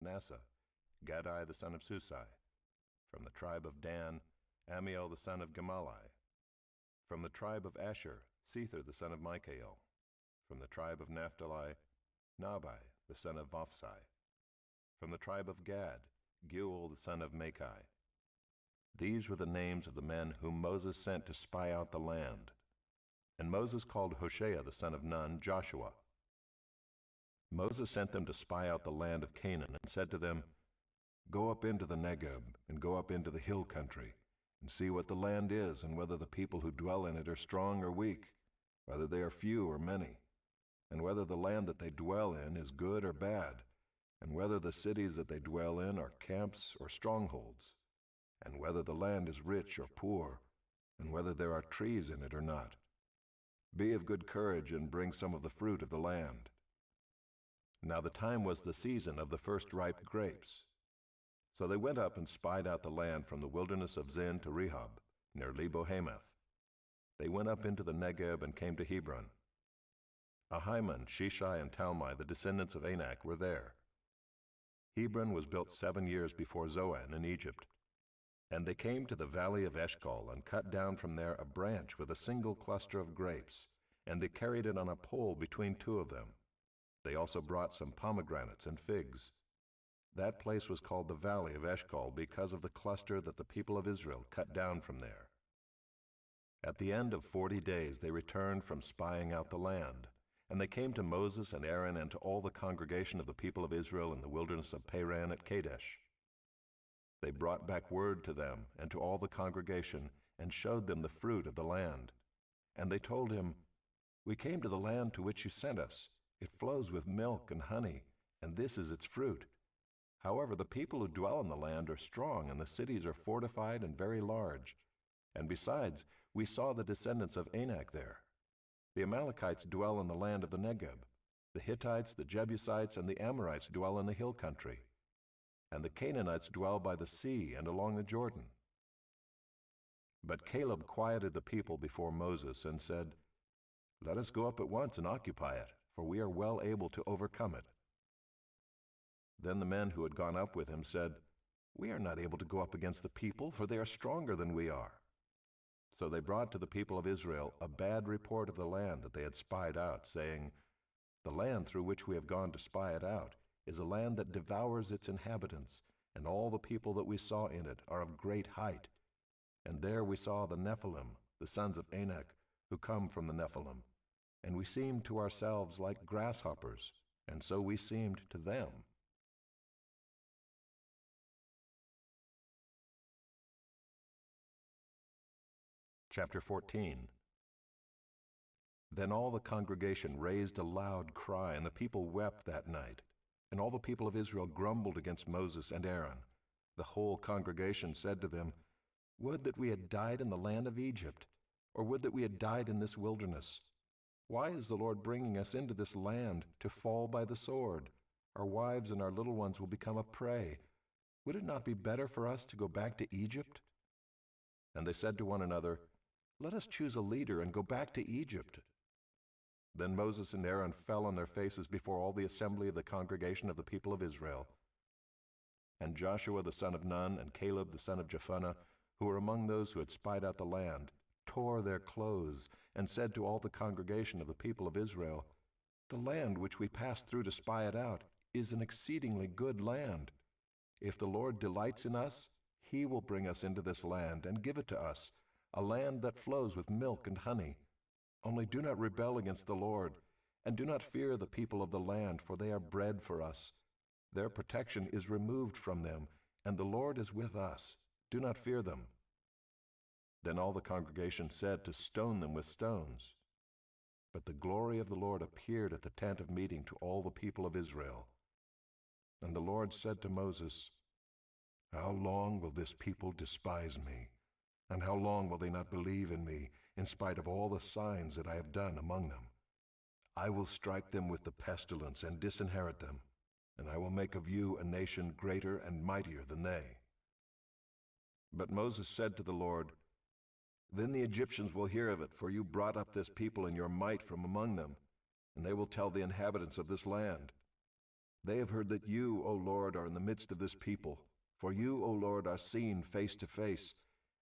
Manasseh, Gadai the son of Susai. From the tribe of Dan, Amiel the son of Gemalli. From the tribe of Asher, Sether the son of Michael. From the tribe of Naphtali, Nabai the son of Vophsi. From the tribe of Gad, Geuel the son of Machi. These were the names of the men whom Moses sent to spy out the land. And Moses called Hoshea the son of Nun Joshua. Moses sent them to spy out the land of Canaan, and said to them, "Go up into the Negeb, and go up into the hill country, and see what the land is, and whether the people who dwell in it are strong or weak, whether they are few or many, and whether the land that they dwell in is good or bad, and whether the cities that they dwell in are camps or strongholds, and whether the land is rich or poor, and whether there are trees in it or not. Be of good courage and bring some of the fruit of the land." Now the time was the season of the first ripe grapes. So they went up and spied out the land from the wilderness of Zin to Rehob, near Lebo-Hamath. They went up into the Negeb and came to Hebron. Ahiman, Sheshai, and Talmai, the descendants of Anak, were there. Hebron was built 7 years before Zoan in Egypt. And they came to the valley of Eshcol, and cut down from there a branch with a single cluster of grapes, and they carried it on a pole between two of them. They also brought some pomegranates and figs. That place was called the valley of Eshcol because of the cluster that the people of Israel cut down from there. At the end of 40 days they returned from spying out the land, and they came to Moses and Aaron and to all the congregation of the people of Israel in the wilderness of Paran at Kadesh. They brought back word to them and to all the congregation, and showed them the fruit of the land. And they told him, "We came to the land to which you sent us. It flows with milk and honey, and this is its fruit. However, the people who dwell in the land are strong, and the cities are fortified and very large. And besides, we saw the descendants of Anak there. The Amalekites dwell in the land of the Negeb. The Hittites, the Jebusites, and the Amorites dwell in the hill country. And the Canaanites dwell by the sea and along the Jordan." But Caleb quieted the people before Moses and said, "Let us go up at once and occupy it, for we are well able to overcome it." Then the men who had gone up with him said, "We are not able to go up against the people, for they are stronger than we are." So they brought to the people of Israel a bad report of the land that they had spied out, saying, "The land through which we have gone to spy it out is a land that devours its inhabitants, and all the people that we saw in it are of great height. And there we saw the Nephilim, the sons of Anak, who come from the Nephilim. And we seemed to ourselves like grasshoppers, and so we seemed to them." Chapter 14. Then all the congregation raised a loud cry, and the people wept that night. And all the people of Israel grumbled against Moses and Aaron. The whole congregation said to them, "Would that we had died in the land of Egypt, or would that we had died in this wilderness. Why is the Lord bringing us into this land to fall by the sword? Our wives and our little ones will become a prey. Would it not be better for us to go back to Egypt?" And they said to one another, "Let us choose a leader and go back to Egypt." Then Moses and Aaron fell on their faces before all the assembly of the congregation of the people of Israel. And Joshua the son of Nun and Caleb the son of Jephunneh, who were among those who had spied out the land, tore their clothes, and said to all the congregation of the people of Israel, "The land which we passed through to spy it out is an exceedingly good land. If the Lord delights in us, he will bring us into this land and give it to us, a land that flows with milk and honey. Only do not rebel against the Lord, and do not fear the people of the land, for they are bread for us. Their protection is removed from them, and the Lord is with us. Do not fear them." Then all the congregation said to stone them with stones. But the glory of the Lord appeared at the tent of meeting to all the people of Israel. And the Lord said to Moses, "How long will this people despise me? And how long will they not believe in me, in spite of all the signs that I have done among them? I will strike them with the pestilence and disinherit them, and I will make of you a nation greater and mightier than they." But Moses said to the Lord, "Then the Egyptians will hear of it, for you brought up this people in your might from among them, and they will tell the inhabitants of this land." They have heard that you, O Lord, are in the midst of this people. For you, O Lord, are seen face to face,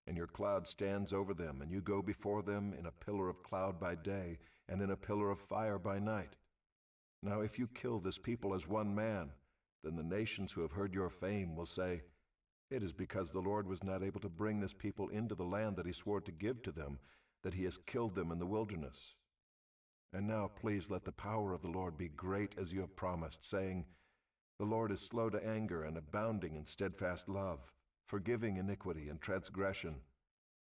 and your cloud stands over them, and you go before them in a pillar of cloud by day, and in a pillar of fire by night. Now if you kill this people as one man, then the nations who have heard your fame will say, it is because the Lord was not able to bring this people into the land that he swore to give to them, that he has killed them in the wilderness. And now please let the power of the Lord be great as you have promised, saying, the Lord is slow to anger and abounding in steadfast love, forgiving iniquity and transgression.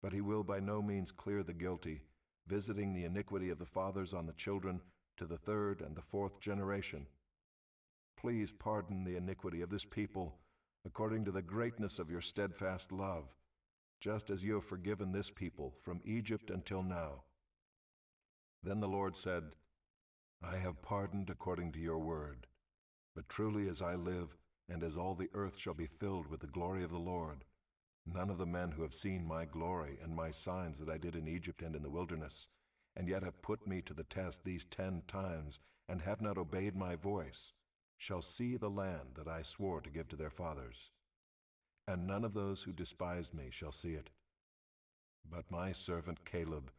But he will by no means clear the guilty, visiting the iniquity of the fathers on the children to the third and the fourth generation. Please pardon the iniquity of this people, according to the greatness of your steadfast love, just as you have forgiven this people from Egypt until now. Then the Lord said, I have pardoned according to your word. But truly as I live, and as all the earth shall be filled with the glory of the Lord, none of the men who have seen my glory and my signs that I did in Egypt and in the wilderness, and yet have put me to the test these 10 times, and have not obeyed my voice, shall see the land that I swore to give to their fathers. And none of those who despised me shall see it. But my servant Caleb,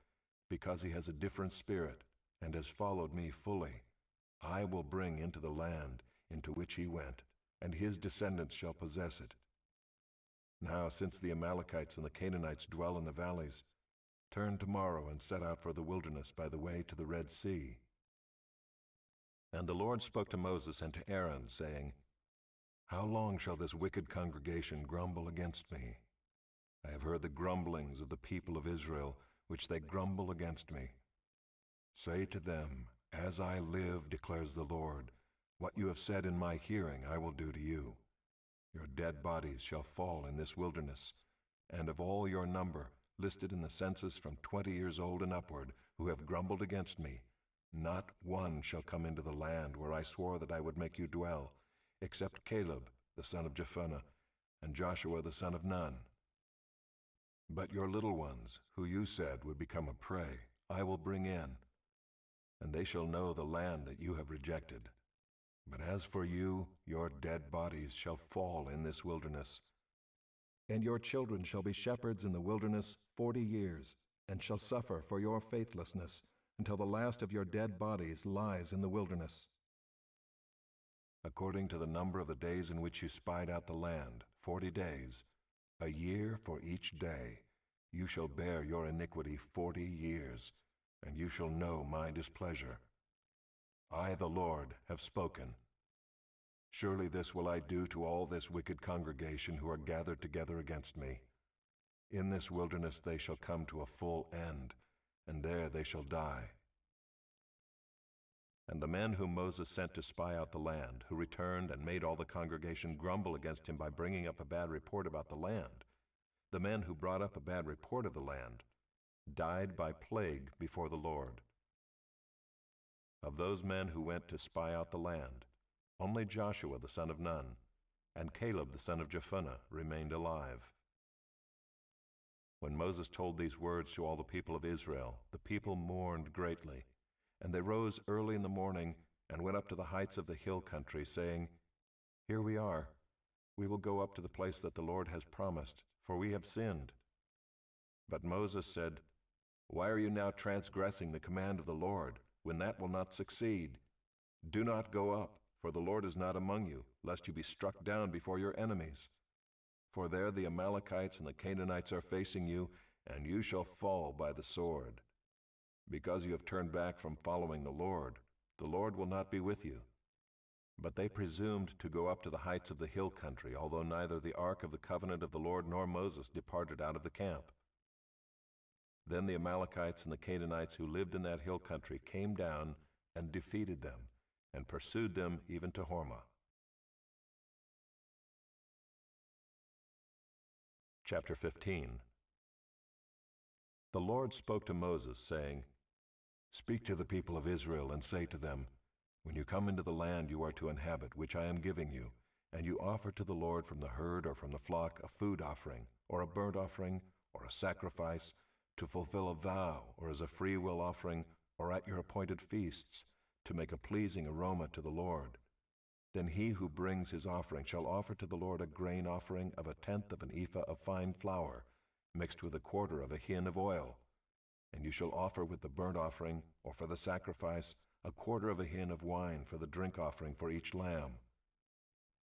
because he has a different spirit, and has followed me fully, I will bring into the land into which he went, and his descendants shall possess it. Now, since the Amalekites and the Canaanites dwell in the valleys, turn tomorrow and set out for the wilderness by the way to the Red Sea. And the Lord spoke to Moses and to Aaron, saying, how long shall this wicked congregation grumble against me? I have heard the grumblings of the people of Israel, which they grumble against me. Say to them, as I live, declares the Lord, what you have said in my hearing I will do to you. Your dead bodies shall fall in this wilderness, and of all your number, listed in the census from 20 years old and upward, who have grumbled against me, not one shall come into the land where I swore that I would make you dwell, except Caleb, the son of Jephunneh, and Joshua the son of Nun. But your little ones, who you said would become a prey, I will bring in, and they shall know the land that you have rejected. But as for you, your dead bodies shall fall in this wilderness. And your children shall be shepherds in the wilderness 40 years, and shall suffer for your faithlessness, until the last of your dead bodies lies in the wilderness. According to the number of the days in which you spied out the land, 40 days, a year for each day, you shall bear your iniquity 40 years, and you shall know my displeasure. I, the Lord, have spoken. Surely this will I do to all this wicked congregation who are gathered together against me. In this wilderness they shall come to a full end, and there they shall die. And the men whom Moses sent to spy out the land, who returned and made all the congregation grumble against him by bringing up a bad report about the land, the men who brought up a bad report of the land, died by plague before the Lord. Of those men who went to spy out the land, only Joshua the son of Nun and Caleb the son of Jephunneh remained alive. When Moses told these words to all the people of Israel, the people mourned greatly, and they rose early in the morning and went up to the heights of the hill country, saying, here we are. We will go up to the place that the Lord has promised, for we have sinned. But Moses said, why are you now transgressing the command of the Lord, when that will not succeed? Do not go up, for the Lord is not among you, lest you be struck down before your enemies. For there the Amalekites and the Canaanites are facing you, and you shall fall by the sword. Because you have turned back from following the Lord will not be with you. But they presumed to go up to the heights of the hill country, although neither the ark of the covenant of the Lord nor Moses departed out of the camp. Then the Amalekites and the Canaanites who lived in that hill country came down and defeated them, and pursued them even to Hormah. Chapter 15. The Lord spoke to Moses, saying, speak to the people of Israel and say to them, when you come into the land you are to inhabit, which I am giving you, and you offer to the Lord from the herd or from the flock a food offering, or a burnt offering, or a sacrifice, to fulfill a vow, or as a free will offering, or at your appointed feasts, to make a pleasing aroma to the Lord. Then he who brings his offering shall offer to the Lord a grain offering of 1/10 of an ephah of fine flour, mixed with 1/4 of a hin of oil. And you shall offer with the burnt offering, or for the sacrifice, 1/4 of a hin of wine for the drink offering for each lamb.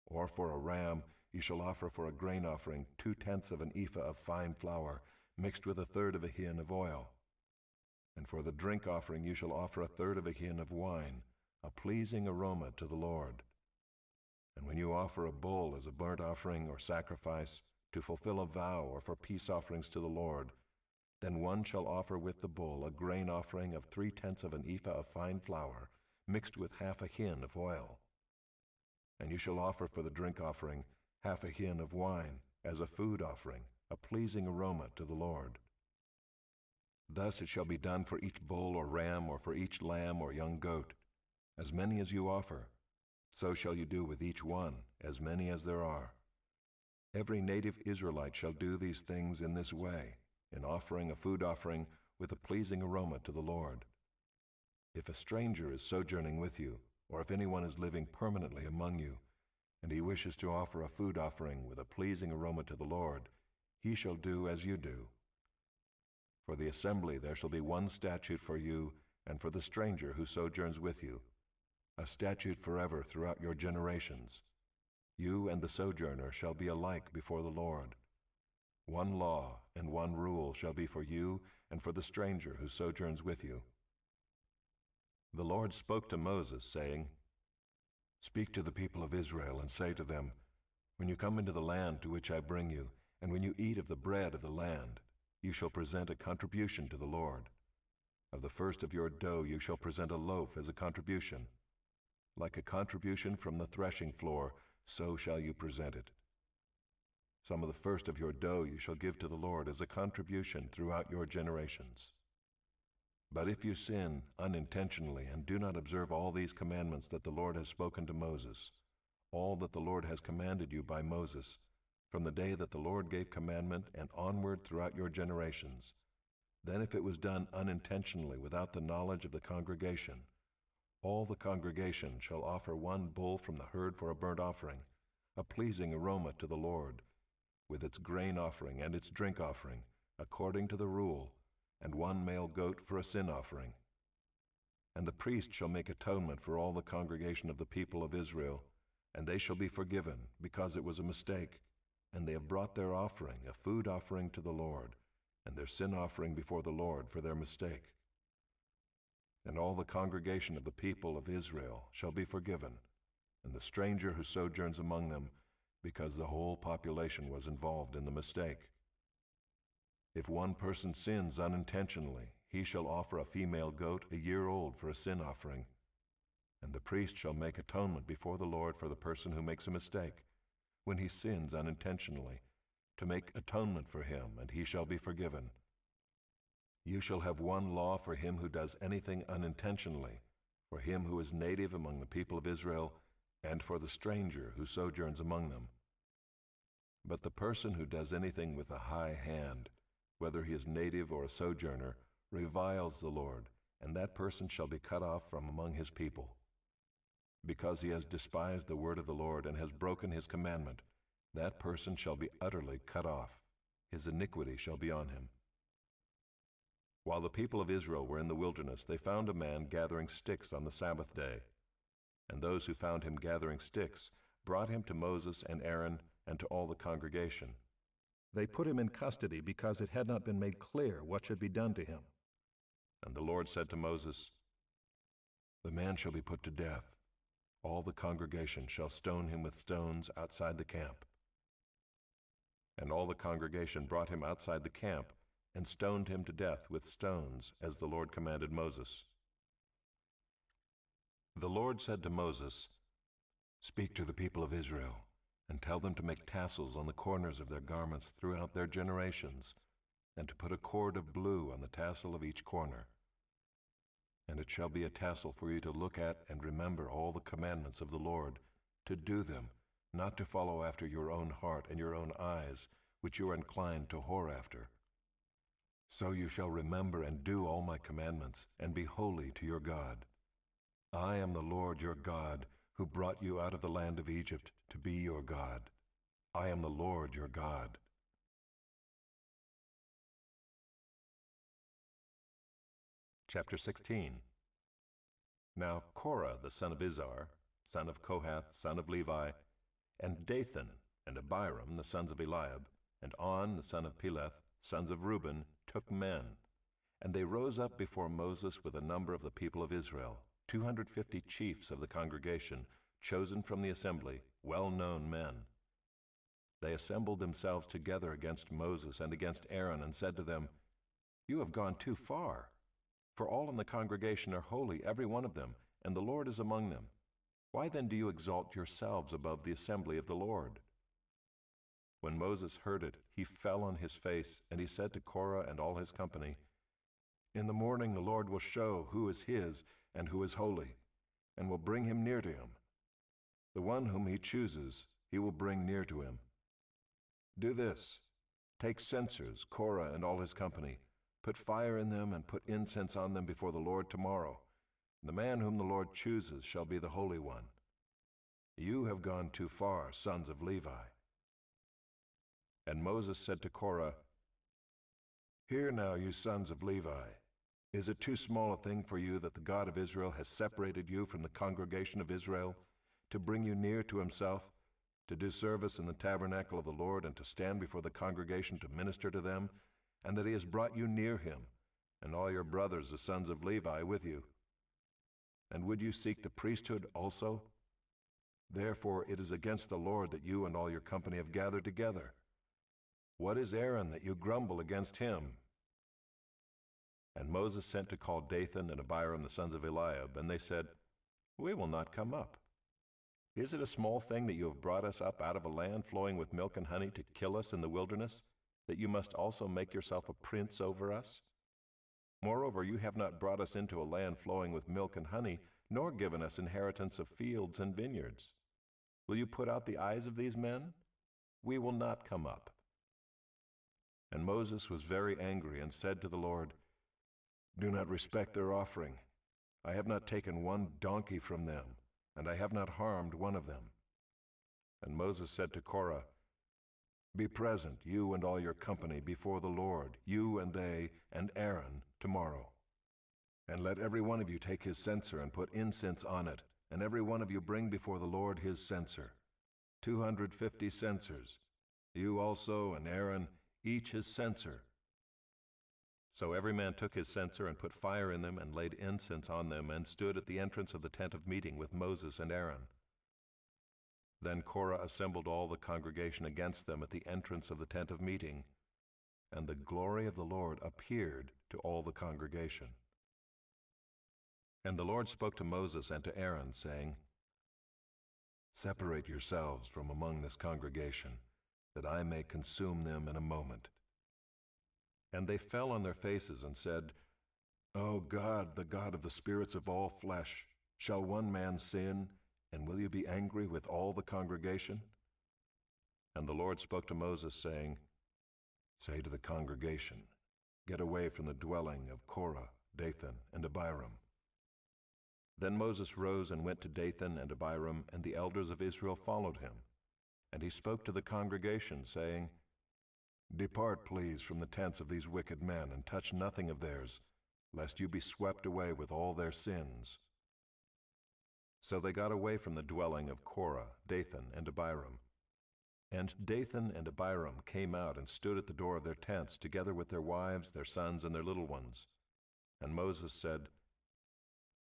Or for a ram you shall offer for a grain offering 2/10 of an ephah of fine flour, mixed with 1/3 of a hin of oil. And for the drink offering you shall offer 1/3 of a hin of wine, a pleasing aroma to the Lord. And when you offer a bull as a burnt offering or sacrifice, to fulfill a vow or for peace offerings to the Lord, then one shall offer with the bull a grain offering of 3/10 of an ephah of fine flour, mixed with 1/2 a hin of oil. And you shall offer for the drink offering 1/2 a hin of wine, as a food offering, a pleasing aroma to the Lord. Thus it shall be done for each bull or ram, or for each lamb or young goat. As many as you offer, so shall you do with each one, as many as there are. Every native Israelite shall do these things in this way, in offering a food offering with a pleasing aroma to the Lord. If a stranger is sojourning with you, or if anyone is living permanently among you, and he wishes to offer a food offering with a pleasing aroma to the Lord, he shall do as you do. For the assembly there shall be one statute for you and for the stranger who sojourns with you, a statute forever throughout your generations. You and the sojourner shall be alike before the Lord. One law and one rule shall be for you and for the stranger who sojourns with you. The Lord spoke to Moses, saying, Speak to the people of Israel and say to them, When you come into the land to which I bring you, and when you eat of the bread of the land, you shall present a contribution to the Lord. Of the first of your dough you shall present a loaf as a contribution. Like a contribution from the threshing floor, so shall you present it. Some of the first of your dough you shall give to the Lord as a contribution throughout your generations. But if you sin unintentionally and do not observe all these commandments that the Lord has spoken to Moses, all that the Lord has commanded you by Moses, from the day that the Lord gave commandment and onward throughout your generations, then if it was done unintentionally without the knowledge of the congregation, all the congregation shall offer one bull from the herd for a burnt offering, a pleasing aroma to the Lord, with its grain offering and its drink offering, according to the rule, and one male goat for a sin offering. And the priest shall make atonement for all the congregation of the people of Israel, and they shall be forgiven, because it was a mistake, and they have brought their offering, a food offering to the Lord, and their sin offering before the Lord for their mistake. And all the congregation of the people of Israel shall be forgiven, and the stranger who sojourns among them, because the whole population was involved in the mistake. If one person sins unintentionally, he shall offer a female goat a year old for a sin offering, and the priest shall make atonement before the Lord for the person who makes a mistake, when he sins unintentionally, to make atonement for him, and he shall be forgiven. You shall have one law for him who does anything unintentionally, for him who is native among the people of Israel, and for the stranger who sojourns among them. But the person who does anything with a high hand, whether he is native or a sojourner, reviles the Lord, and that person shall be cut off from among his people. Because he has despised the word of the Lord and has broken his commandment, that person shall be utterly cut off. His iniquity shall be on him. While the people of Israel were in the wilderness, they found a man gathering sticks on the Sabbath day. And those who found him gathering sticks brought him to Moses and Aaron and to all the congregation. They put him in custody because it had not been made clear what should be done to him. And the Lord said to Moses, The man shall be put to death. All the congregation shall stone him with stones outside the camp. And all the congregation brought him outside the camp and stoned him to death with stones, as the Lord commanded Moses. The Lord said to Moses, Speak to the people of Israel, and tell them to make tassels on the corners of their garments throughout their generations, and to put a cord of blue on the tassel of each corner. And it shall be a tassel for you to look at and remember all the commandments of the Lord, to do them, not to follow after your own heart and your own eyes, which you are inclined to whore after. So you shall remember and do all my commandments, and be holy to your God. I am the Lord your God, who brought you out of the land of Egypt, to be your God. I am the Lord your God. Chapter 16. Now Korah the son of Izhar, son of Kohath, son of Levi, and Dathan and Abiram the sons of Eliab, and On the son of Peleth, sons of Reuben, took men. And they rose up before Moses with a number of the people of Israel, 250 chiefs of the congregation, chosen from the assembly, well-known men. They assembled themselves together against Moses and against Aaron, and said to them, You have gone too far. For all in the congregation are holy, every one of them, and the Lord is among them. Why then do you exalt yourselves above the assembly of the Lord? When Moses heard it, he fell on his face, and he said to Korah and all his company, In the morning the Lord will show who is his and who is holy, and will bring him near to him. The one whom he chooses, he will bring near to him. Do this, take censers, Korah and all his company, put fire in them and put incense on them before the Lord tomorrow. The man whom the Lord chooses shall be the Holy One. You have gone too far, sons of Levi. And Moses said to Korah, Hear now, you sons of Levi. Is it too small a thing for you that the God of Israel has separated you from the congregation of Israel, to bring you near to himself, to do service in the tabernacle of the Lord, and to stand before the congregation to minister to them, and that he has brought you near him, and all your brothers the sons of Levi with you? And would you seek the priesthood also? Therefore it is against the Lord that you and all your company have gathered together. What is Aaron that you grumble against him? And Moses sent to call Dathan and Abiram the sons of Eliab, and they said, We will not come up. Is it a small thing that you have brought us up out of a land flowing with milk and honey to kill us in the wilderness, that you must also make yourself a prince over us? Moreover, you have not brought us into a land flowing with milk and honey, nor given us inheritance of fields and vineyards. Will you put out the eyes of these men? We will not come up. And Moses was very angry and said to the Lord, Do not respect their offering. I have not taken one donkey from them, and I have not harmed one of them. And Moses said to Korah, Be present, you and all your company, before the Lord, you and they and Aaron, tomorrow. And let every one of you take his censer and put incense on it, and every one of you bring before the Lord his censer, 250 censers, you also and Aaron, each his censer. So every man took his censer and put fire in them and laid incense on them, and stood at the entrance of the tent of meeting with Moses and Aaron. Then Korah assembled all the congregation against them at the entrance of the tent of meeting, and the glory of the Lord appeared to all the congregation. And the Lord spoke to Moses and to Aaron, saying, Separate yourselves from among this congregation, that I may consume them in a moment. And they fell on their faces and said, O God, the God of the spirits of all flesh, shall one man sin, and will you be angry with all the congregation? And the Lord spoke to Moses, saying, Say to the congregation, Get away from the dwelling of Korah, Dathan, and Abiram. Then Moses rose and went to Dathan and Abiram, and the elders of Israel followed him. And he spoke to the congregation, saying, Depart, please, from the tents of these wicked men, and touch nothing of theirs, lest you be swept away with all their sins. So they got away from the dwelling of Korah, Dathan, and Abiram. And Dathan and Abiram came out and stood at the door of their tents, together with their wives, their sons, and their little ones. And Moses said,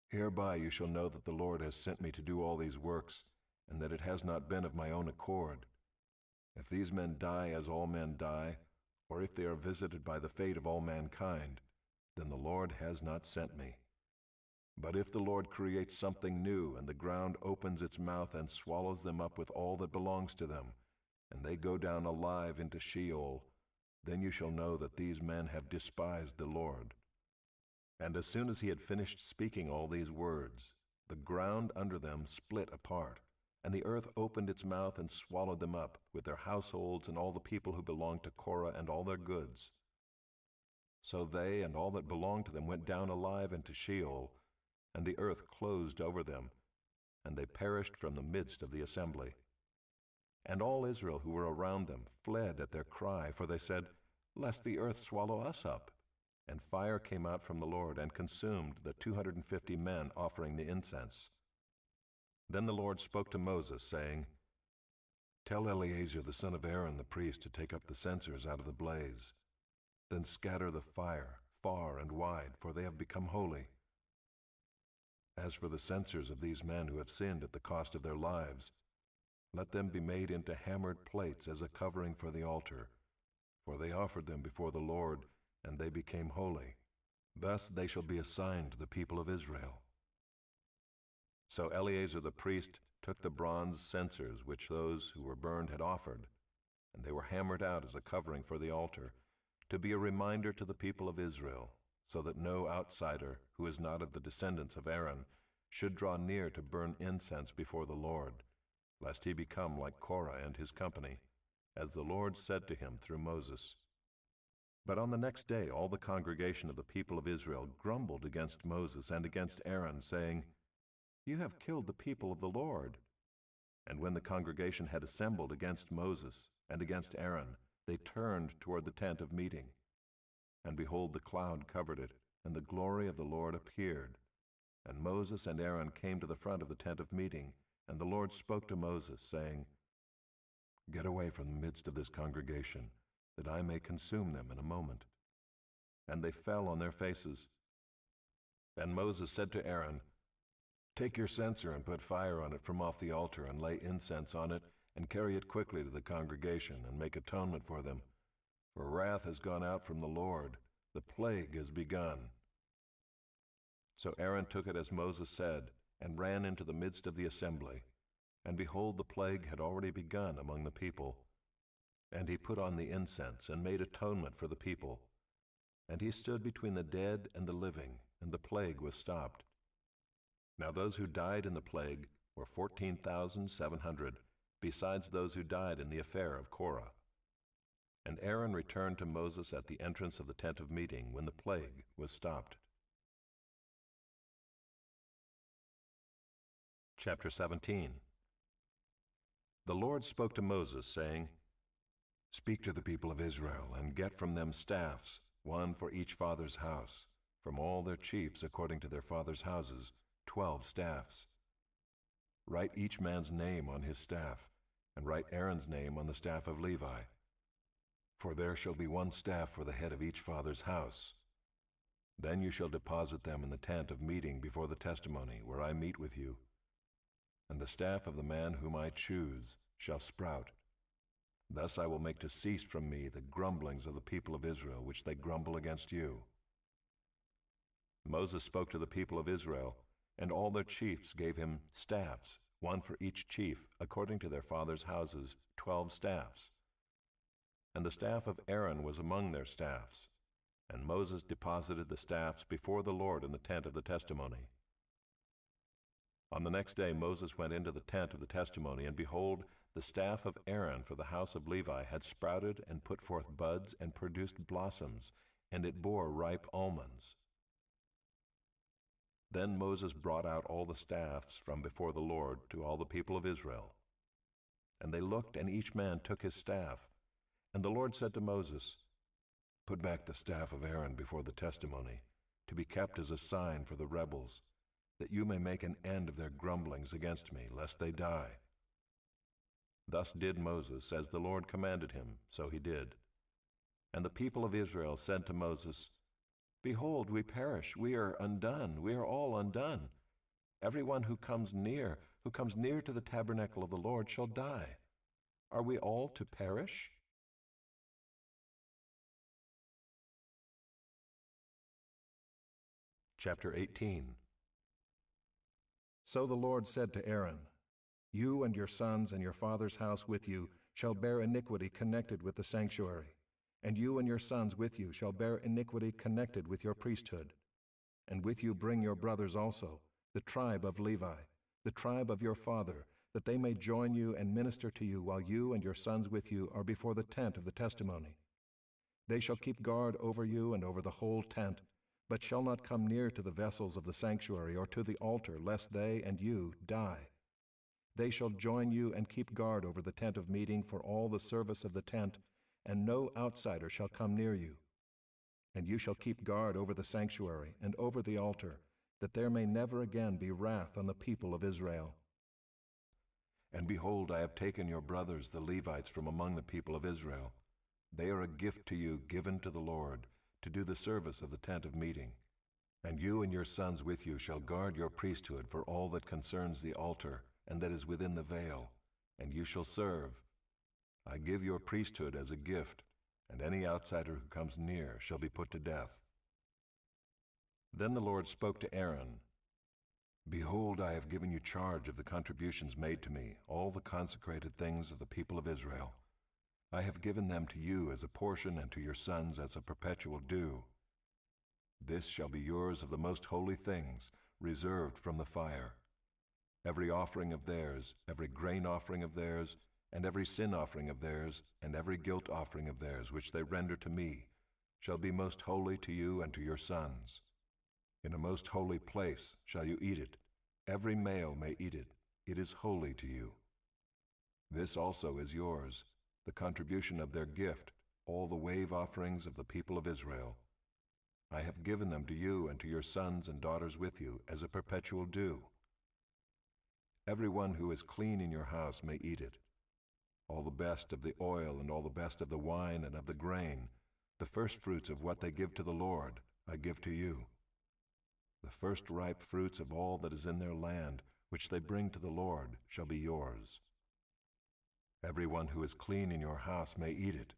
Hereby you shall know that the Lord has sent me to do all these works, and that it has not been of my own accord. If these men die as all men die, or if they are visited by the fate of all mankind, then the Lord has not sent me. But if the Lord creates something new, and the ground opens its mouth and swallows them up with all that belongs to them, and they go down alive into Sheol, then you shall know that these men have despised the Lord. And as soon as he had finished speaking all these words, the ground under them split apart, and the earth opened its mouth and swallowed them up, with their households and all the people who belonged to Korah and all their goods. So they and all that belonged to them went down alive into Sheol, and the earth closed over them, and they perished from the midst of the assembly. And all Israel who were around them fled at their cry, for they said, "Lest the earth swallow us up." And fire came out from the Lord and consumed the 250 men offering the incense. Then the Lord spoke to Moses, saying, "Tell Eleazar the son of Aaron the priest to take up the censers out of the blaze. Then scatter the fire far and wide, for they have become holy. As for the censers of these men who have sinned at the cost of their lives, let them be made into hammered plates as a covering for the altar, for they offered them before the Lord, and they became holy. Thus they shall be assigned to the people of Israel." So Eleazar the priest took the bronze censers which those who were burned had offered, and they were hammered out as a covering for the altar, to be a reminder to the people of Israel, so that no outsider who is not of the descendants of Aaron should draw near to burn incense before the Lord, lest he become like Korah and his company, as the Lord said to him through Moses. But on the next day all the congregation of the people of Israel grumbled against Moses and against Aaron, saying, "You have killed the people of the Lord." And when the congregation had assembled against Moses and against Aaron, they turned toward the tent of meeting. And behold, the cloud covered it, and the glory of the Lord appeared. And Moses and Aaron came to the front of the tent of meeting, and the Lord spoke to Moses, saying, "Get away from the midst of this congregation, that I may consume them in a moment." And they fell on their faces. And Moses said to Aaron, "Take your censer and put fire on it from off the altar, and lay incense on it, and carry it quickly to the congregation, and make atonement for them. For wrath has gone out from the Lord, the plague has begun." So Aaron took it as Moses said, and ran into the midst of the assembly. And behold, the plague had already begun among the people. And he put on the incense, and made atonement for the people. And he stood between the dead and the living, and the plague was stopped. Now those who died in the plague were 14,700, besides those who died in the affair of Korah. And Aaron returned to Moses at the entrance of the tent of meeting when the plague was stopped. Chapter 17. The Lord spoke to Moses, saying, "Speak to the people of Israel, and get from them staffs, one for each father's house, from all their chiefs according to their father's houses, 12 staffs. Write each man's name on his staff, and write Aaron's name on the staff of Levi. For there shall be one staff for the head of each father's house. Then you shall deposit them in the tent of meeting before the testimony, where I meet with you. And the staff of the man whom I choose shall sprout. Thus I will make to cease from me the grumblings of the people of Israel, which they grumble against you." Moses spoke to the people of Israel, and all their chiefs gave him staffs, one for each chief, according to their fathers' houses, 12 staffs. And the staff of Aaron was among their staffs. And Moses deposited the staffs before the Lord in the tent of the testimony. On the next day Moses went into the tent of the testimony, and behold, the staff of Aaron for the house of Levi had sprouted and put forth buds and produced blossoms, and it bore ripe almonds. Then Moses brought out all the staffs from before the Lord to all the people of Israel. And they looked, and each man took his staff. And the Lord said to Moses, "Put back the staff of Aaron before the testimony, to be kept as a sign for the rebels, that you may make an end of their grumblings against me, lest they die." Thus did Moses, as the Lord commanded him, so he did. And the people of Israel said to Moses, "Behold, we perish, we are undone, we are all undone. Everyone who comes near to the tabernacle of the Lord shall die. Are we all to perish?" Chapter 18. So the Lord said to Aaron, "You and your sons and your father's house with you shall bear iniquity connected with the sanctuary, and you and your sons with you shall bear iniquity connected with your priesthood. And with you bring your brothers also, the tribe of Levi, the tribe of your father, that they may join you and minister to you while you and your sons with you are before the tent of the testimony. They shall keep guard over you and over the whole tent, but shall not come near to the vessels of the sanctuary or to the altar, lest they and you die. They shall join you and keep guard over the tent of meeting for all the service of the tent, and no outsider shall come near you. And you shall keep guard over the sanctuary and over the altar, that there may never again be wrath on the people of Israel. And behold, I have taken your brothers, the Levites, from among the people of Israel. They are a gift to you, given to the Lord, to do the service of the tent of meeting. And you and your sons with you shall guard your priesthood for all that concerns the altar, and that is within the veil, and you shall serve. I give your priesthood as a gift, and any outsider who comes near shall be put to death. Then the Lord spoke to Aaron, Behold, I have given you charge of the contributions made to me, all the consecrated things of the people of Israel. I have given them to you as a portion, and to your sons as a perpetual due. This shall be yours of the most holy things, reserved from the fire. Every offering of theirs, every grain offering of theirs, and every sin offering of theirs, and every guilt offering of theirs, which they render to me, shall be most holy to you and to your sons. In a most holy place shall you eat it. Every male may eat it. It is holy to you. This also is yours, the contribution of their gift, all the wave offerings of the people of Israel. I have given them to you and to your sons and daughters with you as a perpetual due. Everyone who is clean in your house may eat it. All the best of the oil and all the best of the wine and of the grain, the first fruits of what they give to the Lord, I give to you. The first ripe fruits of all that is in their land, which they bring to the Lord, shall be yours. Everyone who is clean in your house may eat it.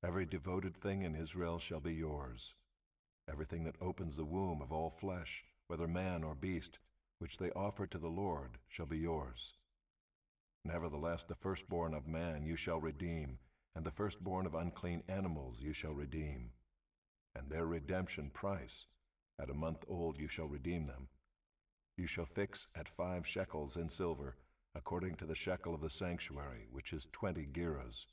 Every devoted thing in Israel shall be yours. Everything that opens the womb of all flesh, whether man or beast, which they offer to the Lord, shall be yours. Nevertheless, the firstborn of man you shall redeem, and the firstborn of unclean animals you shall redeem. And their redemption price, at a month old you shall redeem them. You shall fix at 5 shekels in silver, according to the shekel of the sanctuary, which is 20 gerahs.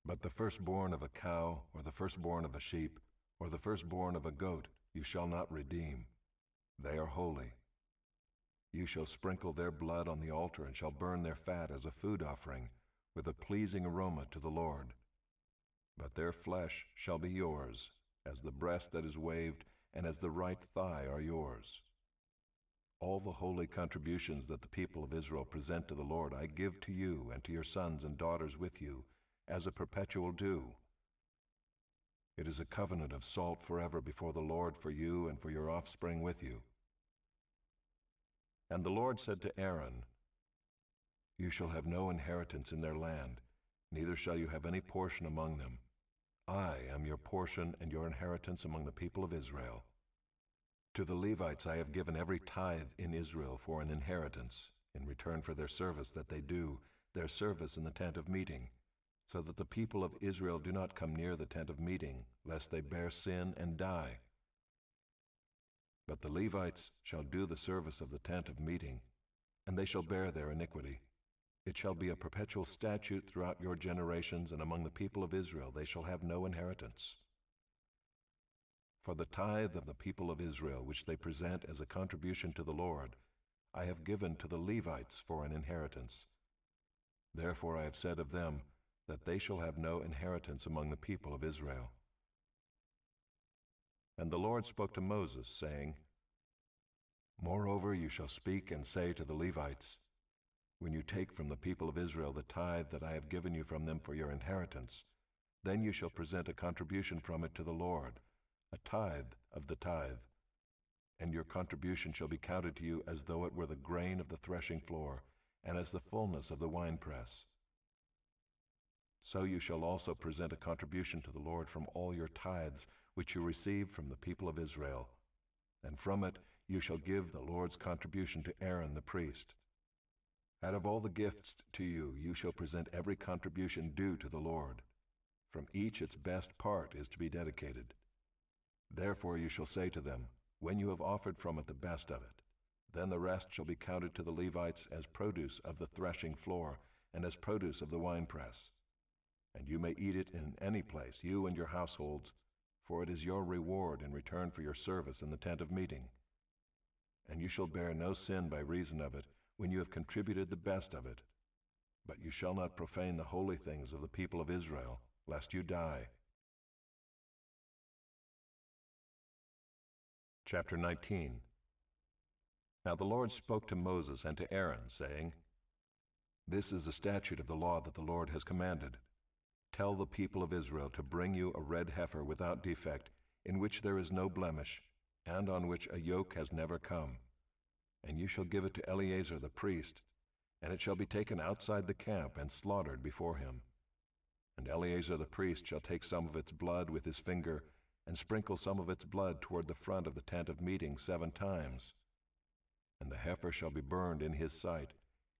But the firstborn of a cow, or the firstborn of a sheep, or the firstborn of a goat, you shall not redeem. They are holy. You shall sprinkle their blood on the altar, and shall burn their fat as a food offering, with a pleasing aroma to the Lord. But their flesh shall be yours, as the breast that is waved, and as the right thigh are yours. All the holy contributions that the people of Israel present to the Lord I give to you and to your sons and daughters with you, as a perpetual due. It is a covenant of salt forever before the Lord for you and for your offspring with you. And the Lord said to Aaron, You shall have no inheritance in their land, neither shall you have any portion among them. I am your portion and your inheritance among the people of Israel. To the Levites I have given every tithe in Israel for an inheritance, in return for their service that they do, their service in the tent of meeting, so that the people of Israel do not come near the tent of meeting, lest they bear sin and die. But the Levites shall do the service of the tent of meeting, and they shall bear their iniquity. It shall be a perpetual statute throughout your generations, and among the people of Israel they shall have no inheritance. For the tithe of the people of Israel, which they present as a contribution to the Lord, I have given to the Levites for an inheritance. Therefore I have said of them, that they shall have no inheritance among the people of Israel. And the Lord spoke to Moses, saying, Moreover you shall speak and say to the Levites, When you take from the people of Israel the tithe that I have given you from them for your inheritance, then you shall present a contribution from it to the Lord, a tithe of the tithe. And your contribution shall be counted to you as though it were the grain of the threshing floor, and as the fullness of the winepress. So you shall also present a contribution to the Lord from all your tithes, which you receive from the people of Israel. And from it you shall give the Lord's contribution to Aaron the priest. Out of all the gifts to you, you shall present every contribution due to the Lord. From each its best part is to be dedicated. Therefore you shall say to them, When you have offered from it the best of it, then the rest shall be counted to the Levites as produce of the threshing floor, and as produce of the winepress. And you may eat it in any place, you and your households, for it is your reward in return for your service in the tent of meeting. And you shall bear no sin by reason of it, when you have contributed the best of it. But you shall not profane the holy things of the people of Israel, lest you die. Chapter 19. Now the Lord spoke to Moses and to Aaron, saying, This is the statute of the law that the Lord has commanded. Tell the people of Israel to bring you a red heifer without defect, in which there is no blemish, and on which a yoke has never come. And you shall give it to Eleazar the priest, and it shall be taken outside the camp and slaughtered before him. And Eleazar the priest shall take some of its blood with his finger, and sprinkle some of its blood toward the front of the tent of meeting 7 times. And the heifer shall be burned in his sight.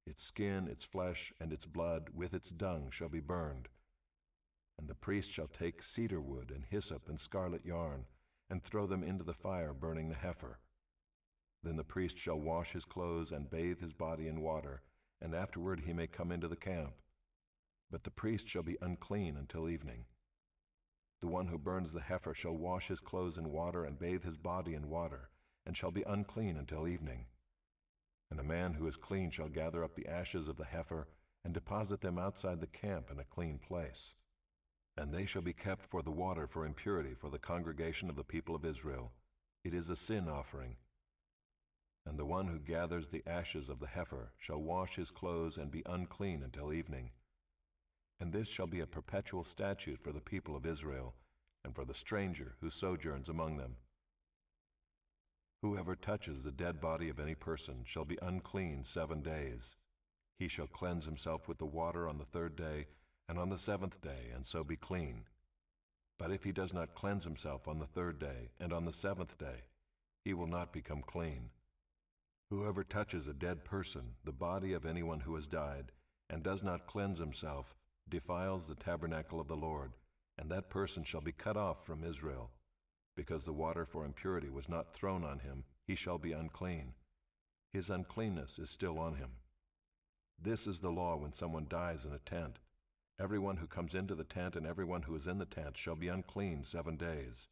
Its skin, its flesh, and its blood, with its dung, shall be burned. And the priest shall take cedar wood and hyssop and scarlet yarn, and throw them into the fire, burning the heifer. Then the priest shall wash his clothes and bathe his body in water, and afterward he may come into the camp. But the priest shall be unclean until evening. The one who burns the heifer shall wash his clothes in water and bathe his body in water, and shall be unclean until evening. And a man who is clean shall gather up the ashes of the heifer and deposit them outside the camp in a clean place. And they shall be kept for the water for impurity for the congregation of the people of Israel. It is a sin offering. And the one who gathers the ashes of the heifer shall wash his clothes and be unclean until evening. And this shall be a perpetual statute for the people of Israel, and for the stranger who sojourns among them. Whoever touches the dead body of any person shall be unclean 7 days. He shall cleanse himself with the water on the 3rd day, and on the 7th day, and so be clean. But if he does not cleanse himself on the 3rd day, and on the 7th day, he will not become clean. Whoever touches a dead person, the body of anyone who has died, and does not cleanse himself, defiles the tabernacle of the Lord, and that person shall be cut off from Israel. Because the water for impurity was not thrown on him, he shall be unclean. His uncleanness is still on him. This is the law when someone dies in a tent. Everyone who comes into the tent and everyone who is in the tent shall be unclean 7 days.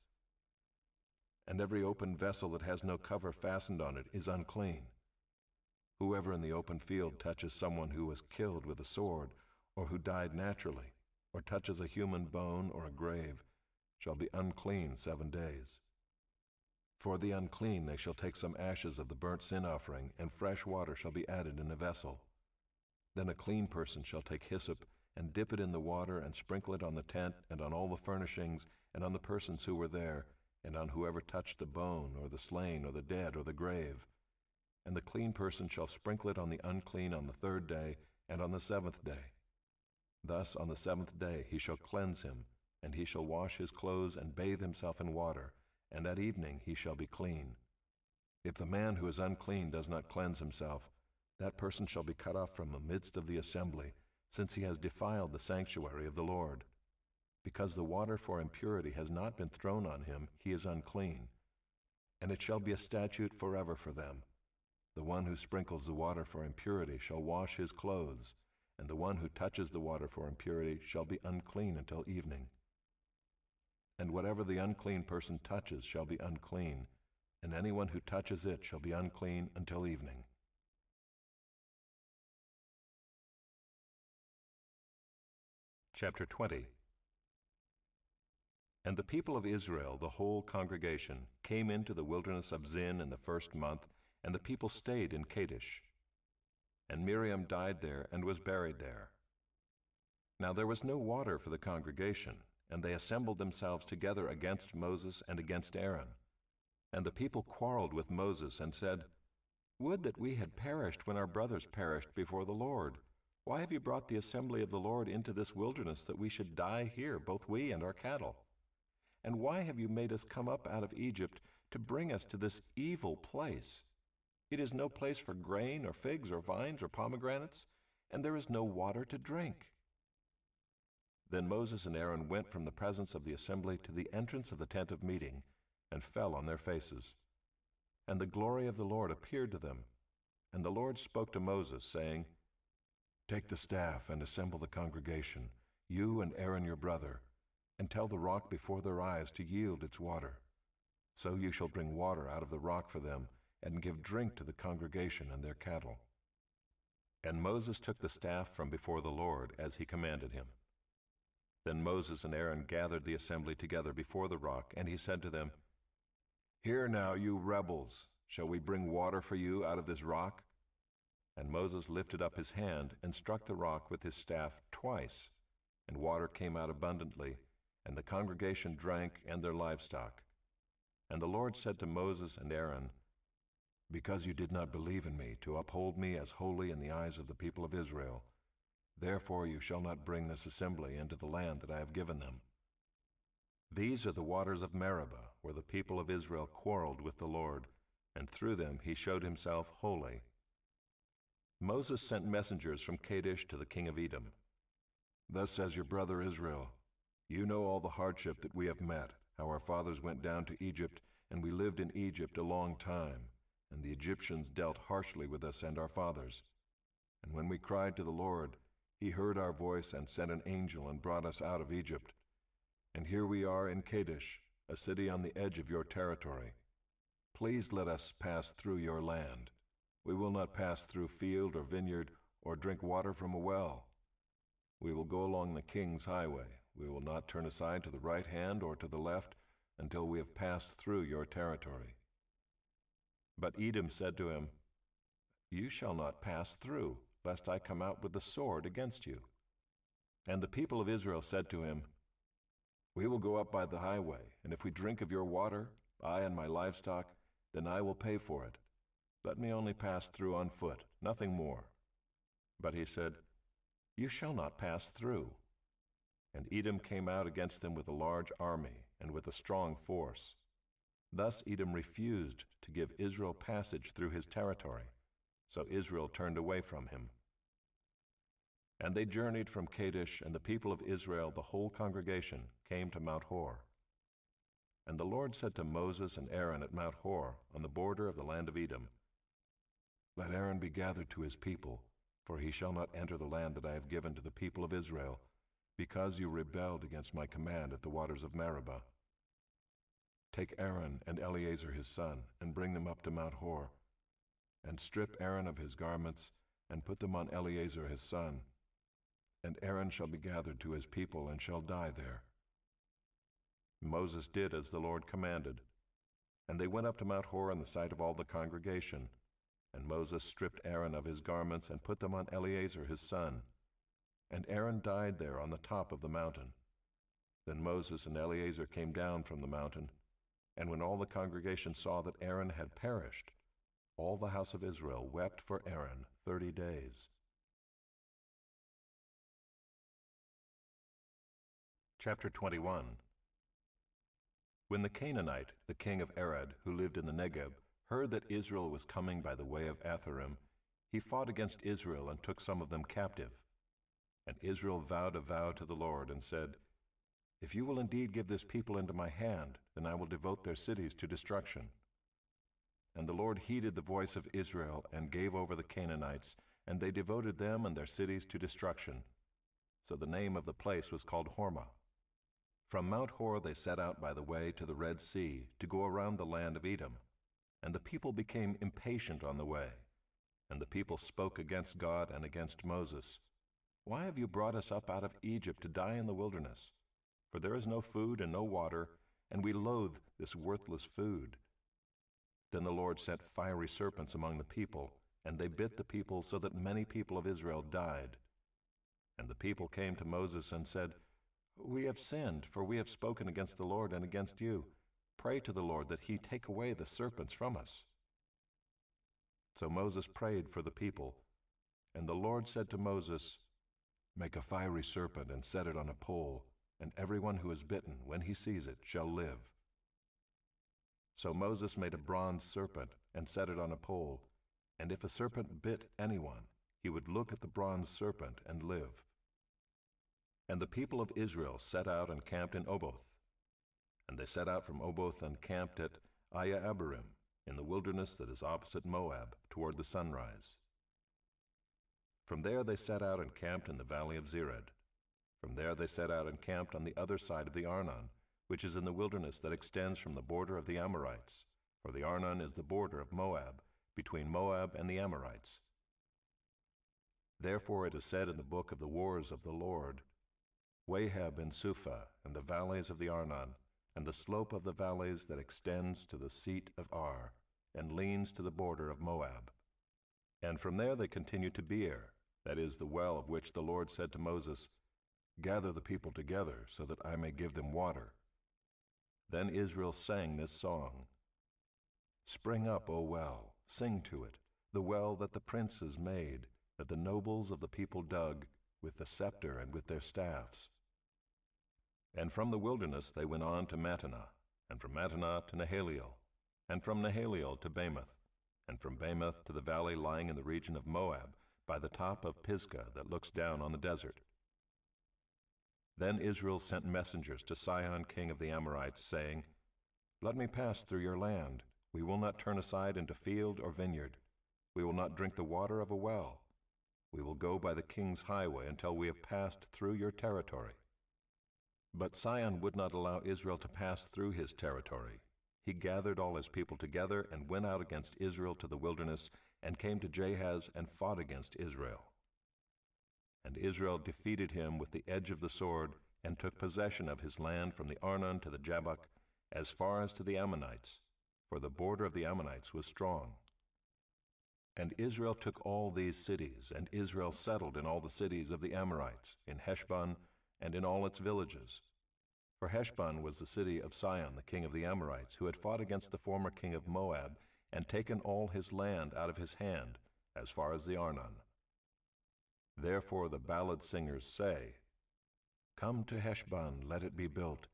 And every open vessel that has no cover fastened on it is unclean. Whoever in the open field touches someone who was killed with a sword, or who died naturally, or touches a human bone or a grave, shall be unclean 7 days. For the unclean they shall take some ashes of the burnt sin offering, and fresh water shall be added in a vessel. Then a clean person shall take hyssop, and dip it in the water, and sprinkle it on the tent, and on all the furnishings, and on the persons who were there, and on whoever touched the bone, or the slain, or the dead, or the grave. And the clean person shall sprinkle it on the unclean on the 3rd day, and on the 7th day. Thus on the 7th day he shall cleanse him, and he shall wash his clothes and bathe himself in water, and at evening he shall be clean. If the man who is unclean does not cleanse himself, that person shall be cut off from the midst of the assembly, since he has defiled the sanctuary of the Lord. Because the water for impurity has not been thrown on him, he is unclean. And it shall be a statute forever for them. The one who sprinkles the water for impurity shall wash his clothes, and the one who touches the water for impurity shall be unclean until evening. And whatever the unclean person touches shall be unclean, and anyone who touches it shall be unclean until evening. Chapter 20. And the people of Israel, the whole congregation, came into the wilderness of Zin in the 1st month, and the people stayed in Kadesh. And Miriam died there and was buried there. Now there was no water for the congregation, and they assembled themselves together against Moses and against Aaron. And the people quarreled with Moses and said, Would that we had perished when our brothers perished before the Lord. Why have you brought the assembly of the Lord into this wilderness, that we should die here, both we and our cattle? And why have you made us come up out of Egypt to bring us to this evil place? It is no place for grain or figs or vines or pomegranates, and there is no water to drink. Then Moses and Aaron went from the presence of the assembly to the entrance of the tent of meeting, and fell on their faces. And the glory of the Lord appeared to them. And the Lord spoke to Moses, saying, Take the staff and assemble the congregation, you and Aaron your brother, and tell the rock before their eyes to yield its water. So you shall bring water out of the rock for them, and give drink to the congregation and their cattle." And Moses took the staff from before the Lord, as he commanded him. Then Moses and Aaron gathered the assembly together before the rock, and he said to them, "Hear now, you rebels, shall we bring water for you out of this rock?" And Moses lifted up his hand and struck the rock with his staff twice, and water came out abundantly, and the congregation drank and their livestock. And the Lord said to Moses and Aaron, "Because you did not believe in me to uphold me as holy in the eyes of the people of Israel, therefore you shall not bring this assembly into the land that I have given them." These are the waters of Meribah, where the people of Israel quarreled with the Lord, and through them he showed himself holy. Moses sent messengers from Kadesh to the king of Edom. "Thus says your brother Israel, you know all the hardship that we have met, how our fathers went down to Egypt, and we lived in Egypt a long time, and the Egyptians dealt harshly with us and our fathers. And when we cried to the Lord, he heard our voice and sent an angel and brought us out of Egypt. And here we are in Kadesh, a city on the edge of your territory. Please let us pass through your land. We will not pass through field or vineyard or drink water from a well. We will go along the king's highway. We will not turn aside to the right hand or to the left until we have passed through your territory." But Edom said to him, "You shall not pass through, lest I come out with the sword against you." And the people of Israel said to him, "We will go up by the highway, and if we drink of your water, I and my livestock, then I will pay for it. Let me only pass through on foot, nothing more." But he said, "You shall not pass through." And Edom came out against them with a large army and with a strong force. Thus Edom refused to give Israel passage through his territory, so Israel turned away from him. And they journeyed from Kadesh, and the people of Israel, the whole congregation, came to Mount Hor. And the Lord said to Moses and Aaron at Mount Hor, on the border of the land of Edom, "Let Aaron be gathered to his people, for he shall not enter the land that I have given to the people of Israel, because you rebelled against my command at the waters of Meribah. Take Aaron and Eleazar his son, and bring them up to Mount Hor, and strip Aaron of his garments, and put them on Eleazar his son. And Aaron shall be gathered to his people, and shall die there." Moses did as the Lord commanded, and they went up to Mount Hor in the sight of all the congregation. And Moses stripped Aaron of his garments and put them on Eleazar his son. And Aaron died there on the top of the mountain. Then Moses and Eleazar came down from the mountain, and when all the congregation saw that Aaron had perished, all the house of Israel wept for Aaron 30 days. Chapter 21. When the Canaanite, the king of Arad, who lived in the Negeb, heard that Israel was coming by the way of Atharim, he fought against Israel and took some of them captive. And Israel vowed a vow to the Lord and said, "If you will indeed give this people into my hand, then I will devote their cities to destruction." And the Lord heeded the voice of Israel and gave over the Canaanites, and they devoted them and their cities to destruction. So the name of the place was called Hormah. From Mount Hor they set out by the way to the Red Sea to go around the land of Edom. And the people became impatient on the way. And the people spoke against God and against Moses. "Why have you brought us up out of Egypt to die in the wilderness? For there is no food and no water, and we loathe this worthless food." Then the Lord sent fiery serpents among the people, and they bit the people so that many people of Israel died. And the people came to Moses and said, "We have sinned, for we have spoken against the Lord and against you. Pray to the Lord that he take away the serpents from us." So Moses prayed for the people, and the Lord said to Moses, "Make a fiery serpent and set it on a pole, and everyone who is bitten, when he sees it, shall live." So Moses made a bronze serpent and set it on a pole, and if a serpent bit anyone, he would look at the bronze serpent and live. And the people of Israel set out and camped in Oboth. And they set out from Oboth and camped at Iye-abarim, in the wilderness that is opposite Moab, toward the sunrise. From there they set out and camped in the valley of Zered. From there they set out and camped on the other side of the Arnon, which is in the wilderness that extends from the border of the Amorites, for the Arnon is the border of Moab, between Moab and the Amorites. Therefore it is said in the book of the wars of the Lord, Waheb and Suphah, and the valleys of the Arnon, and the slope of the valleys that extends to the seat of Ar, and leans to the border of Moab. And from there they continued to Beer, that is the well of which the Lord said to Moses, Gather the people together, so that I may give them water. Then Israel sang this song, Spring up, O well, sing to it, the well that the princes made, that the nobles of the people dug, with the scepter and with their staffs. And from the wilderness they went on to Mattanah, and from Mattanah to Nahaliel, and from Nahaliel to Bamoth, and from Bamoth to the valley lying in the region of Moab, by the top of Pisgah that looks down on the desert. Then Israel sent messengers to Sihon king of the Amorites, saying, Let me pass through your land. We will not turn aside into field or vineyard. We will not drink the water of a well. We will go by the king's highway until we have passed through your territory. But Sihon would not allow Israel to pass through his territory. He gathered all his people together and went out against Israel to the wilderness, and came to Jahaz and fought against Israel. And Israel defeated him with the edge of the sword, and took possession of his land from the Arnon to the Jabbok, as far as to the Ammonites, for the border of the Ammonites was strong. And Israel took all these cities, and Israel settled in all the cities of the Amorites, in Heshbon, and in all its villages. For Heshbon was the city of Sihon, the king of the Amorites, who had fought against the former king of Moab, and taken all his land out of his hand, as far as the Arnon. Therefore the ballad singers say, Come to Heshbon, let it be built.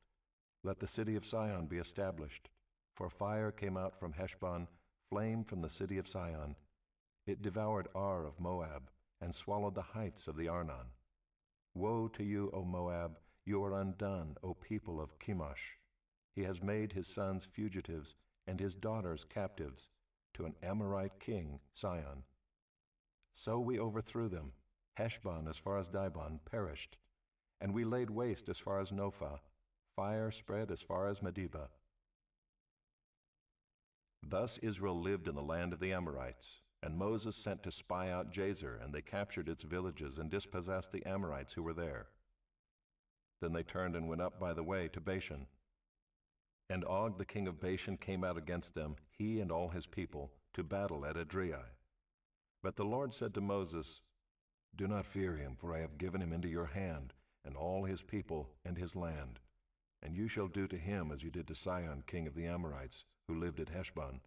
Let the city of Sihon be established. For fire came out from Heshbon, flame from the city of Sihon. It devoured Ar of Moab, and swallowed the heights of the Arnon. Woe to you, O Moab! You are undone, O people of Chemosh. He has made his sons fugitives, and his daughters captives, to an Amorite king, Sihon. So we overthrew them. Heshbon as far as Dibon perished, and we laid waste as far as Nophah. Fire spread as far as Medeba. Thus Israel lived in the land of the Amorites, and Moses sent to spy out Jazer, and they captured its villages and dispossessed the Amorites who were there. Then they turned and went up by the way to Bashan. And Og the king of Bashan came out against them, he and all his people, to battle at Edrei. But the Lord said to Moses, Do not fear him, for I have given him into your hand, and all his people and his land. And you shall do to him as you did to Sihon king of the Amorites, who lived at Heshbon.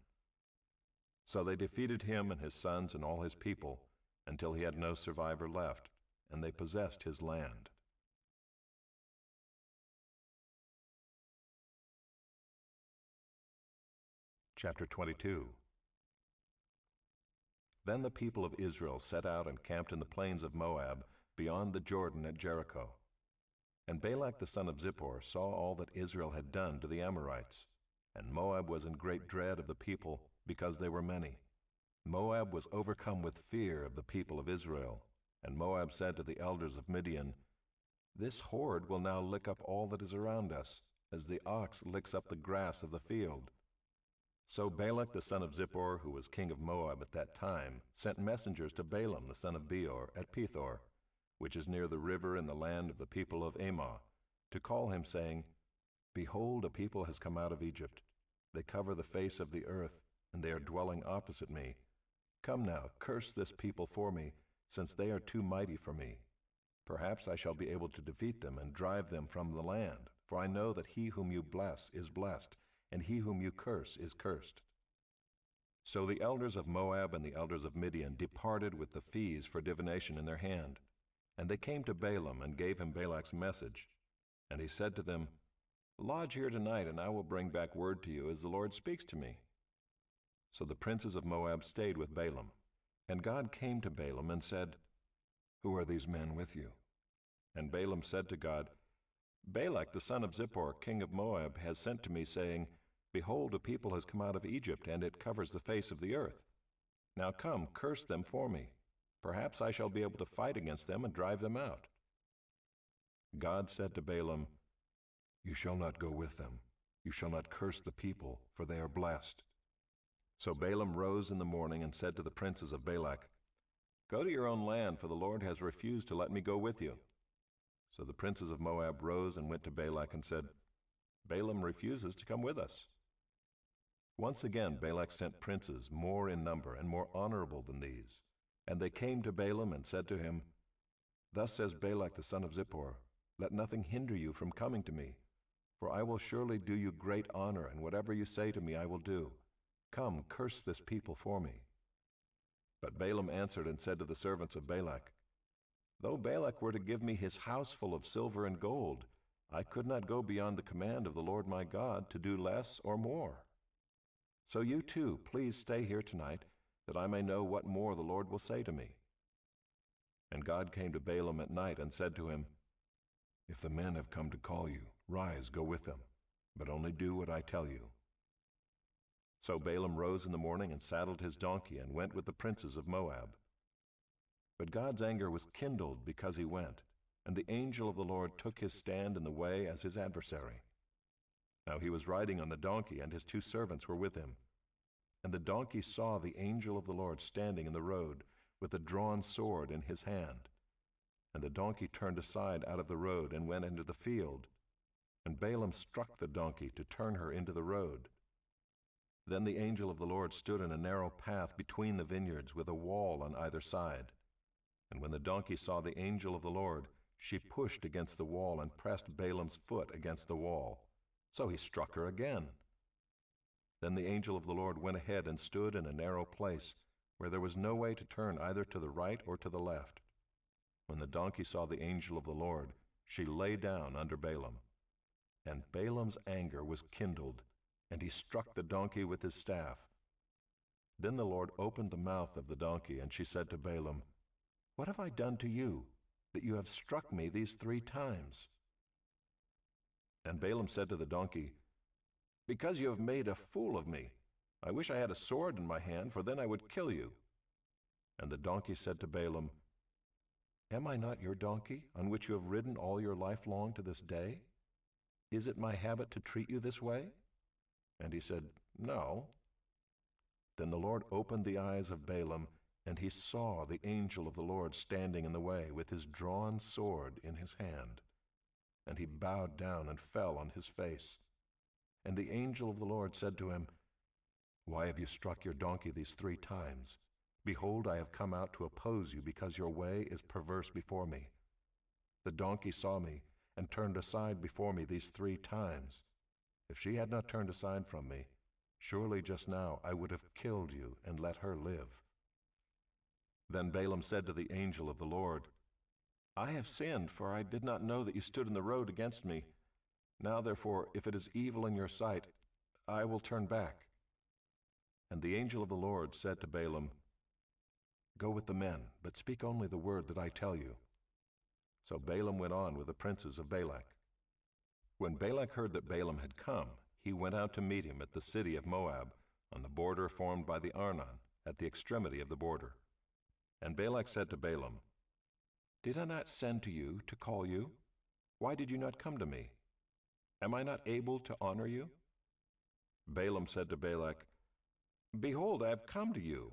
So they defeated him and his sons and all his people, until he had no survivor left, and they possessed his land. Chapter 22. Then the people of Israel set out and camped in the plains of Moab, beyond the Jordan at Jericho. And Balak the son of Zippor saw all that Israel had done to the Amorites. And Moab was in great dread of the people, because they were many. Moab was overcome with fear of the people of Israel. And Moab said to the elders of Midian, This horde will now lick up all that is around us, as the ox licks up the grass of the field. So Balak the son of Zippor, who was king of Moab at that time, sent messengers to Balaam the son of Beor at Pethor, which is near the river in the land of the people of Ammah, to call him, saying, Behold, a people has come out of Egypt. They cover the face of the earth, and they are dwelling opposite me. Come now, curse this people for me, since they are too mighty for me. Perhaps I shall be able to defeat them and drive them from the land, for I know that he whom you bless is blessed, and he whom you curse is cursed. So the elders of Moab and the elders of Midian departed with the fees for divination in their hand. And they came to Balaam and gave him Balak's message. And he said to them, Lodge here tonight, and I will bring back word to you as the Lord speaks to me. So the princes of Moab stayed with Balaam. And God came to Balaam and said, Who are these men with you? And Balaam said to God, Balak the son of Zippor, king of Moab, has sent to me, saying, Behold, a people has come out of Egypt, and it covers the face of the earth. Now come, curse them for me. Perhaps I shall be able to fight against them and drive them out. God said to Balaam, You shall not go with them. You shall not curse the people, for they are blessed. So Balaam rose in the morning and said to the princes of Balak, Go to your own land, for the Lord has refused to let me go with you. So the princes of Moab rose and went to Balak and said, Balaam refuses to come with us. Once again Balak sent princes more in number and more honorable than these. And they came to Balaam and said to him, Thus says Balak the son of Zippor, Let nothing hinder you from coming to me, for I will surely do you great honor, and whatever you say to me I will do. Come, curse this people for me. But Balaam answered and said to the servants of Balak, Though Balak were to give me his house full of silver and gold, I could not go beyond the command of the Lord my God to do less or more. So you too, please stay here tonight, that I may know what more the Lord will say to me. And God came to Balaam at night and said to him, If the men have come to call you, rise, go with them, but only do what I tell you. So Balaam rose in the morning and saddled his donkey and went with the princes of Moab. But God's anger was kindled because he went, and the angel of the Lord took his stand in the way as his adversary. Now he was riding on the donkey, and his two servants were with him. And the donkey saw the angel of the Lord standing in the road, with a drawn sword in his hand. And the donkey turned aside out of the road and went into the field. And Balaam struck the donkey to turn her into the road. Then the angel of the Lord stood in a narrow path between the vineyards, with a wall on either side. And when the donkey saw the angel of the Lord, she pushed against the wall and pressed Balaam's foot against the wall. So he struck her again. Then the angel of the Lord went ahead and stood in a narrow place, where there was no way to turn either to the right or to the left. When the donkey saw the angel of the Lord, she lay down under Balaam. And Balaam's anger was kindled, and he struck the donkey with his staff. Then the Lord opened the mouth of the donkey, and she said to Balaam, What have I done to you, that you have struck me these 3 times? And Balaam said to the donkey, Because you have made a fool of me. I wish I had a sword in my hand, for then I would kill you. And the donkey said to Balaam, Am I not your donkey, on which you have ridden all your life long to this day? Is it my habit to treat you this way? And he said, No. Then the Lord opened the eyes of Balaam, and he saw the angel of the Lord standing in the way, with his drawn sword in his hand. And he bowed down and fell on his face. And the angel of the Lord said to him, Why have you struck your donkey these 3 times? Behold, I have come out to oppose you, because your way is perverse before me. The donkey saw me, and turned aside before me these 3 times. If she had not turned aside from me, surely just now I would have killed you and let her live. Then Balaam said to the angel of the Lord, I have sinned, for I did not know that you stood in the road against me. Now therefore, if it is evil in your sight, I will turn back. And the angel of the Lord said to Balaam, Go with the men, but speak only the word that I tell you. So Balaam went on with the princes of Balak. When Balak heard that Balaam had come, he went out to meet him at the city of Moab, on the border formed by the Arnon, at the extremity of the border. And Balak said to Balaam, Did I not send to you to call you? Why did you not come to me? Am I not able to honor you? Balaam said to Balak, Behold, I have come to you.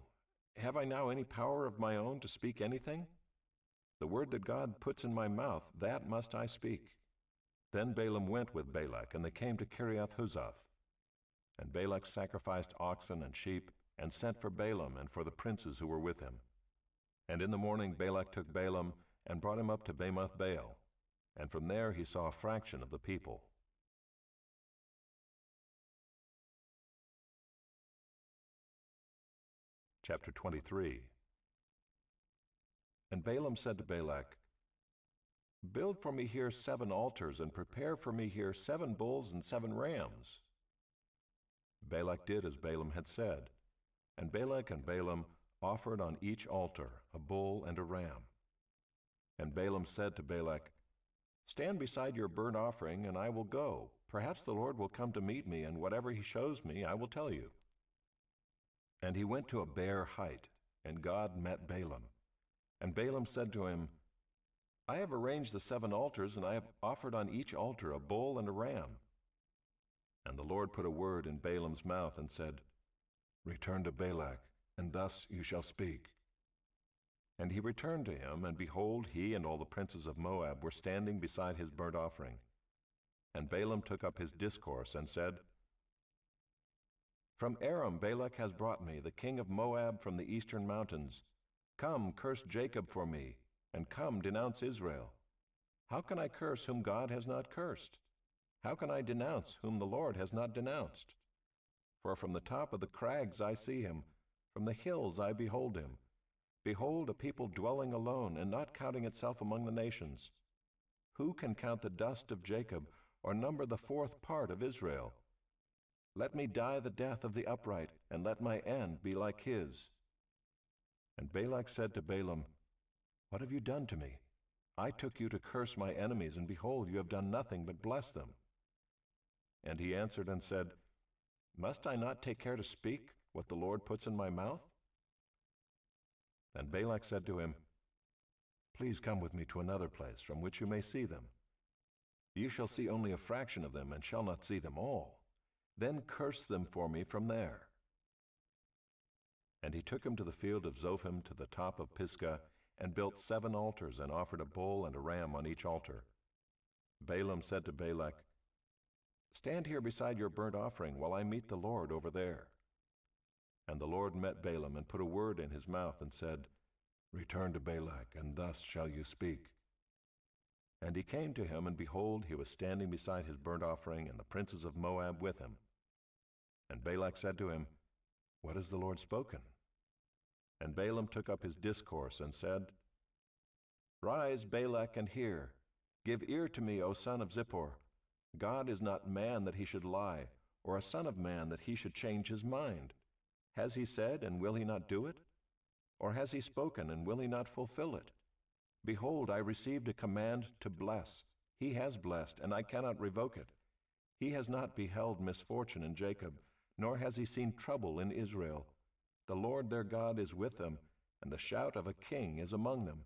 Have I now any power of my own to speak anything? The word that God puts in my mouth, that must I speak. Then Balaam went with Balak, and they came to Kiriath-Huzoth. And Balak sacrificed oxen and sheep, and sent for Balaam and for the princes who were with him. And in the morning Balak took Balaam, and brought him up to Bamoth Baal, and from there he saw a fraction of the people. Chapter 23. And Balaam said to Balak, Build for me here 7 altars, and prepare for me here 7 bulls and 7 rams. Balak did as Balaam had said, and Balak and Balaam offered on each altar a bull and a ram. And Balaam said to Balak, Stand beside your burnt offering, and I will go. Perhaps the Lord will come to meet me, and whatever he shows me I will tell you. And he went to a bare height, and God met Balaam. And Balaam said to him, I have arranged the 7 altars, and I have offered on each altar a bull and a ram." And the Lord put a word in Balaam's mouth and said, "Return to Balak, and thus you shall speak." And he returned to him, and behold, he and all the princes of Moab were standing beside his burnt offering. And Balaam took up his discourse and said, "From Aram Balak has brought me, the king of Moab from the eastern mountains. Come, curse Jacob for me, and come, denounce Israel. How can I curse whom God has not cursed? How can I denounce whom the Lord has not denounced? For from the top of the crags I see him, from the hills I behold him. Behold, a people dwelling alone, and not counting itself among the nations. Who can count the dust of Jacob, or number the 4th part of Israel? Let me die the death of the upright, and let my end be like his." And Balak said to Balaam, "What have you done to me? I took you to curse my enemies, and behold, you have done nothing but bless them." And he answered and said, "Must I not take care to speak what the Lord puts in my mouth?" And Balak said to him, "Please come with me to another place from which you may see them. You shall see only a fraction of them, and shall not see them all. Then curse them for me from there." And he took him to the field of Zophim to the top of Pisgah, and built 7 altars, and offered a bull and a ram on each altar. Balaam said to Balak, "Stand here beside your burnt offering while I meet the Lord over there." And the Lord met Balaam and put a word in his mouth and said, "Return to Balak, and thus shall you speak." And he came to him, and behold, he was standing beside his burnt offering, and the princes of Moab with him. And Balak said to him, "What has the Lord spoken?" And Balaam took up his discourse and said, "Rise, Balak, and hear. Give ear to me, O son of Zippor. God is not man that he should lie, or a son of man that he should change his mind. Has he said, and will he not do it? Or has he spoken, and will he not fulfill it? Behold, I received a command to bless. He has blessed, and I cannot revoke it. He has not beheld misfortune in Jacob, nor has he seen trouble in Israel. The Lord their God is with them, and the shout of a king is among them.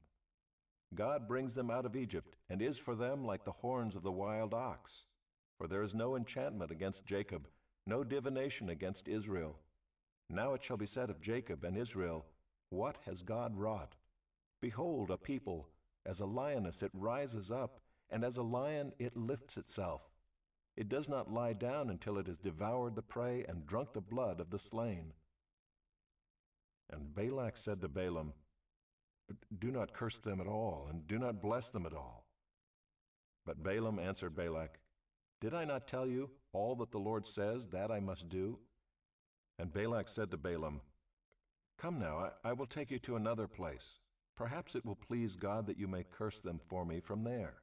God brings them out of Egypt, and is for them like the horns of the wild ox. For there is no enchantment against Jacob, no divination against Israel. Now it shall be said of Jacob and Israel, What has God wrought? Behold, a people, as a lioness it rises up, and as a lion it lifts itself. It does not lie down until it has devoured the prey and drunk the blood of the slain." And Balak said to Balaam, "Do not curse them at all, and do not bless them at all." But Balaam answered Balak, "Did I not tell you, all that the Lord says, that I must do?" And Balak said to Balaam, "Come now, I will take you to another place. Perhaps it will please God that you may curse them for me from there."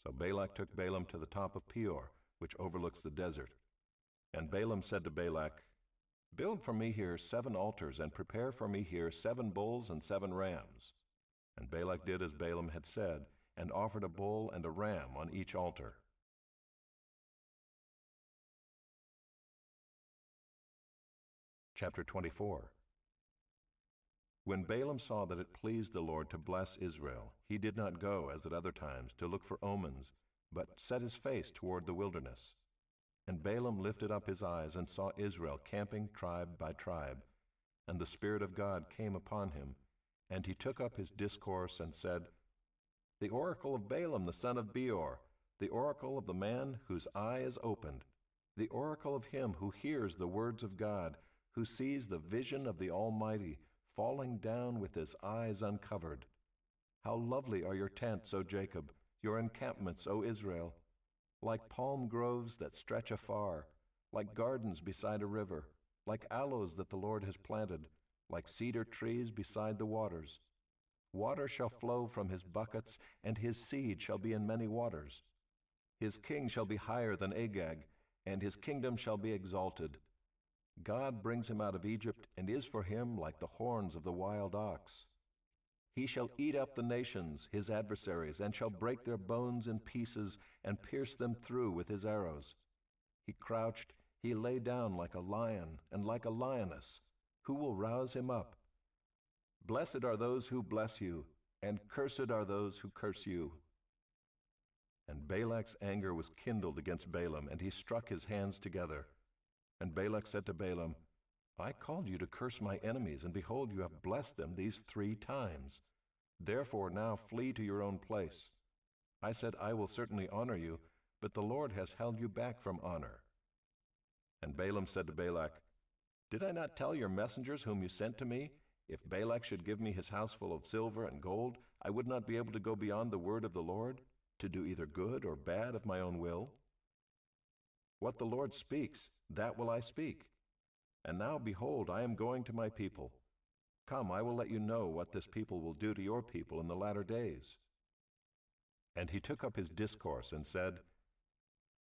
So Balak took Balaam to the top of Peor, which overlooks the desert. And Balaam said to Balak, "Build for me here 7 altars, and prepare for me here 7 bulls and 7 rams." And Balak did as Balaam had said, and offered a bull and a ram on each altar. Chapter 24. When Balaam saw that it pleased the Lord to bless Israel, he did not go, as at other times, to look for omens, but set his face toward the wilderness. And Balaam lifted up his eyes and saw Israel camping tribe by tribe. And the Spirit of God came upon him, and he took up his discourse and said, "The oracle of Balaam the son of Beor, the oracle of the man whose eye is opened, the oracle of him who hears the words of God, who sees the vision of the Almighty, falling down with his eyes uncovered. How lovely are your tents, O Jacob, your encampments, O Israel! Like palm groves that stretch afar, like gardens beside a river, like aloes that the Lord has planted, like cedar trees beside the waters. Water shall flow from his buckets, and his seed shall be in many waters. His king shall be higher than Agag, and his kingdom shall be exalted. God brings him out of Egypt, and is for him like the horns of the wild ox. He shall eat up the nations, his adversaries, and shall break their bones in pieces, and pierce them through with his arrows. He crouched, he lay down like a lion, and like a lioness. Who will rouse him up? Blessed are those who bless you. and cursed are those who curse you." And Balak's anger was kindled against Balaam, and he struck his hands together. And Balak said to Balaam, "I called you to curse my enemies, and behold, you have blessed them these 3 times. Therefore now flee to your own place. I said, I will certainly honor you, but the Lord has held you back from honor." And Balaam said to Balak, "Did I not tell your messengers whom you sent to me, if Balak should give me his house full of silver and gold, I would not be able to go beyond the word of the Lord, to do either good or bad of my own will? What the Lord speaks, that will I speak. And now, behold, I am going to my people. Come, I will let you know what this people will do to your people in the latter days." And he took up his discourse and said,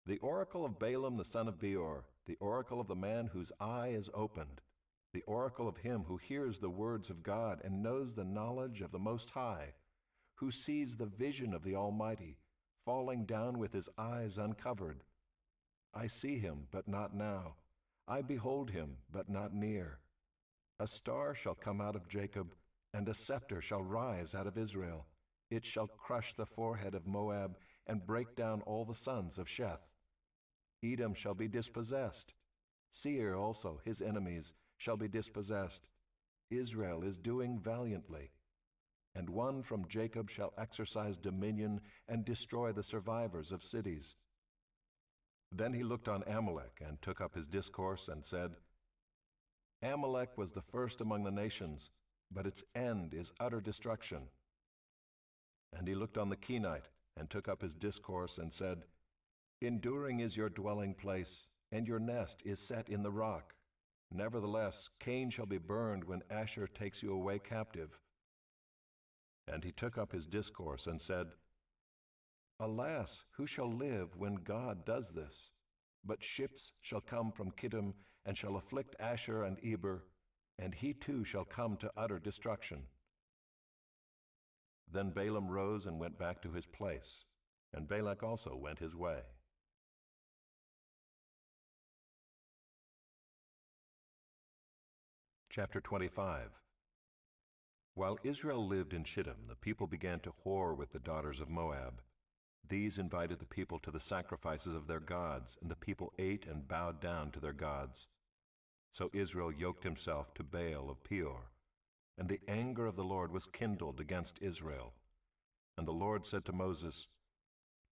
"The oracle of Balaam the son of Beor, the oracle of the man whose eye is opened, the oracle of him who hears the words of God and knows the knowledge of the Most High, who sees the vision of the Almighty, falling down with his eyes uncovered. I see him, but not now. I behold him, but not near. A star shall come out of Jacob, and a scepter shall rise out of Israel. It shall crush the forehead of Moab, and break down all the sons of Sheth. Edom shall be dispossessed. Seir also, his enemies, shall be dispossessed. Israel is doing valiantly. And one from Jacob shall exercise dominion and destroy the survivors of cities." Then he looked on Amalek and took up his discourse and said, "Amalek was the first among the nations, but its end is utter destruction." And he looked on the Kenite and took up his discourse and said, "Enduring is your dwelling place, and your nest is set in the rock. Nevertheless, Cain shall be burned when Asher takes you away captive." And he took up his discourse and said, "Alas, who shall live when God does this? But ships shall come from Kittim, and shall afflict Asher and Eber, and he too shall come to utter destruction." Then Balaam rose and went back to his place, and Balak also went his way. Chapter 25. While Israel lived in Shittim, the people began to whore with the daughters of Moab. These invited the people to the sacrifices of their gods, and the people ate and bowed down to their gods. So Israel yoked himself to Baal of Peor, and the anger of the Lord was kindled against Israel. And the Lord said to Moses,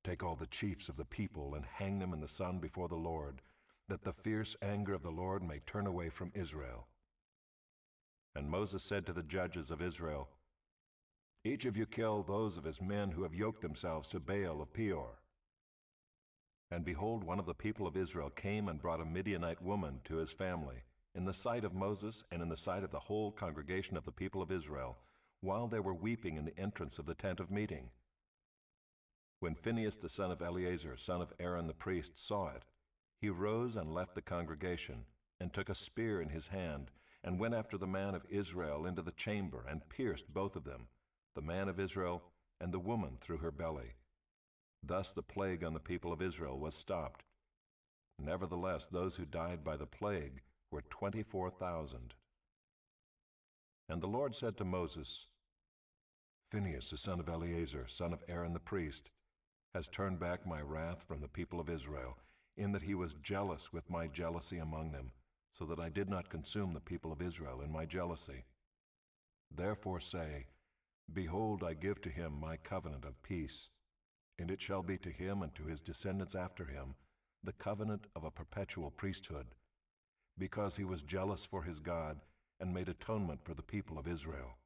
"Take all the chiefs of the people and hang them in the sun before the Lord, that the fierce anger of the Lord may turn away from Israel." And Moses said to the judges of Israel, "Each of you kill those of his men who have yoked themselves to Baal of Peor." And behold, one of the people of Israel came and brought a Midianite woman to his family, in the sight of Moses and in the sight of the whole congregation of the people of Israel, while they were weeping in the entrance of the tent of meeting. When Phinehas the son of Eleazar, son of Aaron the priest, saw it, he rose and left the congregation, and took a spear in his hand, and went after the man of Israel into the chamber, and pierced both of them, the man of Israel and the woman through her belly. Thus the plague on the people of Israel was stopped. Nevertheless, those who died by the plague were 24,000. And the Lord said to Moses, "Phinehas the son of Eleazar, son of Aaron the priest, has turned back my wrath from the people of Israel, in that he was jealous with my jealousy among them, so that I did not consume the people of Israel in my jealousy. Therefore say, Behold, I give to him my covenant of peace, and it shall be to him and to his descendants after him the covenant of a perpetual priesthood, because he was jealous for his God and made atonement for the people of Israel."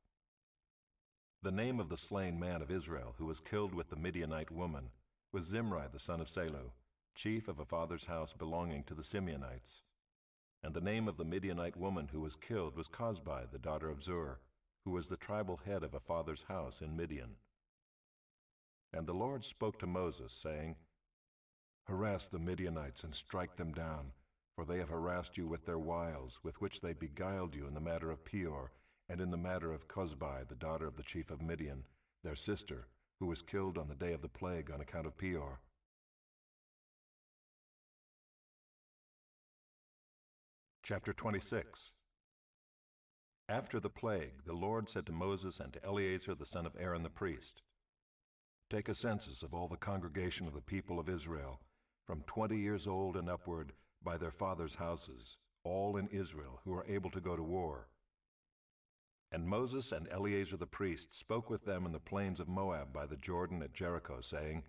The name of the slain man of Israel who was killed with the Midianite woman was Zimri the son of Salu, chief of a father's house belonging to the Simeonites. And the name of the Midianite woman who was killed was Cosbi, the daughter of Zur, who was the tribal head of a father's house in Midian. And the Lord spoke to Moses, saying, "Harass the Midianites and strike them down, for they have harassed you with their wiles, with which they beguiled you in the matter of Peor, and in the matter of Cosbi, the daughter of the chief of Midian, their sister, who was killed on the day of the plague on account of Peor." Chapter 26. After the plague, the Lord said to Moses and to Eleazar the son of Aaron the priest, "Take a census of all the congregation of the people of Israel, from 20 years old and upward, by their fathers' houses, all in Israel who are able to go to war." And Moses and Eleazar the priest spoke with them in the plains of Moab by the Jordan at Jericho, saying,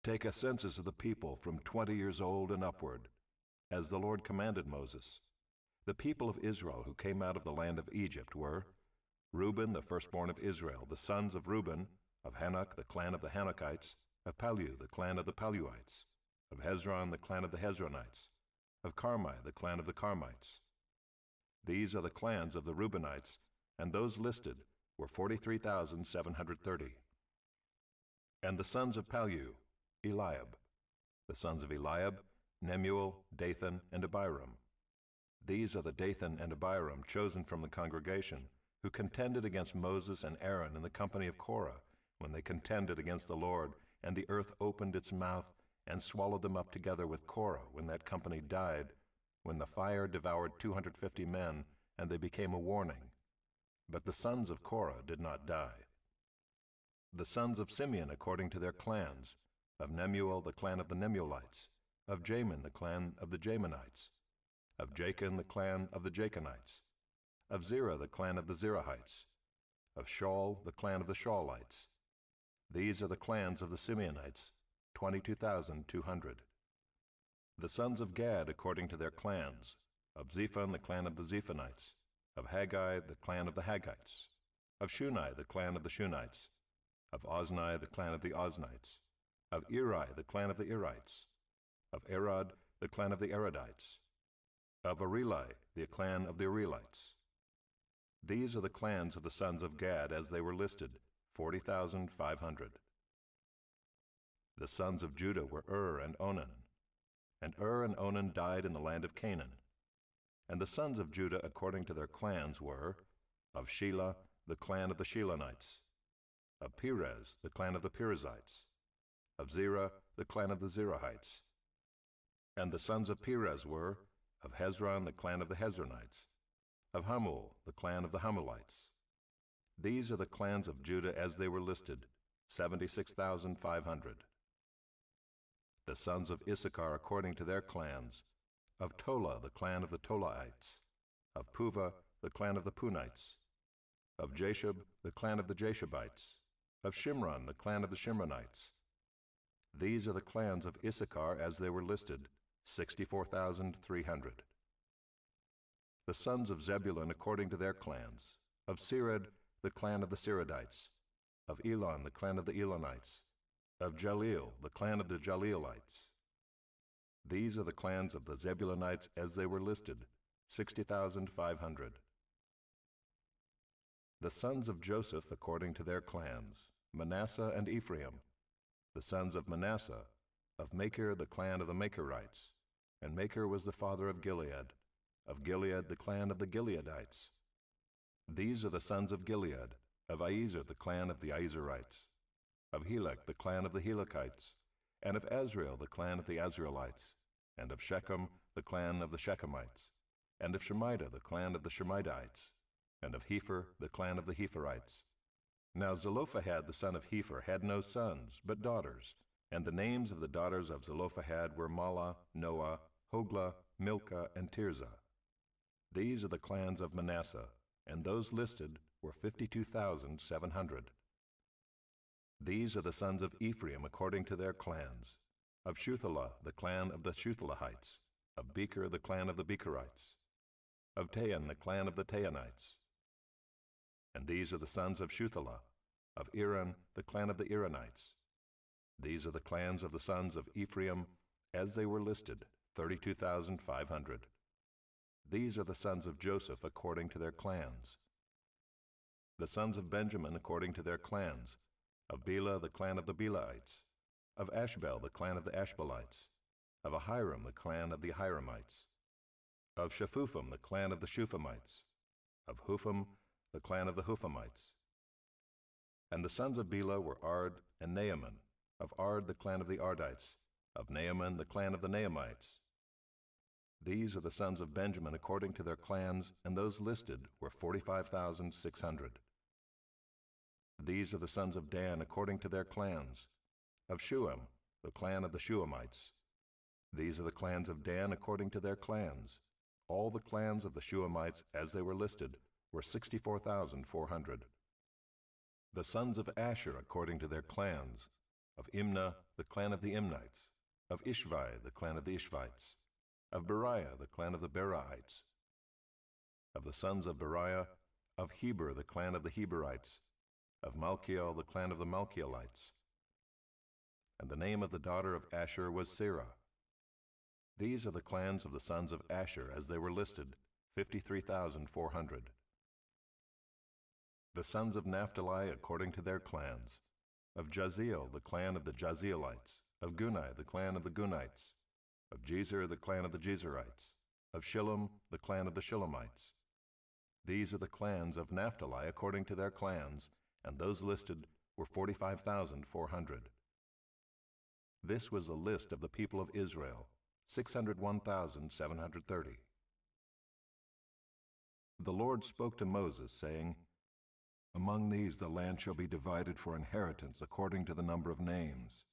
"Take a census of the people from 20 years old and upward, as the Lord commanded Moses. The people of Israel who came out of the land of Egypt were Reuben, the firstborn of Israel, the sons of Reuben, of Hanok, the clan of the Hanokites, of Palu, the clan of the Paluites, of Hezron, the clan of the Hezronites, of Carmi, the clan of the Carmites. These are the clans of the Reubenites, and those listed were 43,730. And the sons of Palu, Eliab. The sons of Eliab, Nemuel, Dathan, and Abiram. These are the Dathan and Abiram chosen from the congregation, who contended against Moses and Aaron in the company of Korah, when they contended against the Lord, and the earth opened its mouth and swallowed them up together with Korah, when that company died, when the fire devoured 250 men, and they became a warning. But the sons of Korah did not die. The sons of Simeon according to their clans, of Nemuel the clan of the Nemuelites, of Jamin the clan of the Jaminites, of Jachin the clan of the Jachinites, of Zerah the clan of the Zerahites, of Shaul the clan of the Shaulites. These are the clans of the Simeonites, 22,200. The sons of Gad according to their clans, of Zephon the clan of the Zephonites, of Haggai the clan of the Haggites, of Shuni the clan of the Shunites, of Ozni the clan of the Oznites, of Eri the clan of the Erites, of Arod the clan of the Arodites, of Areli the clan of the Arelites. These are the clans of the sons of Gad as they were listed, 40,500. The sons of Judah were and Onan. And and Onan died in the land of Canaan. And the sons of Judah according to their clans were, of Shelah, the clan of the Shelonites, of Perez, the clan of the Perizzites, of Zerah, the clan of the Zerahites. And the sons of Perez were, of Hezron, the clan of the Hezronites, of Hamul, the clan of the Hamulites. These are the clans of Judah as they were listed, 76,500. The sons of Issachar according to their clans, of Tola, the clan of the Tolaites, of Puvah, the clan of the Punites, of Jashub, the clan of the Jashubites, of Shimron, the clan of the Shimronites. These are the clans of Issachar as they were listed, 64,300. The sons of Zebulun according to their clans, of Sered, the clan of the Seredites, of Elon, the clan of the Elonites, of Jaleel, the clan of the Jaleelites. These are the clans of the Zebulunites as they were listed, 60,500. The sons of Joseph according to their clans, Manasseh and Ephraim. The sons of Manasseh, of Machir the clan of the Machirites, and Machir was the father of Gilead the clan of the Gileadites. These are the sons of Gilead, of Iezer the clan of the Iezerites, of Helek the clan of the Helekites, and of Azrael the clan of the Azraelites, and of Shechem the clan of the Shechemites, and of Shemida the clan of the Shemidaites, and of Hepher the clan of the Hepherites. Now Zelophehad the son of Hepher had no sons, but daughters, and the names of the daughters of Zelophehad were Mahlah, Noah, Hoglah, Milcah, and Tirzah. These are the clans of Manasseh, and those listed were 52,700. These are the sons of Ephraim according to their clans, of Shuthelah the clan of the Shuthelahites, of Becher the clan of the Becherites, of Tahan the clan of the Tahanites. And these are the sons of Shuthelah, of Iran the clan of the Iranites. These are the clans of the sons of Ephraim as they were listed, 32,500. These are the sons of Joseph according to their clans. The sons of Benjamin according to their clans, of Bela the clan of the Belaites, of Ashbel the clan of the Ashbelites, of Ahiram the clan of the Ahiramites, of Shephupham the clan of the Shuphamites, of Hupham the clan of the Huphamites. And the sons of Bela were Ard and Naaman, of Ard the clan of the Ardites, of Naaman the clan of the Naamites. These are the sons of Benjamin according to their clans, and those listed were 45,600. These are the sons of Dan according to their clans. Of Shuam, the clan of the Shuamites. These are the clans of Dan according to their clans. All the clans of the Shuamites, as they were listed, were 64,400. The sons of Asher according to their clans. Of Imnah, the clan of the Imnites. Of Ishvi, the clan of the Ishvites. Of Beriah, the clan of the Beriahites. Of the sons of Beriah, of Heber, the clan of the Heberites. Of Malchiel, the clan of the Malchielites. And the name of the daughter of Asher was Serah. These are the clans of the sons of Asher as they were listed, 53,400. The sons of Naphtali according to their clans. Of Jaziel, the clan of the Jazielites. Of Gunai, the clan of the Gunites. Of Jezer, the clan of the Jezerites. Of Shillem, the clan of the Shillemites. These are the clans of Naphtali according to their clans, and those listed were 45,400. This was a list of the people of Israel, 601,730. The Lord spoke to Moses, saying, Among these the land shall be divided for inheritance according to the number of names.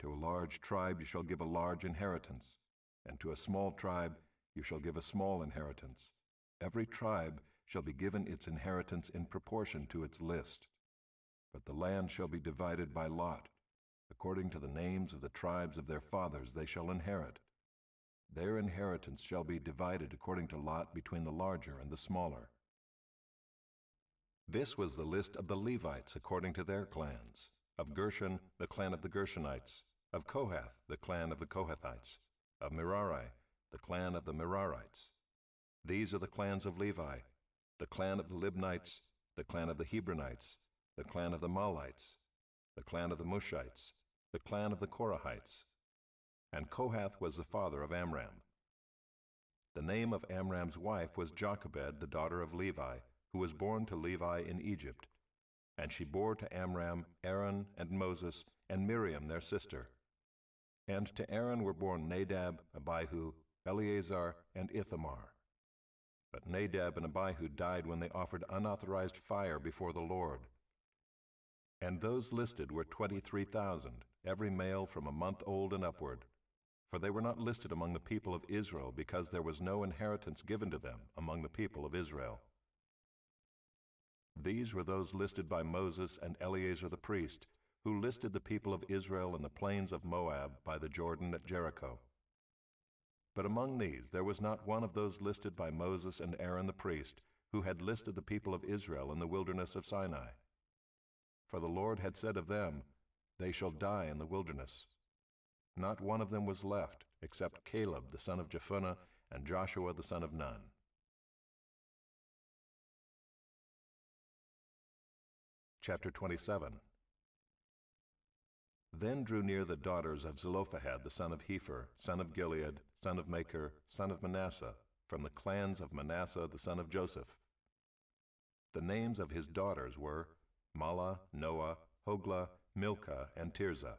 To a large tribe you shall give a large inheritance, and to a small tribe you shall give a small inheritance. Every tribe shall be given its inheritance in proportion to its list. But the land shall be divided by lot. According to the names of the tribes of their fathers they shall inherit. Their inheritance shall be divided according to lot between the larger and the smaller. This was the list of the Levites according to their clans. Of Gershon, the clan of the Gershonites. Of Kohath, the clan of the Kohathites. Of Merari, the clan of the Merarites. These are the clans of Levi, the clan of the Libnites, the clan of the Hebronites, the clan of the Malites, the clan of the Mushites, the clan of the Korahites. And Kohath was the father of Amram. The name of Amram's wife was Jochebed, the daughter of Levi, who was born to Levi in Egypt. And she bore to Amram Aaron and Moses and Miriam their sister. And to Aaron were born Nadab, Abihu, Eleazar, and Ithamar. But Nadab and Abihu died when they offered unauthorized fire before the Lord. And those listed were 23,000, every male from a month old and upward. For they were not listed among the people of Israel, because there was no inheritance given to them among the people of Israel. These were those listed by Moses and Eleazar the priest, who listed the people of Israel in the plains of Moab by the Jordan at Jericho. But among these there was not one of those listed by Moses and Aaron the priest, who had listed the people of Israel in the wilderness of Sinai. For the Lord had said of them, They shall die in the wilderness. Not one of them was left, except Caleb the son of Jephunneh and Joshua the son of Nun. Chapter 27. Then drew near the daughters of Zelophehad the son of Hepher, son of Gilead, son of Machir, son of Manasseh, from the clans of Manasseh the son of Joseph. The names of his daughters were Mahlah, Noah, Hoglah, Milcah, and Tirzah.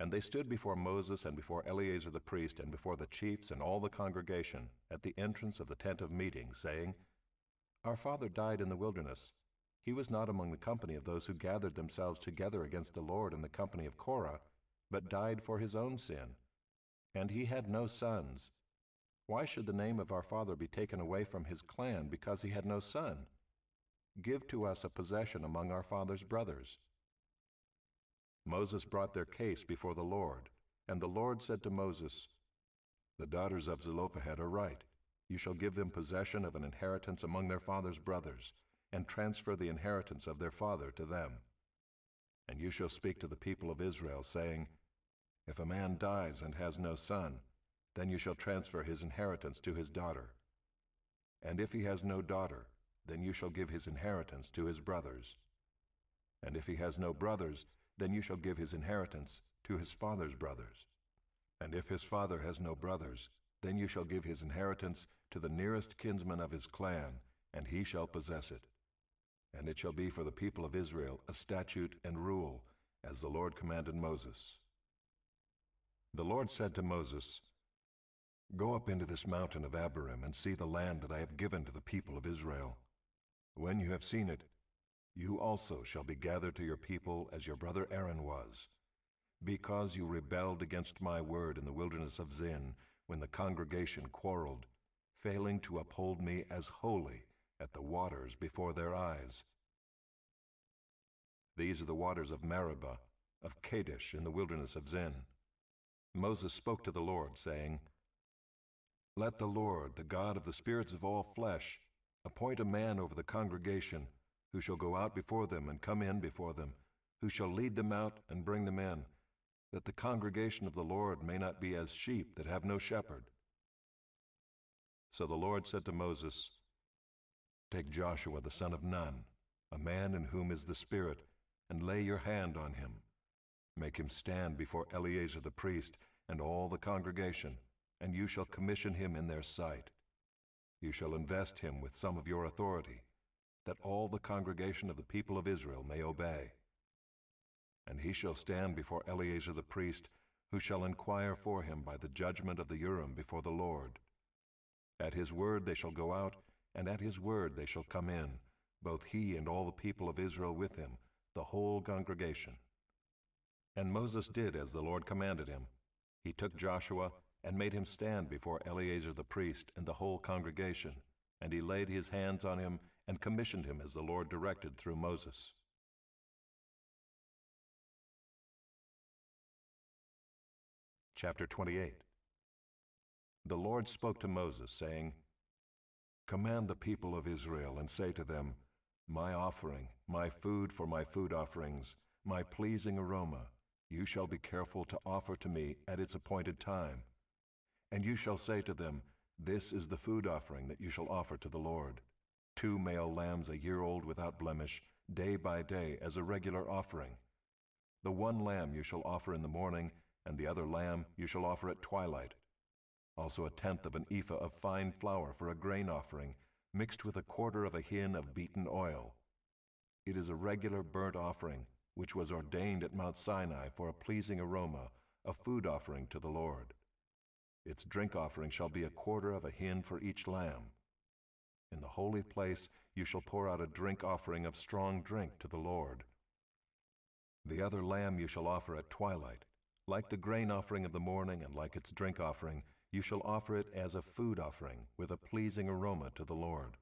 And they stood before Moses and before Eleazar the priest and before the chiefs and all the congregation at the entrance of the tent of meeting, saying, Our father died in the wilderness. He was not among the company of those who gathered themselves together against the Lord in the company of Korah, but died for his own sin. And he had no sons. Why should the name of our father be taken away from his clan because he had no son? Give to us a possession among our father's brothers. Moses brought their case before the Lord, and the Lord said to Moses, The daughters of Zelophehad are right. You shall give them possession of an inheritance among their father's brothers, and transfer the inheritance of their father to them. And you shall speak to the people of Israel, saying, If a man dies and has no son, then you shall transfer his inheritance to his daughter. And if he has no daughter, then you shall give his inheritance to his brothers. And if he has no brothers, then you shall give his inheritance to his father's brothers. And if his father has no brothers, then you shall give his inheritance to the nearest kinsman of his clan, and he shall possess it. And it shall be for the people of Israel a statute and rule, as the Lord commanded Moses. The Lord said to Moses, Go up into this mountain of Abarim and see the land that I have given to the people of Israel. When you have seen it, you also shall be gathered to your people as your brother Aaron was, because you rebelled against my word in the wilderness of Zin when the congregation quarreled, failing to uphold me as holy at the waters before their eyes. These are the waters of Meribah, of Kadesh in the wilderness of Zin. Moses spoke to the Lord, saying, Let the Lord, the God of the spirits of all flesh, appoint a man over the congregation, who shall go out before them and come in before them, who shall lead them out and bring them in, that the congregation of the Lord may not be as sheep that have no shepherd. So the Lord said to Moses, Take Joshua the son of Nun, a man in whom is the Spirit, and lay your hand on him. Make him stand before Eleazar the priest and all the congregation, and you shall commission him in their sight. You shall invest him with some of your authority, that all the congregation of the people of Israel may obey. And he shall stand before Eleazar the priest, who shall inquire for him by the judgment of the Urim before the Lord. At his word they shall go out, and at his word they shall come in, both he and all the people of Israel with him, the whole congregation. And Moses did as the Lord commanded him. He took Joshua and made him stand before Eleazar the priest and the whole congregation, and he laid his hands on him and commissioned him as the Lord directed through Moses. Chapter 28. The Lord spoke to Moses, saying, Command the people of Israel and say to them, My offering, my food for my food offerings, my pleasing aroma, you shall be careful to offer to me at its appointed time. And you shall say to them, This is the food offering that you shall offer to the Lord: 2 male lambs a year old without blemish, day by day as a regular offering. The one lamb you shall offer in the morning, and the other lamb you shall offer at twilight. Also 1/10 of an ephah of fine flour for a grain offering, mixed with 1/4 of a hin of beaten oil. It is a regular burnt offering, which was ordained at Mount Sinai for a pleasing aroma, a food offering to the Lord. Its drink offering shall be 1/4 of a hin for each lamb. In the holy place you shall pour out a drink offering of strong drink to the Lord. The other lamb you shall offer at twilight. Like the grain offering of the morning and like its drink offering, you shall offer it as a food offering with a pleasing aroma to the Lord.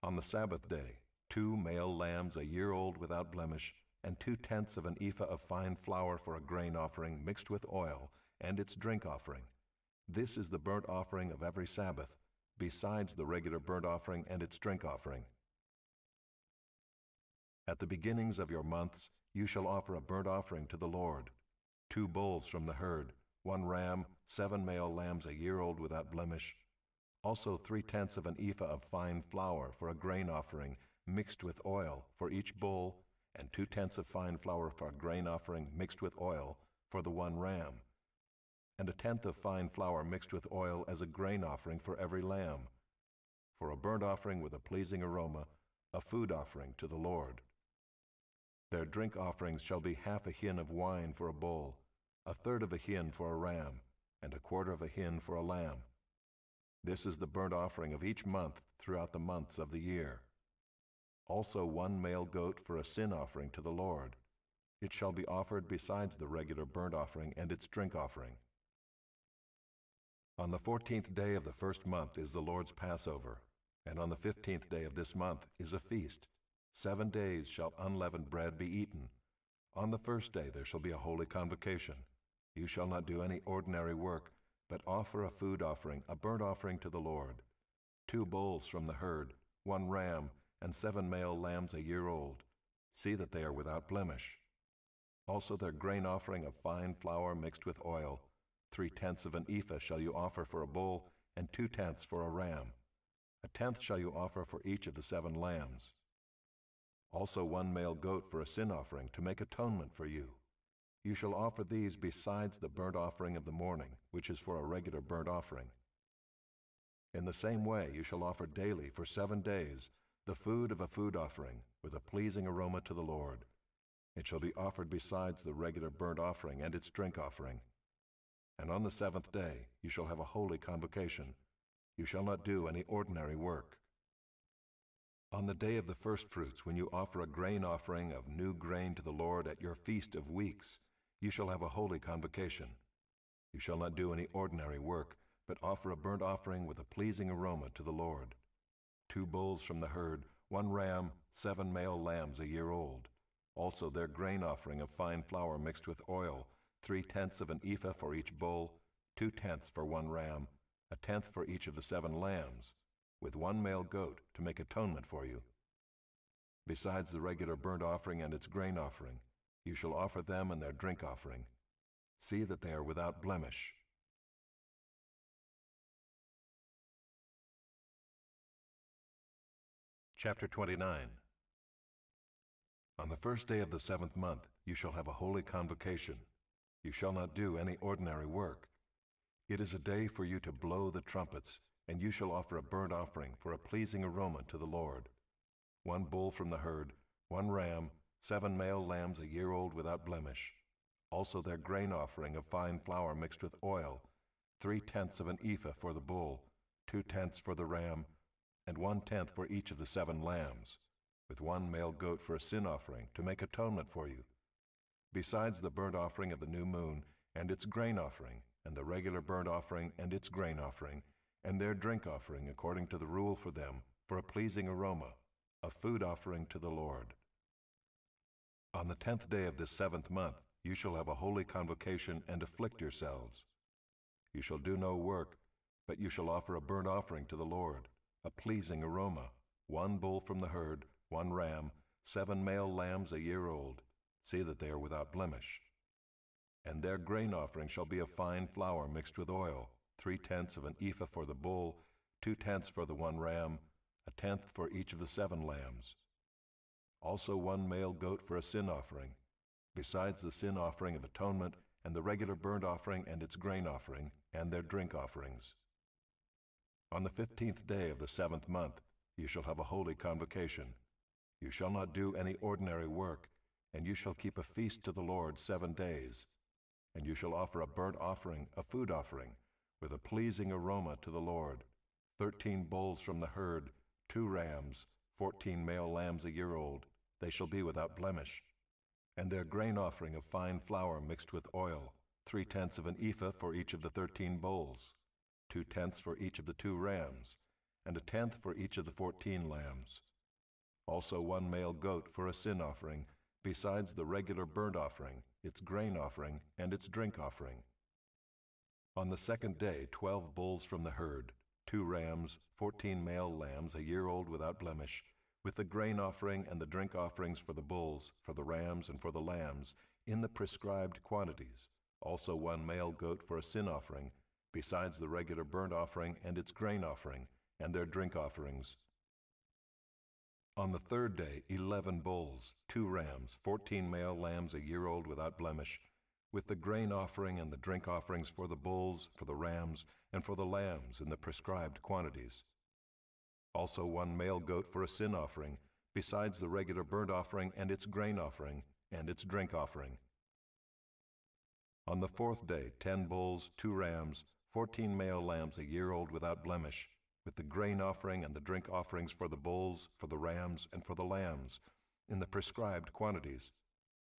On the Sabbath day, 2 male lambs a year old without blemish, and 2/10 of an ephah of fine flour for a grain offering mixed with oil, and its drink offering. This is the burnt offering of every Sabbath, besides the regular burnt offering and its drink offering. At the beginnings of your months you shall offer a burnt offering to the Lord: 2 bulls from the herd, 1 ram, 7 male lambs a year old without blemish. Also 3/10 of an ephah of fine flour for a grain offering mixed with oil for each bull, and 2/10 of fine flour for a grain offering mixed with oil for the 1 ram, and 1/10 of fine flour mixed with oil as a grain offering for every lamb, for a burnt offering with a pleasing aroma, a food offering to the Lord. Their drink offerings shall be 1/2 a hin of wine for a bull, 1/3 of a hin for a ram, and 1/4 of a hin for a lamb. This is the burnt offering of each month throughout the months of the year. Also 1 male goat for a sin offering to the Lord. It shall be offered besides the regular burnt offering and its drink offering. On the 14th day of the first month is the Lord's Passover, and on the 15th day of this month is a feast. 7 days shall unleavened bread be eaten. On the first day there shall be a holy convocation. You shall not do any ordinary work, but offer a food offering, a burnt offering to the Lord: 2 bulls from the herd, 1 ram, and 7 male lambs a year old. See that they are without blemish. Also their grain offering of fine flour mixed with oil: 3/10 of an ephah shall you offer for a bull, and 2/10 for a ram. 1/10 shall you offer for each of the 7 lambs. Also 1 male goat for a sin offering, to make atonement for you. You shall offer these besides the burnt offering of the morning, which is for a regular burnt offering. In the same way you shall offer daily for 7 days the food of a food offering, with a pleasing aroma to the Lord. It shall be offered besides the regular burnt offering and its drink offering. And on the seventh day you shall have a holy convocation. You shall not do any ordinary work. On the day of the firstfruits, when you offer a grain offering of new grain to the Lord at your feast of weeks, you shall have a holy convocation. You shall not do any ordinary work, but offer a burnt offering with a pleasing aroma to the Lord. 2 bulls from the herd, 1 ram, 7 male lambs a year old. Also their grain offering of fine flour mixed with oil, 3/10 of an ephah for each bull, 2/10 for 1 ram, 1/10 for each of the 7 lambs, with 1 male goat to make atonement for you. Besides the regular burnt offering and its grain offering, you shall offer them and their drink offering. See that they are without blemish. Chapter 29. On the first day of the 7th month you shall have a holy convocation. You shall not do any ordinary work. It is a day for you to blow the trumpets, and you shall offer a burnt offering for a pleasing aroma to the Lord. 1 bull from the herd, 1 ram, 7 male lambs a year old without blemish. Also their grain offering of fine flour mixed with oil, 3/10 of an ephah for the bull, 2/10 for the ram, and 1/10 for each of the 7 lambs, with 1 male goat for a sin offering to make atonement for you. Besides the burnt offering of the new moon, and its grain offering, and the regular burnt offering and its grain offering, and their drink offering according to the rule for them, for a pleasing aroma, a food offering to the Lord. On the 10th day of this 7th month you shall have a holy convocation and afflict yourselves. You shall do no work, but you shall offer a burnt offering to the Lord, a pleasing aroma, 1 bull from the herd, 1 ram, 7 male lambs a year old. See that they are without blemish. And their grain offering shall be of fine flour mixed with oil, 3/10 of an ephah for the bull, 2/10 for the 1 ram, 1/10 for each of the 7 lambs. Also 1 male goat for a sin offering, besides the sin offering of atonement, and the regular burnt offering and its grain offering, and their drink offerings. On the 15th day of the 7th month you shall have a holy convocation. You shall not do any ordinary work, and you shall keep a feast to the Lord 7 days. And you shall offer a burnt offering, a food offering, with a pleasing aroma to the Lord, 13 bulls from the herd, 2 rams, 14 male lambs a year old. They shall be without blemish. And their grain offering of fine flour mixed with oil, 3/10 of an ephah for each of the 13 bulls, 2/10 for each of the 2 rams, and 1/10 for each of the 14 lambs. Also 1 male goat for a sin offering, besides the regular burnt offering, its grain offering, and its drink offering. On the 2nd day 12 bulls from the herd, 2 rams, 14 male lambs a year old without blemish, with the grain offering and the drink offerings for the bulls, for the rams, and for the lambs, in the prescribed quantities. Also 1 male goat for a sin offering, besides the regular burnt offering and its grain offering, and their drink offerings. On the 3rd day 11 bulls, 2 rams, 14 male lambs a year old without blemish, with the grain offering and the drink offerings for the bulls, for the rams, and for the lambs in the prescribed quantities. Also 1 male goat for a sin offering, besides the regular burnt offering and its grain offering, and its drink offering. On the 4th day 10 bulls, 2 rams, 14 male lambs a year old without blemish, with the grain offering and the drink offerings for the bulls, for the rams, and for the lambs, in the prescribed quantities.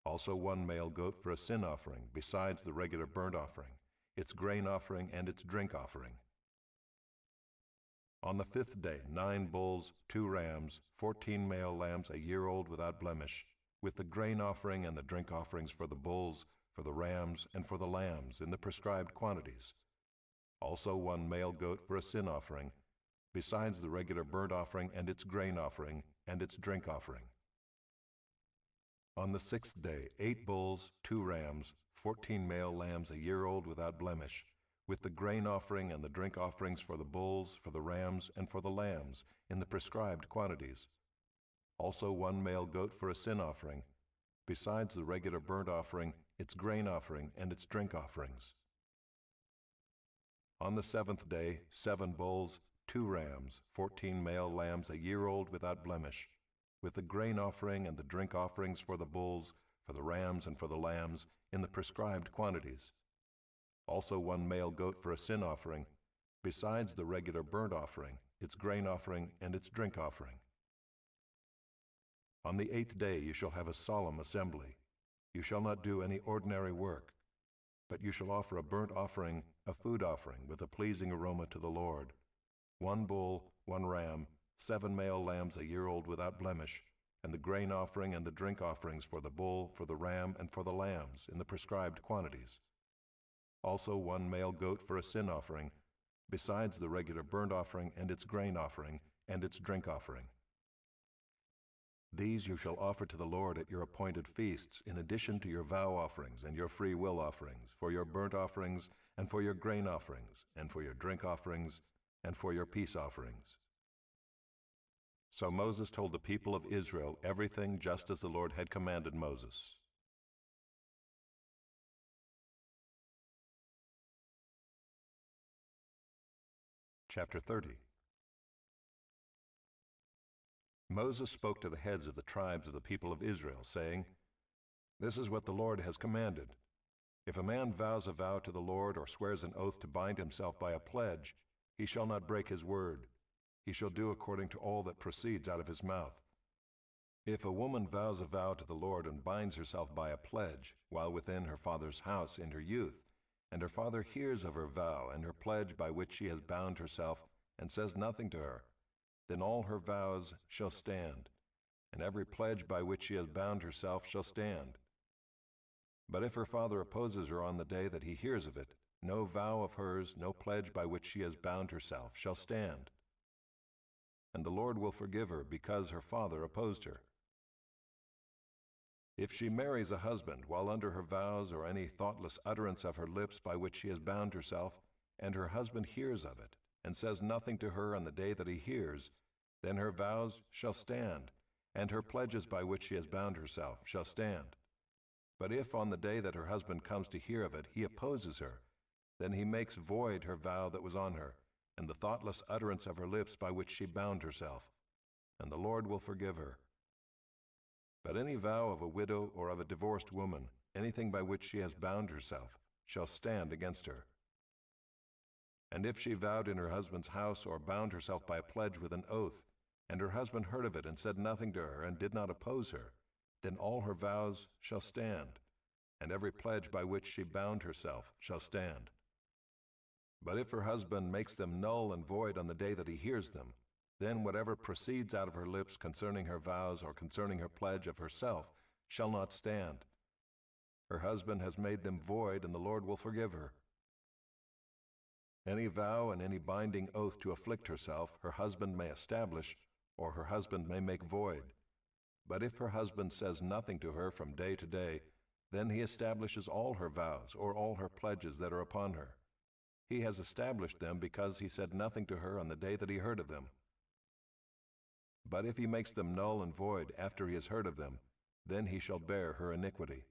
Also 1 male goat for a sin offering, besides the regular burnt offering, its grain offering, and its drink offering. On the 5th day 9 bulls, 2 rams, 14 male lambs a year old without blemish, with the grain offering and the drink offerings for the bulls, for the rams, and for the lambs, in the prescribed quantities. Also 1 male goat for a sin offering, besides the regular burnt offering and its grain offering, and its drink offering. On the 6th day 8 bulls, 2 rams, 14 male lambs a year old without blemish, with the grain offering and the drink offerings for the bulls, for the rams, and for the lambs, in the prescribed quantities. Also 1 male goat for a sin offering, besides the regular burnt offering, its grain offering, and its drink offerings. On the 7th day 7 bulls, 2 rams, 14 male lambs a year old without blemish, with the grain offering and the drink offerings for the bulls, for the rams, and for the lambs, in the prescribed quantities. Also 1 male goat for a sin offering, besides the regular burnt offering, its grain offering, and its drink offering. On the 8th day you shall have a solemn assembly. You shall not do any ordinary work, but you shall offer a burnt offering, a food offering, with a pleasing aroma to the Lord. 1 bull, 1 ram, 7 male lambs a year old without blemish, and the grain offering and the drink offerings for the bull, for the ram, and for the lambs, in the prescribed quantities. Also 1 male goat for a sin offering, besides the regular burnt offering and its grain offering and its drink offering. These you shall offer to the Lord at your appointed feasts, in addition to your vow offerings and your free will offerings, for your burnt offerings, and for your grain offerings, and for your drink offerings, and for your peace offerings. So Moses told the people of Israel everything just as the Lord had commanded Moses. Chapter 30. Moses spoke to the heads of the tribes of the people of Israel, saying, "This is what the Lord has commanded. If a man vows a vow to the Lord or swears an oath to bind himself by a pledge, he shall not break his word. He shall do according to all that proceeds out of his mouth. If a woman vows a vow to the Lord and binds herself by a pledge while within her father's house in her youth, and her father hears of her vow and her pledge by which she has bound herself and says nothing to her, then all her vows shall stand, and every pledge by which she has bound herself shall stand. But if her father opposes her on the day that he hears of it, no vow of hers, no pledge by which she has bound herself shall stand. And the Lord will forgive her because her father opposed her. If she marries a husband while under her vows or any thoughtless utterance of her lips by which she has bound herself, and her husband hears of it, and says nothing to her on the day that he hears, then her vows shall stand, and her pledges by which she has bound herself shall stand. But if on the day that her husband comes to hear of it he opposes her, then he makes void her vow that was on her, and the thoughtless utterance of her lips by which she bound herself, and the Lord will forgive her. But any vow of a widow or of a divorced woman, anything by which she has bound herself, shall stand against her. And if she vowed in her husband's house or bound herself by a pledge with an oath, and her husband heard of it and said nothing to her and did not oppose her, then all her vows shall stand, and every pledge by which she bound herself shall stand. But if her husband makes them null and void on the day that he hears them, then whatever proceeds out of her lips concerning her vows or concerning her pledge of herself shall not stand. Her husband has made them void, and the Lord will forgive her. Any vow and any binding oath to afflict herself, her husband may establish, or her husband may make void. But if her husband says nothing to her from day to day, then he establishes all her vows or all her pledges that are upon her. He has established them because he said nothing to her on the day that he heard of them. But if he makes them null and void after he has heard of them, then he shall bear her iniquity.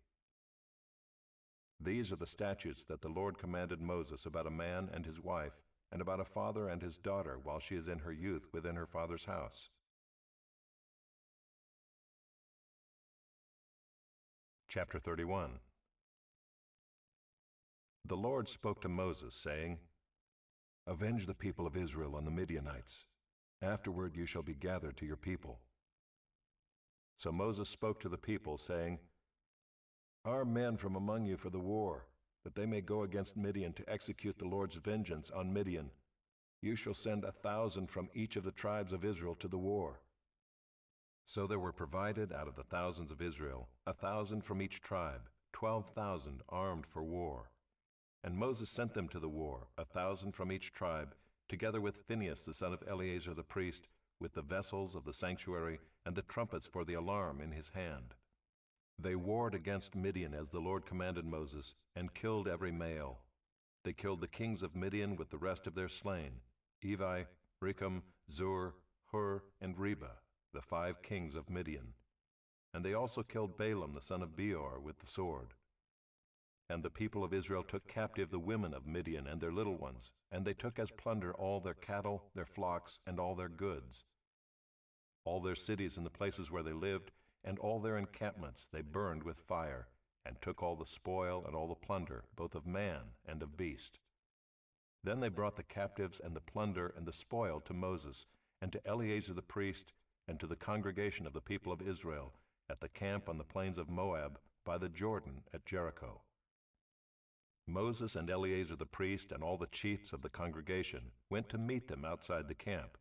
These are the statutes that the Lord commanded Moses about a man and his wife, and about a father and his daughter while she is in her youth within her father's house. Chapter 31. The Lord spoke to Moses, saying, "Avenge the people of Israel on the Midianites. Afterward you shall be gathered to your people." So Moses spoke to the people, saying, "Arm men from among you for the war, that they may go against Midian to execute the Lord's vengeance on Midian. You shall send 1,000 from each of the tribes of Israel to the war." So there were provided out of the thousands of Israel 1,000 from each tribe, 12,000 armed for war. And Moses sent them to the war, 1,000 from each tribe, together with Phinehas the son of Eleazar the priest, with the vessels of the sanctuary and the trumpets for the alarm in his hand. They warred against Midian as the Lord commanded Moses, and killed every male. They killed the kings of Midian with the rest of their slain, Evi, Recham, Zur, Hur, and Reba, the 5 kings of Midian. And they also killed Balaam the son of Beor with the sword. And the people of Israel took captive the women of Midian and their little ones, and they took as plunder all their cattle, their flocks, and all their goods. All their cities and the places where they lived, and all their encampments they burned with fire, and took all the spoil and all the plunder, both of man and of beast. Then they brought the captives and the plunder and the spoil to Moses, and to Eleazar the priest, and to the congregation of the people of Israel, at the camp on the plains of Moab, by the Jordan at Jericho. Moses and Eleazar the priest and all the chiefs of the congregation went to meet them outside the camp.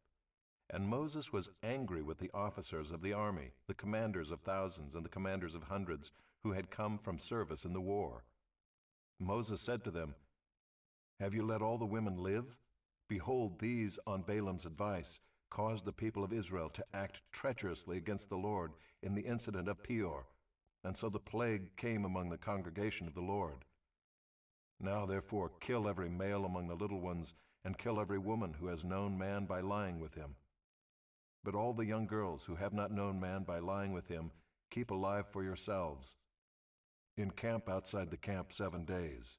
And Moses was angry with the officers of the army, the commanders of thousands and the commanders of hundreds, who had come from service in the war. Moses said to them, "Have you let all the women live? Behold, these, on Balaam's advice, caused the people of Israel to act treacherously against the Lord in the incident of Peor, and so the plague came among the congregation of the Lord. Now therefore kill every male among the little ones, and kill every woman who has known man by lying with him. But all the young girls who have not known man by lying with him, keep alive for yourselves. Encamp outside the camp 7 days.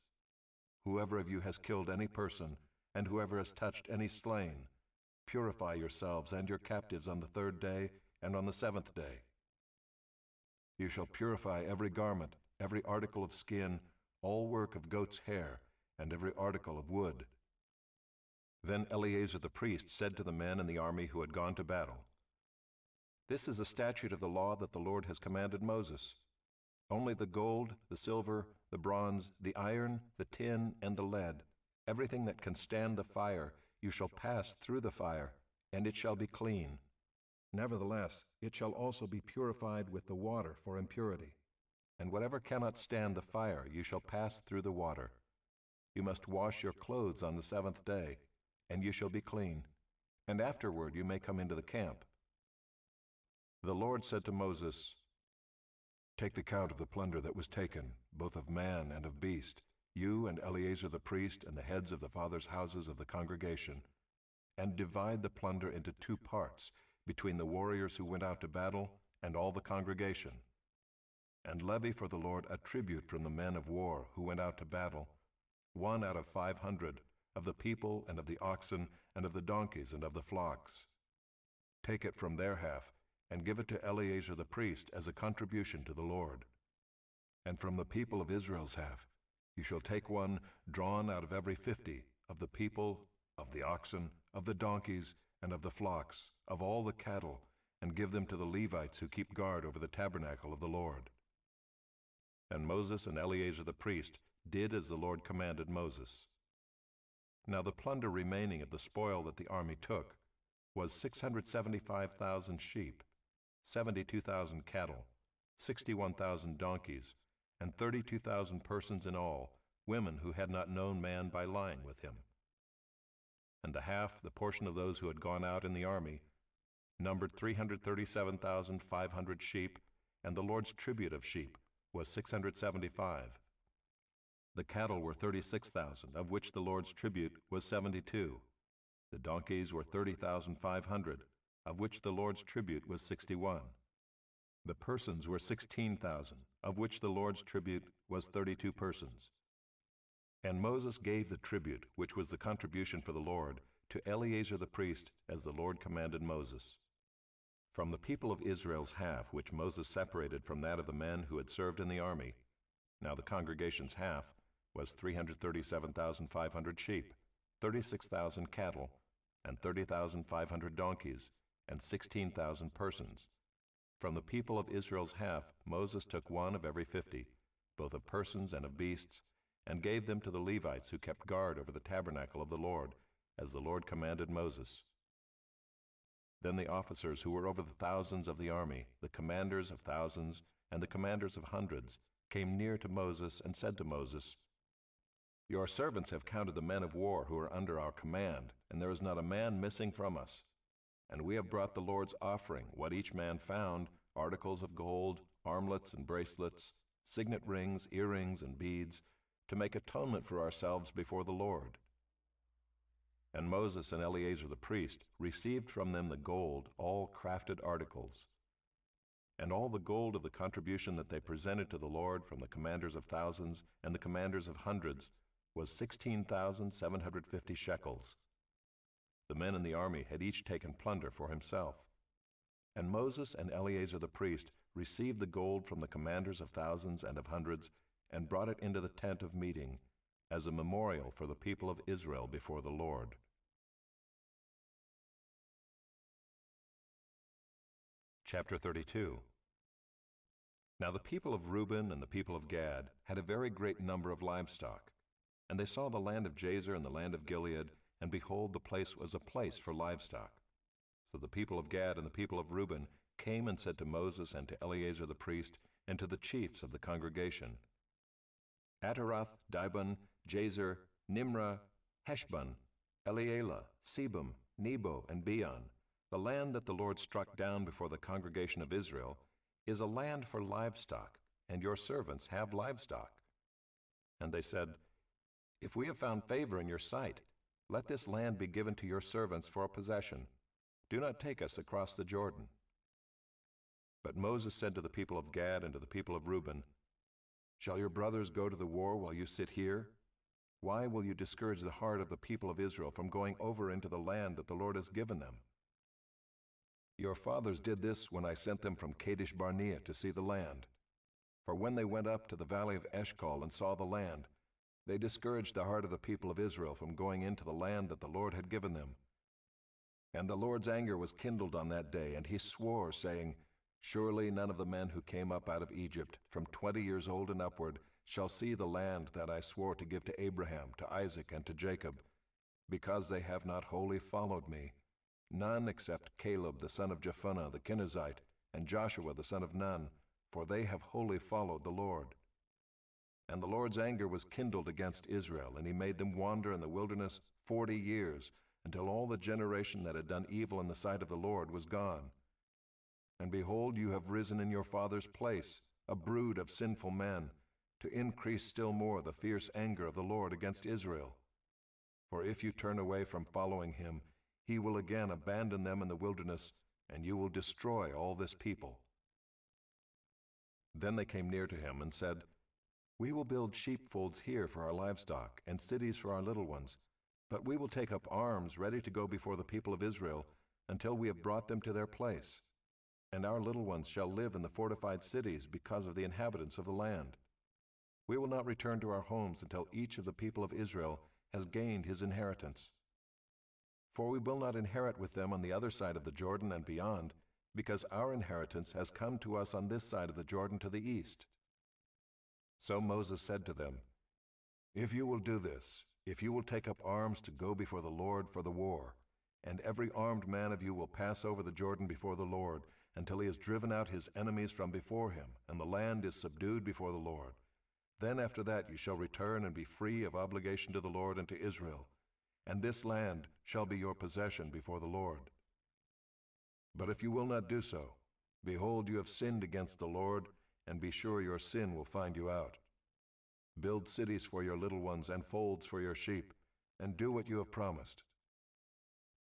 Whoever of you has killed any person, and whoever has touched any slain, purify yourselves and your captives on the 3rd day and on the 7th day. You shall purify every garment, every article of skin, all work of goat's hair, and every article of wood." Then Eleazar the priest said to the men in the army who had gone to battle, "This is a statute of the law that the Lord has commanded Moses. Only the gold, the silver, the bronze, the iron, the tin, and the lead, everything that can stand the fire, you shall pass through the fire, and it shall be clean. Nevertheless, it shall also be purified with the water for impurity. And whatever cannot stand the fire, you shall pass through the water. You must wash your clothes on the 7th day, and you shall be clean, and afterward you may come into the camp." The Lord said to Moses, "Take the count of the plunder that was taken, both of man and of beast, you and Eleazar the priest and the heads of the fathers' houses of the congregation, and divide the plunder into 2 parts, between the warriors who went out to battle and all the congregation. And levy for the Lord a tribute from the men of war who went out to battle, 1 out of 500, of the people and of the oxen and of the donkeys and of the flocks. Take it from their half, and give it to Eleazar the priest as a contribution to the Lord. And from the people of Israel's half, you shall take one drawn out of every 50, of the people, of the oxen, of the donkeys, and of the flocks, of all the cattle, and give them to the Levites who keep guard over the tabernacle of the Lord." And Moses and Eleazar the priest did as the Lord commanded Moses. Now the plunder remaining of the spoil that the army took was 675,000 sheep, 72,000 cattle, 61,000 donkeys, and 32,000 persons in all, women who had not known man by lying with him. And the half, the portion of those who had gone out in the army, numbered 337,500 sheep, and the Lord's tribute of sheep was 675. The cattle were 36,000, of which the Lord's tribute was 72. The donkeys were 30,500, of which the Lord's tribute was 61. The persons were 16,000, of which the Lord's tribute was 32 persons. And Moses gave the tribute, which was the contribution for the Lord, to Eleazar the priest, as the Lord commanded Moses. From the people of Israel's half, which Moses separated from that of the men who had served in the army, now the congregation's half was 337,500 sheep, 36,000 cattle, and 30,500 donkeys, and 16,000 persons. From the people of Israel's half, Moses took 1 of every 50, both of persons and of beasts, and gave them to the Levites who kept guard over the tabernacle of the Lord, as the Lord commanded Moses. Then the officers who were over the thousands of the army, the commanders of thousands, and the commanders of hundreds, came near to Moses and said to Moses, "Your servants have counted the men of war who are under our command, and there is not a man missing from us. And we have brought the Lord's offering, what each man found, articles of gold, armlets and bracelets, signet rings, earrings, and beads, to make atonement for ourselves before the Lord." And Moses and Eleazar the priest received from them the gold, all crafted articles. And all the gold of the contribution that they presented to the Lord from the commanders of thousands and the commanders of hundreds was 16,750 shekels. The men in the army had each taken plunder for himself. And Moses and Eleazar the priest received the gold from the commanders of thousands and of hundreds, and brought it into the tent of meeting as a memorial for the people of Israel before the Lord. Chapter 32. Now the people of Reuben and the people of Gad had a very great number of livestock. And they saw the land of Jazer and the land of Gilead, and behold, the place was a place for livestock. So the people of Gad and the people of Reuben came and said to Moses and to Eleazar the priest, and to the chiefs of the congregation, Ataroth, Dibon, Jazer, Nimrah, Heshbon, Elealeh, Sebum, Nebo, and Beon, the land that the Lord struck down before the congregation of Israel, is a land for livestock, and your servants have livestock. And they said, If we have found favor in your sight, let this land be given to your servants for a possession. Do not take us across the Jordan. But Moses said to the people of Gad and to the people of Reuben, Shall your brothers go to the war while you sit here? Why will you discourage the heart of the people of Israel from going over into the land that the Lord has given them? Your fathers did this when I sent them from Kadesh Barnea to see the land. For when they went up to the valley of Eshcol and saw the land, they discouraged the heart of the people of Israel from going into the land that the Lord had given them. And the Lord's anger was kindled on that day, and he swore, saying, Surely none of the men who came up out of Egypt, from 20 years old and upward, shall see the land that I swore to give to Abraham, to Isaac, and to Jacob, because they have not wholly followed me. None except Caleb the son of Jephunneh the Kenizzite, and Joshua the son of Nun, for they have wholly followed the Lord. And the Lord's anger was kindled against Israel, and he made them wander in the wilderness 40 years, until all the generation that had done evil in the sight of the Lord was gone. And behold, you have risen in your father's place, a brood of sinful men, to increase still more the fierce anger of the Lord against Israel. For if you turn away from following him, he will again abandon them in the wilderness, and you will destroy all this people. Then they came near to him and said, We will build sheepfolds here for our livestock, and cities for our little ones, but we will take up arms ready to go before the people of Israel until we have brought them to their place. And our little ones shall live in the fortified cities because of the inhabitants of the land. We will not return to our homes until each of the people of Israel has gained his inheritance. For we will not inherit with them on the other side of the Jordan and beyond, because our inheritance has come to us on this side of the Jordan to the east. So Moses said to them, If you will do this, if you will take up arms to go before the Lord for the war, and every armed man of you will pass over the Jordan before the Lord, until he has driven out his enemies from before him, and the land is subdued before the Lord. Then after that you shall return and be free of obligation to the Lord and to Israel, and this land shall be your possession before the Lord. But if you will not do so, behold, you have sinned against the Lord, and be sure your sin will find you out. Build cities for your little ones and folds for your sheep, and do what you have promised.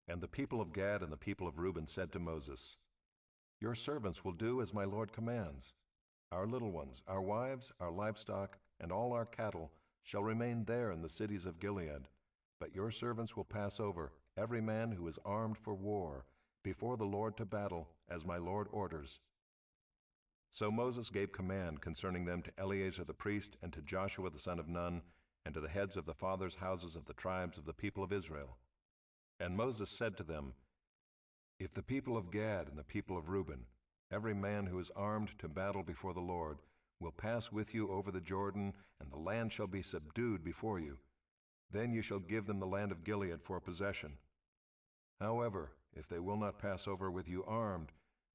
And the people of Gad and the people of Reuben said to Moses, Your servants will do as my Lord commands. Our little ones, our wives, our livestock, and all our cattle shall remain there in the cities of Gilead, but your servants will pass over, every man who is armed for war, before the Lord to battle, as my Lord orders. So Moses gave command concerning them to Eleazar the priest, and to Joshua the son of Nun, and to the heads of the fathers' houses of the tribes of the people of Israel. And Moses said to them, If the people of Gad and the people of Reuben, every man who is armed to battle before the Lord, will pass with you over the Jordan, and the land shall be subdued before you, then you shall give them the land of Gilead for possession. However, if they will not pass over with you armed,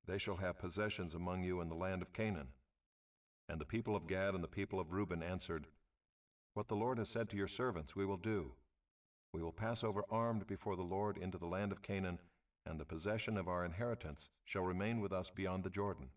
they shall have possessions among you in the land of Canaan. And the people of Gad and the people of Reuben answered, What the Lord has said to your servants we will do. We will pass over armed before the Lord into the land of Canaan, and the possession of our inheritance shall remain with us beyond the Jordan.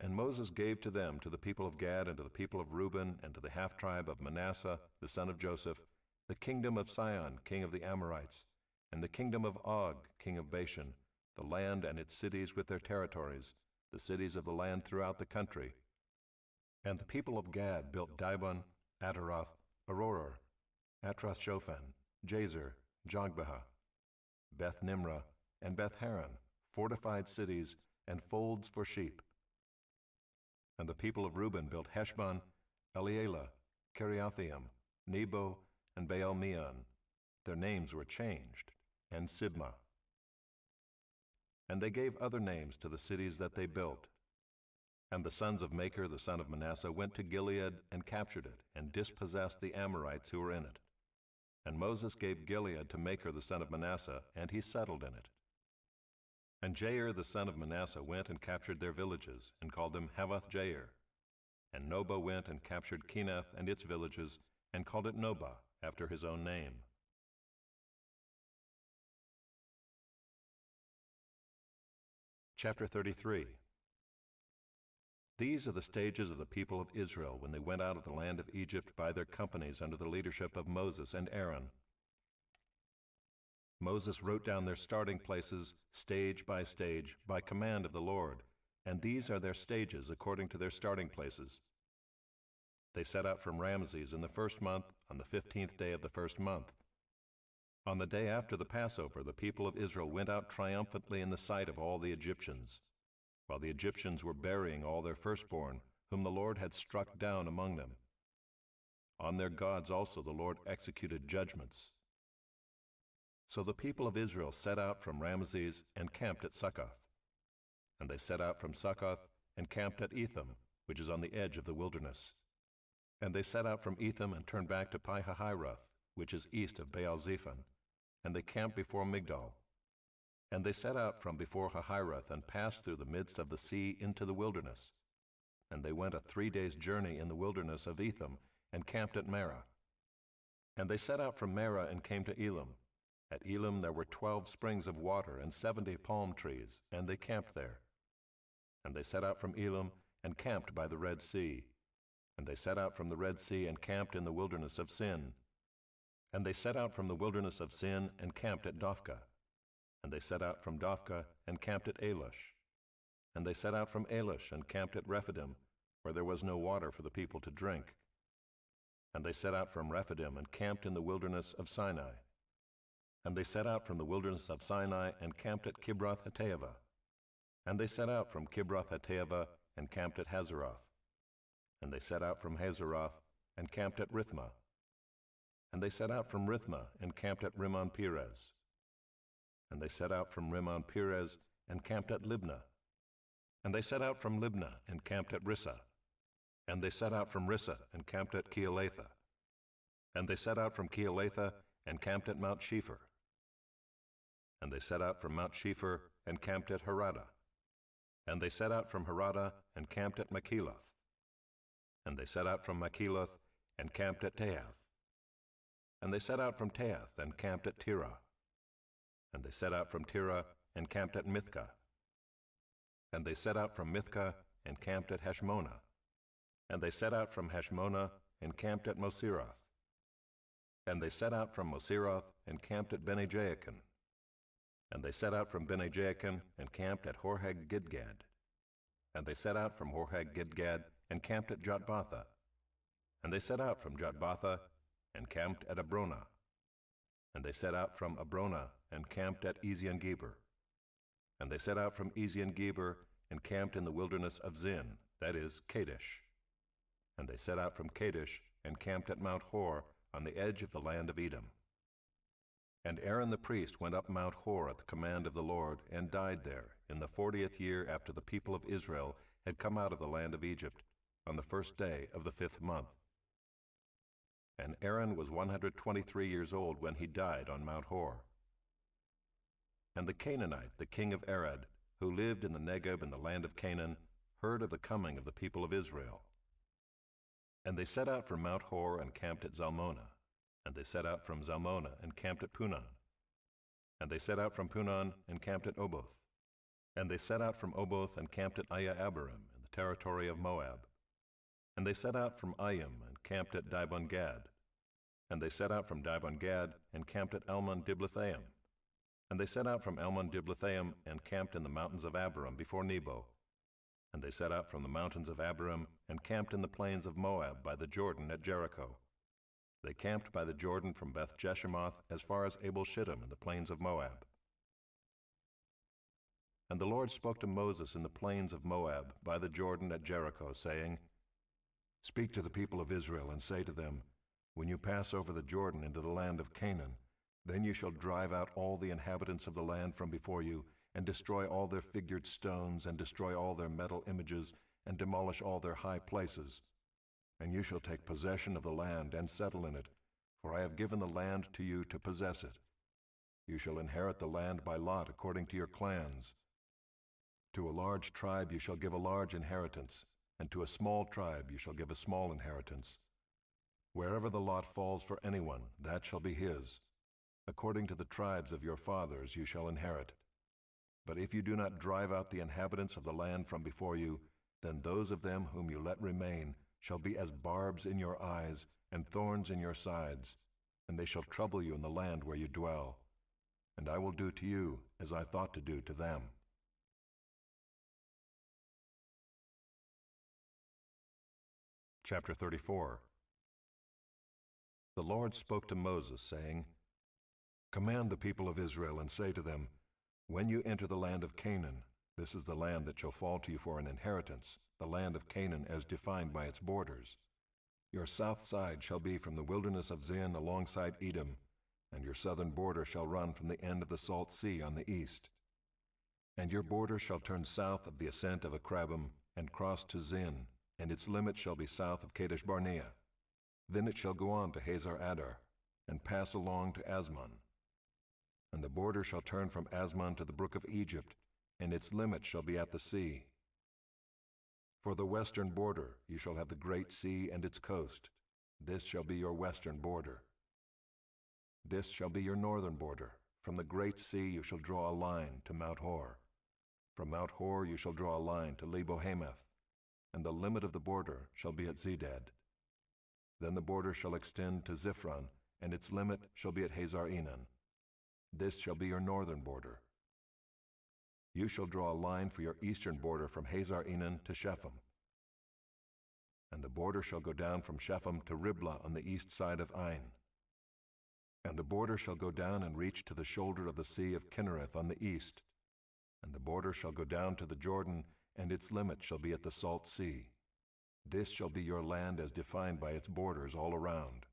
And Moses gave to them, to the people of Gad and to the people of Reuben and to the half-tribe of Manasseh, the son of Joseph, the kingdom of Sihon, king of the Amorites, and the kingdom of Og, king of Bashan, the land and its cities with their territories, the cities of the land throughout the country. And the people of Gad built Dibon, Ataroth, Aroer, Atroth-Shophan, Jazer, Jogbehah, Beth Nimrah, and Beth Haran, fortified cities and folds for sheep. And the people of Reuben built Heshbon, Elealeh, Kiriathaim, Nebo, and Baal-meon. Their names were changed, and Sibmah. And they gave other names to the cities that they built. And the sons of Machir the son of Manasseh went to Gilead and captured it, and dispossessed the Amorites who were in it. And Moses gave Gilead to Machir the son of Manasseh, and he settled in it. And Jair the son of Manasseh went and captured their villages, and called them Havoth-Jair. And Noba went and captured Kenath and its villages, and called it Noba, after his own name. Chapter 33. These are the stages of the people of Israel when they went out of the land of Egypt by their companies under the leadership of Moses and Aaron. Moses wrote down their starting places, stage by stage, by command of the Lord, and these are their stages according to their starting places. They set out from Ramses in the first month, on the 15th day of the first month. On the day after the Passover, the people of Israel went out triumphantly in the sight of all the Egyptians, while the Egyptians were burying all their firstborn, whom the Lord had struck down among them. On their gods also the Lord executed judgments. So the people of Israel set out from Ramses and camped at Succoth. And they set out from Succoth and camped at Etham, which is on the edge of the wilderness. And they set out from Etham and turned back to Pi-hahiroth, which is east of Baal-zephon, and they camped before Migdol. And they set out from before Hahiroth and passed through the midst of the sea into the wilderness. And they went a 3 days' journey in the wilderness of Etham and camped at Marah. And they set out from Marah and came to Elim. At Elim there were 12 springs of water and 70 palm trees, and they camped there. And they set out from Elim and camped by the Red Sea. And they set out from the Red Sea and camped in the wilderness of Sin. And they set out from the wilderness of Sin and camped at Dophkah. And they set out from Dophkah and camped at Alush. And they set out from Alush and camped at Rephidim, where there was no water for the people to drink. And they set out from Rephidim and camped in the wilderness of Sinai. And they set out from the wilderness of Sinai and camped at Kibroth-Hattaavah. And they set out from Kibroth-Hattaavah and camped at Hazeroth. And they set out from Hazeroth and camped at Rithmah. And they set out from Rithmah and camped at Rimmon-Perez. And they set out from Rimmon-Perez and camped at Libnah. And they set out from Libnah and camped at Rissah. And they set out from Rissah and camped at Keelatha. And they set out from Keelatha and camped at Mount Shepher. And they set out from Mount Shepher and camped at Haradah. And they set out from Haradah and camped at Makheloth. And they set out from Makheloth and camped at Tahath. And they set out from Tahath and camped at Tirah. And they set out from Tirah and camped at Mithkah. And they set out from Mithkah and camped at Heshmonah. And they set out from Heshmonah and camped at Moseroth. And they set out from Moseroth and camped at Bene-Jaacin. And they set out from Bene-Jaacin and camped at Horhag-Gidgad. And they set out from Horhag-Gidgad and camped at Jotbatha. And they set out from Jotbatha and camped at Abronah. And they set out from Abronah and camped at Ezion-Geber. And they set out from Ezion-Geber and camped in the wilderness of Zin, that is, Kadesh. And they set out from Kadesh and camped at Mount Hor on the edge of the land of Edom. And Aaron the priest went up Mount Hor at the command of the Lord and died there in the 40th year after the people of Israel had come out of the land of Egypt, on the first day of the 5th month. And Aaron was 123 years old when he died on Mount Hor. And the Canaanite, the king of Arad, who lived in the Negeb in the land of Canaan, heard of the coming of the people of Israel. And they set out from Mount Hor and camped at Zalmonah. And they set out from Zalmonah and camped at Punon. And they set out from Punon and camped at Oboth. And they set out from Oboth and camped at Iye-Abarim in the territory of Moab. And they set out from Ayim and camped at Dibon-Gad. And they set out from Dibon-Gad and camped at Almon-Diblathaim. And they set out from Almon-Diblathaim and camped in the mountains of Abarim before Nebo. And they set out from the mountains of Abarim and camped in the plains of Moab by the Jordan at Jericho. They camped by the Jordan from Beth-Jeshimoth as far as Abel-Shittim in the plains of Moab. And the Lord spoke to Moses in the plains of Moab by the Jordan at Jericho, saying, Speak to the people of Israel and say to them, When you pass over the Jordan into the land of Canaan, then you shall drive out all the inhabitants of the land from before you, and destroy all their figured stones, and destroy all their metal images, and demolish all their high places. And you shall take possession of the land and settle in it, for I have given the land to you to possess it. You shall inherit the land by lot according to your clans. To a large tribe you shall give a large inheritance, and to a small tribe you shall give a small inheritance. Wherever the lot falls for anyone, that shall be his. According to the tribes of your fathers you shall inherit. But if you do not drive out the inhabitants of the land from before you, then those of them whom you let remain shall be as barbs in your eyes and thorns in your sides, and they shall trouble you in the land where you dwell. And I will do to you as I thought to do to them. Chapter 34. The Lord spoke to Moses, saying, Command the people of Israel and say to them, When you enter the land of Canaan, this is the land that shall fall to you for an inheritance, the land of Canaan as defined by its borders. Your south side shall be from the wilderness of Zin alongside Edom, and your southern border shall run from the end of the Salt Sea on the east. And your border shall turn south of the ascent of Akrabim and cross to Zin, and its limit shall be south of Kadesh Barnea. Then it shall go on to Hazar Adar, and pass along to Asmon. And the border shall turn from Asmon to the brook of Egypt, and its limit shall be at the sea. For the western border you shall have the great sea and its coast. This shall be your western border. This shall be your northern border. From the great sea you shall draw a line to Mount Hor. From Mount Hor you shall draw a line to Lebo-Hamath, and the limit of the border shall be at Zedad. Then the border shall extend to Ziphron, and its limit shall be at Hazar-Enan. This shall be your northern border. You shall draw a line for your eastern border from Hazar-Enan to Shepham. And the border shall go down from Shepham to Riblah on the east side of Ain. And the border shall go down and reach to the shoulder of the sea of Kinnereth on the east. And the border shall go down to the Jordan, and its limit shall be at the Salt Sea. This shall be your land as defined by its borders all around.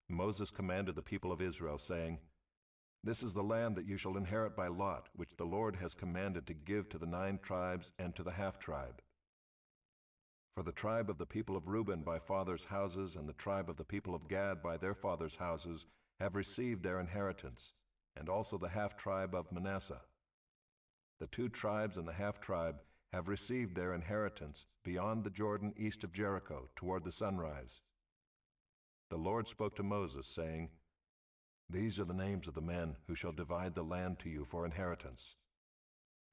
Moses commanded the people of Israel, saying, This is the land that you shall inherit by lot, which the Lord has commanded to give to the 9 tribes and to the half-tribe. For the tribe of the people of Reuben by fathers' houses, and the tribe of the people of Gad by their fathers' houses, have received their inheritance, and also the half-tribe of Manasseh. The 2 tribes and the half-tribe have received their inheritance beyond the Jordan east of Jericho toward the sunrise. The Lord spoke to Moses, saying, These are the names of the men who shall divide the land to you for inheritance: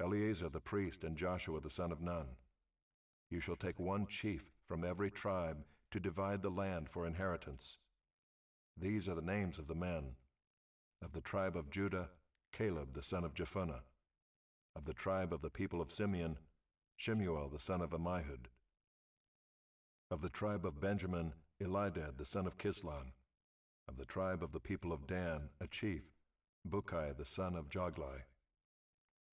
Eleazar the priest and Joshua the son of Nun. You shall take 1 chief from every tribe to divide the land for inheritance. These are the names of the men: of the tribe of Judah, Caleb the son of Jephunneh; of the tribe of the people of Simeon, Shemuel the son of Ammihud; of the tribe of Benjamin, Elidad the son of Kislon; of the tribe of the people of Dan, a chief, Bukai the son of Joglai;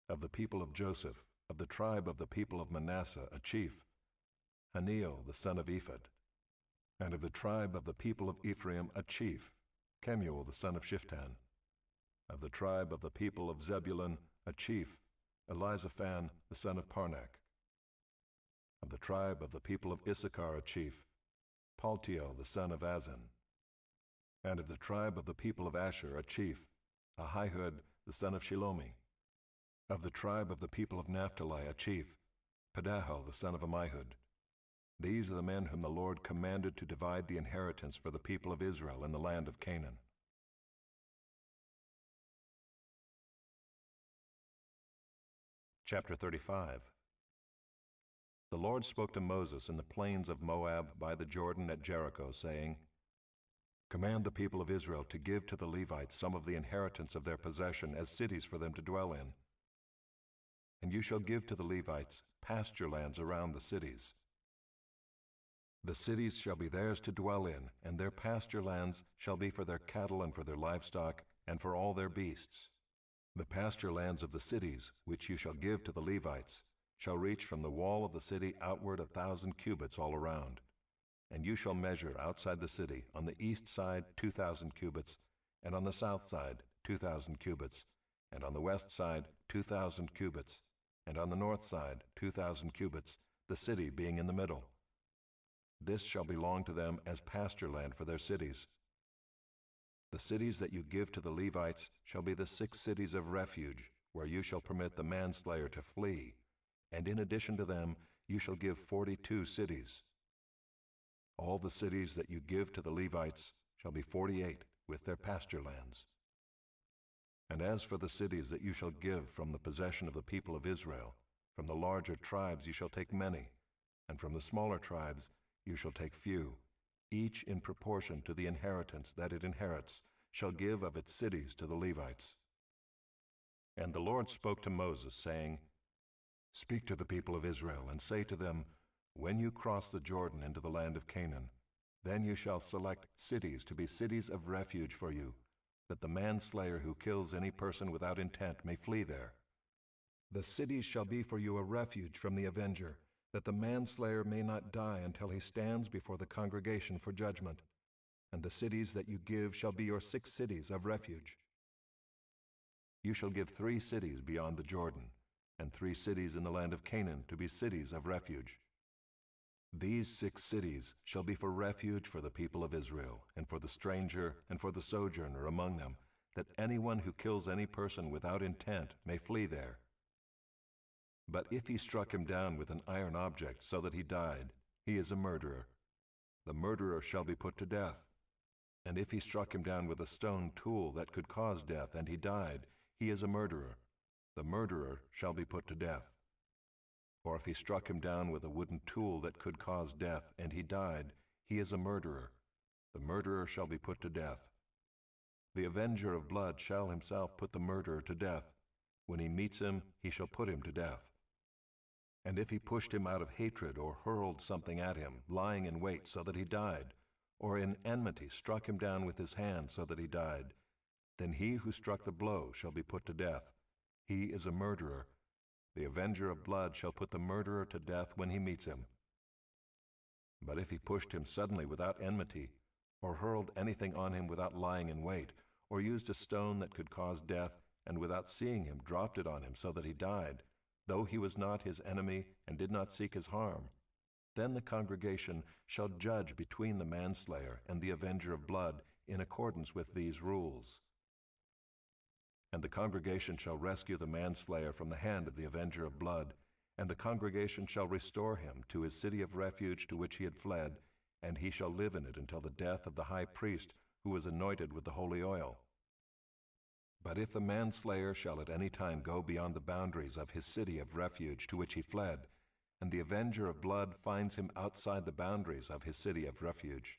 of the people of Joseph, of the tribe of the people of Manasseh, a chief, Haniel the son of Ephod; and of the tribe of the people of Ephraim, a chief, Kemuel the son of Shiftan; of the tribe of the people of Zebulun, a chief, Elizaphan the son of Parnak; of the tribe of the people of Issachar, a chief, Paltiel the son of Azan; and of the tribe of the people of Asher, a chief, Ahihud the son of Shilomi; of the tribe of the people of Naphtali, a chief, Pedahel the son of Ammihud. These are the men whom the Lord commanded to divide the inheritance for the people of Israel in the land of Canaan. Chapter 35. The Lord spoke to Moses in the plains of Moab by the Jordan at Jericho, saying, Command the people of Israel to give to the Levites some of the inheritance of their possession as cities for them to dwell in. And you shall give to the Levites pasture lands around the cities. The cities shall be theirs to dwell in, and their pasture lands shall be for their cattle and for their livestock and for all their beasts. The pasture lands of the cities, which you shall give to the Levites, shall reach from the wall of the city outward 1,000 cubits all around. And you shall measure outside the city, on the east side 2,000 cubits, and on the south side 2,000 cubits, and on the west side 2,000 cubits, and on the north side 2,000 cubits, the city being in the middle. This shall belong to them as pasture land for their cities. The cities that you give to the Levites shall be the 6 cities of refuge, where you shall permit the manslayer to flee, and in addition to them you shall give 42 cities. All the cities that you give to the Levites shall be 48 with their pasture lands. And as for the cities that you shall give from the possession of the people of Israel, from the larger tribes you shall take many, and from the smaller tribes you shall take few, each in proportion to the inheritance that it inherits, shall give of its cities to the Levites. And the Lord spoke to Moses, saying, Speak to the people of Israel, and say to them, When you cross the Jordan into the land of Canaan, then you shall select cities to be cities of refuge for you, that the manslayer who kills any person without intent may flee there. The cities shall be for you a refuge from the avenger, that the manslayer may not die until he stands before the congregation for judgment. And the cities that you give shall be your 6 cities of refuge. You shall give 3 cities beyond the Jordan, and 3 cities in the land of Canaan to be cities of refuge. These 6 cities shall be for refuge for the people of Israel, and for the stranger and for the sojourner among them, that anyone who kills any person without intent may flee there. But if he struck him down with an iron object so that he died, he is a murderer. The murderer shall be put to death. And if he struck him down with a stone tool that could cause death, and he died, he is a murderer. The murderer shall be put to death. Or if he struck him down with a wooden tool that could cause death, and he died, he is a murderer. The murderer shall be put to death. The avenger of blood shall himself put the murderer to death. When he meets him, he shall put him to death. And if he pushed him out of hatred, or hurled something at him, lying in wait so that he died, or in enmity struck him down with his hand so that he died, then he who struck the blow shall be put to death. He is a murderer. The avenger of blood shall put the murderer to death when he meets him. But if he pushed him suddenly without enmity, or hurled anything on him without lying in wait, or used a stone that could cause death, and without seeing him dropped it on him so that he died, though he was not his enemy and did not seek his harm, then the congregation shall judge between the manslayer and the avenger of blood in accordance with these rules. And the congregation shall rescue the manslayer from the hand of the avenger of blood, and the congregation shall restore him to his city of refuge to which he had fled, and he shall live in it until the death of the high priest who was anointed with the holy oil. But if the manslayer shall at any time go beyond the boundaries of his city of refuge to which he fled, and the avenger of blood finds him outside the boundaries of his city of refuge,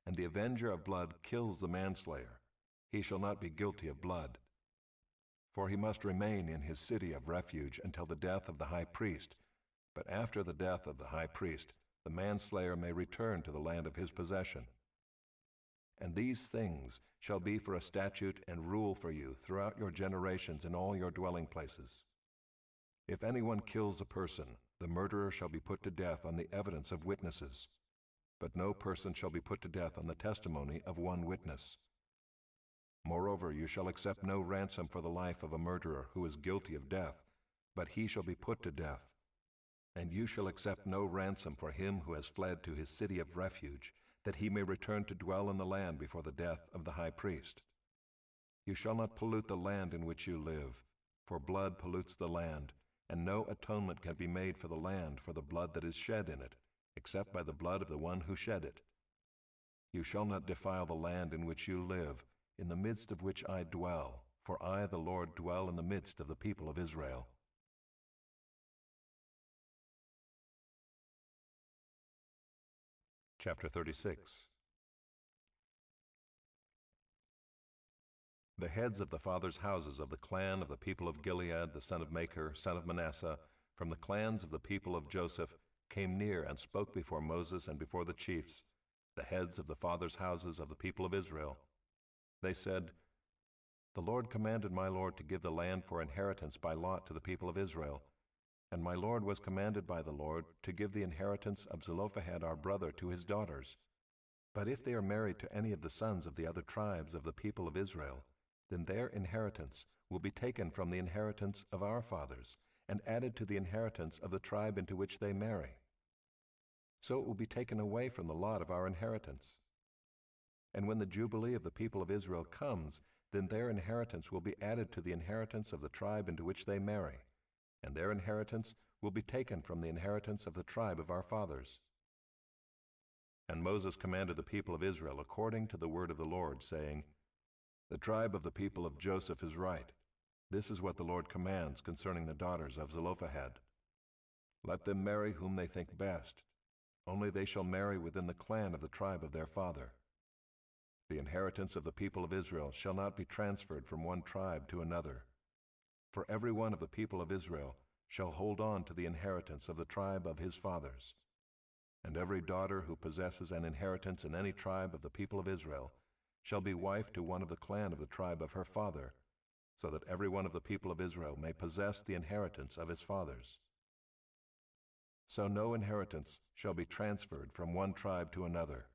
and the avenger of blood kills the manslayer, he shall not be guilty of blood. For he must remain in his city of refuge until the death of the high priest, but after the death of the high priest, the manslayer may return to the land of his possession. And these things shall be for a statute and rule for you throughout your generations in all your dwelling places. If anyone kills a person, the murderer shall be put to death on the evidence of witnesses, but no person shall be put to death on the testimony of one witness. Moreover, you shall accept no ransom for the life of a murderer who is guilty of death, but he shall be put to death. And you shall accept no ransom for him who has fled to his city of refuge, that he may return to dwell in the land before the death of the high priest. You shall not pollute the land in which you live, for blood pollutes the land, and no atonement can be made for the land for the blood that is shed in it, except by the blood of the one who shed it. You shall not defile the land in which you live, in the midst of which I dwell, for I, the Lord, dwell in the midst of the people of Israel. Chapter 36. The heads of the fathers' houses of the clan of the people of Gilead, the son of Machir, son of Manasseh, from the clans of the people of Joseph, came near and spoke before Moses and before the chiefs, the heads of the fathers' houses of the people of Israel. They said, The Lord commanded my Lord to give the land for inheritance by lot to the people of Israel, and my Lord was commanded by the Lord to give the inheritance of Zelophehad our brother to his daughters. But if they are married to any of the sons of the other tribes of the people of Israel, then their inheritance will be taken from the inheritance of our fathers, and added to the inheritance of the tribe into which they marry. So it will be taken away from the lot of our inheritance. And when the Jubilee of the people of Israel comes, then their inheritance will be added to the inheritance of the tribe into which they marry, and their inheritance will be taken from the inheritance of the tribe of our fathers. And Moses commanded the people of Israel according to the word of the Lord, saying, The tribe of the people of Joseph is right. This is what the Lord commands concerning the daughters of Zelophehad. Let them marry whom they think best, only they shall marry within the clan of the tribe of their father. The inheritance of the people of Israel shall not be transferred from one tribe to another. For every one of the people of Israel shall hold on to the inheritance of the tribe of his fathers. And every daughter who possesses an inheritance in any tribe of the people of Israel shall be wife to one of the clan of the tribe of her father, so that every one of the people of Israel may possess the inheritance of his fathers. So no inheritance shall be transferred from one tribe to another,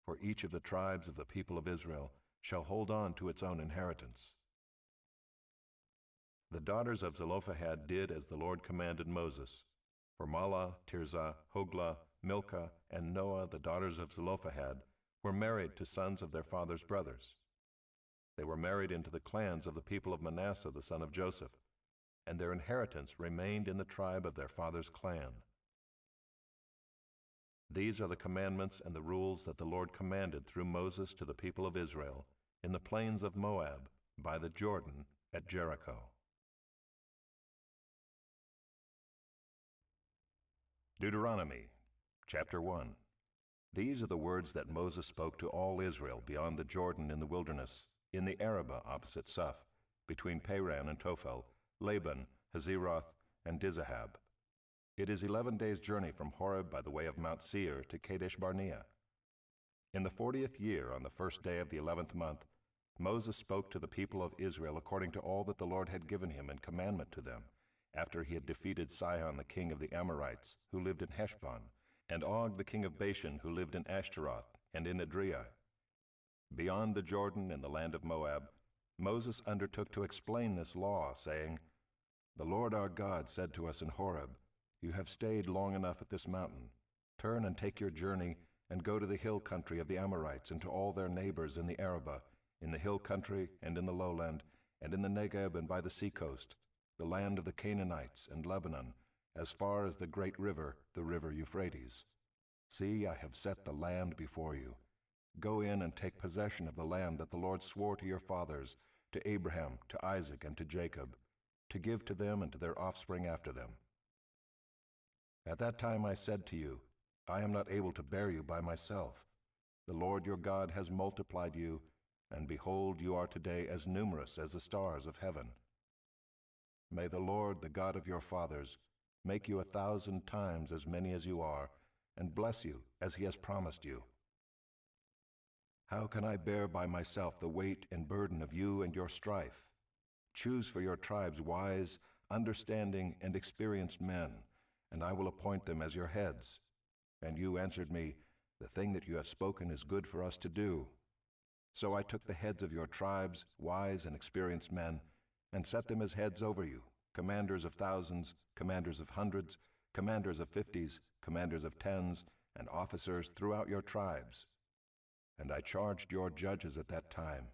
for each of the tribes of the people of Israel shall hold on to its own inheritance. The daughters of Zelophehad did as the Lord commanded Moses. For Mahlah, Tirzah, Hoglah, Milcah, and Noah, the daughters of Zelophehad, were married to sons of their father's brothers. They were married into the clans of the people of Manasseh the son of Joseph, and their inheritance remained in the tribe of their father's clan. These are the commandments and the rules that the Lord commanded through Moses to the people of Israel in the plains of Moab by the Jordan at Jericho. Deuteronomy, chapter 1. These are the words that Moses spoke to all Israel beyond the Jordan in the wilderness, in the Arabah opposite Suph, between Paran and Tophel, Laban, Hazeroth, and Dizahab. It is 11 days' journey from Horeb by the way of Mount Seir to Kadesh Barnea. In the 40th year, on the first day of the 11th month, Moses spoke to the people of Israel according to all that the Lord had given him in commandment to them, after he had defeated Sihon the king of the Amorites, who lived in Heshbon, and Og the king of Bashan, who lived in Ashtaroth and in Edrei. Beyond the Jordan in the land of Moab, Moses undertook to explain this law, saying, The Lord our God said to us in Horeb, You have stayed long enough at this mountain. Turn and take your journey, and go to the hill country of the Amorites, and to all their neighbors in the Arabah, in the hill country and in the lowland, and in the Negeb and by the seacoast, the land of the Canaanites and Lebanon, as far as the great river, the river Euphrates. See, I have set the land before you. Go in and take possession of the land that the Lord swore to your fathers, to Abraham, to Isaac, and to Jacob, to give to them and to their offspring after them. At that time I said to you, I am not able to bear you by myself. The Lord your God has multiplied you, and behold, you are today as numerous as the stars of heaven. May the Lord, the God of your fathers, make you 1,000 times as many as you are, and bless you as he has promised you. How can I bear by myself the weight and burden of you and your strife? Choose for your tribes wise, understanding, and experienced men, and I will appoint them as your heads. And you answered me, The thing that you have spoken is good for us to do. So I took the heads of your tribes, wise and experienced men, and set them as heads over you, commanders of thousands, commanders of hundreds, commanders of 50s, commanders of 10s, and officers throughout your tribes. And I charged your judges at that time,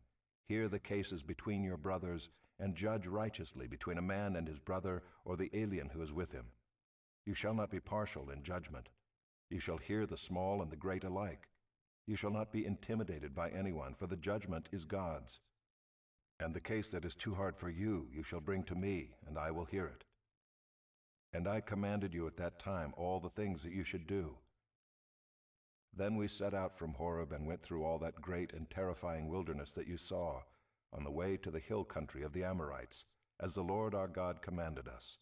Hear the cases between your brothers, and judge righteously between a man and his brother, or the alien who is with him. You shall not be partial in judgment. You shall hear the small and the great alike. You shall not be intimidated by anyone, for the judgment is God's. And the case that is too hard for you, you shall bring to me, and I will hear it. And I commanded you at that time all the things that you should do. Then we set out from Horeb and went through all that great and terrifying wilderness that you saw, on the way to the hill country of the Amorites, as the Lord our God commanded us.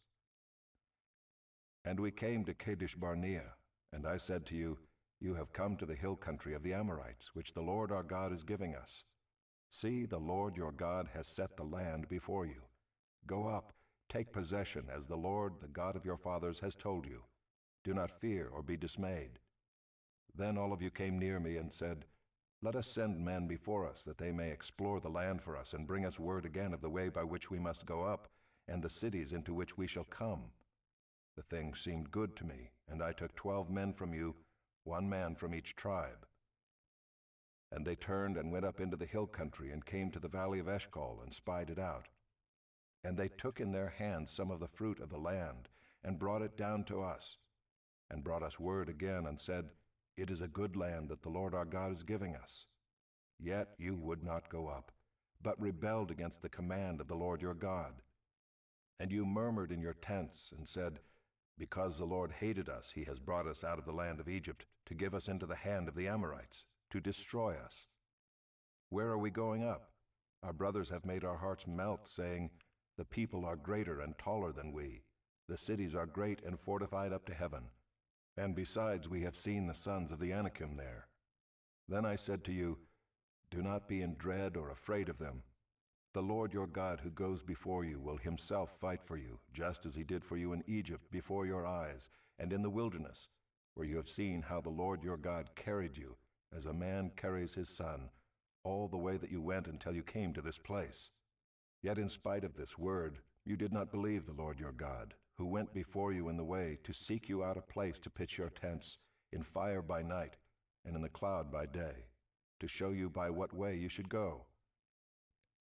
And we came to Kadesh Barnea, and I said to you, You have come to the hill country of the Amorites, which the Lord our God is giving us. See, the Lord your God has set the land before you. Go up, take possession, as the Lord, the God of your fathers, has told you. Do not fear or be dismayed." Then all of you came near me and said, "Let us send men before us, that they may explore the land for us, and bring us word again of the way by which we must go up, and the cities into which we shall come." The thing seemed good to me, and I took 12 men from you, 1 man from each tribe. And they turned and went up into the hill country, and came to the valley of Eshcol, and spied it out. And they took in their hands some of the fruit of the land, and brought it down to us, and brought us word again, and said, "It is a good land that the Lord our God is giving us." Yet you would not go up, but rebelled against the command of the Lord your God. And you murmured in your tents, and said, "Because the Lord hated us, he has brought us out of the land of Egypt, to give us into the hand of the Amorites, to destroy us. Where are we going up? Our brothers have made our hearts melt, saying, 'The people are greater and taller than we. The cities are great and fortified up to heaven. And besides, we have seen the sons of the Anakim there.' Then I said to you, 'Do not be in dread or afraid of them. The Lord your God who goes before you will himself fight for you, just as he did for you in Egypt before your eyes, and in the wilderness, where you have seen how the Lord your God carried you, as a man carries his son, all the way that you went until you came to this place. Yet in spite of this word, you did not believe the Lord your God, who went before you in the way to seek you out a place to pitch your tents, in fire by night, and in the cloud by day, to show you by what way you should go.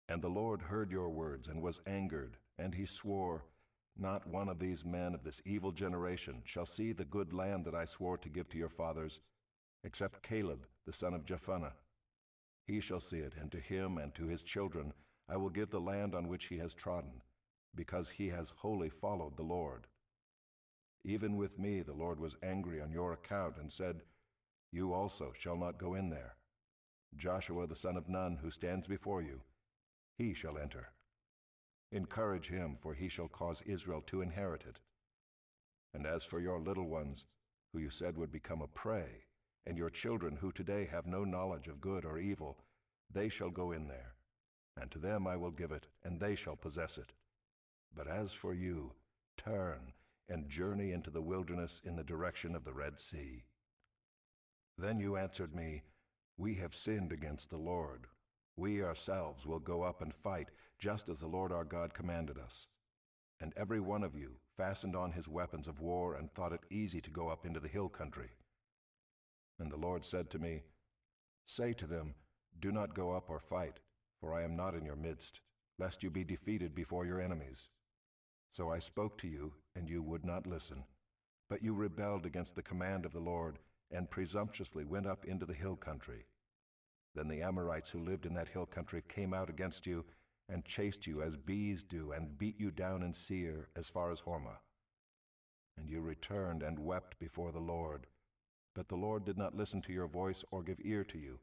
And the Lord heard your words and was angered, and he swore, 'Not one of these men of this evil generation shall see the good land that I swore to give to your fathers, except Caleb the son of Jephunneh. He shall see it, and to him and to his children I will give the land on which he has trodden, because he has wholly followed the Lord.' Even with me the Lord was angry on your account, and said, 'You also shall not go in there. Joshua the son of Nun, who stands before you, he shall enter. Encourage him, for he shall cause Israel to inherit it. And as for your little ones, who you said would become a prey, and your children who today have no knowledge of good or evil, they shall go in there, and to them I will give it, and they shall possess it. But as for you, turn and journey into the wilderness in the direction of the Red Sea." Then you answered me, "We have sinned against the Lord. We ourselves will go up and fight, just as the Lord our God commanded us." And every one of you fastened on his weapons of war and thought it easy to go up into the hill country. And the Lord said to me, "Say to them, 'Do not go up or fight, for I am not in your midst, lest you be defeated before your enemies.' So I spoke to you, and you would not listen. But you rebelled against the command of the Lord, and presumptuously went up into the hill country. Then the Amorites who lived in that hill country came out against you, and chased you as bees do, and beat you down in Seir as far as Hormah. And you returned and wept before the Lord. But the Lord did not listen to your voice or give ear to you.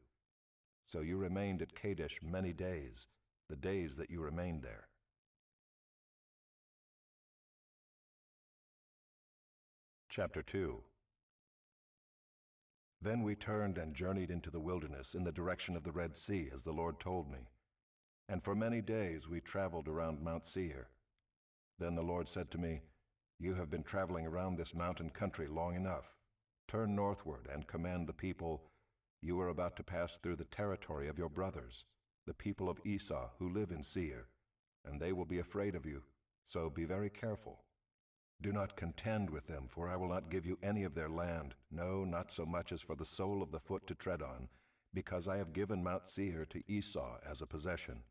So you remained at Kadesh many days, the days that you remained there." Chapter 2. Then we turned and journeyed into the wilderness in the direction of the Red Sea, as the Lord told me. And for many days we traveled around Mount Seir. Then the Lord said to me, "You have been traveling around this mountain country long enough. Turn northward and command the people, 'You are about to pass through the territory of your brothers, the people of Esau who live in Seir, and they will be afraid of you, so be very careful. Do not contend with them, for I will not give you any of their land, no, not so much as for the sole of the foot to tread on, because I have given Mount Seir to Esau as a possession.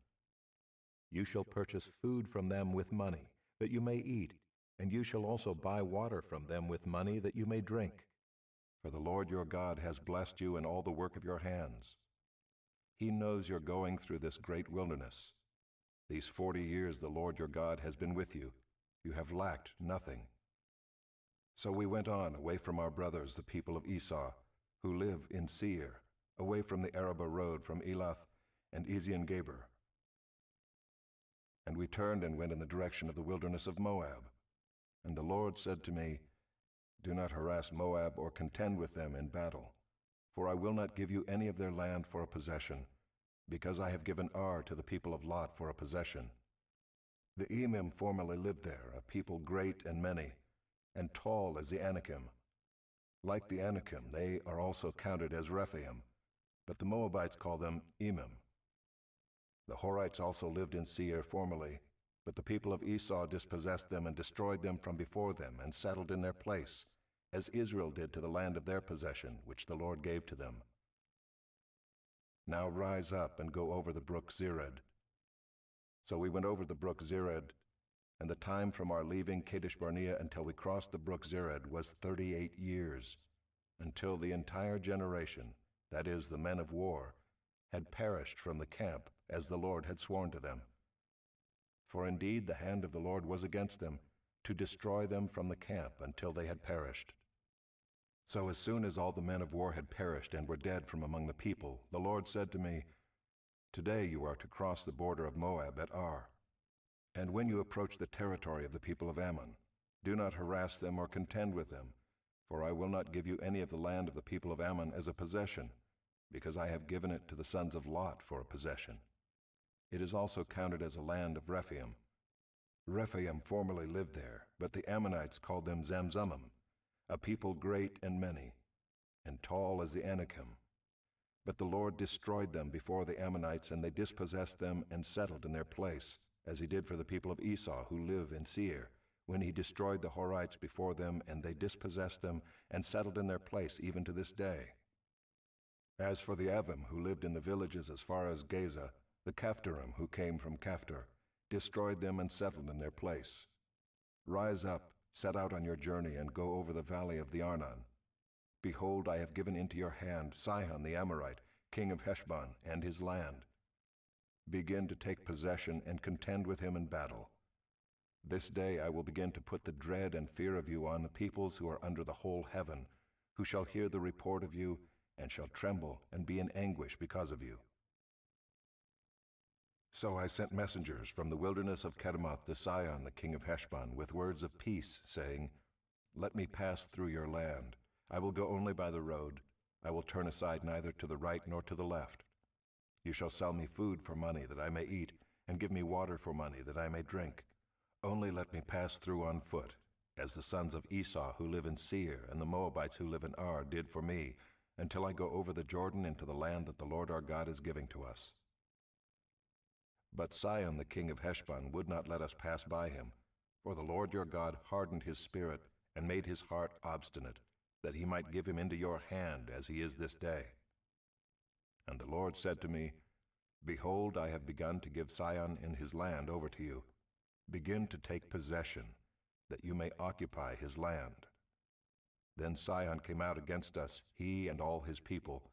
You shall purchase food from them with money, that you may eat, and you shall also buy water from them with money, that you may drink. For the Lord your God has blessed you in all the work of your hands. He knows you're going through this great wilderness. These 40 years the Lord your God has been with you. You have lacked nothing.' So we went on, away from our brothers, the people of Esau, who live in Seir, away from the Arabah road from Elath and Ezion-Geber. And we turned and went in the direction of the wilderness of Moab. And the Lord said to me, 'Do not harass Moab or contend with them in battle, for I will not give you any of their land for a possession, because I have given Ar to the people of Lot for a possession. The Emim formerly lived there, a people great and many, and tall as the Anakim. Like the Anakim, they are also counted as Rephaim, but the Moabites call them Emim. The Horites also lived in Seir formerly, but the people of Esau dispossessed them and destroyed them from before them and settled in their place, as Israel did to the land of their possession, which the Lord gave to them. Now rise up and go over the brook Zered. So we went over the brook Zered, and the time from our leaving Kadesh Barnea until we crossed the brook Zered was 38 years, until the entire generation, that is, the men of war, had perished from the camp, as the Lord had sworn to them. For indeed the hand of the Lord was against them, to destroy them from the camp until they had perished. So as soon as all the men of war had perished and were dead from among the people, the Lord said to me, Today you are to cross the border of Moab at Ar. And when you approach the territory of the people of Ammon, do not harass them or contend with them, for I will not give you any of the land of the people of Ammon as a possession, because I have given it to the sons of Lot for a possession. It is also counted as a land of Rephaim. Rephaim formerly lived there, but the Ammonites called them Zamzummim, a people great and many, and tall as the Anakim. But the Lord destroyed them before the Ammonites, and they dispossessed them and settled in their place, as he did for the people of Esau who live in Seir, when he destroyed the Horites before them, and they dispossessed them and settled in their place even to this day. As for the Avim who lived in the villages as far as Gaza, the Caphtorim who came from Caphtor destroyed them and settled in their place. Rise up, set out on your journey, and go over the valley of the Arnon. Behold, I have given into your hand Sihon the Amorite, king of Heshbon, and his land. Begin to take possession and contend with him in battle. This day I will begin to put the dread and fear of you on the peoples who are under the whole heaven, who shall hear the report of you, and shall tremble and be in anguish because of you. So I sent messengers from the wilderness of Kedemoth to Sihon the king of Heshbon with words of peace, saying, Let me pass through your land. I will go only by the road. I will turn aside neither to the right nor to the left. You shall sell me food for money that I may eat, and give me water for money that I may drink. Only let me pass through on foot, as the sons of Esau who live in Seir and the Moabites who live in Ar did for me, until I go over the Jordan into the land that the Lord our God is giving to us. But Sihon the king of Heshbon would not let us pass by him, for the Lord your God hardened his spirit and made his heart obstinate, that he might give him into your hand as he is this day. And the Lord said to me, Behold, I have begun to give Sihon and his land over to you. Begin to take possession, that you may occupy his land. Then Sihon came out against us, he and all his people,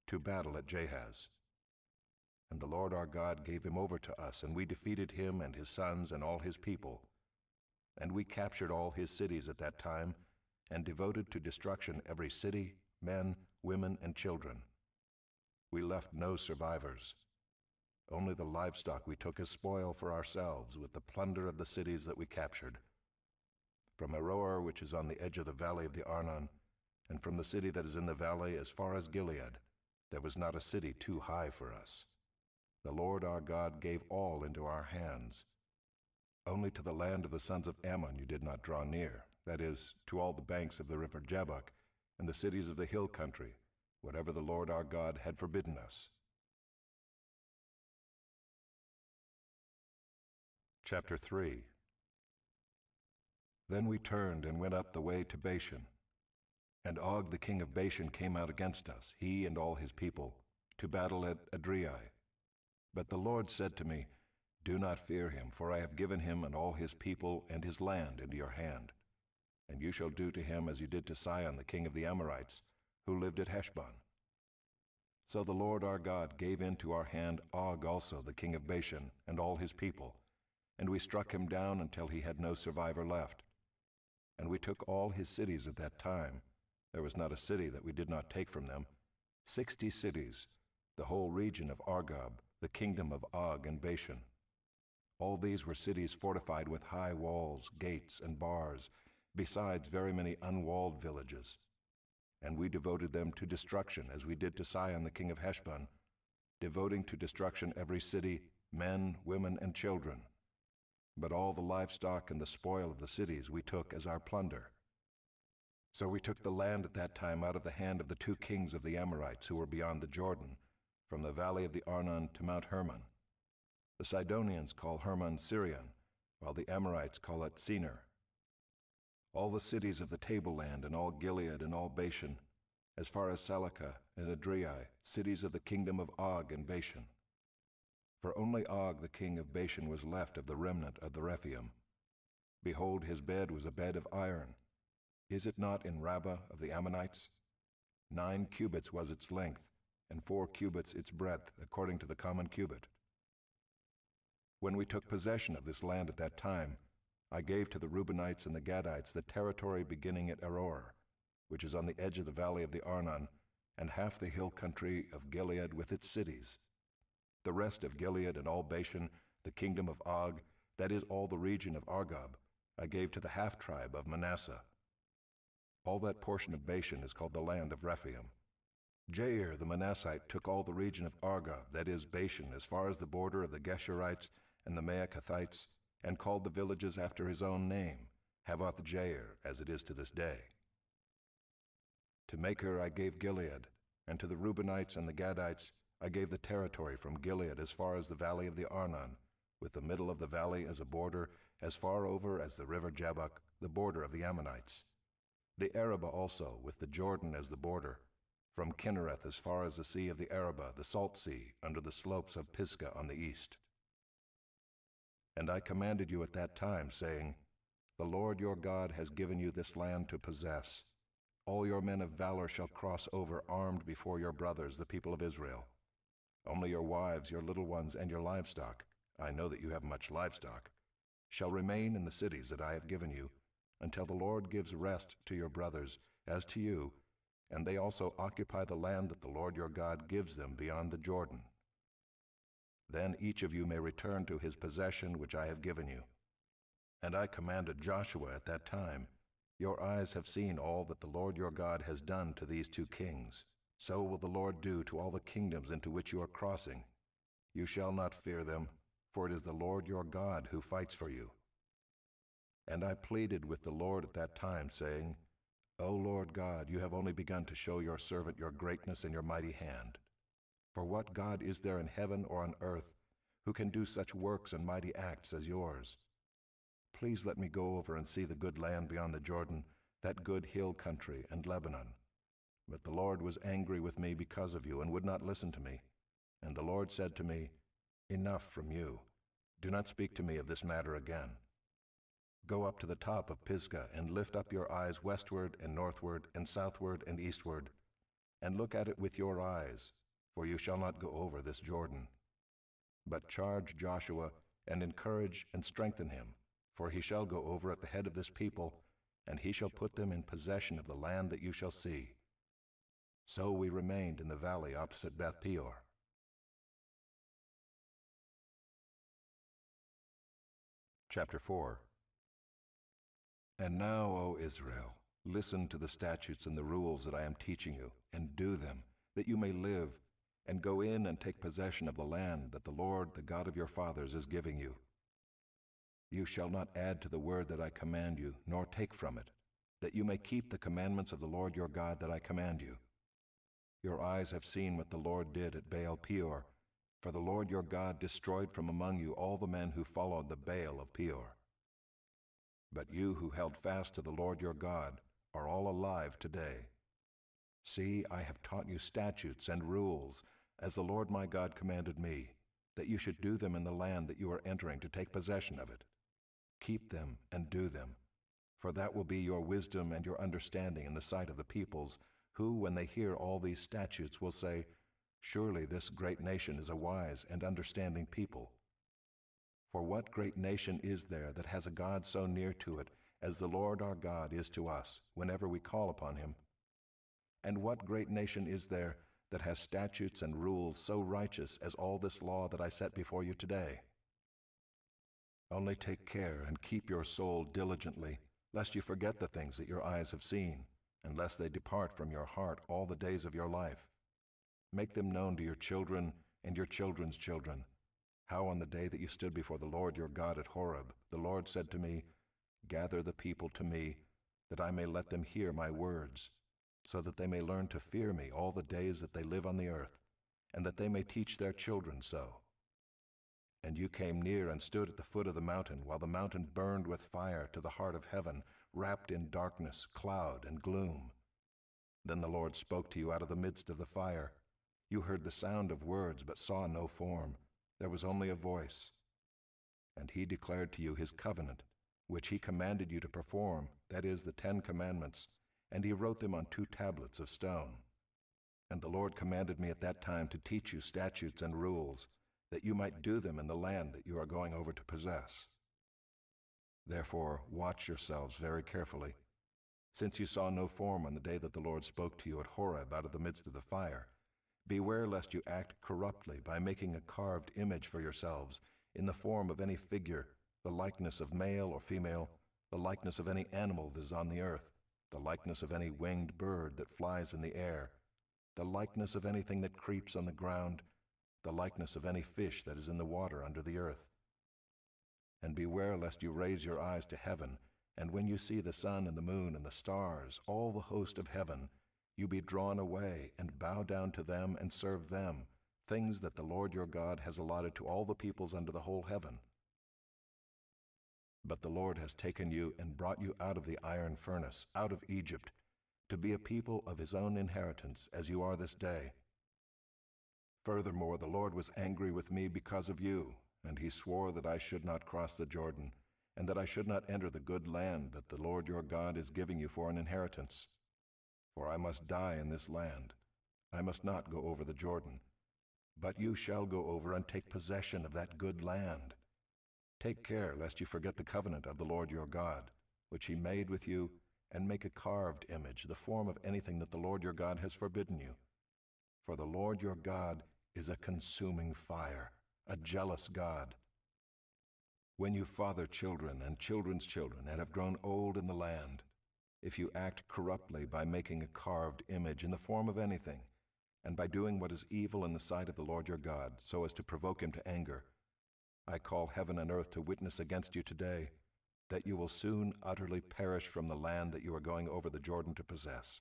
to battle at Jahaz. And the Lord our God gave him over to us, and we defeated him and his sons and all his people. And we captured all his cities at that time, and devoted to destruction every city, men, women, and children. We left no survivors. Only the livestock we took as spoil for ourselves, with the plunder of the cities that we captured. From Aroer, which is on the edge of the valley of the Arnon, and from the city that is in the valley as far as Gilead, there was not a city too high for us. The Lord our God gave all into our hands. Only to the land of the sons of Ammon you did not draw near, that is, to all the banks of the river Jabbok, and the cities of the hill country, whatever the Lord our God had forbidden us. Chapter 3. Then we turned and went up the way to Bashan. And Og the king of Bashan came out against us, he and all his people, to battle at Adriai. But the Lord said to me, Do not fear him, for I have given him and all his people and his land into your hand. And you shall do to him as you did to Sihon the king of the Amorites, who lived at Heshbon. So the Lord our God gave into our hand Og also the king of Bashan and all his people, and we struck him down until he had no survivor left. And we took all his cities at that time. There was not a city that we did not take from them. 60 cities, the whole region of Argob, the kingdom of Og and Bashan. All these were cities fortified with high walls, gates, and bars, besides very many unwalled villages. And we devoted them to destruction, as we did to Sihon the king of Heshbon. devoting to destruction every city, men, women, and children. But all the livestock and the spoil of the cities we took as our plunder. So we took the land at that time out of the hand of the 2 kings of the Amorites who were beyond the Jordan, from the valley of the Arnon to Mount Hermon. The Sidonians call Hermon Sirion, while the Amorites call it Senir. All the cities of the tableland, and all Gilead and all Bashan, as far as Salakah and Adriai, cities of the kingdom of Og and Bashan. For only Og the king of Bashan was left of the remnant of the Rephaim. Behold, his bed was a bed of iron. Is it not in Rabbah of the Ammonites? 9 cubits was its length, and 4 cubits its breadth, according to the common cubit. When we took possession of this land at that time, I gave to the Reubenites and the Gadites the territory beginning at Aroer, which is on the edge of the valley of the Arnon, and half the hill country of Gilead with its cities. The rest of Gilead and all Bashan, the kingdom of Og, that is all the region of Argob, I gave to the half-tribe of Manasseh. All that portion of Bashan is called the land of Rephaim. Jair the Manassite took all the region of Argob, that is Bashan, as far as the border of the Geshurites and the Maacathites, and called the villages after his own name, Havoth Jair, as it is to this day. To Machir I gave Gilead, and to the Reubenites and the Gadites I gave the territory from Gilead as far as the valley of the Arnon, with the middle of the valley as a border, as far over as the river Jabbok, the border of the Ammonites. The Arabah also, with the Jordan as the border, from Kinnereth as far as the sea of the Arabah, the salt sea, under the slopes of Pisgah on the east. And I commanded you at that time, saying, The Lord your God has given you this land to possess. All your men of valor shall cross over armed before your brothers, the people of Israel. Only your wives, your little ones, and your livestock, I know that you have much livestock, shall remain in the cities that I have given you, until the Lord gives rest to your brothers, as to you, and they also occupy the land that the Lord your God gives them beyond the Jordan. Then each of you may return to his possession which I have given you. And I commanded Joshua at that time, Your eyes have seen all that the Lord your God has done to these 2 kings. So will the Lord do to all the kingdoms into which you are crossing. You shall not fear them, for it is the Lord your God who fights for you. And I pleaded with the Lord at that time, saying, O Lord God, you have only begun to show your servant your greatness and your mighty hand. For what God is there in heaven or on earth who can do such works and mighty acts as yours? Please let me go over and see the good land beyond the Jordan, that good hill country and Lebanon. But the Lord was angry with me because of you and would not listen to me. And the Lord said to me, Enough from you. Do not speak to me of this matter again. Go up to the top of Pisgah and lift up your eyes westward and northward and southward and eastward, and look at it with your eyes, for you shall not go over this Jordan. But charge Joshua and encourage and strengthen him, for he shall go over at the head of this people, and he shall put them in possession of the land that you shall see. So we remained in the valley opposite Beth Peor. Chapter 4. And now, O Israel, listen to the statutes and the rules that I am teaching you, and do them, that you may live, and go in and take possession of the land that the Lord, the God of your fathers, is giving you. You shall not add to the word that I command you, nor take from it, that you may keep the commandments of the Lord your God that I command you. Your eyes have seen what the Lord did at Baal Peor, for the Lord your God destroyed from among you all the men who followed the Baal of Peor. But you who held fast to the Lord your God are all alive today. See, I have taught you statutes and rules, as the Lord my God commanded me, that you should do them in the land that you are entering to take possession of it. Keep them and do them, for that will be your wisdom and your understanding in the sight of the peoples, who, when they hear all these statutes, will say, Surely this great nation is a wise and understanding people. For what great nation is there that has a God so near to it as the Lord our God is to us, whenever we call upon him? And what great nation is there that has statutes and rules so righteous as all this law that I set before you today? Only take care and keep your soul diligently, lest you forget the things that your eyes have seen, and lest they depart from your heart all the days of your life. Make them known to your children and your children's children, how on the day that you stood before the Lord your God at Horeb, the Lord said to me, Gather the people to me, that I may let them hear my words, so that they may learn to fear me all the days that they live on the earth, and that they may teach their children so. And you came near and stood at the foot of the mountain, while the mountain burned with fire to the heart of heaven, wrapped in darkness, cloud, and gloom. Then the Lord spoke to you out of the midst of the fire. You heard the sound of words, but saw no form. There was only a voice. And he declared to you his covenant, which he commanded you to perform, that is, the 10 Commandments, and he wrote them on 2 tablets of stone. And the Lord commanded me at that time to teach you statutes and rules, that you might do them in the land that you are going over to possess. Therefore, watch yourselves very carefully. Since you saw no form on the day that the Lord spoke to you at Horeb out of the midst of the fire, beware lest you act corruptly by making a carved image for yourselves in the form of any figure, the likeness of male or female, the likeness of any animal that is on the earth, the likeness of any winged bird that flies in the air, the likeness of anything that creeps on the ground, the likeness of any fish that is in the water under the earth. And beware lest you raise your eyes to heaven, and when you see the sun and the moon and the stars, all the host of heaven, you be drawn away and bow down to them and serve them, things that the Lord your God has allotted to all the peoples under the whole heaven. But the Lord has taken you and brought you out of the iron furnace, out of Egypt, to be a people of his own inheritance, as you are this day. Furthermore, the Lord was angry with me because of you, and he swore that I should not cross the Jordan, and that I should not enter the good land that the Lord your God is giving you for an inheritance. For I must die in this land. I must not go over the Jordan. But you shall go over and take possession of that good land. Take care lest you forget the covenant of the Lord your God, which he made with you, and make a carved image, the form of anything that the Lord your God has forbidden you. For the Lord your God is a consuming fire, a jealous God. When you father children and children's children and have grown old in the land, if you act corruptly by making a carved image in the form of anything, and by doing what is evil in the sight of the Lord your God, so as to provoke him to anger, I call heaven and earth to witness against you today, that you will soon utterly perish from the land that you are going over the Jordan to possess.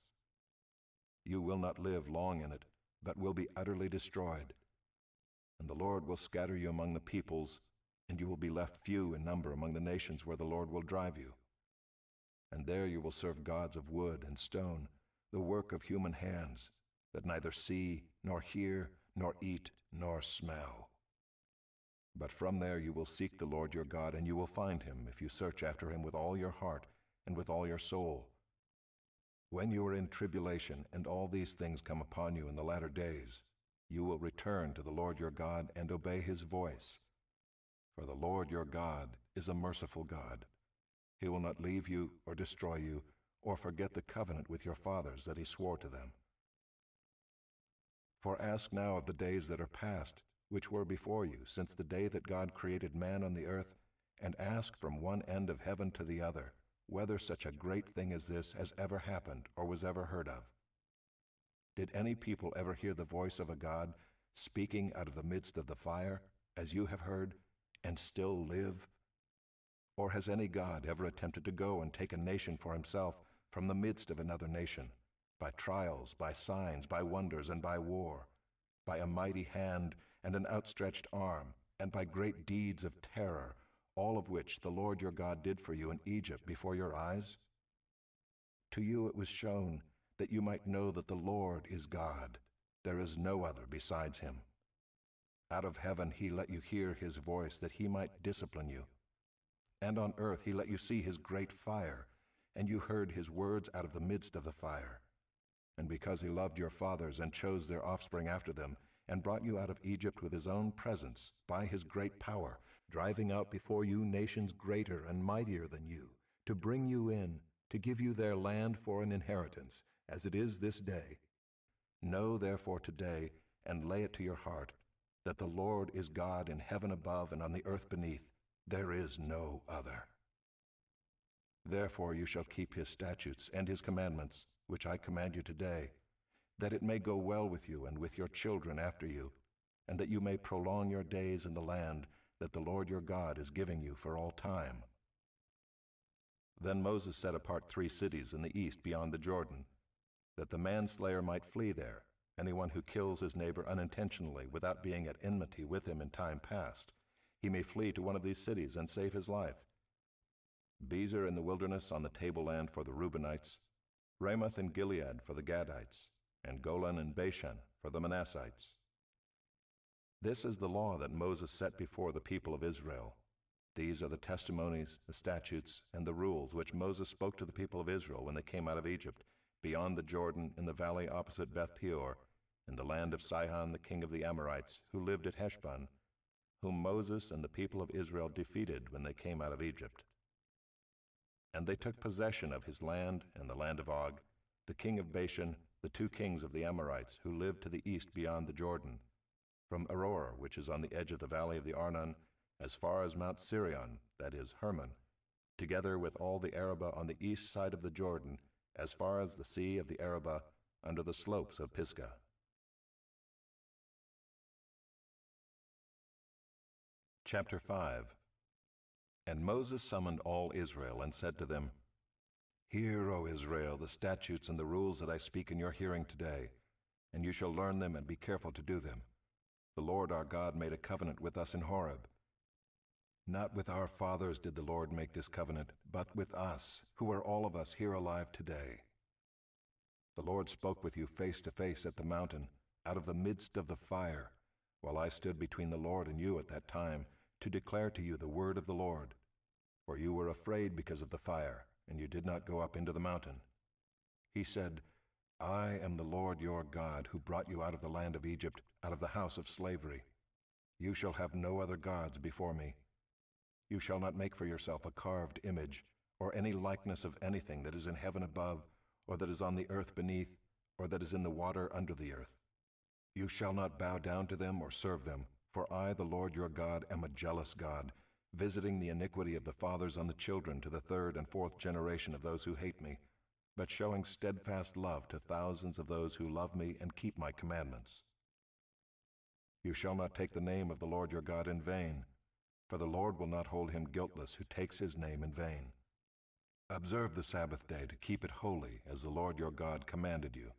You will not live long in it, but will be utterly destroyed. And the Lord will scatter you among the peoples, and you will be left few in number among the nations where the Lord will drive you. And there you will serve gods of wood and stone, the work of human hands, that neither see, nor hear, nor eat, nor smell. But from there you will seek the Lord your God, and you will find him if you search after him with all your heart and with all your soul. When you are in tribulation and all these things come upon you in the latter days, you will return to the Lord your God and obey his voice. For the Lord your God is a merciful God. He will not leave you or destroy you or forget the covenant with your fathers that he swore to them. For ask now of the days that are past, which were before you, since the day that God created man on the earth, and ask from one end of heaven to the other, whether such a great thing as this has ever happened or was ever heard of. Did any people ever hear the voice of a God speaking out of the midst of the fire, as you have heard, and still live? Or has any God ever attempted to go and take a nation for himself from the midst of another nation, by trials, by signs, by wonders, and by war, by a mighty hand and an outstretched arm, and by great deeds of terror, all of which the Lord your God did for you in Egypt before your eyes? To you it was shown that you might know that the Lord is God. There is no other besides him. Out of heaven he let you hear his voice, that he might discipline you. And on earth he let you see his great fire, and you heard his words out of the midst of the fire. And because he loved your fathers and chose their offspring after them, and brought you out of Egypt with his own presence, by his great power, driving out before you nations greater and mightier than you, to bring you in, to give you their land for an inheritance, as it is this day. Know therefore today, and lay it to your heart, that the Lord is God in heaven above and on the earth beneath. There is no other. Therefore you shall keep his statutes and his commandments, which I command you today, that it may go well with you and with your children after you, and that you may prolong your days in the land that the Lord your God is giving you for all time." Then Moses set apart 3 cities in the east beyond the Jordan, that the manslayer might flee there, anyone who kills his neighbor unintentionally without being at enmity with him in time past. He may flee to one of these cities and save his life: Bezer in the wilderness on the tableland for the Reubenites, Ramoth in Gilead for the Gadites, and Golan and Bashan for the Manassites. This is the law that Moses set before the people of Israel. These are the testimonies, the statutes, and the rules which Moses spoke to the people of Israel when they came out of Egypt, beyond the Jordan, in the valley opposite Beth Peor, in the land of Sihon the king of the Amorites, who lived at Heshbon, whom Moses and the people of Israel defeated when they came out of Egypt. And they took possession of his land and the land of Og, the king of Bashan, the 2 kings of the Amorites, who lived to the east beyond the Jordan, from Aroer, which is on the edge of the valley of the Arnon, as far as Mount Sirion, that is, Hermon, together with all the Arabah on the east side of the Jordan, as far as the sea of the Arabah, under the slopes of Pisgah. Chapter 5. And Moses summoned all Israel and said to them, "Hear, O Israel, the statutes and the rules that I speak in your hearing today, and you shall learn them and be careful to do them. The Lord our God made a covenant with us in Horeb. Not with our fathers did the Lord make this covenant, but with us, who are all of us here alive today. The Lord spoke with you face to face at the mountain, out of the midst of the fire, while I stood between the Lord and you at that time, to declare to you the word of the Lord. For you were afraid because of the fire, and you did not go up into the mountain. He said, I am the Lord your God, who brought you out of the land of Egypt, out of the house of slavery. You shall have no other gods before me. You shall not make for yourself a carved image, or any likeness of anything that is in heaven above, or that is on the earth beneath, or that is in the water under the earth. You shall not bow down to them or serve them, for I, the Lord your God, am a jealous God, visiting the iniquity of the fathers on the children to the 3rd and 4th generation of those who hate me, but showing steadfast love to thousands of those who love me and keep my commandments. You shall not take the name of the Lord your God in vain, for the Lord will not hold him guiltless who takes his name in vain. Observe the Sabbath day to keep it holy, as the Lord your God commanded you.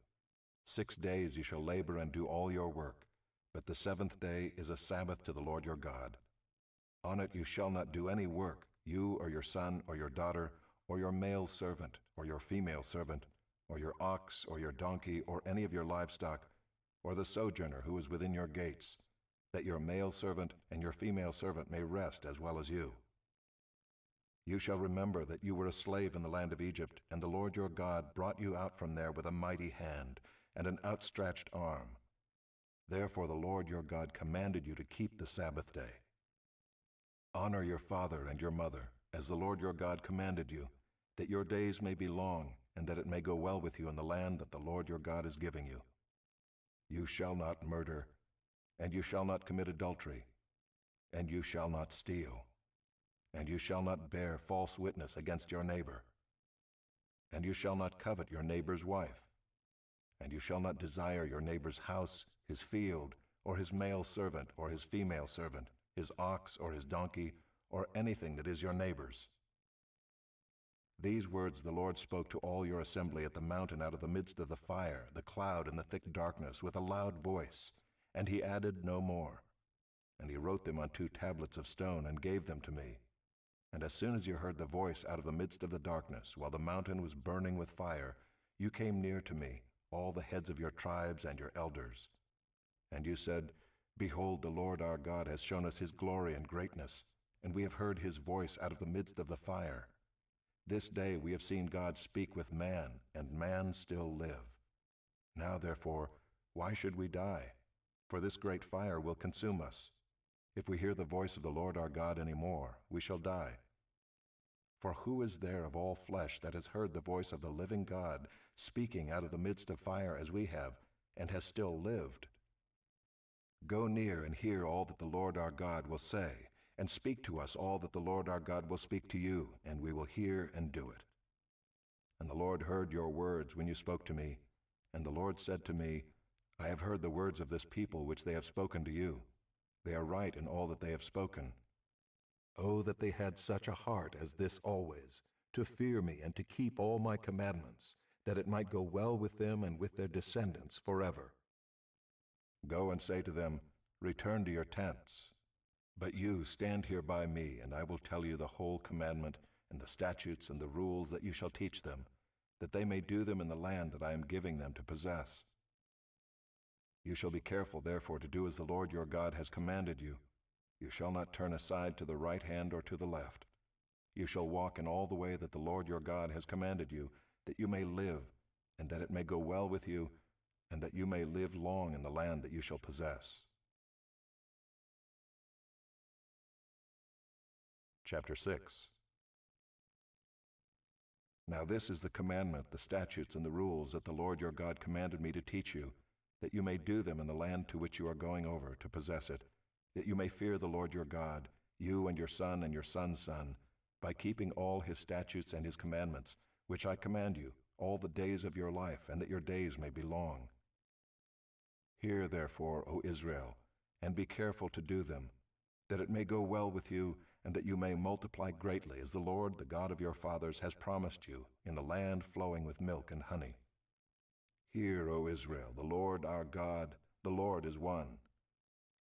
6 days you shall labor and do all your work, but the 7th day is a Sabbath to the Lord your God. On it you shall not do any work, you or your son or your daughter, or your male servant or your female servant, or your ox or your donkey or any of your livestock, or the sojourner who is within your gates, that your male servant and your female servant may rest as well as you. You shall remember that you were a slave in the land of Egypt, and the Lord your God brought you out from there with a mighty hand and an outstretched arm. Therefore the Lord your God commanded you to keep the Sabbath day. Honor your father and your mother, as the Lord your God commanded you, that your days may be long, and that it may go well with you in the land that the Lord your God is giving you. You shall not murder, and you shall not commit adultery, and you shall not steal, and you shall not bear false witness against your neighbor, and you shall not covet your neighbor's wife, and you shall not desire your neighbor's house, his field, or his male servant or his female servant, his ox or his donkey, or anything that is your neighbor's. These words the Lord spoke to all your assembly at the mountain out of the midst of the fire, the cloud, and the thick darkness, with a loud voice, and he added no more. And he wrote them on 2 tablets of stone and gave them to me. And as soon as you heard the voice out of the midst of the darkness, while the mountain was burning with fire, you came near to me, all the heads of your tribes and your elders. And you said, Behold, the Lord our God has shown us his glory and greatness, and we have heard his voice out of the midst of the fire. This day we have seen God speak with man, and man still live. Now therefore, why should we die? For this great fire will consume us. If we hear the voice of the Lord our God any more, we shall die. For who is there of all flesh that has heard the voice of the living God speaking out of the midst of fire as we have, and has still lived? Go near and hear all that the Lord our God will say, and speak to us all that the Lord our God will speak to you, and we will hear and do it. And the Lord heard your words when you spoke to me, and the Lord said to me, I have heard the words of this people which they have spoken to you. They are right in all that they have spoken. Oh, that they had such a heart as this always, to fear me and to keep all my commandments, that it might go well with them and with their descendants forever. Go and say to them, return to your tents. But you stand here by me, and I will tell you the whole commandment and the statutes and the rules that you shall teach them, that they may do them in the land that I am giving them to possess. You shall be careful, therefore, to do as the Lord your God has commanded you. You shall not turn aside to the right hand or to the left. You shall walk in all the way that the Lord your God has commanded you, that you may live, and that it may go well with you, and that you may live long in the land that you shall possess. Chapter 6. Now this is the commandment, the statutes, and the rules that the Lord your God commanded me to teach you, that you may do them in the land to which you are going over to possess it, that you may fear the Lord your God, you and your son and your son's son, by keeping all his statutes and his commandments, which I command you, all the days of your life, and that your days may be long. Hear therefore, O Israel, and be careful to do them, that it may go well with you, and that you may multiply greatly, as the Lord, the God of your fathers, has promised you, in a land flowing with milk and honey. Hear, O Israel, the Lord our God, the Lord is one.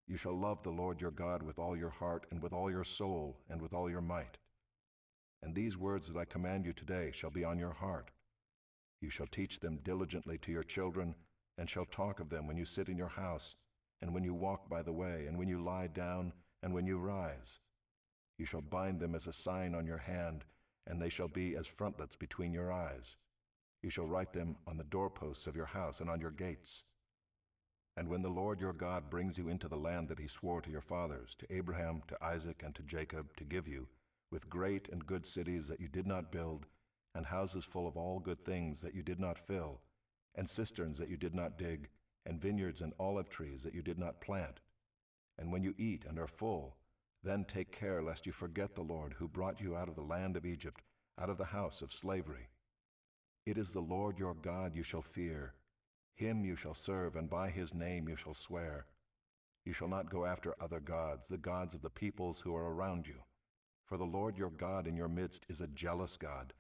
You shall love the Lord your God with all your heart, and with all your soul, and with all your might. And these words that I command you today shall be on your heart. You shall teach them diligently to your children, and shall talk of them when you sit in your house, and when you walk by the way, and when you lie down, and when you rise. You shall bind them as a sign on your hand, and they shall be as frontlets between your eyes. You shall write them on the doorposts of your house and on your gates. And when the Lord your God brings you into the land that he swore to your fathers, to Abraham, to Isaac, and to Jacob, to give you, with great and good cities that you did not build, and houses full of all good things that you did not fill, and cisterns that you did not dig, and vineyards and olive trees that you did not plant. And when you eat and are full, then take care lest you forget the Lord who brought you out of the land of Egypt, out of the house of slavery. It is the Lord your God you shall fear. Him you shall serve, and by his name you shall swear. You shall not go after other gods, the gods of the peoples who are around you. For the Lord your God in your midst is a jealous God,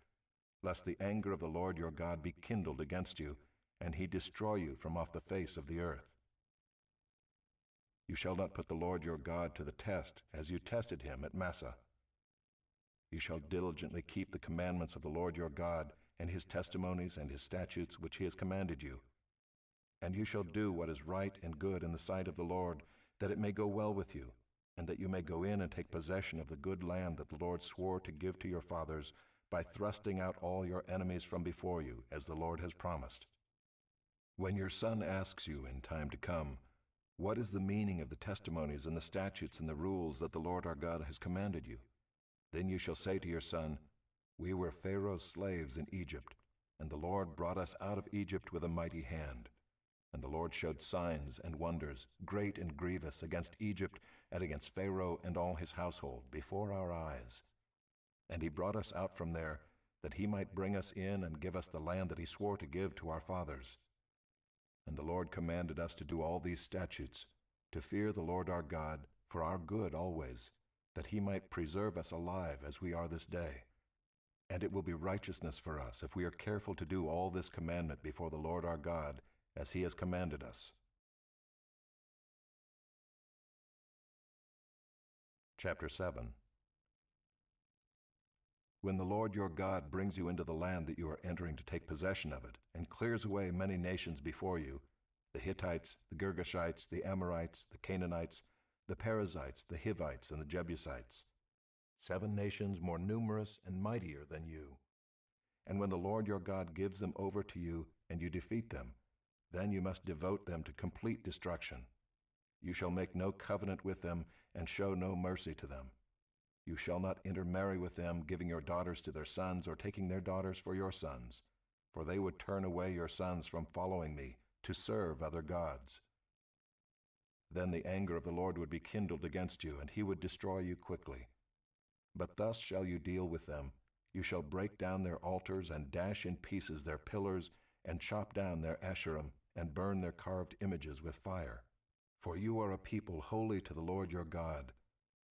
lest the anger of the Lord your God be kindled against you, and he destroy you from off the face of the earth. You shall not put the Lord your God to the test, as you tested him at Massah. You shall diligently keep the commandments of the Lord your God, and his testimonies and his statutes which he has commanded you. And you shall do what is right and good in the sight of the Lord, that it may go well with you, and that you may go in and take possession of the good land that the Lord swore to give to your fathers, by thrusting out all your enemies from before you, as the Lord has promised. When your son asks you in time to come, what is the meaning of the testimonies and the statutes and the rules that the Lord our God has commanded you? Then you shall say to your son, we were Pharaoh's slaves in Egypt, and the Lord brought us out of Egypt with a mighty hand. And the Lord showed signs and wonders, great and grievous, against Egypt and against Pharaoh and all his household, before our eyes. And he brought us out from there, that he might bring us in and give us the land that he swore to give to our fathers. And the Lord commanded us to do all these statutes, to fear the Lord our God, for our good always, that he might preserve us alive as we are this day. And it will be righteousness for us if we are careful to do all this commandment before the Lord our God, as he has commanded us. Chapter 7. When the Lord your God brings you into the land that you are entering to take possession of it, and clears away many nations before you, the Hittites, the Girgashites, the Amorites, the Canaanites, the Perizzites, the Hivites, and the Jebusites, 7 nations more numerous and mightier than you. And when the Lord your God gives them over to you, and you defeat them, then you must devote them to complete destruction. You shall make no covenant with them, and show no mercy to them. You shall not intermarry with them, giving your daughters to their sons, or taking their daughters for your sons, for they would turn away your sons from following me, to serve other gods. Then the anger of the Lord would be kindled against you, and he would destroy you quickly. But thus shall you deal with them. You shall break down their altars, and dash in pieces their pillars, and chop down their Asherim, and burn their carved images with fire. For you are a people holy to the Lord your God.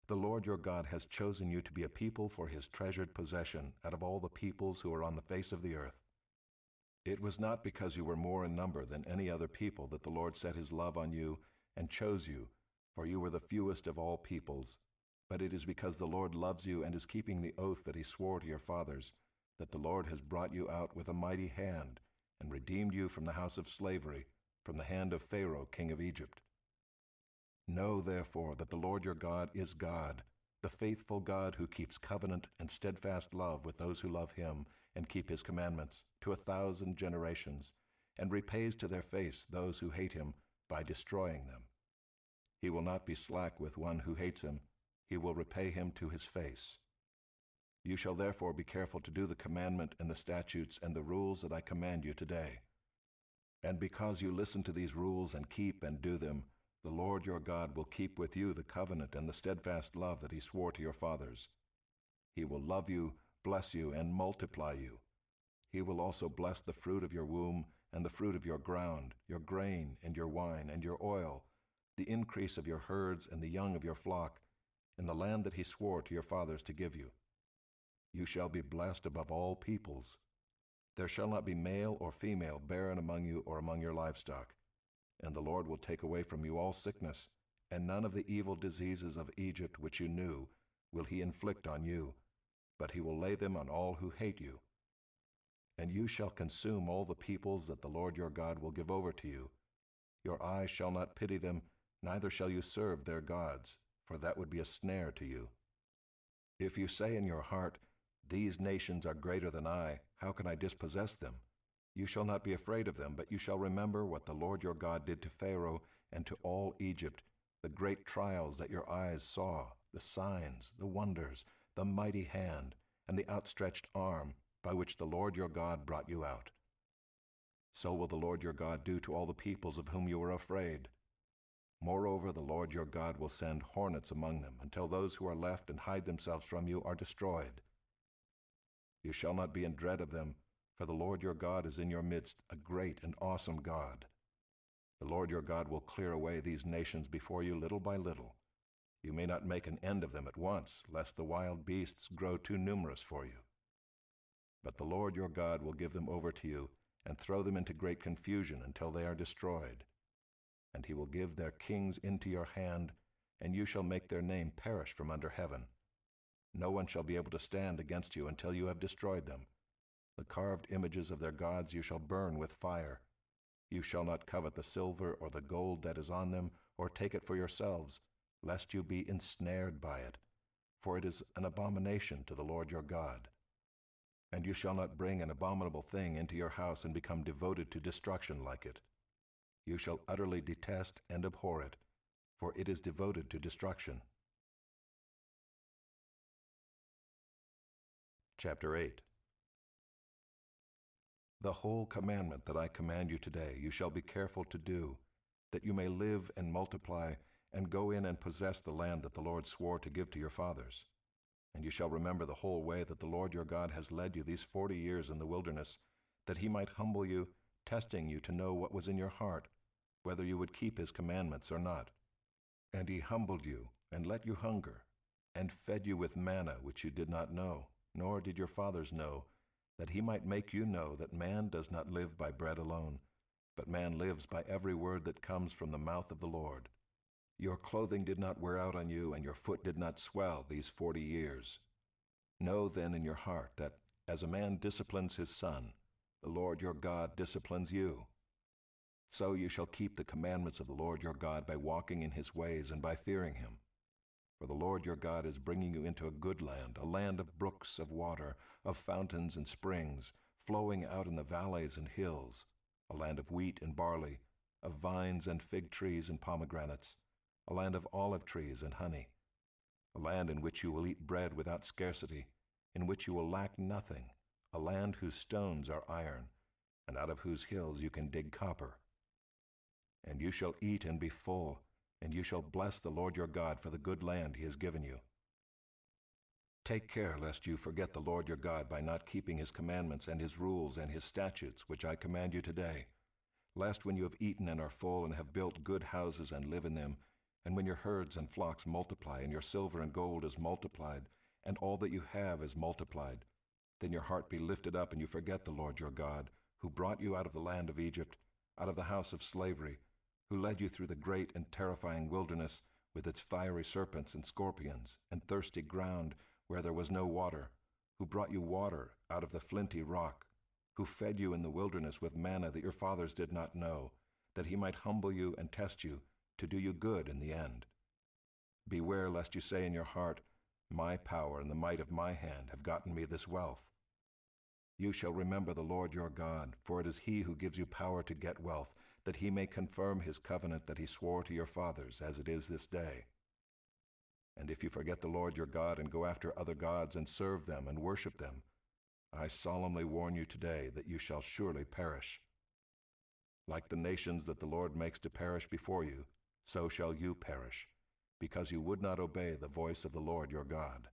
The Lord your God has chosen you to be a people for his treasured possession out of all the peoples who are on the face of the earth. It was not because you were more in number than any other people that the Lord set his love on you and chose you, for you were the fewest of all peoples. But it is because the Lord loves you and is keeping the oath that he swore to your fathers, that the Lord has brought you out with a mighty hand and redeemed you from the house of slavery, from the hand of Pharaoh king of Egypt. Know therefore that the Lord your God is God, the faithful God who keeps covenant and steadfast love with those who love him and keep his commandments to 1,000 generations, and repays to their face those who hate him by destroying them. He will not be slack with one who hates him, he will repay him to his face. You shall therefore be careful to do the commandment and the statutes and the rules that I command you today. And because you listen to these rules and keep and do them, the Lord your God will keep with you the covenant and the steadfast love that he swore to your fathers. He will love you, bless you, and multiply you. He will also bless the fruit of your womb and the fruit of your ground, your grain and your wine and your oil, the increase of your herds and the young of your flock, in the land that he swore to your fathers to give you. You shall be blessed above all peoples. There shall not be male or female barren among you or among your livestock. And the Lord will take away from you all sickness, and none of the evil diseases of Egypt which you knew will he inflict on you, but he will lay them on all who hate you. And you shall consume all the peoples that the Lord your God will give over to you. Your eyes shall not pity them, neither shall you serve their gods, for that would be a snare to you. If you say in your heart, these nations are greater than I, how can I dispossess them? You shall not be afraid of them, but you shall remember what the Lord your God did to Pharaoh and to all Egypt, the great trials that your eyes saw, the signs, the wonders, the mighty hand, and the outstretched arm by which the Lord your God brought you out. So will the Lord your God do to all the peoples of whom you were afraid. Moreover, the Lord your God will send hornets among them, until those who are left and hide themselves from you are destroyed. You shall not be in dread of them, for the Lord your God is in your midst, a great and awesome God. The Lord your God will clear away these nations before you little by little. You may not make an end of them at once, lest the wild beasts grow too numerous for you. But the Lord your God will give them over to you, and throw them into great confusion until they are destroyed. And he will give their kings into your hand, and you shall make their name perish from under heaven. No one shall be able to stand against you until you have destroyed them. The carved images of their gods you shall burn with fire. You shall not covet the silver or the gold that is on them, or take it for yourselves, lest you be ensnared by it, for it is an abomination to the Lord your God. And you shall not bring an abominable thing into your house and become devoted to destruction like it. You shall utterly detest and abhor it, for it is devoted to destruction. Chapter 8. The whole commandment that I command you today you shall be careful to do, that you may live and multiply, and go in and possess the land that the Lord swore to give to your fathers. And you shall remember the whole way that the Lord your God has led you these 40 years in the wilderness, that he might humble you, testing you to know what was in your heart, whether you would keep his commandments or not. And he humbled you, and let you hunger, and fed you with manna which you did not know, nor did your fathers know, that he might make you know that man does not live by bread alone, but man lives by every word that comes from the mouth of the Lord. Your clothing did not wear out on you, and your foot did not swell these 40 years. Know then in your heart that, as a man disciplines his son, the Lord your God disciplines you. So you shall keep the commandments of the Lord your God by walking in his ways and by fearing him. For the Lord your God is bringing you into a good land, a land of brooks of water, of fountains and springs, flowing out in the valleys and hills, a land of wheat and barley, of vines and fig trees and pomegranates, a land of olive trees and honey, a land in which you will eat bread without scarcity, in which you will lack nothing, a land whose stones are iron, and out of whose hills you can dig copper. And you shall eat and be full, and you shall bless the Lord your God for the good land he has given you. Take care lest you forget the Lord your God by not keeping his commandments and his rules and his statutes, which I command you today, lest when you have eaten and are full and have built good houses and live in them, and when your herds and flocks multiply, and your silver and gold is multiplied, and all that you have is multiplied, then your heart be lifted up, and you forget the Lord your God, who brought you out of the land of Egypt, out of the house of slavery, who led you through the great and terrifying wilderness, with its fiery serpents and scorpions, and thirsty ground where there was no water, who brought you water out of the flinty rock, who fed you in the wilderness with manna that your fathers did not know, that he might humble you and test you, to do you good in the end. Beware lest you say in your heart, My power and the might of my hand have gotten me this wealth. You shall remember the Lord your God, for it is he who gives you power to get wealth, that he may confirm his covenant that he swore to your fathers, as it is this day. And if you forget the Lord your God and go after other gods and serve them and worship them, I solemnly warn you today that you shall surely perish. Like the nations that the Lord makes to perish before you, so shall you perish, because you would not obey the voice of the Lord your God.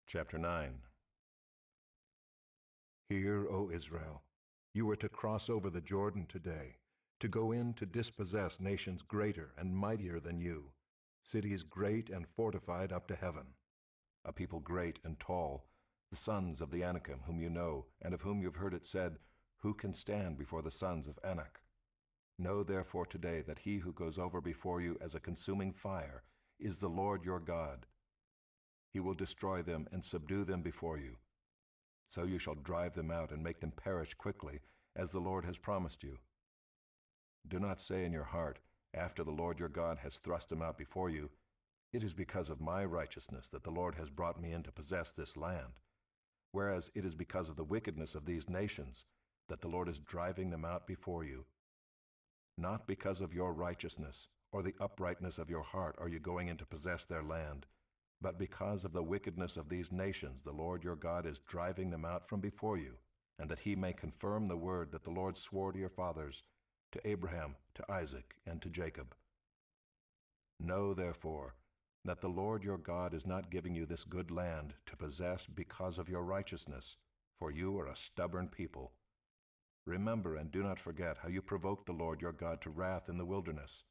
Chapter 9. Hear, O Israel, you are to cross over the Jordan today, to go in to dispossess nations greater and mightier than you, cities great and fortified up to heaven, a people great and tall, the sons of the Anakim, whom you know, and of whom you have heard it said, Who can stand before the sons of Anak? Know therefore today that he who goes over before you as a consuming fire is the Lord your God. He will destroy them and subdue them before you. So you shall drive them out and make them perish quickly, as the Lord has promised you. Do not say in your heart, after the Lord your God has thrust them out before you, It is because of my righteousness that the Lord has brought me in to possess this land, whereas it is because of the wickedness of these nations that the Lord is driving them out before you. Not because of your righteousness or the uprightness of your heart are you going in to possess their land, but because of the wickedness of these nations the Lord your God is driving them out from before you, and that he may confirm the word that the Lord swore to your fathers, to Abraham, to Isaac, and to Jacob. Know, therefore, that the Lord your God is not giving you this good land to possess because of your righteousness, for you are a stubborn people. Remember and do not forget how you provoked the Lord your God to wrath in the wilderness.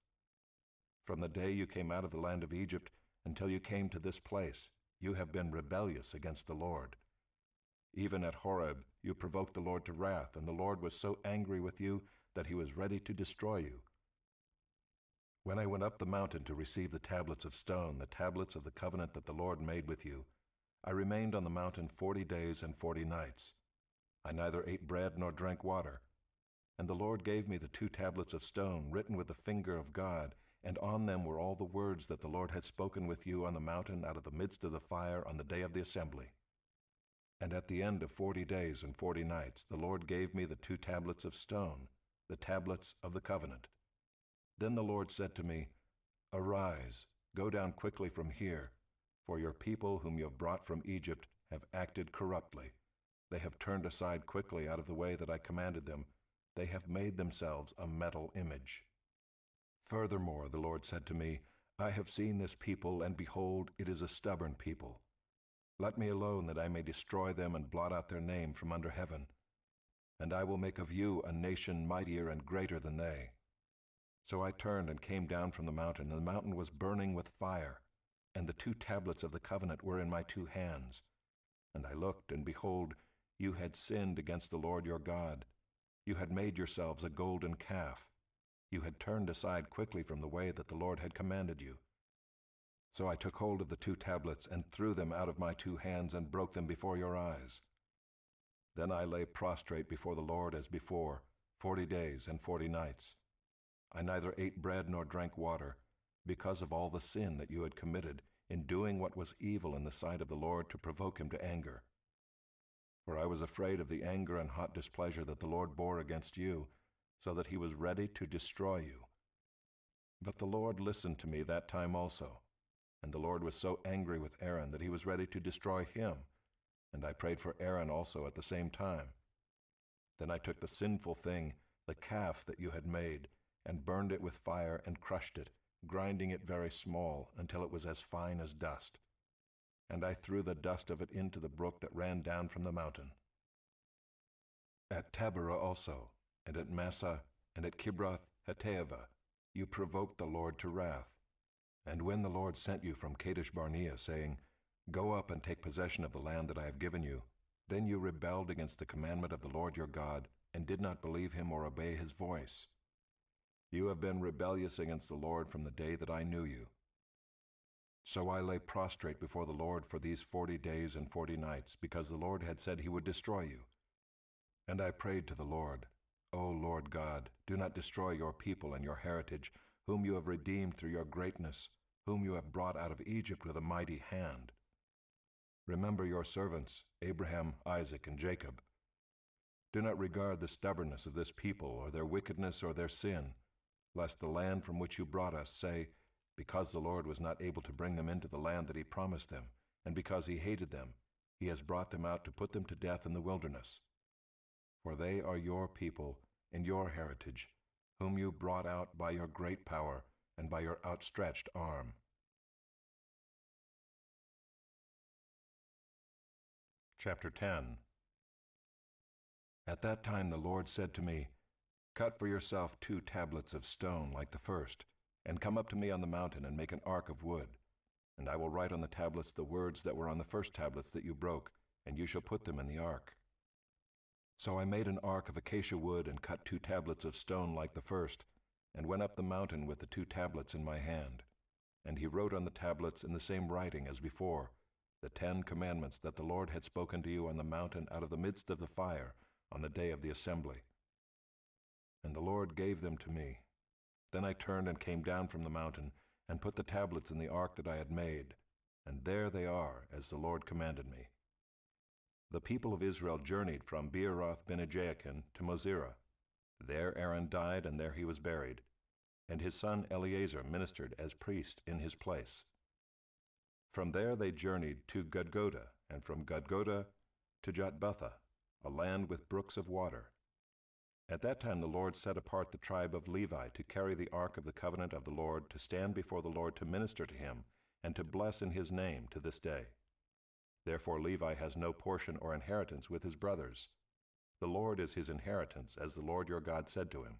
From the day you came out of the land of Egypt until you came to this place, you have been rebellious against the Lord. Even at Horeb you provoked the Lord to wrath, and the Lord was so angry with you that he was ready to destroy you. When I went up the mountain to receive the tablets of stone, the tablets of the covenant that the Lord made with you, I remained on the mountain 40 days and 40 nights. I neither ate bread nor drank water. And the Lord gave me the 2 tablets of stone written with the finger of God, and on them were all the words that the Lord had spoken with you on the mountain out of the midst of the fire on the day of the assembly. And at the end of 40 days and 40 nights the Lord gave me the 2 tablets of stone, the tablets of the covenant. Then the Lord said to me, Arise, go down quickly from here, for your people whom you have brought from Egypt have acted corruptly. They have turned aside quickly out of the way that I commanded them. They have made themselves a metal image. Furthermore, the Lord said to me, I have seen this people, and behold, it is a stubborn people. Let me alone that I may destroy them and blot out their name from under heaven. And I will make of you a nation mightier and greater than they. So I turned and came down from the mountain, and the mountain was burning with fire, and the 2 tablets of the covenant were in my 2 hands. And I looked, and behold, you had sinned against the Lord your God. You had made yourselves a golden calf. You had turned aside quickly from the way that the Lord had commanded you. So I took hold of the 2 tablets and threw them out of my 2 hands and broke them before your eyes. Then I lay prostrate before the Lord as before, 40 days and 40 nights. I neither ate bread nor drank water, because of all the sin that you had committed in doing what was evil in the sight of the Lord to provoke him to anger. For I was afraid of the anger and hot displeasure that the Lord bore against you, so that he was ready to destroy you. But the Lord listened to me that time also, and the Lord was so angry with Aaron that he was ready to destroy him, and I prayed for Aaron also at the same time. Then I took the sinful thing, the calf that you had made, and burned it with fire and crushed it, grinding it very small until it was as fine as dust. And I threw the dust of it into the brook that ran down from the mountain. At Taberah also, and at Massah, and at Kibroth Hattaavah, you provoked the Lord to wrath. And when the Lord sent you from Kadesh Barnea, saying, Go up and take possession of the land that I have given you, then you rebelled against the commandment of the Lord your God, and did not believe him or obey his voice. You have been rebellious against the Lord from the day that I knew you. So I lay prostrate before the Lord for these 40 days and 40 nights, because the Lord had said he would destroy you. And I prayed to the Lord, O Lord God, do not destroy your people and your heritage, whom you have redeemed through your greatness, whom you have brought out of Egypt with a mighty hand. Remember your servants, Abraham, Isaac, and Jacob. Do not regard the stubbornness of this people, or their wickedness, or their sin, lest the land from which you brought us say, Because the Lord was not able to bring them into the land that he promised them, and because he hated them, he has brought them out to put them to death in the wilderness. For they are your people and your heritage, whom you brought out by your great power and by your outstretched arm. Chapter 10. At that time the Lord said to me, Cut for yourself 2 tablets of stone like the first, and come up to me on the mountain and make an ark of wood. And I will write on the tablets the words that were on the first tablets that you broke, and you shall put them in the ark. So I made an ark of acacia wood and cut 2 tablets of stone like the first, and went up the mountain with the 2 tablets in my hand. And he wrote on the tablets in the same writing as before, the 10 commandments that the Lord had spoken to you on the mountain out of the midst of the fire on the day of the assembly. And the Lord gave them to me. Then I turned and came down from the mountain, and put the tablets in the ark that I had made, and there they are, as the Lord commanded me. The people of Israel journeyed from Beeroth Bene-Jaakan to Mosera. There Aaron died, and there he was buried, and his son Eleazar ministered as priest in his place. From there they journeyed to Gudgoda, and from Gudgoda to Jotbatha, a land with brooks of water. At that time the Lord set apart the tribe of Levi to carry the ark of the covenant of the Lord, to stand before the Lord to minister to him, and to bless in his name to this day. Therefore Levi has no portion or inheritance with his brothers. The Lord is his inheritance, as the Lord your God said to him.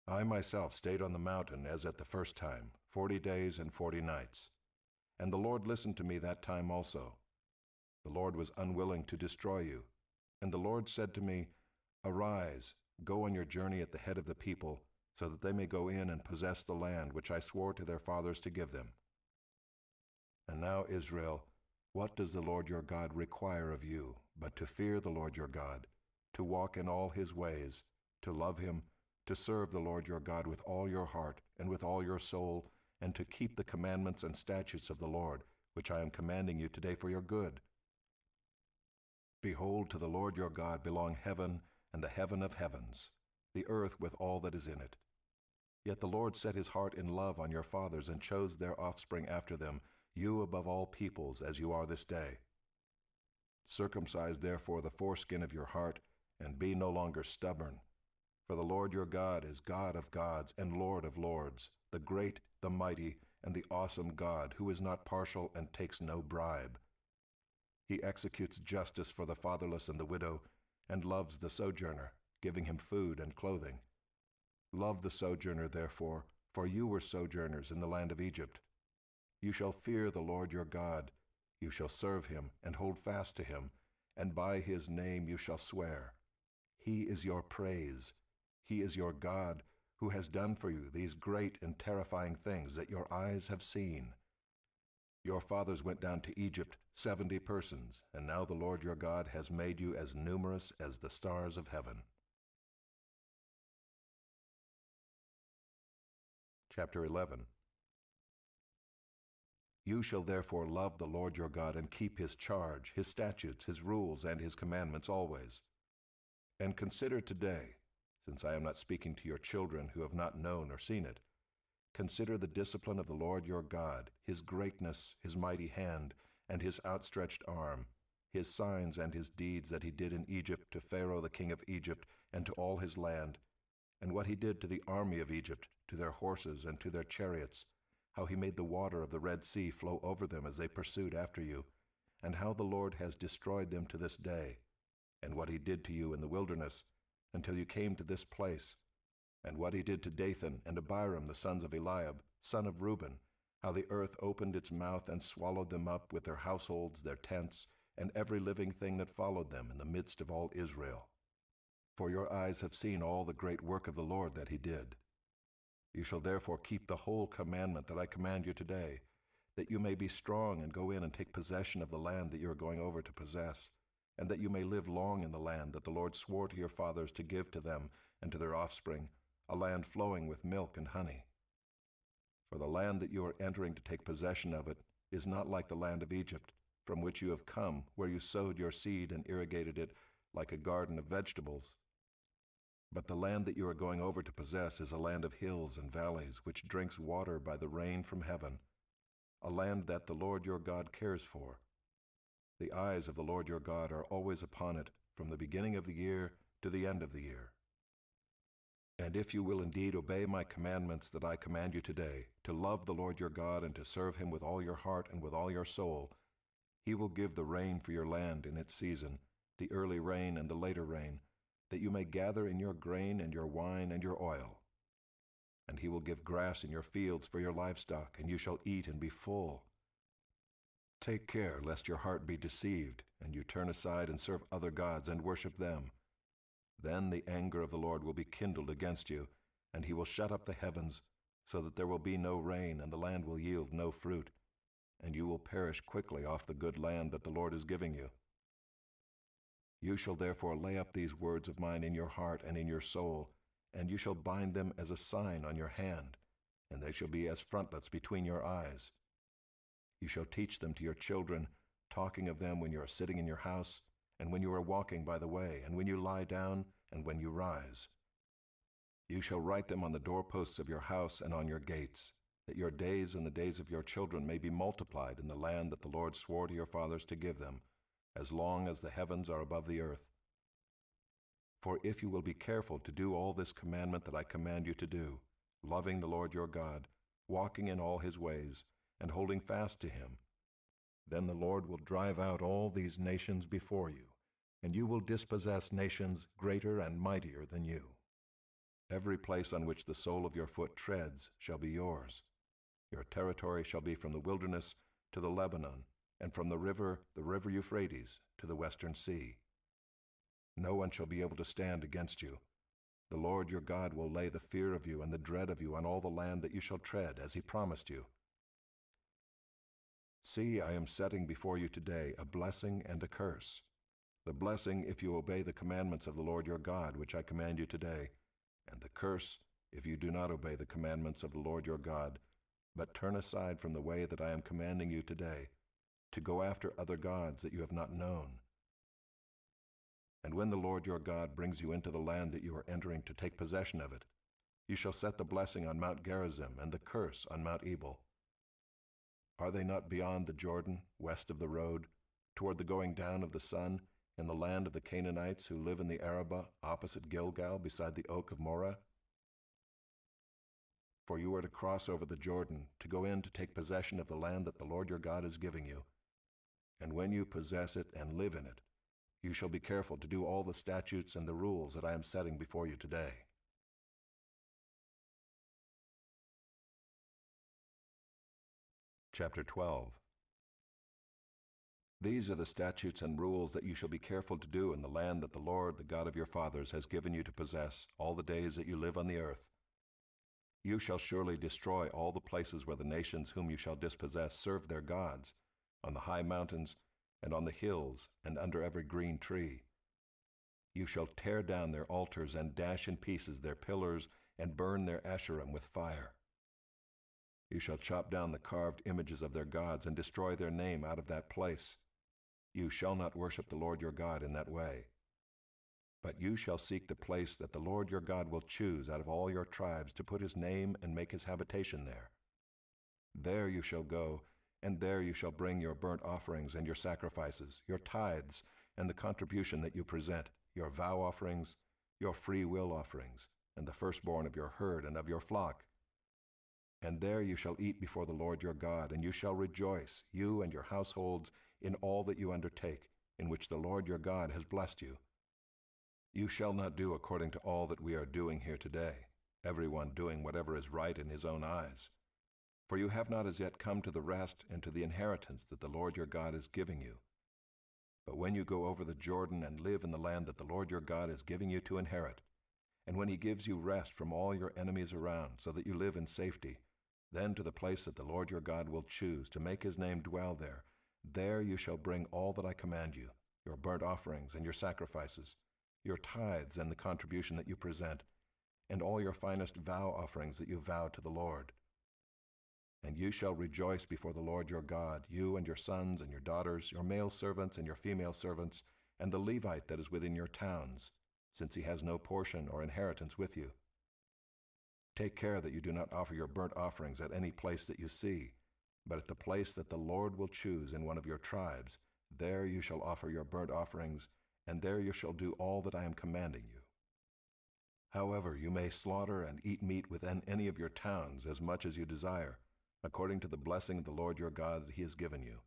I myself stayed on the mountain as at the first time, 40 days and 40 nights. And the Lord listened to me that time also. The Lord was unwilling to destroy you. And the Lord said to me, Arise, go on your journey at the head of the people, so that they may go in and possess the land which I swore to their fathers to give them. And now, Israel, what does the Lord your God require of you, but to fear the Lord your God, to walk in all his ways, to love him, to serve the Lord your God with all your heart and with all your soul, and to keep the commandments and statutes of the Lord, which I am commanding you today for your good? Behold, to the Lord your God belong heaven and the heaven of heavens, the earth with all that is in it. Yet the Lord set his heart in love on your fathers, and chose their offspring after them, you above all peoples, as you are this day. Circumcise therefore the foreskin of your heart, and be no longer stubborn. For the Lord your God is God of gods and Lord of lords, the great, the mighty, and the awesome God, who is not partial and takes no bribe. He executes justice for the fatherless and the widow, and loves the sojourner, giving him food and clothing. Love the sojourner, therefore, for you were sojourners in the land of Egypt. You shall fear the Lord your God. You shall serve him and hold fast to him, and by his name you shall swear. He is your praise. He is your God, who has done for you these great and terrifying things that your eyes have seen. Your fathers went down to Egypt, 70 persons, and now the Lord your God has made you as numerous as the stars of heaven. Chapter 11. You shall therefore love the Lord your God, and keep his charge, his statutes, his rules, and his commandments always. And consider today, since I am not speaking to your children who have not known or seen it, consider the discipline of the Lord your God, his greatness, his mighty hand, and his outstretched arm, his signs and his deeds that he did in Egypt to Pharaoh the king of Egypt and to all his land, and what he did to the army of Egypt, to their horses and to their chariots, how he made the water of the Red Sea flow over them as they pursued after you, and how the Lord has destroyed them to this day, and what he did to you in the wilderness, until you came to this place, and what he did to Dathan and Abiram the sons of Eliab, son of Reuben, how the earth opened its mouth and swallowed them up with their households, their tents, and every living thing that followed them in the midst of all Israel. For your eyes have seen all the great work of the Lord that he did. You shall therefore keep the whole commandment that I command you today, that you may be strong and go in and take possession of the land that you are going over to possess, and that you may live long in the land that the Lord swore to your fathers to give to them and to their offspring, a land flowing with milk and honey. For the land that you are entering to take possession of it is not like the land of Egypt, from which you have come, where you sowed your seed and irrigated it like a garden of vegetables. But the land that you are going over to possess is a land of hills and valleys, which drinks water by the rain from heaven, a land that the Lord your God cares for. The eyes of the Lord your God are always upon it, from the beginning of the year to the end of the year. And if you will indeed obey my commandments that I command you today, to love the Lord your God and to serve him with all your heart and with all your soul, he will give the rain for your land in its season, the early rain and the later rain, that you may gather in your grain and your wine and your oil. And he will give grass in your fields for your livestock, and you shall eat and be full. Take care lest your heart be deceived, and you turn aside and serve other gods and worship them. Then the anger of the Lord will be kindled against you, and he will shut up the heavens, so that there will be no rain, and the land will yield no fruit, and you will perish quickly off the good land that the Lord is giving you. You shall therefore lay up these words of mine in your heart and in your soul, and you shall bind them as a sign on your hand, and they shall be as frontlets between your eyes. You shall teach them to your children, talking of them when you are sitting in your house, and when you are walking by the way, and when you lie down, and when you rise. You shall write them on the doorposts of your house and on your gates, that your days and the days of your children may be multiplied in the land that the Lord swore to your fathers to give them, as long as the heavens are above the earth. For if you will be careful to do all this commandment that I command you to do, loving the Lord your God, walking in all his ways, and holding fast to him, then the Lord will drive out all these nations before you, and you will dispossess nations greater and mightier than you. Every place on which the sole of your foot treads shall be yours. Your territory shall be from the wilderness to the Lebanon, and from the river Euphrates, to the western sea. No one shall be able to stand against you. The Lord your God will lay the fear of you and the dread of you on all the land that you shall tread, as he promised you. See, I am setting before you today a blessing and a curse. The blessing if you obey the commandments of the Lord your God, which I command you today, and the curse if you do not obey the commandments of the Lord your God, but turn aside from the way that I am commanding you today, to go after other gods that you have not known. And when the Lord your God brings you into the land that you are entering to take possession of it, you shall set the blessing on Mount Gerizim and the curse on Mount Ebal. Are they not beyond the Jordan, west of the road, toward the going down of the sun, in the land of the Canaanites who live in the Arabah, opposite Gilgal, beside the oak of Moreh? For you are to cross over the Jordan, to go in to take possession of the land that the Lord your God is giving you. And when you possess it and live in it, you shall be careful to do all the statutes and the rules that I am setting before you today. Chapter 12. These are the statutes and rules that you shall be careful to do in the land that the Lord, the God of your fathers, has given you to possess all the days that you live on the earth. You shall surely destroy all the places where the nations whom you shall dispossess serve their gods, on the high mountains, and on the hills, and under every green tree. You shall tear down their altars and dash in pieces their pillars and burn their Asherim with fire. You shall chop down the carved images of their gods and destroy their name out of that place. You shall not worship the Lord your God in that way. But you shall seek the place that the Lord your God will choose out of all your tribes to put his name and make his habitation there. There you shall go, and there you shall bring your burnt offerings and your sacrifices, your tithes, and the contribution that you present, your vow offerings, your free will offerings, and the firstborn of your herd and of your flock. And there you shall eat before the Lord your God, and you shall rejoice, you and your households, in all that you undertake, in which the Lord your God has blessed you, You shall not do according to all that we are doing here today, everyone doing whatever is right in his own eyes. For you have not as yet come to the rest and to the inheritance that the Lord your God is giving you. But when you go over the Jordan and live in the land that the Lord your God is giving you to inherit, and when he gives you rest from all your enemies around, so that you live in safety, then to the place that the Lord your God will choose to make his name dwell there, there you shall bring all that I command you, your burnt offerings and your sacrifices, your tithes and the contribution that you present, and all your finest vow offerings that you vow to the Lord. And you shall rejoice before the Lord your God, you and your sons and your daughters, your male servants and your female servants, and the Levite that is within your towns, since he has no portion or inheritance with you. Take care that you do not offer your burnt offerings at any place that you see, but at the place that the Lord will choose in one of your tribes, there you shall offer your burnt offerings, and there you shall do all that I am commanding you. However, you may slaughter and eat meat within any of your towns as much as you desire, according to the blessing of the Lord your God that he has given you.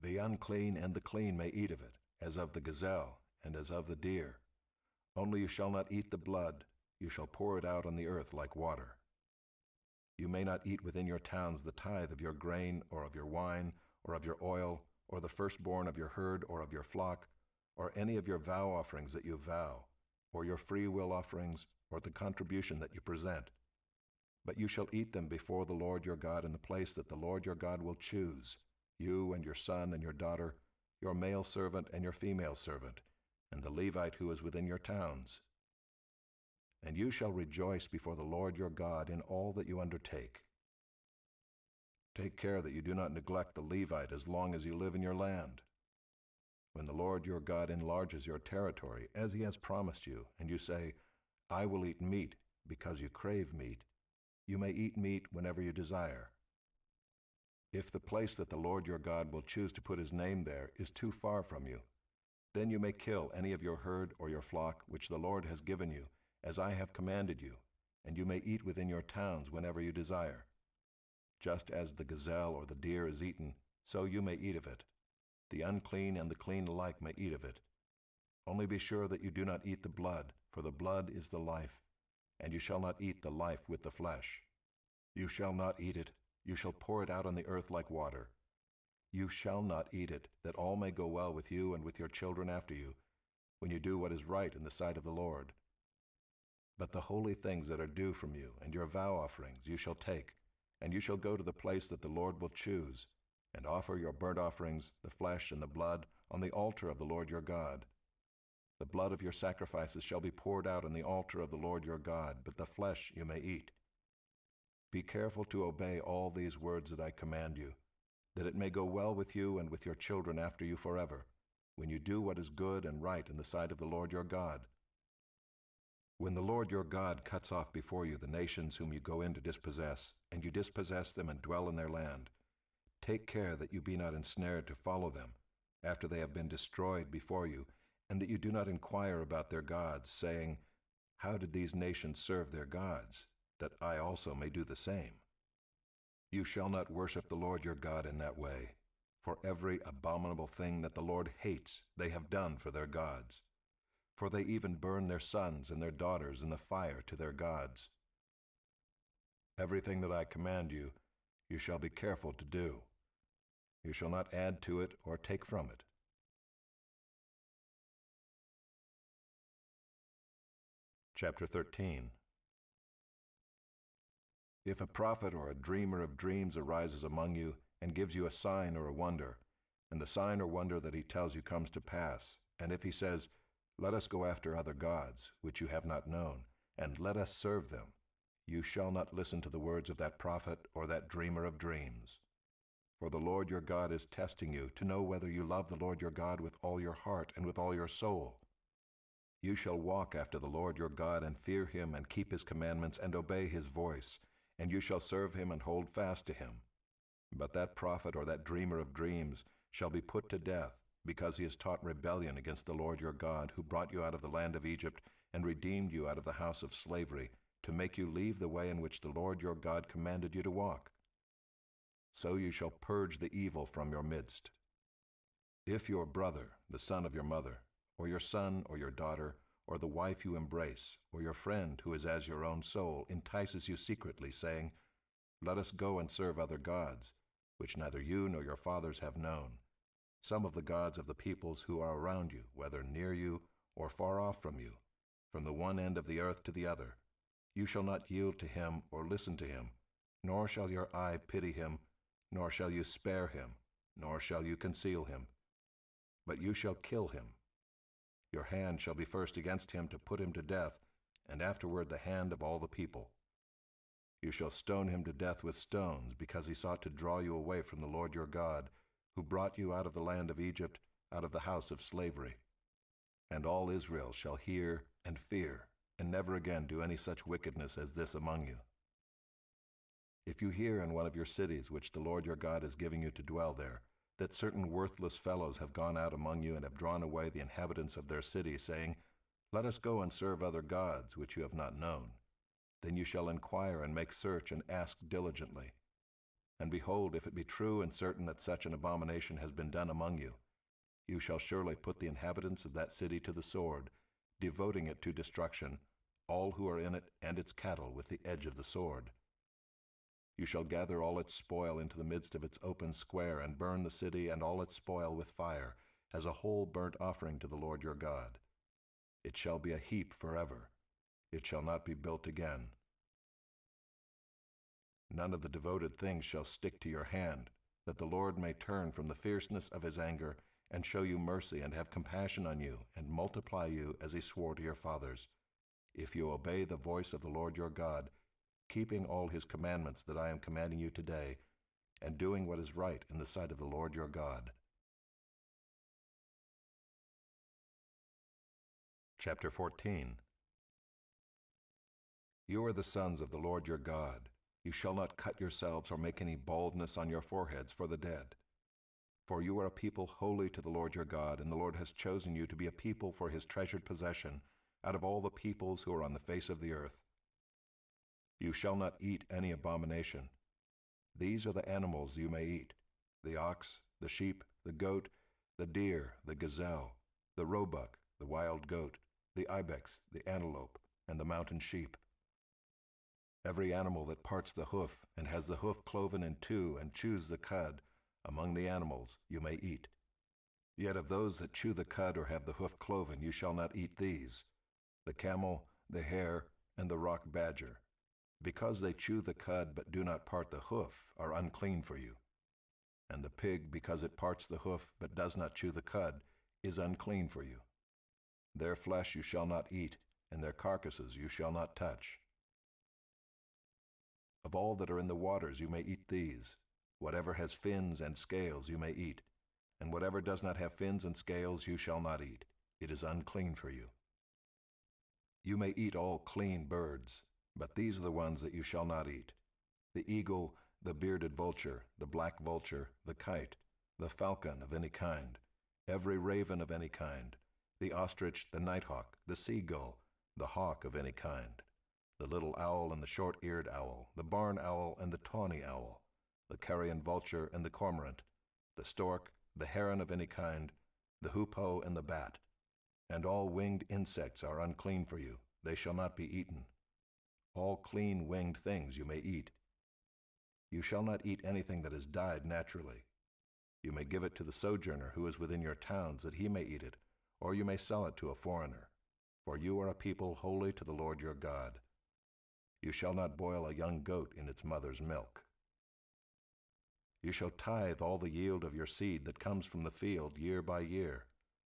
The unclean and the clean may eat of it, as of the gazelle and as of the deer. Only you shall not eat the blood, you shall pour it out on the earth like water. You may not eat within your towns the tithe of your grain, or of your wine, or of your oil, or the firstborn of your herd or of your flock, or any of your vow offerings that you vow, or your free will offerings, or the contribution that you present. But you shall eat them before the Lord your God in the place that the Lord your God will choose, you and your son and your daughter, your male servant and your female servant, and the Levite who is within your towns. And you shall rejoice before the Lord your God in all that you undertake. Take care that you do not neglect the Levite as long as you live in your land. When the Lord your God enlarges your territory, as he has promised you, and you say, I will eat meat because you crave meat, you may eat meat whenever you desire. If the place that the Lord your God will choose to put his name there is too far from you, then you may kill any of your herd or your flock which the Lord has given you, as I have commanded you, and you may eat within your towns whenever you desire. Just as the gazelle or the deer is eaten, so you may eat of it. The unclean and the clean alike may eat of it. Only be sure that you do not eat the blood, for the blood is the life, and you shall not eat the life with the flesh. You shall not eat it, you shall pour it out on the earth like water. You shall not eat it, that all may go well with you and with your children after you, when you do what is right in the sight of the Lord. But the holy things that are due from you, and your vow offerings, you shall take, and you shall go to the place that the Lord will choose, and offer your burnt offerings, the flesh and the blood, on the altar of the Lord your God. The blood of your sacrifices shall be poured out on the altar of the Lord your God, but the flesh you may eat. Be careful to obey all these words that I command you, that it may go well with you and with your children after you forever, when you do what is good and right in the sight of the Lord your God. When the Lord your God cuts off before you the nations whom you go in to dispossess, and you dispossess them and dwell in their land, take care that you be not ensnared to follow them, after they have been destroyed before you, and that you do not inquire about their gods, saying, How did these nations serve their gods, that I also may do the same? You shall not worship the Lord your God in that way, for every abominable thing that the Lord hates they have done for their gods. For they even burn their sons and their daughters in the fire to their gods. Everything that I command you, you shall be careful to do. You shall not add to it or take from it. Chapter 13. If a prophet or a dreamer of dreams arises among you and gives you a sign or a wonder, and the sign or wonder that he tells you comes to pass, and if he says, Let us go after other gods, which you have not known, and let us serve them, you shall not listen to the words of that prophet or that dreamer of dreams. For the Lord your God is testing you to know whether you love the Lord your God with all your heart and with all your soul. You shall walk after the Lord your God and fear him and keep his commandments and obey his voice, and you shall serve him and hold fast to him. But that prophet or that dreamer of dreams shall be put to death, because he has taught rebellion against the Lord your God, who brought you out of the land of Egypt and redeemed you out of the house of slavery, to make you leave the way in which the Lord your God commanded you to walk. So you shall purge the evil from your midst. If your brother, the son of your mother, or your son or your daughter, or the wife you embrace, or your friend who is as your own soul, entices you secretly, saying, "Let us go and serve other gods," which neither you nor your fathers have known, some of the gods of the peoples who are around you, whether near you or far off from you, from the one end of the earth to the other, you shall not yield to him or listen to him, nor shall your eye pity him, nor shall you spare him, nor shall you conceal him. But you shall kill him. Your hand shall be first against him to put him to death, and afterward the hand of all the people. You shall stone him to death with stones, because he sought to draw you away from the Lord your God, who brought you out of the land of Egypt, out of the house of slavery. And all Israel shall hear and fear, and never again do any such wickedness as this among you. If you hear in one of your cities which the Lord your God is giving you to dwell there, that certain worthless fellows have gone out among you and have drawn away the inhabitants of their city, saying, "Let us go and serve other gods which you have not known," then you shall inquire and make search and ask diligently. And behold, if it be true and certain that such an abomination has been done among you, you shall surely put the inhabitants of that city to the sword, devoting it to destruction, all who are in it and its cattle with the edge of the sword. You shall gather all its spoil into the midst of its open square, and burn the city and all its spoil with fire, as a whole burnt offering to the Lord your God. It shall be a heap forever. It shall not be built again. None of the devoted things shall stick to your hand, that the Lord may turn from the fierceness of his anger, and show you mercy, and have compassion on you, and multiply you as he swore to your fathers, if you obey the voice of the Lord your God, keeping all his commandments that I am commanding you today, and doing what is right in the sight of the Lord your God. Chapter 14. You are the sons of the Lord your God. You shall not cut yourselves or make any baldness on your foreheads for the dead. For you are a people holy to the Lord your God, and the Lord has chosen you to be a people for his treasured possession out of all the peoples who are on the face of the earth. You shall not eat any abomination. These are the animals you may eat: the ox, the sheep, the goat, the deer, the gazelle, the roebuck, the wild goat, the ibex, the antelope, and the mountain sheep. Every animal that parts the hoof, and has the hoof cloven in two, and chews the cud, among the animals you may eat. Yet of those that chew the cud or have the hoof cloven you shall not eat these: the camel, the hare, and the rock badger, because they chew the cud but do not part the hoof, are unclean for you. And the pig, because it parts the hoof but does not chew the cud, is unclean for you. Their flesh you shall not eat, and their carcasses you shall not touch. Of all that are in the waters you may eat these: whatever has fins and scales you may eat, and whatever does not have fins and scales you shall not eat. It is unclean for you. You may eat all clean birds, but these are the ones that you shall not eat: the eagle, the bearded vulture, the black vulture, the kite, the falcon of any kind, every raven of any kind, the ostrich, the nighthawk, the seagull, the hawk of any kind, the little owl and the short-eared owl, the barn owl and the tawny owl, the carrion vulture and the cormorant, the stork, the heron of any kind, the hoopoe and the bat. And all winged insects are unclean for you; they shall not be eaten. All clean winged things you may eat. You shall not eat anything that has died naturally. You may give it to the sojourner who is within your towns, that he may eat it, or you may sell it to a foreigner. For you are a people holy to the Lord your God. You shall not boil a young goat in its mother's milk. You shall tithe all the yield of your seed that comes from the field year by year,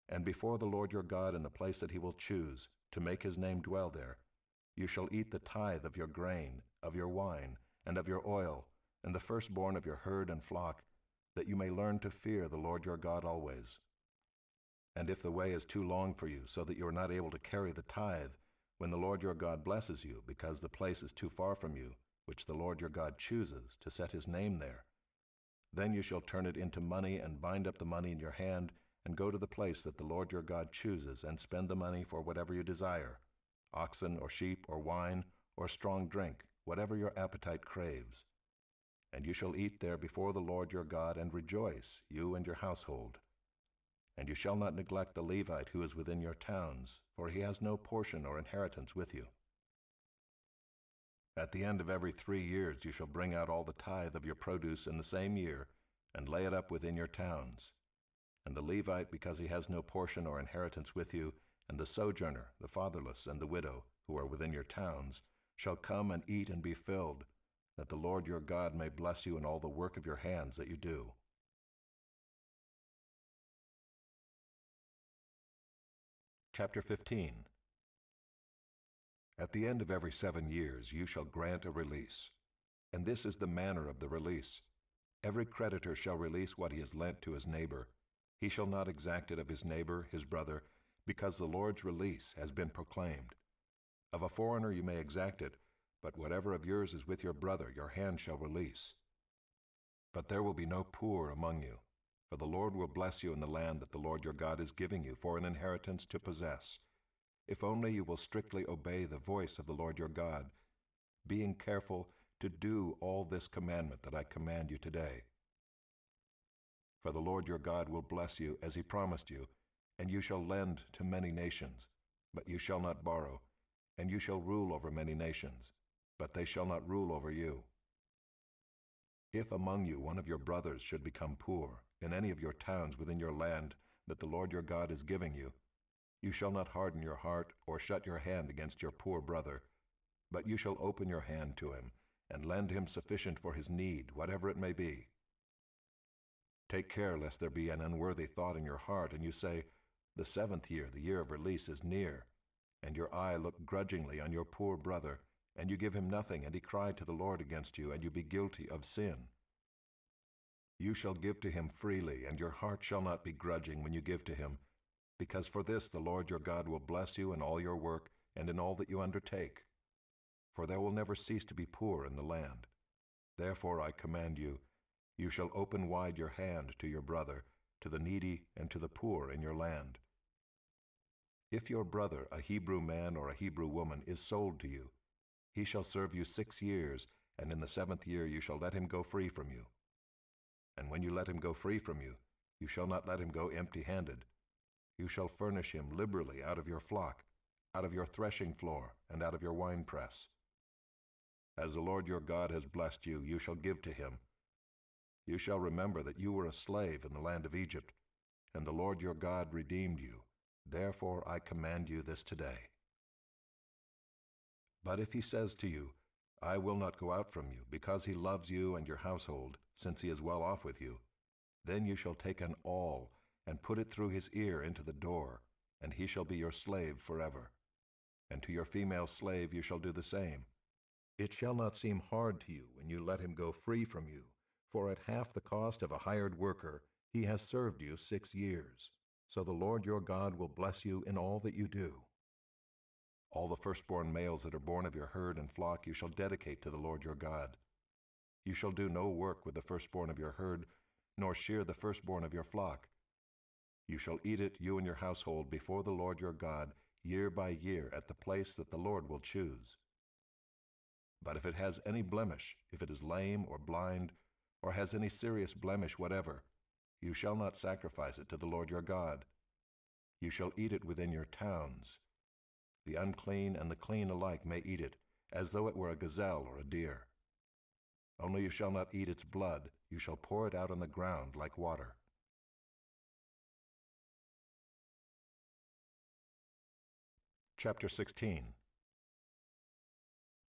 and before the Lord your God in the place that he will choose, to make his name dwell there, you shall eat the tithe of your grain, of your wine, and of your oil, and the firstborn of your herd and flock, that you may learn to fear the Lord your God always. And if the way is too long for you, so that you are not able to carry the tithe, when the Lord your God blesses you, because the place is too far from you, which the Lord your God chooses, to set his name there, then you shall turn it into money, and bind up the money in your hand, and go to the place that the Lord your God chooses, and spend the money for whatever you desire: oxen, or sheep, or wine, or strong drink, whatever your appetite craves. And you shall eat there before the Lord your God, and rejoice, you and your household. And you shall not neglect the Levite who is within your towns, for he has no portion or inheritance with you. At the end of every 3 years you shall bring out all the tithe of your produce in the same year, and lay it up within your towns. And the Levite, because he has no portion or inheritance with you, and the sojourner, the fatherless, and the widow, who are within your towns, shall come and eat and be filled, that the Lord your God may bless you in all the work of your hands that you do. Chapter 15. At the end of every 7 years you shall grant a release. And this is the manner of the release. Every creditor shall release what he has lent to his neighbor. He shall not exact it of his neighbor, his brother, because the Lord's release has been proclaimed. Of a foreigner you may exact it, but whatever of yours is with your brother your hand shall release. But there will be no poor among you, for the Lord will bless you in the land that the Lord your God is giving you for an inheritance to possess, if only you will strictly obey the voice of the Lord your God, being careful to do all this commandment that I command you today. For the Lord your God will bless you as he promised you, and you shall lend to many nations, but you shall not borrow, and you shall rule over many nations, but they shall not rule over you. If among you one of your brothers should become poor in any of your towns within your land that the Lord your God is giving you, you shall not harden your heart or shut your hand against your poor brother, but you shall open your hand to him and lend him sufficient for his need, whatever it may be. Take care lest there be an unworthy thought in your heart, and you say, the 7th year, the year of release, is near, and your eye look grudgingly on your poor brother, and you give him nothing, and he cry to the Lord against you, and you be guilty of sin. You shall give to him freely, and your heart shall not be grudging when you give to him, because for this the Lord your God will bless you in all your work and in all that you undertake. For there will never cease to be poor in the land. Therefore I command you, you shall open wide your hand to your brother, to the needy and to the poor in your land. If your brother, a Hebrew man or a Hebrew woman, is sold to you, he shall serve you 6 years, and in the 7th year you shall let him go free from you. And when you let him go free from you, you shall not let him go empty-handed. You shall furnish him liberally out of your flock, out of your threshing floor, and out of your winepress. As the Lord your God has blessed you, you shall give to him. You shall remember that you were a slave in the land of Egypt, and the Lord your God redeemed you. Therefore I command you this today. But if he says to you, I will not go out from you, because he loves you and your household, since he is well off with you, then you shall take an awl, and put it through his ear into the door, and he shall be your slave forever. And to your female slave you shall do the same. It shall not seem hard to you when you let him go free from you, for at half the cost of a hired worker he has served you 6 years. So the Lord your God will bless you in all that you do. All the firstborn males that are born of your herd and flock you shall dedicate to the Lord your God. You shall do no work with the firstborn of your herd, nor shear the firstborn of your flock. You shall eat it, you and your household, before the Lord your God, year by year, at the place that the Lord will choose. But if it has any blemish, if it is lame or blind, or has any serious blemish whatever, you shall not sacrifice it to the Lord your God. You shall eat it within your towns. The unclean and the clean alike may eat it, as though it were a gazelle or a deer. Only you shall not eat its blood, you shall pour it out on the ground like water. Chapter 16.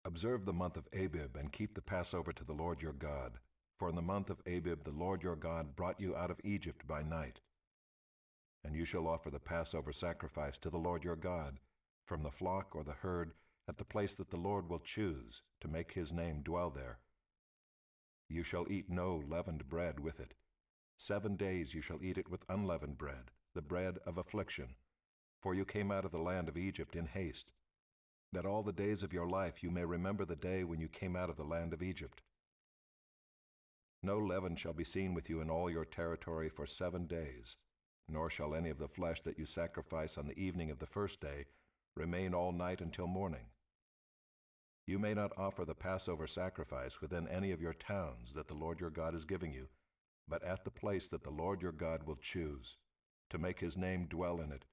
Observe the month of Abib, and keep the Passover to the Lord your God. For in the month of Abib the Lord your God brought you out of Egypt by night. And you shall offer the Passover sacrifice to the Lord your God, from the flock or the herd, at the place that the Lord will choose, to make his name dwell there. You shall eat no leavened bread with it. 7 days you shall eat it with unleavened bread, the bread of affliction. For you came out of the land of Egypt in haste, that all the days of your life you may remember the day when you came out of the land of Egypt. No leaven shall be seen with you in all your territory for 7 days, nor shall any of the flesh that you sacrifice on the evening of the first day remain all night until morning. You may not offer the Passover sacrifice within any of your towns that the Lord your God is giving you, but at the place that the Lord your God will choose, to make his name dwell in it.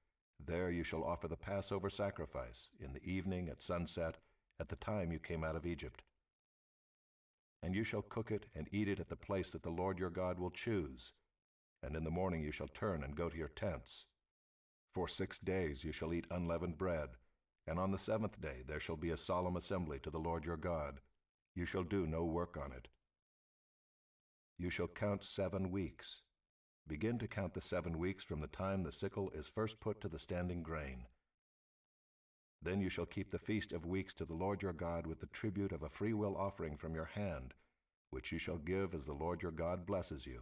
There you shall offer the Passover sacrifice in the evening at sunset, at the time you came out of Egypt. And you shall cook it and eat it at the place that the Lord your God will choose. And in the morning you shall turn and go to your tents. For 6 days you shall eat unleavened bread, and on the 7th day there shall be a solemn assembly to the Lord your God. You shall do no work on it. You shall count 7 weeks. Begin to count the 7 weeks from the time the sickle is first put to the standing grain. Then you shall keep the feast of weeks to the Lord your God with the tribute of a freewill offering from your hand, which you shall give as the Lord your God blesses you.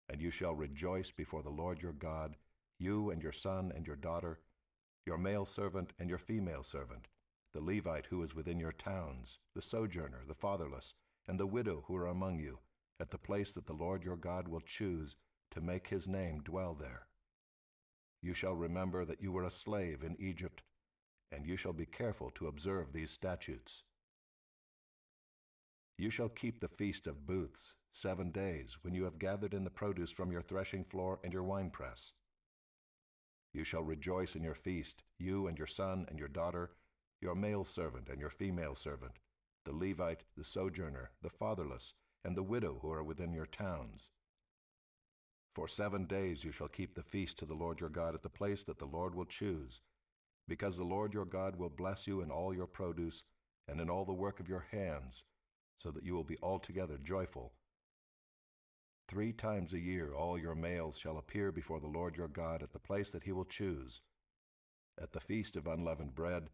And you shall rejoice before the Lord your God, you and your son and your daughter, your male servant and your female servant, the Levite who is within your towns, the sojourner, the fatherless, and the widow who are among you, at the place that the Lord your God will choose to make his name dwell there. You shall remember that you were a slave in Egypt, and you shall be careful to observe these statutes. You shall keep the Feast of Booths 7 days, when you have gathered in the produce from your threshing floor and your winepress. You shall rejoice in your feast, you and your son and your daughter, your male servant and your female servant, the Levite, the sojourner, the fatherless, and the widow who are within your towns. For 7 days you shall keep the feast to the Lord your God at the place that the Lord will choose, because the Lord your God will bless you in all your produce and in all the work of your hands, so that you will be altogether joyful. 3 times a year all your males shall appear before the Lord your God at the place that he will choose, at the feast of unleavened bread,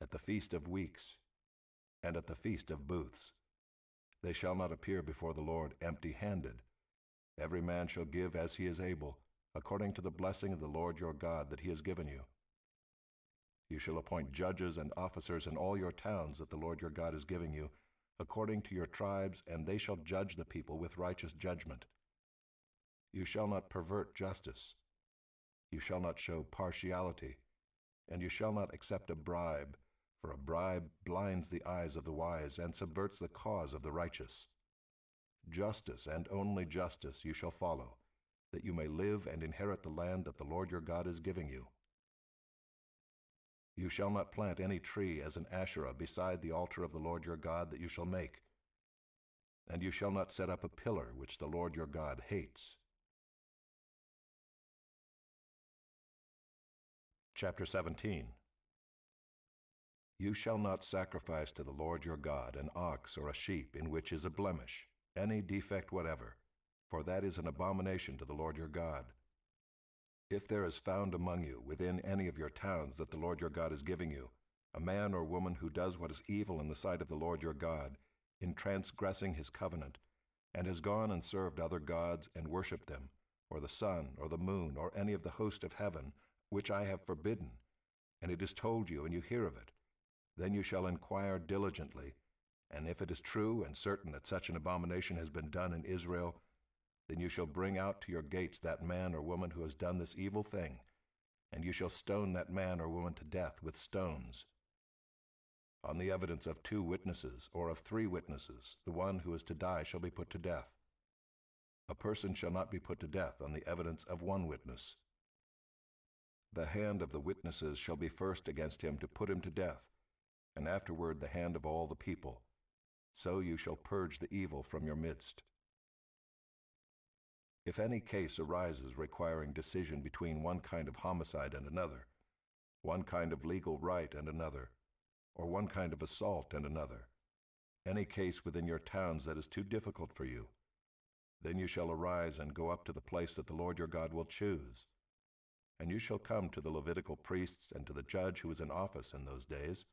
at the feast of weeks, and at the feast of booths. They shall not appear before the Lord empty-handed. Every man shall give as he is able, according to the blessing of the Lord your God that he has given you. You shall appoint judges and officers in all your towns that the Lord your God is giving you, according to your tribes, and they shall judge the people with righteous judgment. You shall not pervert justice. You shall not show partiality, and you shall not accept a bribe, for a bribe blinds the eyes of the wise and subverts the cause of the righteous. Justice, and only justice, you shall follow, that you may live and inherit the land that the Lord your God is giving you. You shall not plant any tree as an Asherah beside the altar of the Lord your God that you shall make. And you shall not set up a pillar which the Lord your God hates. Chapter 17. You shall not sacrifice to the Lord your God an ox or a sheep in which is a blemish, any defect whatever, for that is an abomination to the Lord your God. If there is found among you, within any of your towns that the Lord your God is giving you, a man or woman who does what is evil in the sight of the Lord your God, in transgressing his covenant, and has gone and served other gods and worshipped them, or the sun, or the moon, or any of the host of heaven, which I have forbidden, and it is told you, and you hear of it, then you shall inquire diligently, and if it is true and certain that such an abomination has been done in Israel, then you shall bring out to your gates that man or woman who has done this evil thing, and you shall stone that man or woman to death with stones. On the evidence of 2 witnesses, or of 3 witnesses, the one who is to die shall be put to death. A person shall not be put to death on the evidence of 1 witness. The hand of the witnesses shall be first against him to put him to death, and afterward the hand of all the people. So you shall purge the evil from your midst. If any case arises requiring decision between one kind of homicide and another, one kind of legal right and another, or one kind of assault and another, any case within your towns that is too difficult for you, then you shall arise and go up to the place that the Lord your God will choose. And you shall come to the Levitical priests and to the judge who is in office in those days,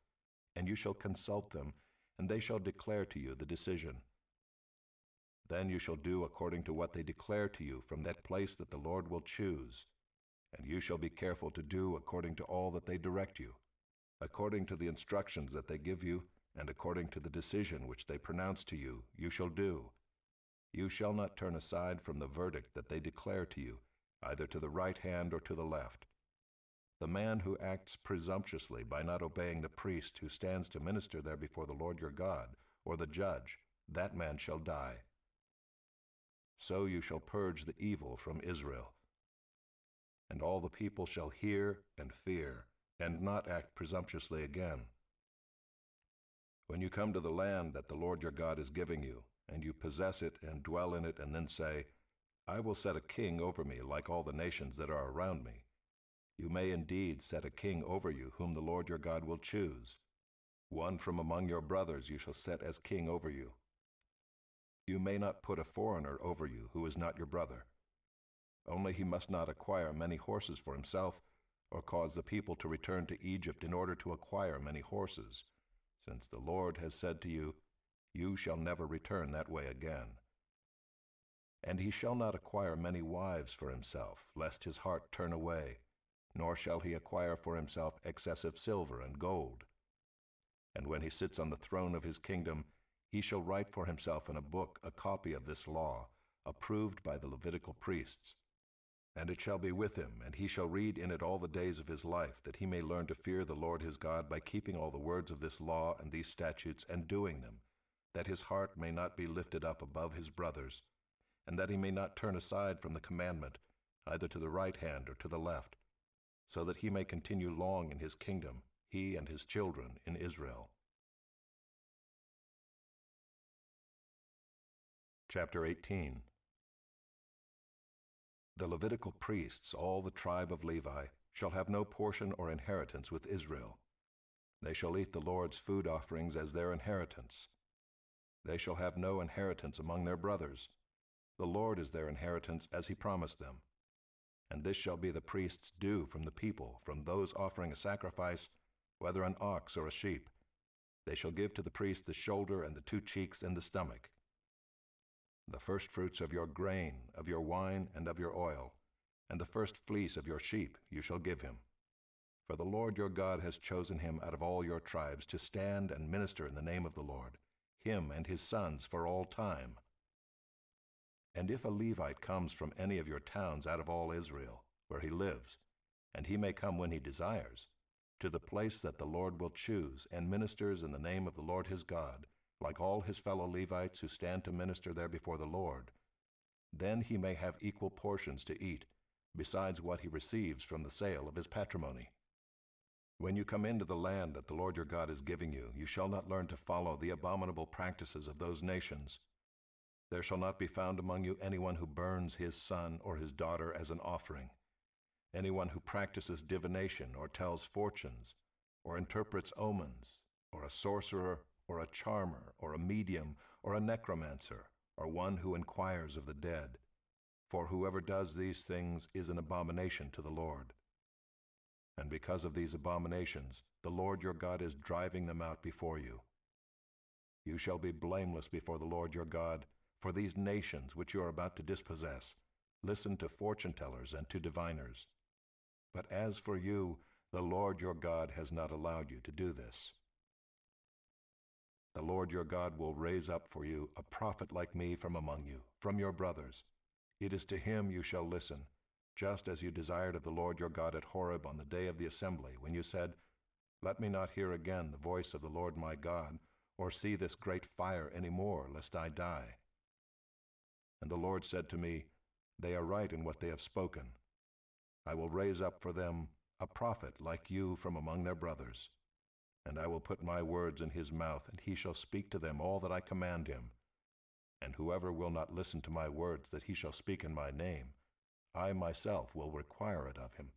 and you shall consult them, and they shall declare to you the decision. Then you shall do according to what they declare to you from that place that the Lord will choose, and you shall be careful to do according to all that they direct you, according to the instructions that they give you, and according to the decision which they pronounce to you, you shall do. You shall not turn aside from the verdict that they declare to you, either to the right hand or to the left. The man who acts presumptuously by not obeying the priest who stands to minister there before the Lord your God, or the judge, that man shall die. So you shall purge the evil from Israel. and all the people shall hear and fear, and not act presumptuously again. When you come to the land that the Lord your God is giving you, and you possess it and dwell in it, and then say, I will set a king over me like all the nations that are around me, you may indeed set a king over you whom the Lord your God will choose. One from among your brothers you shall set as king over you. You may not put a foreigner over you who is not your brother. Only he must not acquire many horses for himself, or cause the people to return to Egypt in order to acquire many horses, since the Lord has said to you, You shall never return that way again. And he shall not acquire many wives for himself, lest his heart turn away, nor shall he acquire for himself excessive silver and gold. And when he sits on the throne of his kingdom, he shall write for himself in a book a copy of this law, approved by the Levitical priests. And it shall be with him, and he shall read in it all the days of his life, that he may learn to fear the Lord his God by keeping all the words of this law and these statutes and doing them, that his heart may not be lifted up above his brothers, and that he may not turn aside from the commandment, either to the right hand or to the left, so that he may continue long in his kingdom, he and his children in Israel. Chapter 18. The Levitical priests, all the tribe of Levi, shall have no portion or inheritance with Israel. They shall eat the Lord's food offerings as their inheritance. They shall have no inheritance among their brothers. The Lord is their inheritance as he promised them. And this shall be the priest's due from the people, from those offering a sacrifice, whether an ox or a sheep. They shall give to the priest the shoulder and the 2 cheeks and the stomach. The firstfruits of your grain, of your wine, and of your oil, and the first fleece of your sheep you shall give him. For the Lord your God has chosen him out of all your tribes to stand and minister in the name of the Lord, him and his sons for all time. And if a Levite comes from any of your towns out of all Israel, where he lives, and he may come when he desires, to the place that the Lord will choose, and ministers in the name of the Lord his God, like all his fellow Levites who stand to minister there before the Lord, then he may have equal portions to eat, besides what he receives from the sale of his patrimony. When you come into the land that the Lord your God is giving you, you shall not learn to follow the abominable practices of those nations. There shall not be found among you anyone who burns his son or his daughter as an offering, anyone who practices divination or tells fortunes, or interprets omens, or a sorcerer, or a charmer, or a medium, or a necromancer, or one who inquires of the dead. For whoever does these things is an abomination to the Lord. And because of these abominations, the Lord your God is driving them out before you. You shall be blameless before the Lord your God, for these nations which you are about to dispossess listen to fortune-tellers and to diviners. But as for you, the Lord your God has not allowed you to do this. The Lord your God will raise up for you a prophet like me from among you, from your brothers. It is to him you shall listen, just as you desired of the Lord your God at Horeb on the day of the assembly, when you said, Let me not hear again the voice of the Lord my God, or see this great fire any more, lest I die. And the Lord said to me, They are right in what they have spoken. I will raise up for them a prophet like you from among their brothers. And I will put my words in his mouth, and he shall speak to them all that I command him. And whoever will not listen to my words that he shall speak in my name, I myself will require it of him.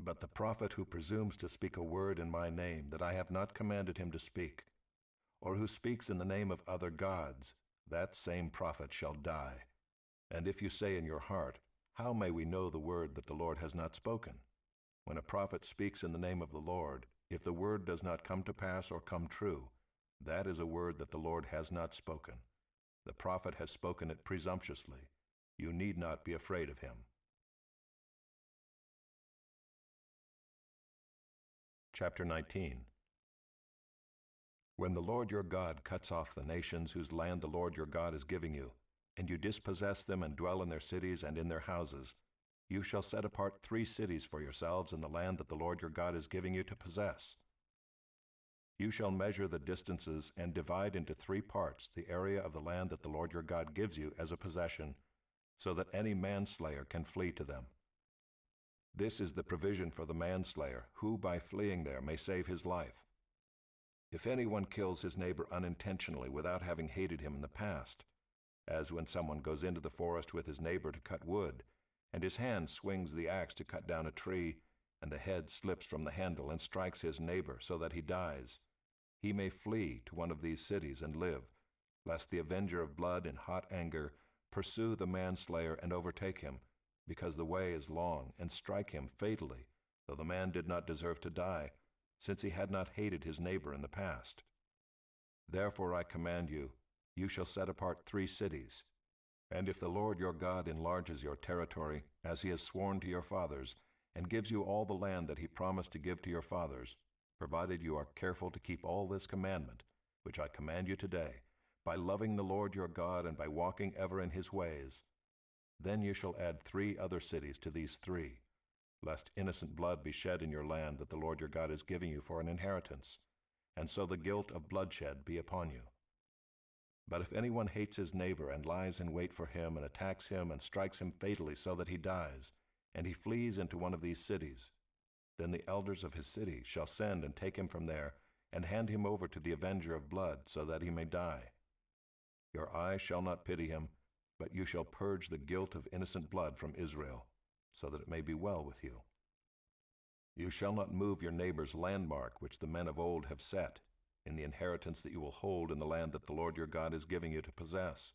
But the prophet who presumes to speak a word in my name that I have not commanded him to speak, or who speaks in the name of other gods, that same prophet shall die. And if you say in your heart, How may we know the word that the Lord has not spoken? When a prophet speaks in the name of the Lord, if the word does not come to pass or come true, that is a word that the Lord has not spoken. The prophet has spoken it presumptuously. You need not be afraid of him. Chapter 19. When the Lord your God cuts off the nations whose land the Lord your God is giving you, and you dispossess them and dwell in their cities and in their houses, you shall set apart 3 cities for yourselves in the land that the Lord your God is giving you to possess. You shall measure the distances and divide into 3 parts the area of the land that the Lord your God gives you as a possession, so that any manslayer can flee to them. This is the provision for the manslayer, who by fleeing there may save his life. If anyone kills his neighbor unintentionally without having hated him in the past, as when someone goes into the forest with his neighbor to cut wood, and his hand swings the axe to cut down a tree, and the head slips from the handle and strikes his neighbor so that he dies, he may flee to one of these cities and live, lest the avenger of blood in hot anger pursue the manslayer and overtake him, because the way is long, and strike him fatally, though the man did not deserve to die, since he had not hated his neighbor in the past. Therefore I command you, you shall set apart 3 cities. And if the Lord your God enlarges your territory, as he has sworn to your fathers, and gives you all the land that he promised to give to your fathers, provided you are careful to keep all this commandment, which I command you today, by loving the Lord your God and by walking ever in his ways, then you shall add 3 other cities to these 3, lest innocent blood be shed in your land that the Lord your God is giving you for an inheritance, and so the guilt of bloodshed be upon you. But if anyone hates his neighbor and lies in wait for him and attacks him and strikes him fatally so that he dies, and he flees into one of these cities, then the elders of his city shall send and take him from there and hand him over to the avenger of blood so that he may die. Your eye shall not pity him, but you shall purge the guilt of innocent blood from Israel, so that it may be well with you. You shall not move your neighbor's landmark which the men of old have set, in the inheritance that you will hold in the land that the Lord your God is giving you to possess.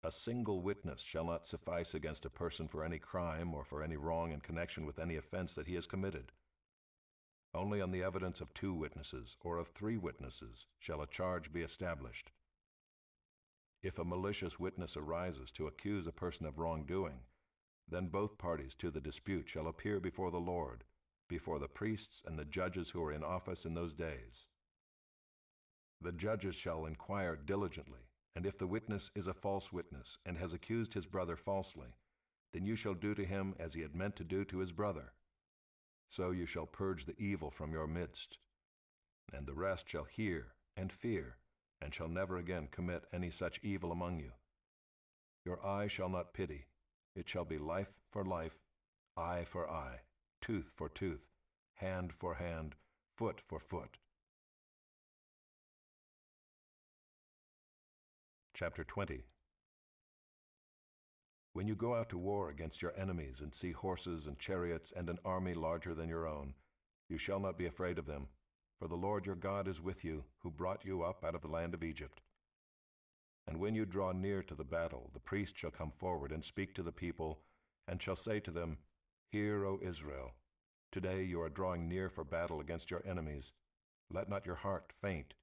A single witness shall not suffice against a person for any crime or for any wrong in connection with any offense that he has committed. Only on the evidence of 2 witnesses or of 3 witnesses shall a charge be established. If a malicious witness arises to accuse a person of wrongdoing, then both parties to the dispute shall appear before the Lord, before the priests and the judges who are in office in those days. The judges shall inquire diligently, and if the witness is a false witness and has accused his brother falsely, then you shall do to him as he had meant to do to his brother. So you shall purge the evil from your midst, and the rest shall hear and fear, and shall never again commit any such evil among you. Your eye shall not pity, it shall be life for life, eye for eye, tooth for tooth, hand for hand, foot for foot. Chapter 20. When you go out to war against your enemies and see horses and chariots and an army larger than your own, you shall not be afraid of them, for the Lord your God is with you, who brought you up out of the land of Egypt. And when you draw near to the battle, the priest shall come forward and speak to the people, and shall say to them, Hear, O Israel, today you are drawing near for battle against your enemies. Let not your heart faint.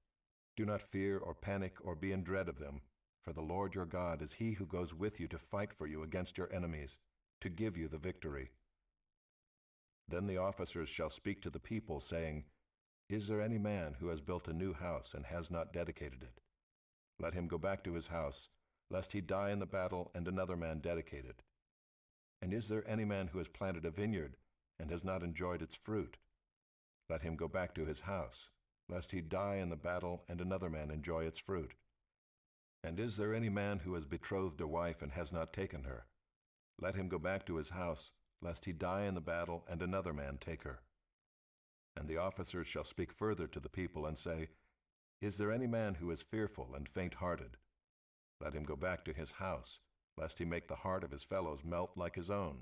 Do not fear or panic or be in dread of them, for the Lord your God is he who goes with you to fight for you against your enemies, to give you the victory. Then the officers shall speak to the people, saying, Is there any man who has built a new house and has not dedicated it? Let him go back to his house, lest he die in the battle and another man dedicate it. And is there any man who has planted a vineyard and has not enjoyed its fruit? Let him go back to his house, lest he die in the battle and another man enjoy its fruit. And is there any man who has betrothed a wife and has not taken her? Let him go back to his house, lest he die in the battle and another man take her. And the officers shall speak further to the people and say, Is there any man who is fearful and faint-hearted? Let him go back to his house, lest he make the heart of his fellows melt like his own.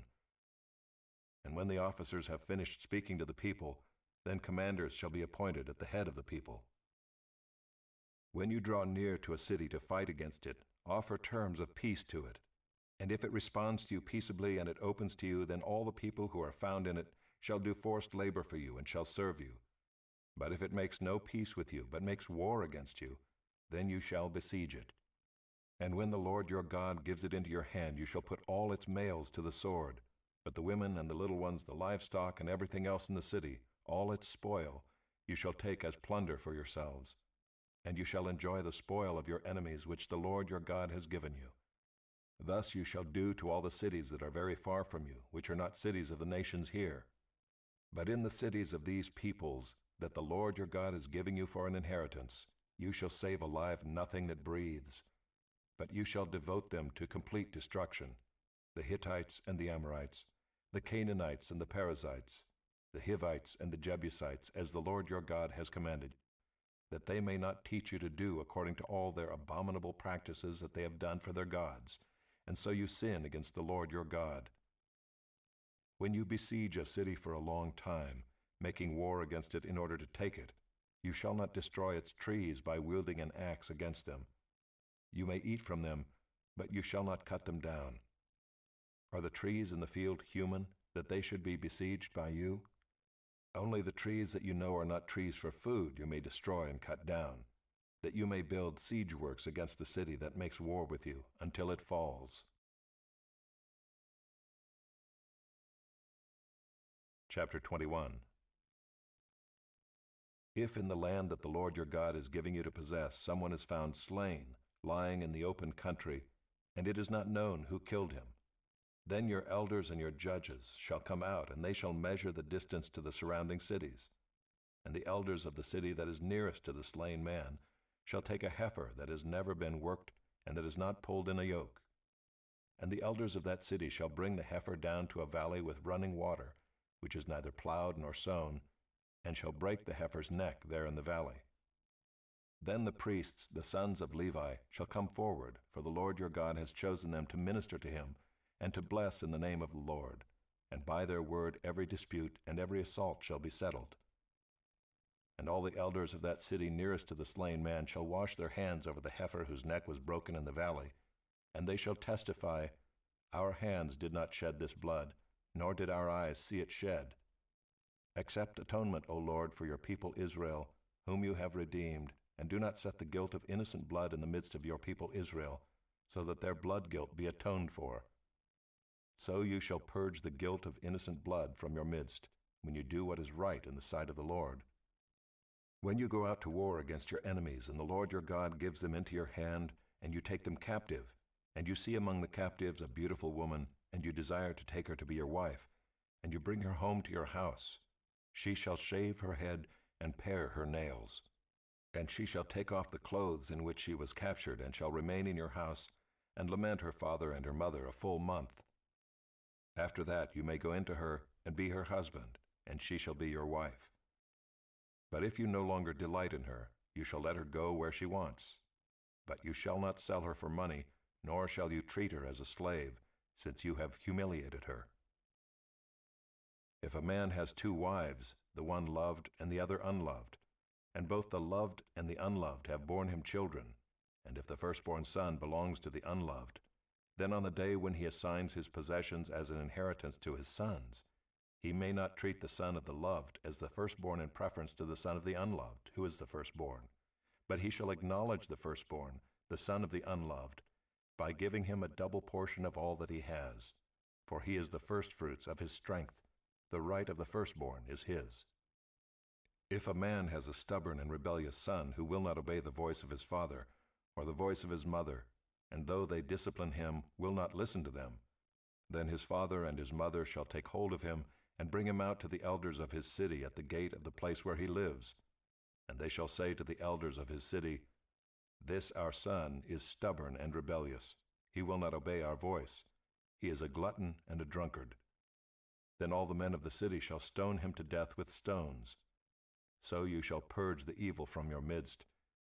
And when the officers have finished speaking to the people, then commanders shall be appointed at the head of the people. When you draw near to a city to fight against it, offer terms of peace to it. And if it responds to you peaceably and it opens to you, then all the people who are found in it shall do forced labor for you and shall serve you. But if it makes no peace with you, but makes war against you, then you shall besiege it. And when the Lord your God gives it into your hand, you shall put all its males to the sword, but the women and the little ones, the livestock and everything else in the city, all its spoil, you shall take as plunder for yourselves. And you shall enjoy the spoil of your enemies which the Lord your God has given you. Thus you shall do to all the cities that are very far from you, which are not cities of the nations here. But in the cities of these peoples, that the Lord your God is giving you for an inheritance, you shall save alive nothing that breathes, but you shall devote them to complete destruction, the Hittites and the Amorites, the Canaanites and the Perizzites, the Hivites and the Jebusites, as the Lord your God has commanded, that they may not teach you to do according to all their abominable practices that they have done for their gods, and so you sin against the Lord your God. When you besiege a city for a long time, making war against it in order to take it, you shall not destroy its trees by wielding an axe against them. You may eat from them, but you shall not cut them down. Are the trees in the field human, that they should be besieged by you? Only the trees that you know are not trees for food you may destroy and cut down, that you may build siege works against the city that makes war with you until it falls. Chapter 21. If in the land that the Lord your God is giving you to possess someone is found slain, lying in the open country, and it is not known who killed him, then your elders and your judges shall come out, and they shall measure the distance to the surrounding cities. And the elders of the city that is nearest to the slain man shall take a heifer that has never been worked and that is not pulled in a yoke. And the elders of that city shall bring the heifer down to a valley with running water, which is neither plowed nor sown, and shall break the heifer's neck there in the valley. Then the priests, the sons of Levi, shall come forward, for the Lord your God has chosen them to minister to him, and to bless in the name of the Lord, and by their word every dispute and every assault shall be settled. And all the elders of that city nearest to the slain man shall wash their hands over the heifer whose neck was broken in the valley, and they shall testify, Our hands did not shed this blood, nor did our eyes see it shed. Accept atonement, O Lord, for your people Israel, whom you have redeemed, and do not set the guilt of innocent blood in the midst of your people Israel, so that their blood guilt be atoned for. So you shall purge the guilt of innocent blood from your midst, when you do what is right in the sight of the Lord. When you go out to war against your enemies, and the Lord your God gives them into your hand, and you take them captive, and you see among the captives a beautiful woman, and you desire to take her to be your wife, and you bring her home to your house, she shall shave her head and pare her nails. And she shall take off the clothes in which she was captured, and shall remain in your house, and lament her father and her mother a full month. After that you may go into her, and be her husband, and she shall be your wife. But if you no longer delight in her, you shall let her go where she wants. But you shall not sell her for money, nor shall you treat her as a slave, since you have humiliated her. If a man has two wives, the one loved and the other unloved, and both the loved and the unloved have borne him children, and if the firstborn son belongs to the unloved, then on the day when he assigns his possessions as an inheritance to his sons, he may not treat the son of the loved as the firstborn in preference to the son of the unloved, who is the firstborn, but he shall acknowledge the firstborn, the son of the unloved, by giving him a double portion of all that he has, for he is the firstfruits of his strength. The right of the firstborn is his. If a man has a stubborn and rebellious son who will not obey the voice of his father or the voice of his mother, and though they discipline him, will not listen to them, then his father and his mother shall take hold of him and bring him out to the elders of his city at the gate of the place where he lives. And they shall say to the elders of his city, This our son is stubborn and rebellious. He will not obey our voice. He is a glutton and a drunkard. Then all the men of the city shall stone him to death with stones. So you shall purge the evil from your midst,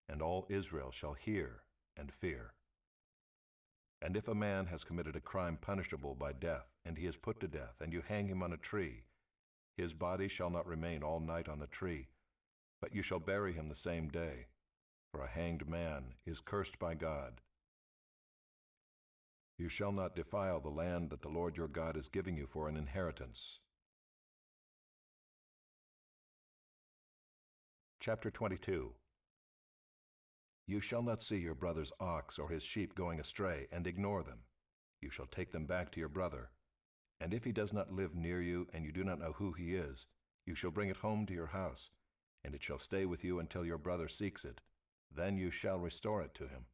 and all Israel shall hear and fear. And if a man has committed a crime punishable by death, and he is put to death, and you hang him on a tree, his body shall not remain all night on the tree, but you shall bury him the same day, for a hanged man is cursed by God. You shall not defile the land that the Lord your God is giving you for an inheritance. Chapter 22. You shall not see your brother's ox or his sheep going astray, and ignore them. You shall take them back to your brother. And if he does not live near you, and you do not know who he is, you shall bring it home to your house, and it shall stay with you until your brother seeks it. Then you shall restore it to him.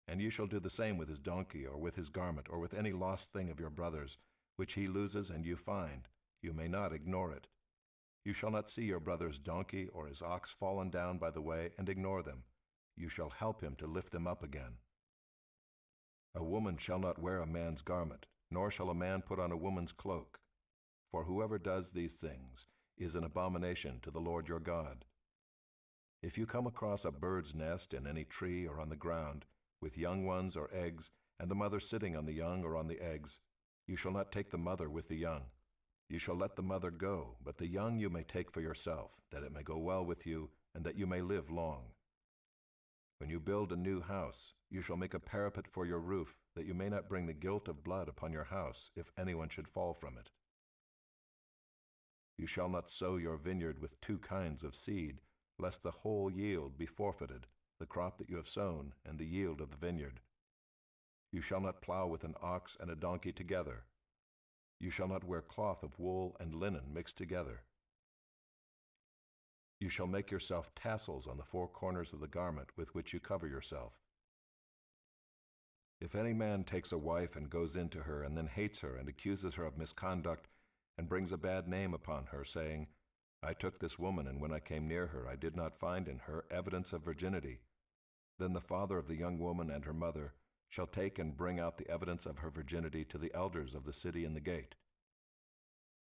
And you shall do the same with his donkey, or with his garment, or with any lost thing of your brother's, which he loses and you find. You may not ignore it. You shall not see your brother's donkey or his ox fallen down by the way and ignore them. You shall help him to lift them up again. A woman shall not wear a man's garment, nor shall a man put on a woman's cloak. for whoever does these things is an abomination to the Lord your God. If you come across a bird's nest in any tree or on the ground, with young ones or eggs, and the mother sitting on the young or on the eggs, you shall not take the mother with the young. You shall let the mother go, but the young you may take for yourself, that it may go well with you, and that you may live long. When you build a new house, you shall make a parapet for your roof, that you may not bring the guilt of blood upon your house, if anyone should fall from it. You shall not sow your vineyard with two kinds of seed, lest the whole yield be forfeited, the crop that you have sown, and the yield of the vineyard. You shall not plow with an ox and a donkey together. You shall not wear cloth of wool and linen mixed together. You shall make yourself tassels on the four corners of the garment with which you cover yourself. If any man takes a wife and goes into her, and then hates her and accuses her of misconduct, and brings a bad name upon her, saying, I took this woman, and when I came near her, I did not find in her evidence of virginity, then the father of the young woman and her mother shall take and bring out the evidence of her virginity to the elders of the city in the gate.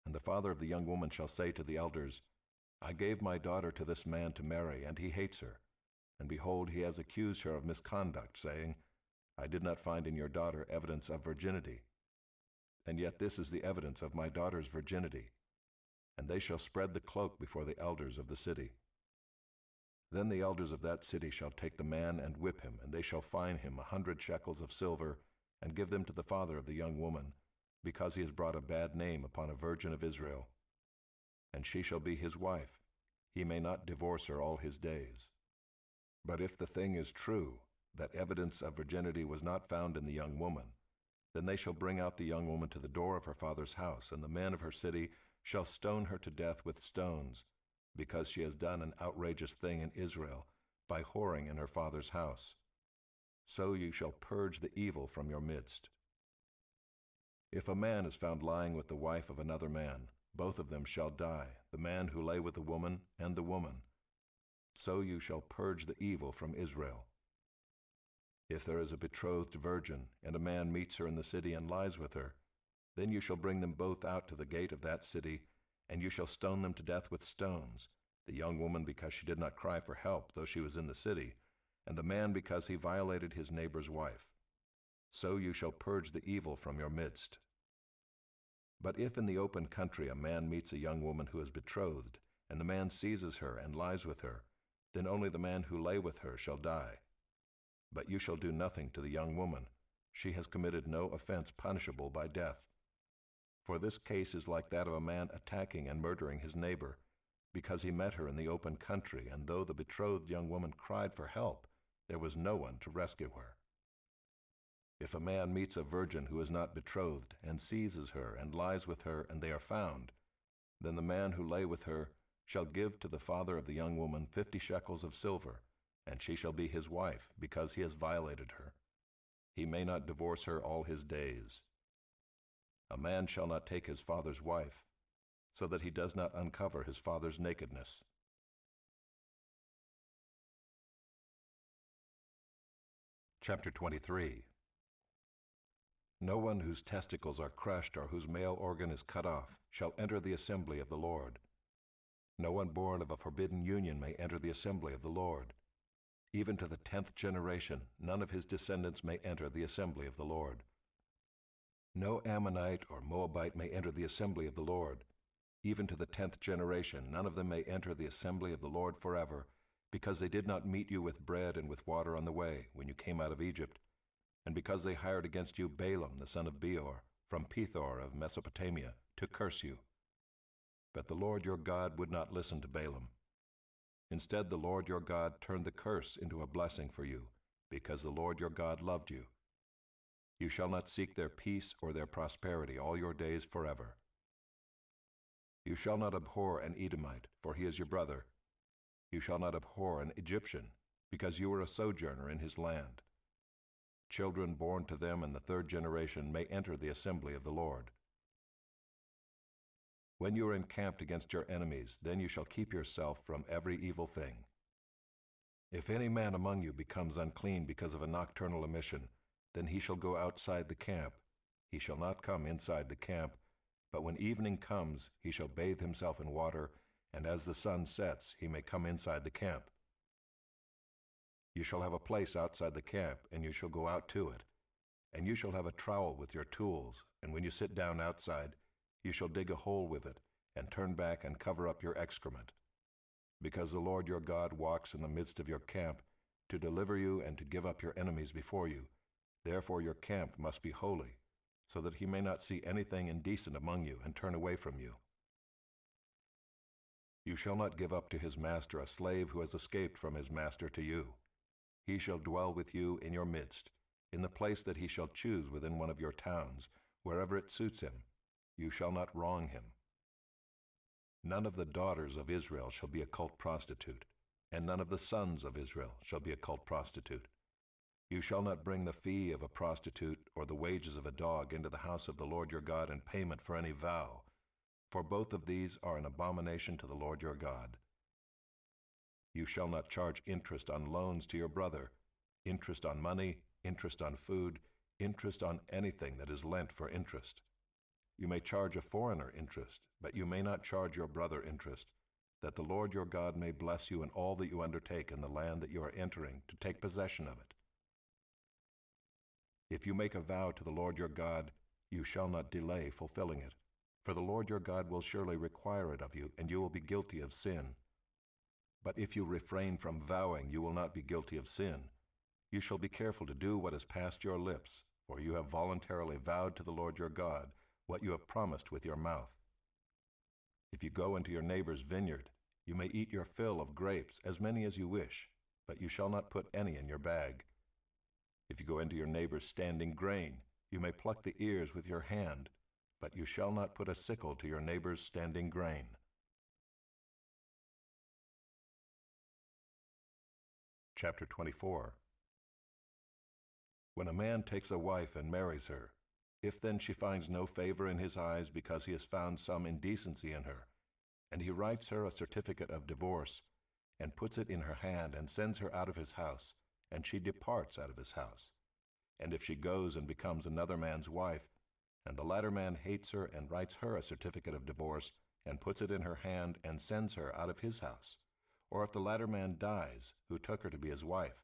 And the father of the young woman shall say to the elders, I gave my daughter to this man to marry, and he hates her. And behold, he has accused her of misconduct, saying, I did not find in your daughter evidence of virginity. And yet this is the evidence of my daughter's virginity. And they shall spread the cloak before the elders of the city. Then the elders of that city shall take the man and whip him, and they shall fine him 100 shekels of silver, and give them to the father of the young woman, because he has brought a bad name upon a virgin of Israel. And she shall be his wife. He may not divorce her all his days. But if the thing is true, that evidence of virginity was not found in the young woman, then they shall bring out the young woman to the door of her father's house, and the men of her city shall stone her to death with stones, because she has done an outrageous thing in Israel by whoring in her father's house. So you shall purge the evil from your midst. If a man is found lying with the wife of another man, both of them shall die, the man who lay with the woman and the woman. So you shall purge the evil from Israel. If there is a betrothed virgin, and a man meets her in the city and lies with her, then you shall bring them both out to the gate of that city, and you shall stone them to death with stones, the young woman because she did not cry for help, though she was in the city, and the man because he violated his neighbor's wife. So you shall purge the evil from your midst. But if in the open country a man meets a young woman who is betrothed, and the man seizes her and lies with her, then only the man who lay with her shall die. But you shall do nothing to the young woman. She has committed no offense punishable by death. For this case is like that of a man attacking and murdering his neighbor, because he met her in the open country, and though the betrothed young woman cried for help, there was no one to rescue her. If a man meets a virgin who is not betrothed, and seizes her, and lies with her, and they are found, then the man who lay with her shall give to the father of the young woman 50 shekels of silver, and she shall be his wife, because he has violated her. He may not divorce her all his days. A man shall not take his father's wife, so that he does not uncover his father's nakedness. Chapter 23. No one whose testicles are crushed or whose male organ is cut off shall enter the assembly of the Lord. No one born of a forbidden union may enter the assembly of the Lord. Even to the 10th generation, none of his descendants may enter the assembly of the Lord. No Ammonite or Moabite may enter the assembly of the Lord. Even to the 10th generation, none of them may enter the assembly of the Lord forever, because they did not meet you with bread and with water on the way when you came out of Egypt, and because they hired against you Balaam the son of Beor from Pethor of Mesopotamia to curse you. But the Lord your God would not listen to Balaam. Instead, the Lord your God turned the curse into a blessing for you, because the Lord your God loved you. You shall not seek their peace or their prosperity all your days forever. You shall not abhor an Edomite, for he is your brother. You shall not abhor an Egyptian, because you were a sojourner in his land. Children born to them in the 3rd generation may enter the assembly of the Lord. When you are encamped against your enemies, then you shall keep yourself from every evil thing. If any man among you becomes unclean because of a nocturnal emission, then he shall go outside the camp. He shall not come inside the camp, But when evening comes, he shall bathe himself in water, and as the sun sets, he may come inside the camp. You shall have a place outside the camp, and you shall go out to it. And you shall have a trowel with your tools, and when you sit down outside, you shall dig a hole with it, and turn back and cover up your excrement. Because the Lord your God walks in the midst of your camp, to deliver you and to give up your enemies before you. Therefore your camp must be holy, so that he may not see anything indecent among you and turn away from you. You shall not give up to his master a slave who has escaped from his master to you. He shall dwell with you in your midst, in the place that he shall choose within one of your towns, wherever it suits him. You shall not wrong him. None of the daughters of Israel shall be a cult prostitute, and none of the sons of Israel shall be a cult prostitute. You shall not bring the fee of a prostitute or the wages of a dog into the house of the Lord your God in payment for any vow, for both of these are an abomination to the Lord your God. You shall not charge interest on loans to your brother, interest on money, interest on food, interest on anything that is lent for interest. You may charge a foreigner interest, but you may not charge your brother interest, that the Lord your God may bless you in all that you undertake in the land that you are entering to take possession of it. If you make a vow to the Lord your God, you shall not delay fulfilling it, for the Lord your God will surely require it of you, and you will be guilty of sin. But if you refrain from vowing, you will not be guilty of sin. You shall be careful to do what has passed your lips, for you have voluntarily vowed to the Lord your God what you have promised with your mouth. If you go into your neighbor's vineyard, you may eat your fill of grapes, as many as you wish, but you shall not put any in your bag. If you go into your neighbor's standing grain, you may pluck the ears with your hand, but you shall not put a sickle to your neighbor's standing grain. Chapter 24. When a man takes a wife and marries her, if then she finds no favor in his eyes because he has found some indecency in her, and he writes her a certificate of divorce, and puts it in her hand and sends her out of his house, and she departs out of his house, and if she goes and becomes another man's wife, and the latter man hates her and writes her a certificate of divorce, and puts it in her hand and sends her out of his house, or if the latter man dies, who took her to be his wife,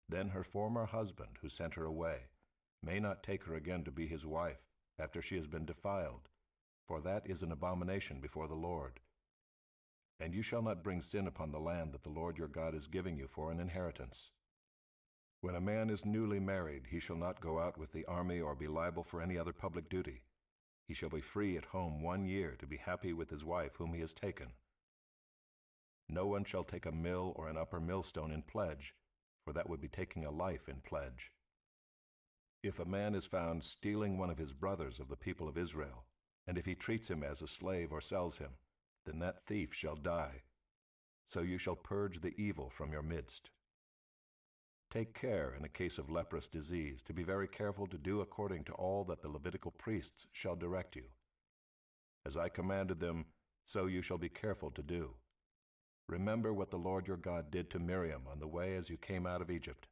then her former husband, who sent her away, may not take her again to be his wife after she has been defiled, for that is an abomination before the Lord. And you shall not bring sin upon the land that the Lord your God is giving you for an inheritance. When a man is newly married, he shall not go out with the army or be liable for any other public duty. He shall be free at home 1 year to be happy with his wife whom he has taken. No one shall take a mill or an upper millstone in pledge, for that would be taking a life in pledge. If a man is found stealing one of his brothers of the people of Israel, and if he treats him as a slave or sells him, then that thief shall die. So you shall purge the evil from your midst. Take care in a case of leprous disease to be very careful to do according to all that the Levitical priests shall direct you. As I commanded them, so you shall be careful to do. Remember what the Lord your God did to Miriam on the way as you came out of Egypt.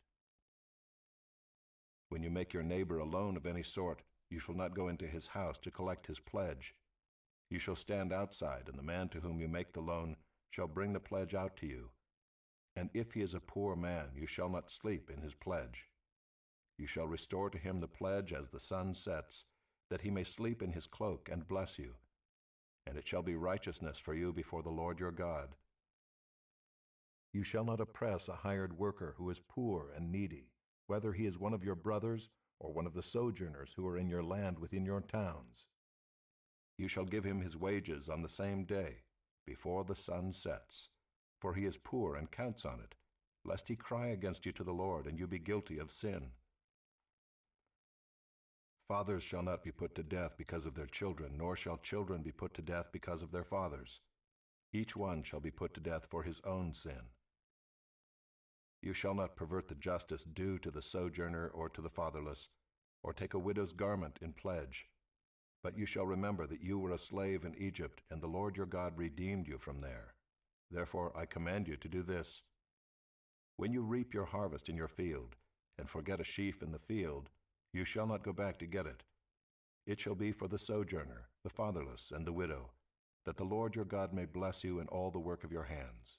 When you make your neighbor a loan of any sort, you shall not go into his house to collect his pledge. You shall stand outside, and the man to whom you make the loan shall bring the pledge out to you. And if he is a poor man, you shall not sleep in his pledge. You shall restore to him the pledge as the sun sets, that he may sleep in his cloak and bless you. And it shall be righteousness for you before the Lord your God. You shall not oppress a hired worker who is poor and needy, whether he is one of your brothers or one of the sojourners who are in your land within your towns. You shall give him his wages on the same day, before the sun sets, for he is poor and counts on it, lest he cry against you to the Lord and you be guilty of sin. Fathers shall not be put to death because of their children, nor shall children be put to death because of their fathers. Each one shall be put to death for his own sin. You shall not pervert the justice due to the sojourner or to the fatherless, or take a widow's garment in pledge. But you shall remember that you were a slave in Egypt, and the Lord your God redeemed you from there. Therefore I command you to do this. When you reap your harvest in your field, and forget a sheaf in the field, you shall not go back to get it. It shall be for the sojourner, the fatherless, and the widow, that the Lord your God may bless you in all the work of your hands.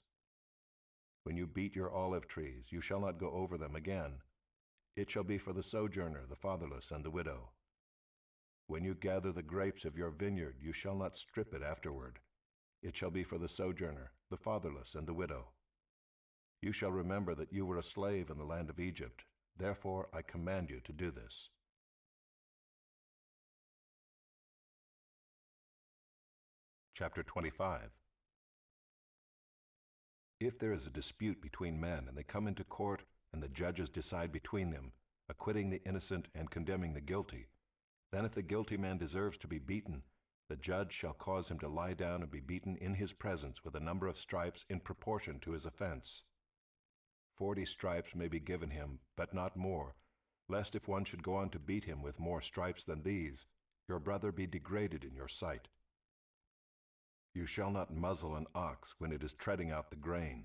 When you beat your olive trees, you shall not go over them again. It shall be for the sojourner, the fatherless, and the widow. When you gather the grapes of your vineyard, you shall not strip it afterward. It shall be for the sojourner, the fatherless, and the widow. You shall remember that you were a slave in the land of Egypt. Therefore I command you to do this. Chapter 25. If there is a dispute between men, and they come into court, and the judges decide between them, acquitting the innocent and condemning the guilty, then if the guilty man deserves to be beaten, the judge shall cause him to lie down and be beaten in his presence with a number of stripes in proportion to his offense. 40 stripes may be given him, but not more, lest if one should go on to beat him with more stripes than these, your brother be degraded in your sight. You shall not muzzle an ox when it is treading out the grain.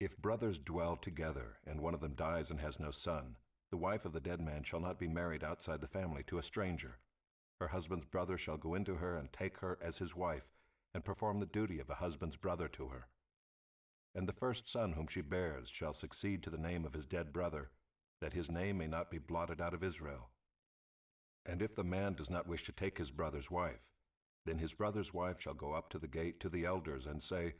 If brothers dwell together, and one of them dies and has no son, the wife of the dead man shall not be married outside the family to a stranger. Her husband's brother shall go into her and take her as his wife, and perform the duty of a husband's brother to her. And the first son whom she bears shall succeed to the name of his dead brother, that his name may not be blotted out of Israel. And if the man does not wish to take his brother's wife, then his brother's wife shall go up to the gate to the elders and say,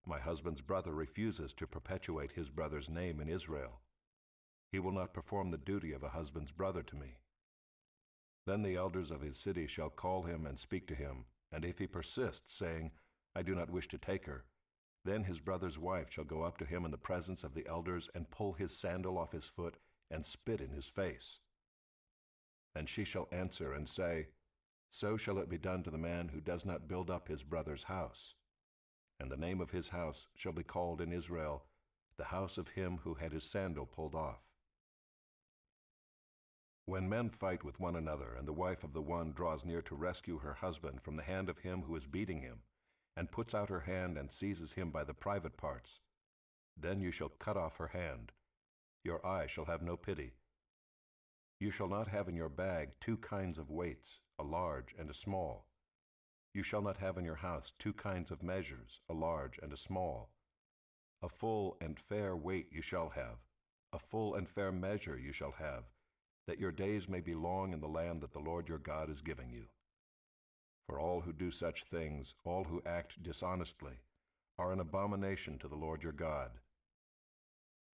My husband's brother refuses to perpetuate his brother's name in Israel. He will not perform the duty of a husband's brother to me. Then the elders of his city shall call him and speak to him, and if he persists, saying, I do not wish to take her, then his brother's wife shall go up to him in the presence of the elders and pull his sandal off his foot and spit in his face. And she shall answer and say, So shall it be done to the man who does not build up his brother's house. And the name of his house shall be called in Israel, the house of him who had his sandal pulled off. When men fight with one another, and the wife of the one draws near to rescue her husband from the hand of him who is beating him, and puts out her hand and seizes him by the private parts, then you shall cut off her hand. Your eye shall have no pity. You shall not have in your bag 2 kinds of weights, a large and a small. You shall not have in your house 2 kinds of measures, a large and a small. A full and fair weight you shall have, a full and fair measure you shall have, that your days may be long in the land that the Lord your God is giving you. For all who do such things, all who act dishonestly, are an abomination to the Lord your God.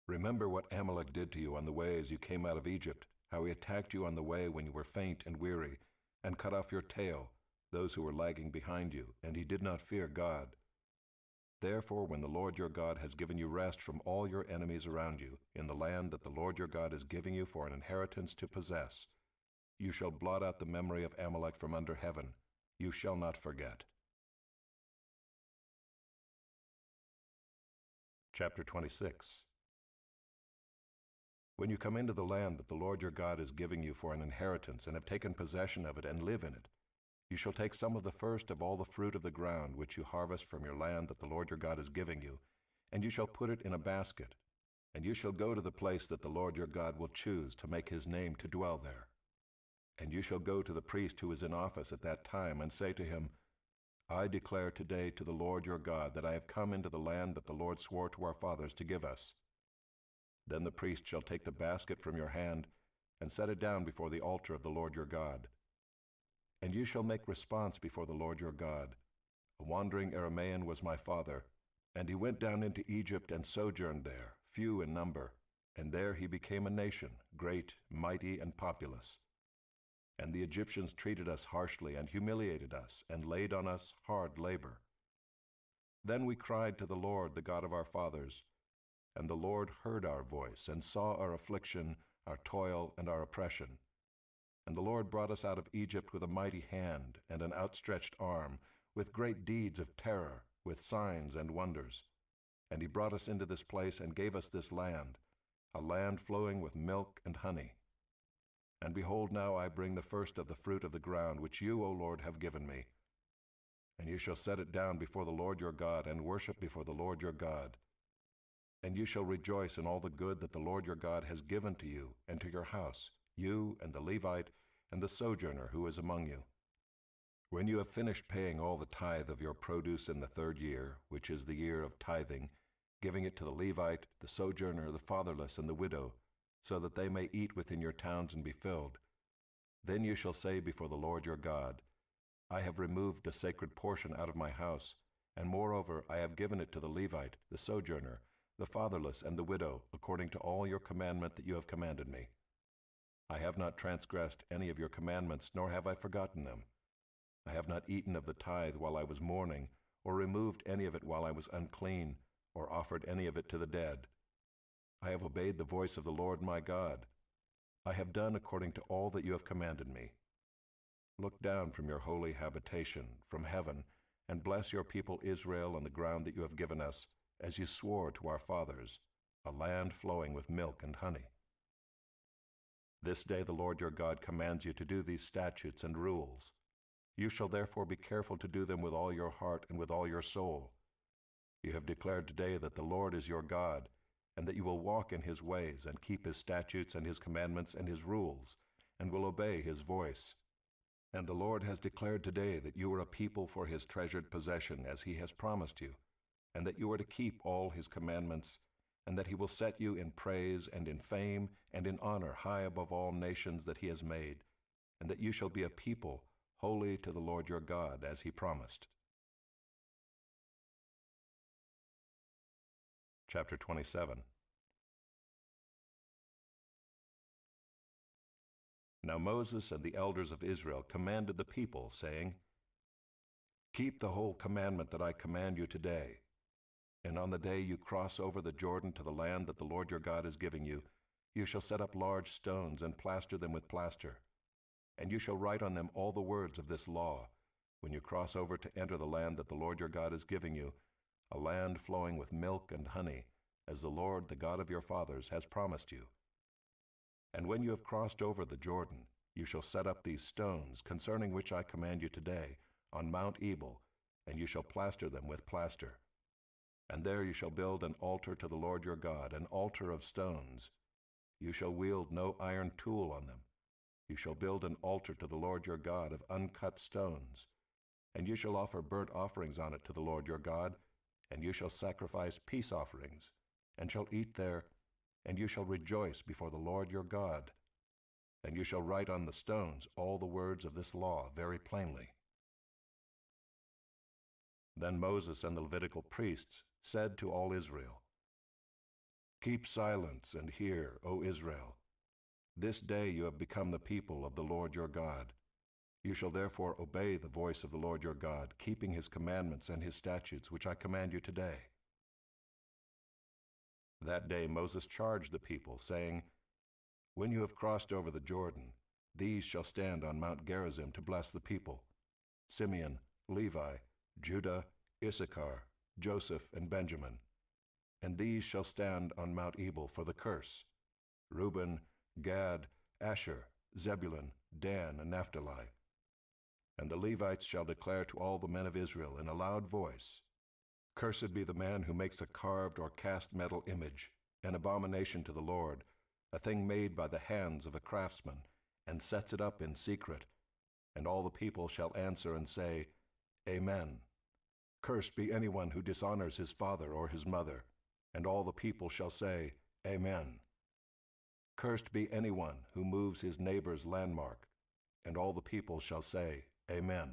Remember what Amalek did to you on the way as you came out of Egypt, how he attacked you on the way when you were faint and weary, and cut off your tail, those who were lagging behind you, and he did not fear God. Therefore, when the Lord your God has given you rest from all your enemies around you, in the land that the Lord your God is giving you for an inheritance to possess, you shall blot out the memory of Amalek from under heaven. You shall not forget. Chapter 26. When you come into the land that the Lord your God is giving you for an inheritance, and have taken possession of it and live in it, you shall take some of the first of all the fruit of the ground which you harvest from your land that the Lord your God is giving you, and you shall put it in a basket, and you shall go to the place that the Lord your God will choose to make his name to dwell there. And you shall go to the priest who is in office at that time, and say to him, I declare today to the Lord your God that I have come into the land that the Lord swore to our fathers to give us. Then the priest shall take the basket from your hand, and set it down before the altar of the Lord your God. And you shall make response before the Lord your God. A wandering Aramean was my father, and he went down into Egypt and sojourned there, few in number, and there he became a nation, great, mighty, and populous. And the Egyptians treated us harshly and humiliated us, and laid on us hard labor. Then we cried to the Lord, the God of our fathers, and the Lord heard our voice, and saw our affliction, our toil, and our oppression. And the Lord brought us out of Egypt with a mighty hand, and an outstretched arm, with great deeds of terror, with signs and wonders. And he brought us into this place, and gave us this land, a land flowing with milk and honey. And behold, now I bring the first of the fruit of the ground, which you, O Lord, have given me. And you shall set it down before the Lord your God, and worship before the Lord your God. And you shall rejoice in all the good that the Lord your God has given to you and to your house, you and the Levite, and the sojourner who is among you. When you have finished paying all the tithe of your produce in the 3rd year, which is the year of tithing, giving it to the Levite, the sojourner, the fatherless, and the widow, so that they may eat within your towns and be filled, then you shall say before the Lord your God, I have removed the sacred portion out of my house, and moreover I have given it to the Levite, the sojourner, the fatherless, and the widow, according to all your commandment that you have commanded me. I have not transgressed any of your commandments, nor have I forgotten them. I have not eaten of the tithe while I was mourning, or removed any of it while I was unclean, or offered any of it to the dead. I have obeyed the voice of the Lord my God. I have done according to all that you have commanded me. Look down from your holy habitation, from heaven, and bless your people Israel on the ground that you have given us, as you swore to our fathers, a land flowing with milk and honey. This day the Lord your God commands you to do these statutes and rules. You shall therefore be careful to do them with all your heart and with all your soul. You have declared today that the Lord is your God, and that you will walk in his ways and keep his statutes and his commandments and his rules, and will obey his voice. And the Lord has declared today that you are a people for his treasured possession, as he has promised you, and that you are to keep all his commandments, and that he will set you in praise and in fame and in honor high above all nations that he has made, and that you shall be a people holy to the Lord your God, as he promised. Chapter 27. Now Moses and the elders of Israel commanded the people, saying, Keep the whole commandment that I command you today. And on the day you cross over the Jordan to the land that the Lord your God is giving you, you shall set up large stones and plaster them with plaster. And you shall write on them all the words of this law, when you cross over to enter the land that the Lord your God is giving you, a land flowing with milk and honey, as the Lord, the God of your fathers, has promised you. And when you have crossed over the Jordan, you shall set up these stones, concerning which I command you today, on Mount Ebal, and you shall plaster them with plaster. And there you shall build an altar to the Lord your God, an altar of stones. You shall wield no iron tool on them. You shall build an altar to the Lord your God of uncut stones. And you shall offer burnt offerings on it to the Lord your God, and you shall sacrifice peace offerings, and shall eat there, and you shall rejoice before the Lord your God. And you shall write on the stones all the words of this law very plainly. Then Moses and the Levitical priests said to all Israel, Keep silence and hear, O Israel. This day you have become the people of the Lord your God. You shall therefore obey the voice of the Lord your God, keeping his commandments and his statutes, which I command you today. That day Moses charged the people, saying, When you have crossed over the Jordan, these shall stand on Mount Gerizim to bless the people: Simeon, Levi, Judah, Issachar, Joseph, and Benjamin. And these shall stand on Mount Ebal for the curse: Reuben, Gad, Asher, Zebulun, Dan, and Naphtali. And the Levites shall declare to all the men of Israel in a loud voice, Cursed be the man who makes a carved or cast metal image, an abomination to the Lord, a thing made by the hands of a craftsman, and sets it up in secret. And all the people shall answer and say, Amen. Cursed be anyone who dishonors his father or his mother. And all the people shall say, Amen. Cursed be anyone who moves his neighbor's landmark. And all the people shall say, Amen.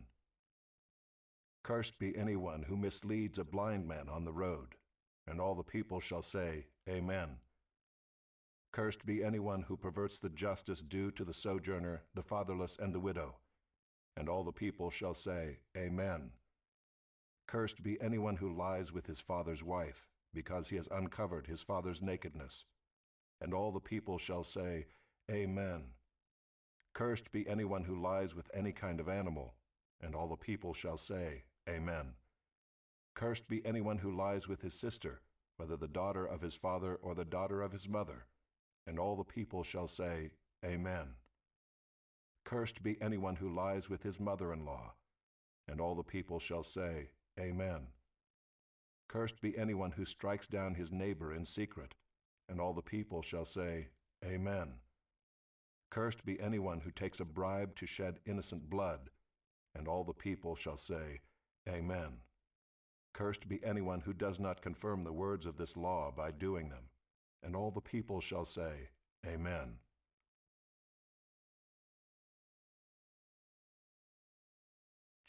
Cursed be anyone who misleads a blind man on the road. And all the people shall say, Amen. Cursed be anyone who perverts the justice due to the sojourner, the fatherless, and the widow. And all the people shall say, Amen. Cursed be anyone who lies with his father's wife, because he has uncovered his father's nakedness. And all the people shall say, Amen. Cursed be anyone who lies with any kind of animal. And all the people shall say, Amen. Cursed be anyone who lies with his sister, whether the daughter of his father or the daughter of his mother. And all the people shall say, Amen. Cursed be anyone who lies with his mother-in-law. And all the people shall say, Amen. Cursed be anyone who strikes down his neighbor in secret. And all the people shall say, Amen. Cursed be anyone who takes a bribe to shed innocent blood. And all the people shall say, Amen. Cursed be anyone who does not confirm the words of this law by doing them. And all the people shall say, Amen.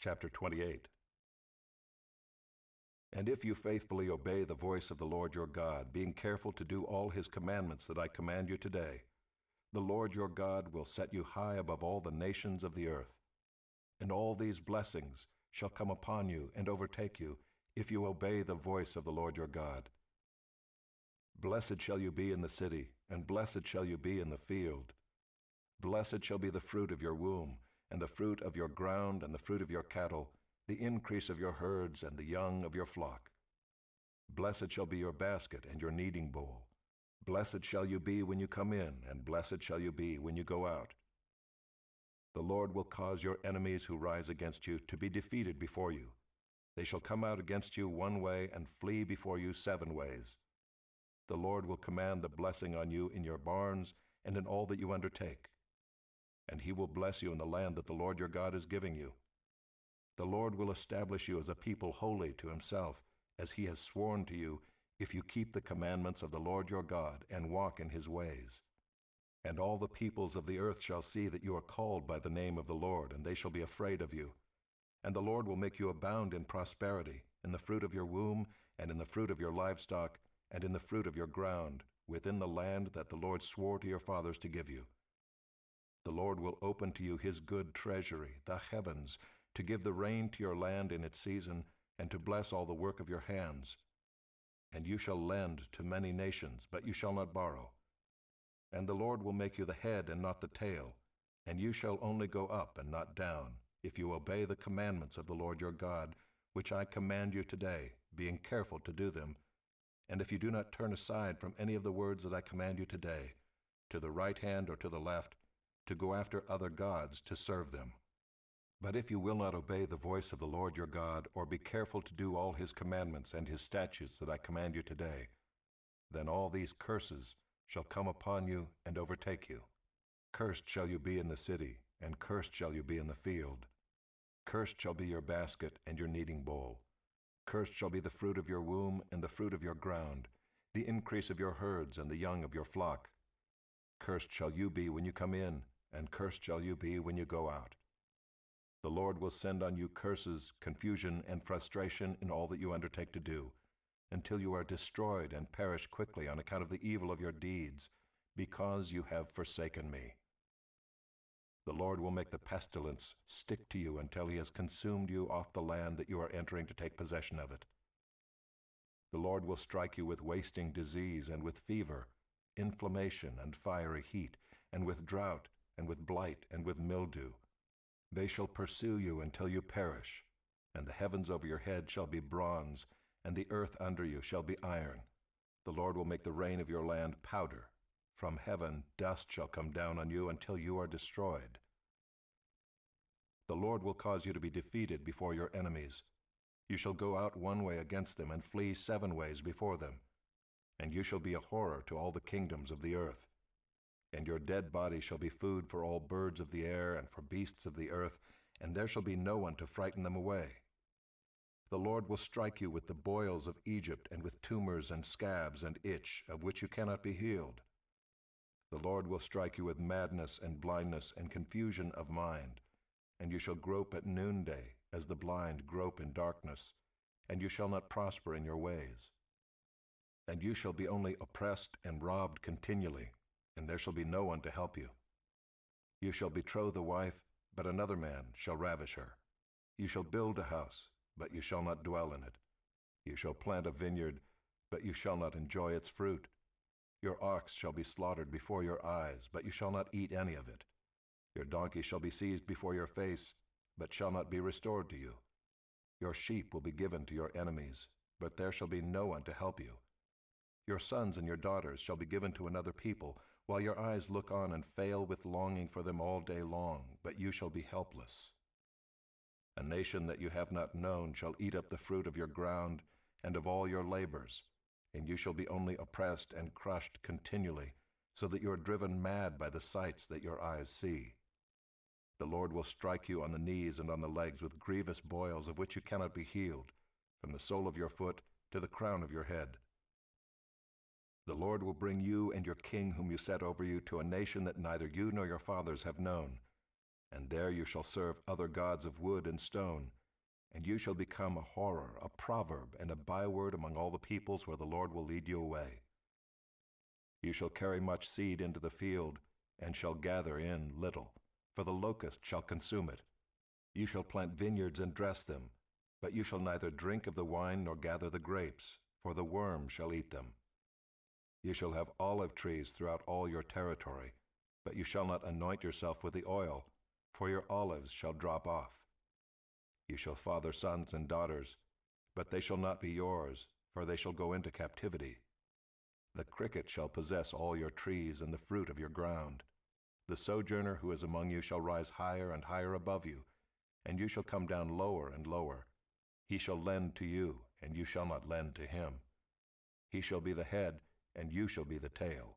Chapter 28. And if you faithfully obey the voice of the Lord your God, being careful to do all his commandments that I command you today, the Lord your God will set you high above all the nations of the earth. And all these blessings shall come upon you and overtake you, if you obey the voice of the Lord your God. Blessed shall you be in the city, and blessed shall you be in the field. Blessed shall be the fruit of your womb, and the fruit of your ground, and the fruit of your cattle, the increase of your herds, and the young of your flock. Blessed shall be your basket and your kneading bowl. Blessed shall you be when you come in, and blessed shall you be when you go out. The Lord will cause your enemies who rise against you to be defeated before you. They shall come out against you one way and flee before you 7 ways. The Lord will command the blessing on you in your barns and in all that you undertake. And he will bless you in the land that the Lord your God is giving you. The Lord will establish you as a people holy to himself, as he has sworn to you, if you keep the commandments of the Lord your God and walk in his ways. And all the peoples of the earth shall see that you are called by the name of the Lord, and they shall be afraid of you. And the Lord will make you abound in prosperity, in the fruit of your womb, and in the fruit of your livestock, and in the fruit of your ground, within the land that the Lord swore to your fathers to give you. The Lord will open to you his good treasury, the heavens, to give the rain to your land in its season, and to bless all the work of your hands. And you shall lend to many nations, but you shall not borrow. And the Lord will make you the head and not the tail, and you shall only go up and not down, if you obey the commandments of the Lord your God, which I command you today, being careful to do them, and if you do not turn aside from any of the words that I command you today, to the right hand or to the left, to go after other gods to serve them. But if you will not obey the voice of the Lord your God, or be careful to do all his commandments and his statutes that I command you today, then all these curses shall come upon you and overtake you. Cursed shall you be in the city, and cursed shall you be in the field. Cursed shall be your basket and your kneading bowl. Cursed shall be the fruit of your womb and the fruit of your ground, the increase of your herds and the young of your flock. Cursed shall you be when you come in, and cursed shall you be when you go out. The Lord will send on you curses, confusion, and frustration in all that you undertake to do, until you are destroyed and perish quickly on account of the evil of your deeds, because you have forsaken me. The Lord will make the pestilence stick to you until he has consumed you off the land that you are entering to take possession of it. The Lord will strike you with wasting disease and with fever, inflammation and fiery heat, and with drought, and with blight, and with mildew. They shall pursue you until you perish, and the heavens over your head shall be bronze, and the earth under you shall be iron. The Lord will make the rain of your land powder. From heaven dust shall come down on you until you are destroyed. The Lord will cause you to be defeated before your enemies. You shall go out one way against them and flee 7 ways before them. And you shall be a horror to all the kingdoms of the earth. And your dead body shall be food for all birds of the air and for beasts of the earth, and there shall be no one to frighten them away. The Lord will strike you with the boils of Egypt, and with tumors and scabs and itch, of which you cannot be healed. The Lord will strike you with madness and blindness and confusion of mind, and you shall grope at noonday, as the blind grope in darkness, and you shall not prosper in your ways. And you shall be only oppressed and robbed continually, and there shall be no one to help you. You shall betroth a wife, but another man shall ravish her. You shall build a house, but you shall not dwell in it. You shall plant a vineyard, but you shall not enjoy its fruit. Your ox shall be slaughtered before your eyes, but you shall not eat any of it. Your donkey shall be seized before your face, but shall not be restored to you. Your sheep will be given to your enemies, but there shall be no one to help you. Your sons and your daughters shall be given to another people, while your eyes look on and fail with longing for them all day long, but you shall be helpless. A nation that you have not known shall eat up the fruit of your ground and of all your labors, and you shall be only oppressed and crushed continually, so that you are driven mad by the sights that your eyes see. The Lord will strike you on the knees and on the legs with grievous boils of which you cannot be healed, from the sole of your foot to the crown of your head. The Lord will bring you and your king whom you set over you to a nation that neither you nor your fathers have known, and there you shall serve other gods of wood and stone, and you shall become a horror, a proverb, and a byword among all the peoples where the Lord will lead you away. You shall carry much seed into the field, and shall gather in little, for the locust shall consume it. You shall plant vineyards and dress them, but you shall neither drink of the wine nor gather the grapes, for the worm shall eat them. You shall have olive trees throughout all your territory, but you shall not anoint yourself with the oil, for your olives shall drop off. You shall father sons and daughters, but they shall not be yours, for they shall go into captivity. The cricket shall possess all your trees and the fruit of your ground. The sojourner who is among you shall rise higher and higher above you, and you shall come down lower and lower. He shall lend to you, and you shall not lend to him. He shall be the head, and you shall be the tail.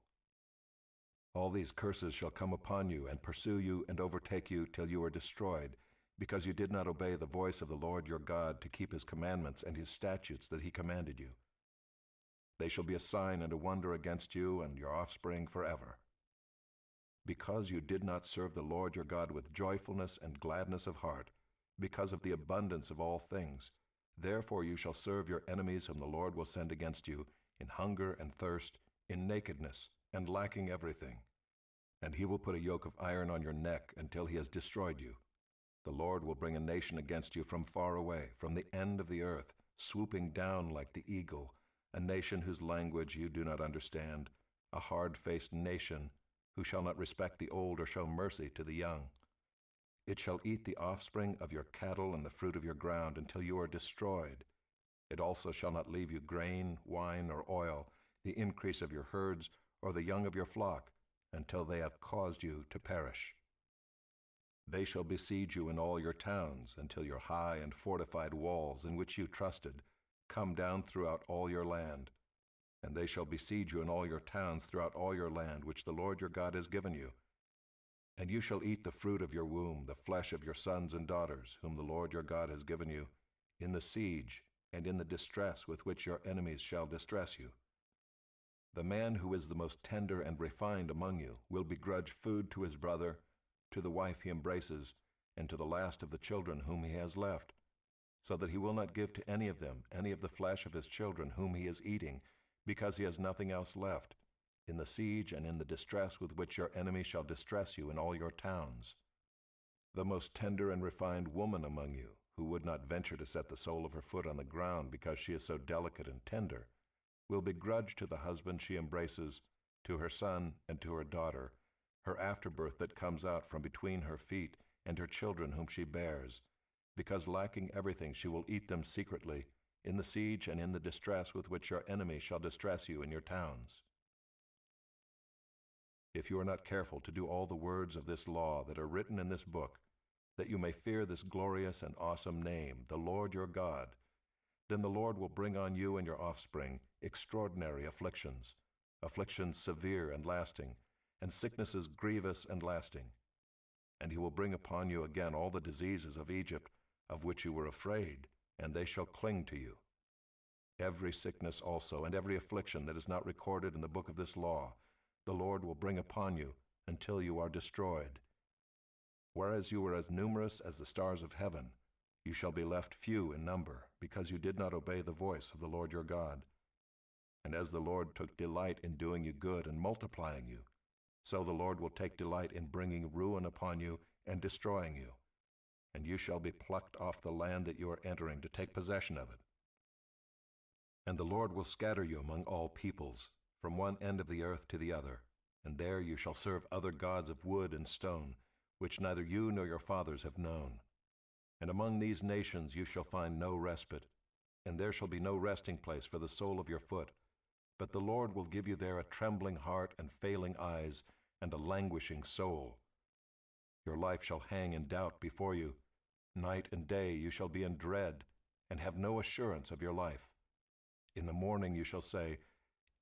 All these curses shall come upon you and pursue you and overtake you till you are destroyed, because you did not obey the voice of the Lord your God to keep his commandments and his statutes that he commanded you. They shall be a sign and a wonder against you and your offspring forever. Because you did not serve the Lord your God with joyfulness and gladness of heart, because of the abundance of all things, therefore you shall serve your enemies whom the Lord will send against you, in hunger and thirst, in nakedness, and lacking everything. And he will put a yoke of iron on your neck until he has destroyed you. The Lord will bring a nation against you from far away, from the end of the earth, swooping down like the eagle, a nation whose language you do not understand, a hard-faced nation who shall not respect the old or show mercy to the young. It shall eat the offspring of your cattle and the fruit of your ground until you are destroyed. It also shall not leave you grain, wine, or oil, the increase of your herds, or the young of your flock, until they have caused you to perish. They shall besiege you in all your towns, until your high and fortified walls, in which you trusted, come down throughout all your land. And they shall besiege you in all your towns throughout all your land, which the Lord your God has given you. And you shall eat the fruit of your womb, the flesh of your sons and daughters, whom the Lord your God has given you, in the siege and in the distress with which your enemies shall distress you. The man who is the most tender and refined among you will begrudge food to his brother, to the wife he embraces, and to the last of the children whom he has left, so that he will not give to any of them any of the flesh of his children whom he is eating, because he has nothing else left, in the siege and in the distress with which your enemy shall distress you in all your towns. The most tender and refined woman among you, who would not venture to set the sole of her foot on the ground because she is so delicate and tender, will begrudge to the husband she embraces, to her son and to her daughter, her afterbirth that comes out from between her feet, and her children whom she bears, because lacking everything she will eat them secretly, in the siege and in the distress with which your enemy shall distress you in your towns. If you are not careful to do all the words of this law that are written in this book, that you may fear this glorious and awesome name, the Lord your God, then the Lord will bring on you and your offspring extraordinary afflictions, afflictions severe and lasting, and sicknesses grievous and lasting. And he will bring upon you again all the diseases of Egypt, of which you were afraid, and they shall cling to you. Every sickness also and every affliction that is not recorded in the book of this law, the Lord will bring upon you until you are destroyed. Whereas you were as numerous as the stars of heaven, you shall be left few in number, because you did not obey the voice of the Lord your God. And as the Lord took delight in doing you good and multiplying you, so the Lord will take delight in bringing ruin upon you and destroying you. And you shall be plucked off the land that you are entering to take possession of it. And the Lord will scatter you among all peoples, from one end of the earth to the other, and there you shall serve other gods of wood and stone, which neither you nor your fathers have known. And among these nations you shall find no respite, and there shall be no resting place for the sole of your foot. But the Lord will give you there a trembling heart and failing eyes, and a languishing soul. Your life shall hang in doubt before you. Night and day you shall be in dread, and have no assurance of your life. In the morning you shall say,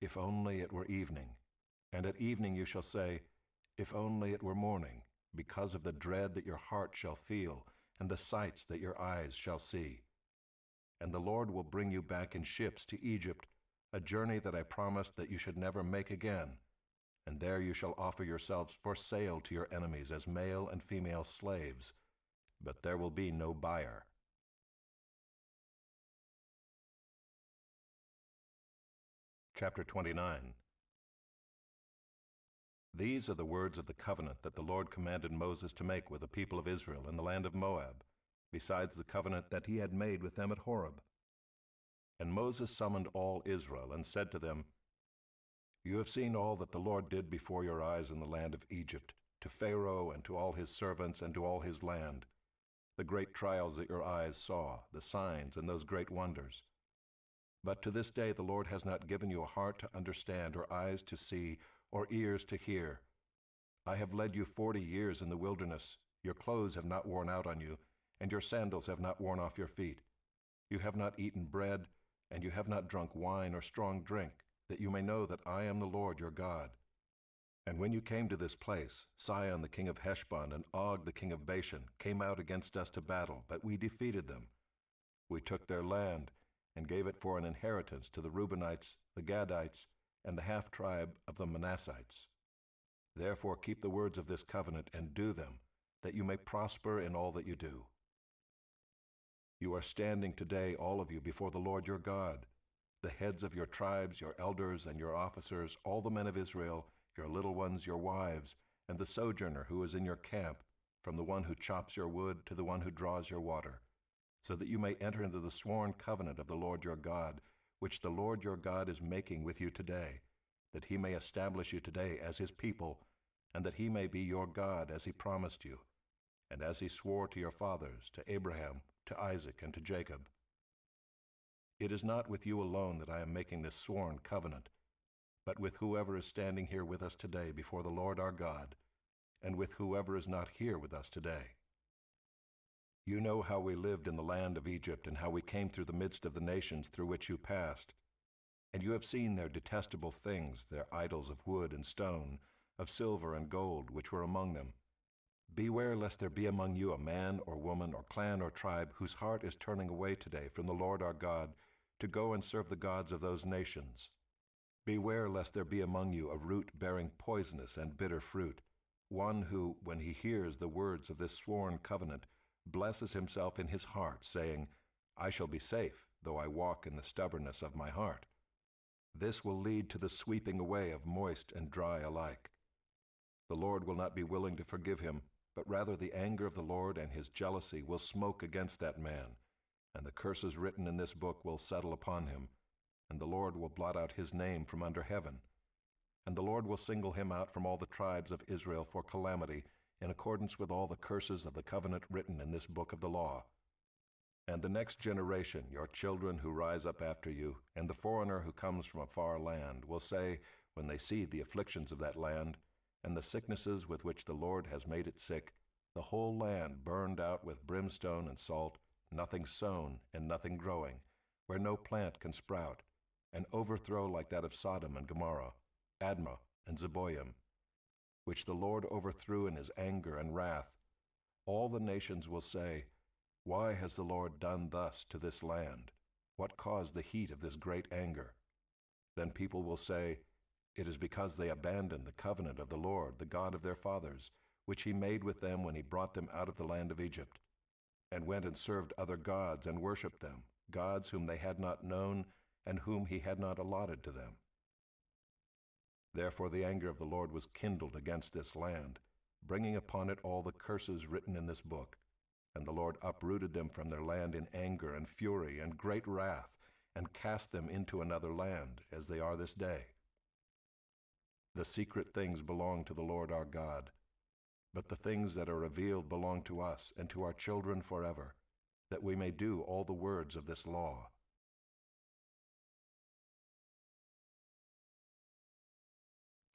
"If only it were evening," And at evening you shall say, If only it were morning, because of the dread that your heart shall feel, and the sights that your eyes shall see. And the Lord will bring you back in ships to Egypt, a journey that I promised that you should never make again. And there you shall offer yourselves for sale to your enemies as male and female slaves, but there will be no buyer. Chapter 29. These are the words of the covenant that the Lord commanded Moses to make with the people of Israel in the land of Moab, besides the covenant that he had made with them at Horeb. And Moses summoned all Israel and said to them, You have seen all that the Lord did before your eyes in the land of Egypt, to Pharaoh and to all his servants and to all his land, the great trials that your eyes saw, the signs and those great wonders. But to this day the Lord has not given you a heart to understand, or eyes to see, or ears to hear. I have led you 40 years in the wilderness. Your clothes have not worn out on you, and your sandals have not worn off your feet. You have not eaten bread, and you have not drunk wine or strong drink, that you may know that I am the Lord your God. And when you came to this place, Sihon the king of Heshbon and Og the king of Bashan came out against us to battle, but we defeated them. We took their land and gave it for an inheritance to the Reubenites, the Gadites, and the half-tribe of the Manassites. Therefore keep the words of this covenant and do them, that you may prosper in all that you do. You are standing today, all of you, before the Lord your God, the heads of your tribes, your elders and your officers, all the men of Israel, your little ones, your wives, and the sojourner who is in your camp, from the one who chops your wood to the one who draws your water, so that you may enter into the sworn covenant of the Lord your God, which the Lord your God is making with you today, that he may establish you today as his people, and that he may be your God as he promised you, and as he swore to your fathers, to Abraham, to Isaac, and to Jacob. It is not with you alone that I am making this sworn covenant, but with whoever is standing here with us today before the Lord our God, and with whoever is not here with us today. You know how we lived in the land of Egypt, and how we came through the midst of the nations through which you passed. And you have seen their detestable things, their idols of wood and stone, of silver and gold, which were among them. Beware lest there be among you a man or woman or clan or tribe whose heart is turning away today from the Lord our God to go and serve the gods of those nations. Beware lest there be among you a root bearing poisonous and bitter fruit, one who, when he hears the words of this sworn covenant, blesses himself in his heart, saying, I shall be safe, though I walk in the stubbornness of my heart. This will lead to the sweeping away of moist and dry alike. The Lord will not be willing to forgive him, but rather the anger of the Lord and his jealousy will smoke against that man, and the curses written in this book will settle upon him, and the Lord will blot out his name from under heaven. And the Lord will single him out from all the tribes of Israel for calamity, in accordance with all the curses of the covenant written in this book of the law. And the next generation, your children who rise up after you, and the foreigner who comes from a far land, will say, when they see the afflictions of that land, and the sicknesses with which the Lord has made it sick, the whole land burned out with brimstone and salt, nothing sown and nothing growing, where no plant can sprout, an overthrow like that of Sodom and Gomorrah, Admah and Zeboim, which the Lord overthrew in his anger and wrath. All the nations will say, Why has the Lord done thus to this land? What caused the heat of this great anger? Then people will say, It is because they abandoned the covenant of the Lord, the God of their fathers, which he made with them when he brought them out of the land of Egypt, and went and served other gods and worshipped them, gods whom they had not known and whom he had not allotted to them. Therefore the anger of the Lord was kindled against this land, bringing upon it all the curses written in this book. And the Lord uprooted them from their land in anger and fury and great wrath, and cast them into another land, as they are this day. The secret things belong to the Lord our God, but the things that are revealed belong to us and to our children forever, that we may do all the words of this law.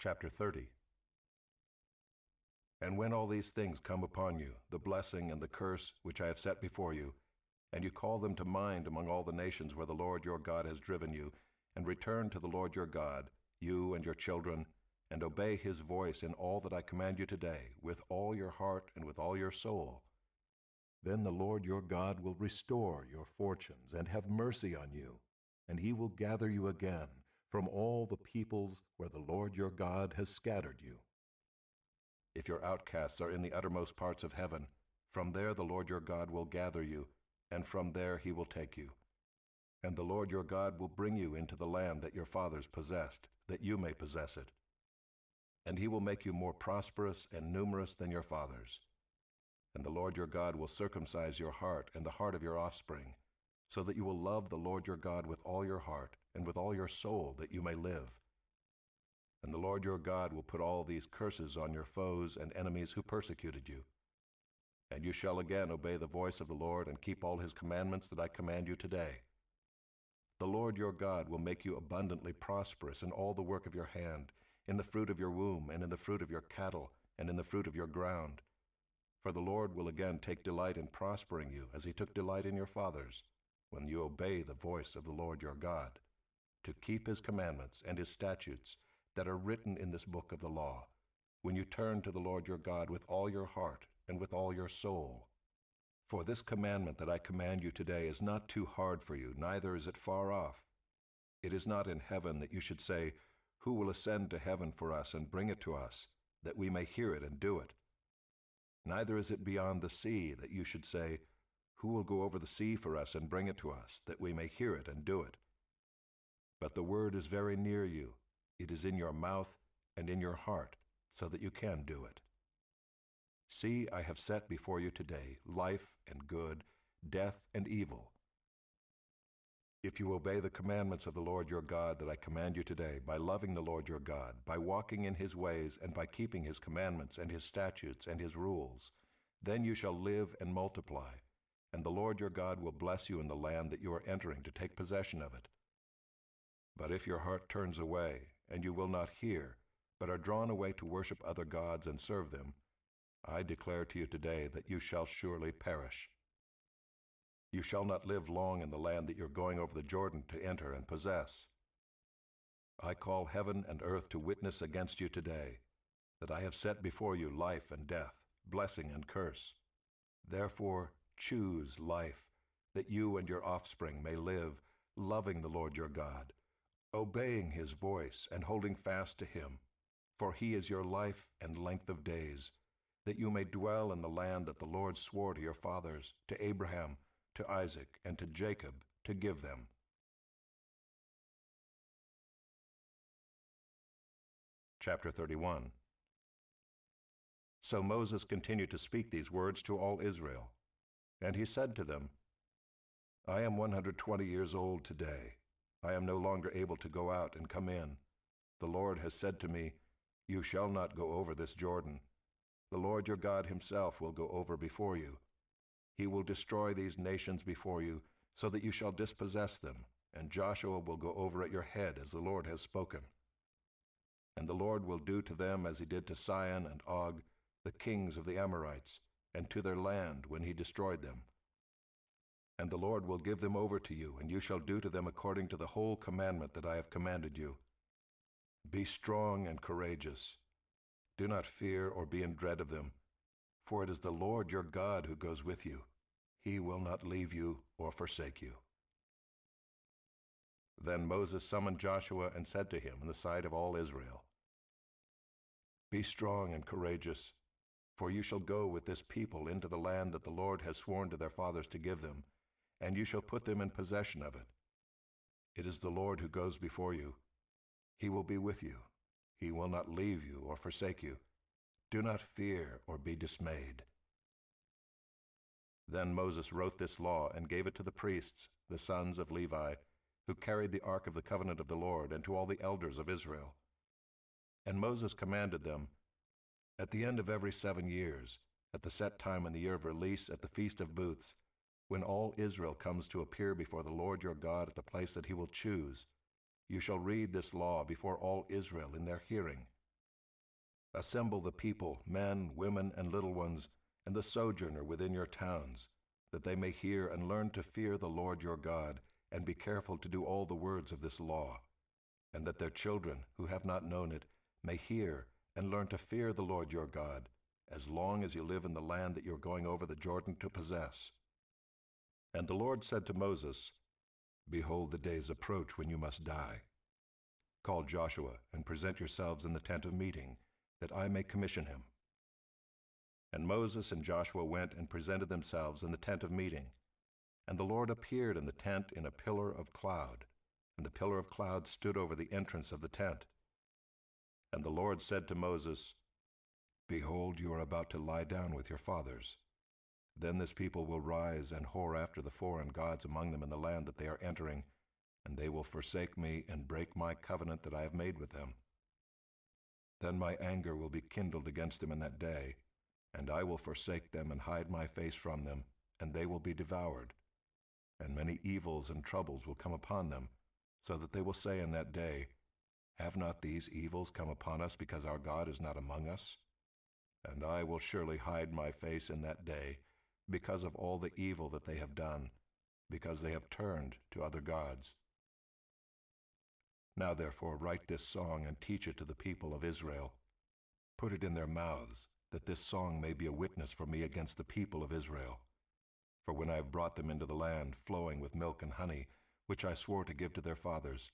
Chapter 30. And when all these things come upon you, the blessing and the curse which I have set before you, and you call them to mind among all the nations where the Lord your God has driven you, and return to the Lord your God, you and your children, and obey his voice in all that I command you today, with all your heart and with all your soul, then the Lord your God will restore your fortunes and have mercy on you, and he will gather you again from all the peoples where the Lord your God has scattered you. If your outcasts are in the uttermost parts of heaven, from there the Lord your God will gather you, and from there he will take you. And the Lord your God will bring you into the land that your fathers possessed, that you may possess it. And he will make you more prosperous and numerous than your fathers. And the Lord your God will circumcise your heart and the heart of your offspring, so that you will love the Lord your God with all your heart and with all your soul, that you may live. And the Lord your God will put all these curses on your foes and enemies who persecuted you. And you shall again obey the voice of the Lord and keep all his commandments that I command you today. The Lord your God will make you abundantly prosperous in all the work of your hand, in the fruit of your womb, and in the fruit of your cattle, and in the fruit of your ground. For the Lord will again take delight in prospering you, as he took delight in your fathers, when you obey the voice of the Lord your God, to keep his commandments and his statutes that are written in this book of the law, when you turn to the Lord your God with all your heart and with all your soul. For this commandment that I command you today is not too hard for you, neither is it far off. It is not in heaven that you should say, who will ascend to heaven for us and bring it to us, that we may hear it and do it? Neither is it beyond the sea that you should say, who will go over the sea for us and bring it to us, that we may hear it and do it? But the word is very near you. It is in your mouth and in your heart, so that you can do it. See, I have set before you today life and good, death and evil. If you obey the commandments of the Lord your God that I command you today, by loving the Lord your God, by walking in his ways, and by keeping his commandments and his statutes and his rules, then you shall live and multiply, and the Lord your God will bless you in the land that you are entering to take possession of it. But if your heart turns away, and you will not hear, but are drawn away to worship other gods and serve them, I declare to you today that you shall surely perish. You shall not live long in the land that you're going over the Jordan to enter and possess. I call heaven and earth to witness against you today, that I have set before you life and death, blessing and curse. Therefore choose life, that you and your offspring may live, loving the Lord your God, obeying his voice and holding fast to him. For he is your life and length of days, that you may dwell in the land that the Lord swore to your fathers, to Abraham, to Isaac, and to Jacob, to give them. Chapter 31. So Moses continued to speak these words to all Israel. And he said to them, I am 120 years old today. I am no longer able to go out and come in. The Lord has said to me, you shall not go over this Jordan. The Lord your God himself will go over before you. He will destroy these nations before you, so that you shall dispossess them, and Joshua will go over at your head as the Lord has spoken. And the Lord will do to them as he did to Sihon and Og, the kings of the Amorites, and to their land when he destroyed them. And the Lord will give them over to you, and you shall do to them according to the whole commandment that I have commanded you. Be strong and courageous. Do not fear or be in dread of them, for it is the Lord your God who goes with you. He will not leave you or forsake you. Then Moses summoned Joshua and said to him in the sight of all Israel, Be strong and courageous, for you shall go with this people into the land that the Lord has sworn to their fathers to give them, and you shall put them in possession of it. It is the Lord who goes before you. He will be with you. He will not leave you or forsake you. Do not fear or be dismayed. Then Moses wrote this law and gave it to the priests, the sons of Levi, who carried the ark of the covenant of the Lord, and to all the elders of Israel. And Moses commanded them, At the end of every 7 years, at the set time in the year of release at the Feast of Booths, when all Israel comes to appear before the Lord your God at the place that he will choose, you shall read this law before all Israel in their hearing. Assemble the people, men, women, and little ones, and the sojourner within your towns, that they may hear and learn to fear the Lord your God, and be careful to do all the words of this law, and that their children, who have not known it, may hear and learn to fear the Lord your God, as long as you live in the land that you're going over the Jordan to possess. And the Lord said to Moses, Behold, the days approach when you must die. Call Joshua and present yourselves in the tent of meeting, that I may commission him. And Moses and Joshua went and presented themselves in the tent of meeting. And the Lord appeared in the tent in a pillar of cloud, and the pillar of cloud stood over the entrance of the tent. And the Lord said to Moses, Behold, you are about to lie down with your fathers. Then this people will rise and whore after the foreign gods among them in the land that they are entering, and they will forsake me and break my covenant that I have made with them. Then my anger will be kindled against them in that day, and I will forsake them and hide my face from them, and they will be devoured. And many evils and troubles will come upon them, so that they will say in that day, Have not these evils come upon us because our God is not among us? And I will surely hide my face in that day, because of all the evil that they have done, because they have turned to other gods. Now therefore write this song and teach it to the people of Israel. Put it in their mouths, that this song may be a witness for me against the people of Israel. For when I have brought them into the land flowing with milk and honey, which I swore to give to their fathers,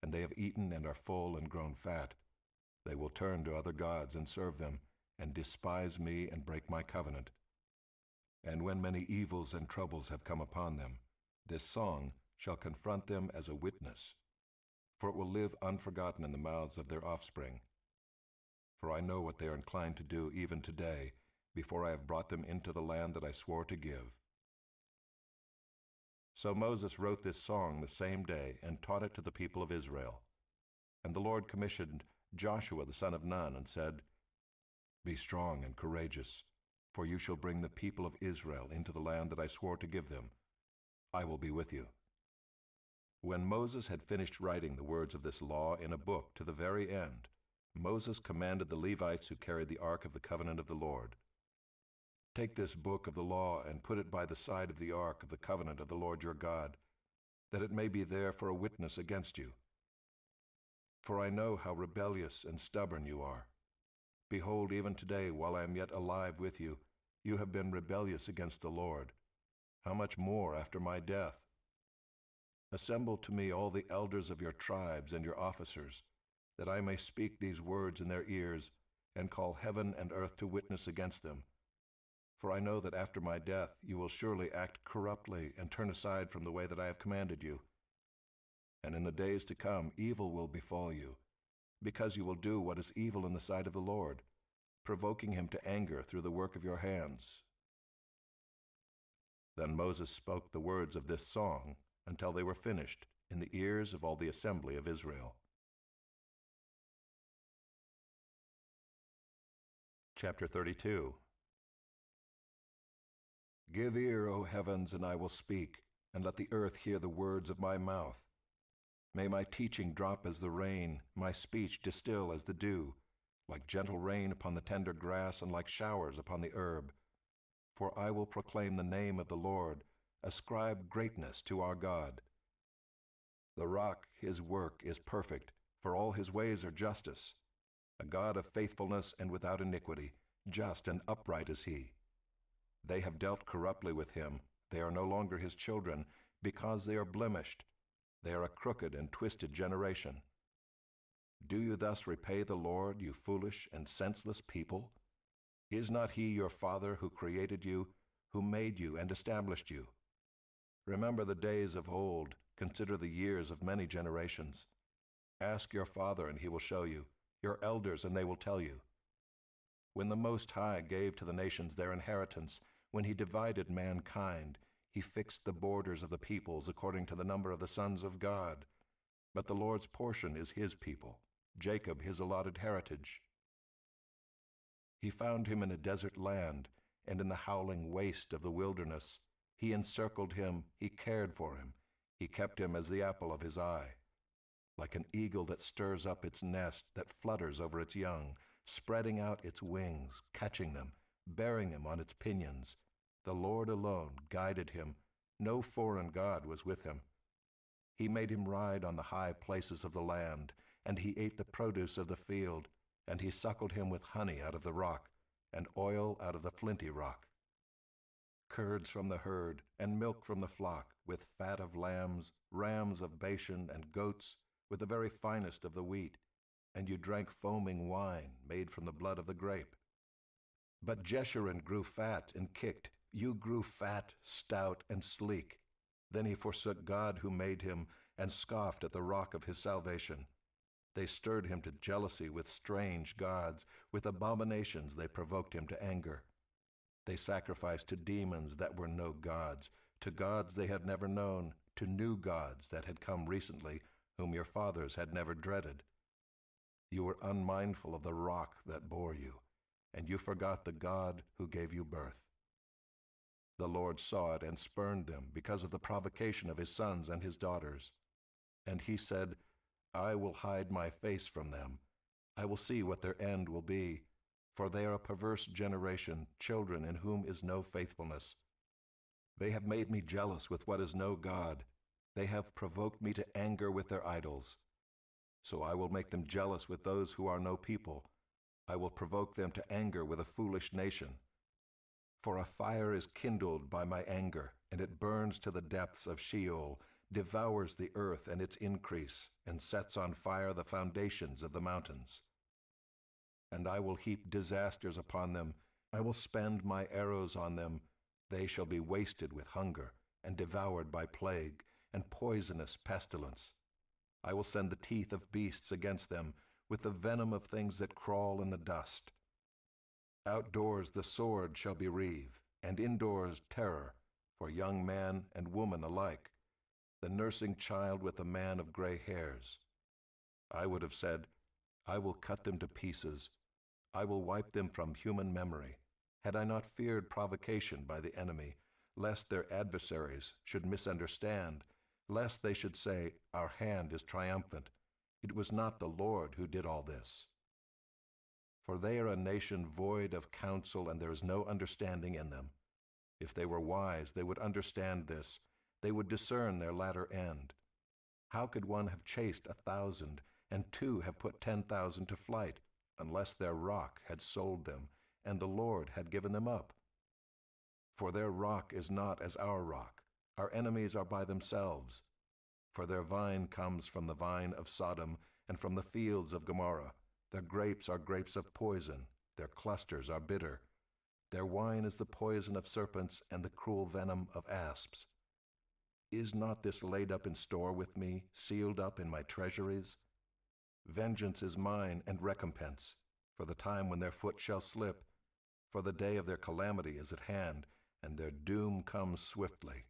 and they have eaten and are full and grown fat, they will turn to other gods and serve them, and despise me and break my covenant. And when many evils and troubles have come upon them, this song shall confront them as a witness, for it will live unforgotten in the mouths of their offspring. For I know what they are inclined to do even today, before I have brought them into the land that I swore to give. So Moses wrote this song the same day and taught it to the people of Israel. And the Lord commissioned Joshua the son of Nun and said, Be strong and courageous, for you shall bring the people of Israel into the land that I swore to give them. I will be with you. When Moses had finished writing the words of this law in a book to the very end, Moses commanded the Levites who carried the ark of the covenant of the Lord, Take this book of the law and put it by the side of the ark of the covenant of the Lord your God, that it may be there for a witness against you. For I know how rebellious and stubborn you are. Behold, even today, while I am yet alive with you, you have been rebellious against the Lord. How much more after my death? Assemble to me all the elders of your tribes and your officers, that I may speak these words in their ears, and call heaven and earth to witness against them. For I know that after my death you will surely act corruptly and turn aside from the way that I have commanded you. And in the days to come evil will befall you, because you will do what is evil in the sight of the Lord, provoking him to anger through the work of your hands. Then Moses spoke the words of this song until they were finished in the ears of all the assembly of Israel. Chapter 32. Give ear, O heavens, and I will speak, and let the earth hear the words of my mouth. May my teaching drop as the rain, my speech distill as the dew, like gentle rain upon the tender grass and like showers upon the herb. For I will proclaim the name of the Lord, ascribe greatness to our God. The rock, his work, is perfect, for all his ways are justice. A God of faithfulness and without iniquity, just and upright is he. They have dealt corruptly with him, they are no longer his children, because they are blemished. They are a crooked and twisted generation. Do you thus repay the Lord, you foolish and senseless people? Is not he your Father who created you, who made you and established you? Remember the days of old, consider the years of many generations. Ask your father, and he will show you, your elders, and they will tell you. When the Most High gave to the nations their inheritance, when he divided mankind, he fixed the borders of the peoples according to the number of the sons of God. But the Lord's portion is his people, Jacob his allotted heritage. He found him in a desert land, and in the howling waste of the wilderness. He encircled him, he cared for him, he kept him as the apple of his eye. Like an eagle that stirs up its nest, that flutters over its young, spreading out its wings, catching them, bearing them on its pinions, the Lord alone guided him, no foreign god was with him. He made him ride on the high places of the land, and he ate the produce of the field. and he suckled him with honey out of the rock, and oil out of the flinty rock. Curds from the herd, and milk from the flock, with fat of lambs, rams of Bashan, and goats, with the very finest of the wheat, and you drank foaming wine made from the blood of the grape. But Jeshurun grew fat and kicked. You grew fat, stout, and sleek. Then he forsook God who made him, and scoffed at the rock of his salvation. They stirred him to jealousy with strange gods. With abominations they provoked him to anger. They sacrificed to demons that were no gods, to gods they had never known, to new gods that had come recently, whom your fathers had never dreaded. You were unmindful of the rock that bore you, and you forgot the God who gave you birth. The Lord saw it and spurned them because of the provocation of his sons and his daughters. And he said, I will hide my face from them. I will see what their end will be, for they are a perverse generation, children in whom is no faithfulness. They have made me jealous with what is no God. They have provoked me to anger with their idols. So I will make them jealous with those who are no people. I will provoke them to anger with a foolish nation. For a fire is kindled by my anger, and it burns to the depths of Sheol, devours the earth and its increase, and sets on fire the foundations of the mountains. And I will heap disasters upon them. I will spend my arrows on them. They shall be wasted with hunger, and devoured by plague, and poisonous pestilence. I will send the teeth of beasts against them, with the venom of things that crawl in the dust. Outdoors the sword shall bereave, and indoors terror, for young man and woman alike, the nursing child with the man of gray hairs. I would have said, I will cut them to pieces. I will wipe them from human memory, had I not feared provocation by the enemy, lest their adversaries should misunderstand, lest they should say, Our hand is triumphant. It was not the Lord who did all this. For they are a nation void of counsel, and there is no understanding in them. If they were wise, they would understand this. They would discern their latter end. How could one have chased 1,000, and two have put 10,000 to flight, unless their rock had sold them, and the Lord had given them up? For their rock is not as our rock. Our enemies are by themselves. For their vine comes from the vine of Sodom, and from the fields of Gomorrah. Their grapes are grapes of poison, their clusters are bitter. Their wine is the poison of serpents and the cruel venom of asps. Is not this laid up in store with me, sealed up in my treasuries? Vengeance is mine and recompense, for the time when their foot shall slip, for the day of their calamity is at hand, and their doom comes swiftly.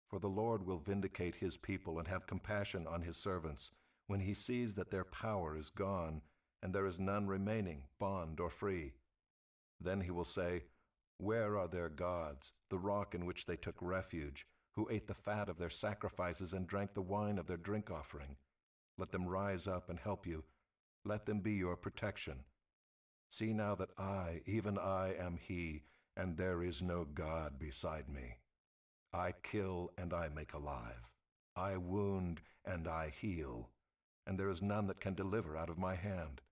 For the Lord will vindicate his people and have compassion on his servants, when he sees that their power is gone, and there is none remaining, bond or free. Then he will say, Where are their gods, the rock in which they took refuge, who ate the fat of their sacrifices and drank the wine of their drink offering? Let them rise up and help you. Let them be your protection. See now that I, even I, am he, and there is no God beside me. I kill and I make alive. I wound and I heal, and there is none that can deliver out of my hand.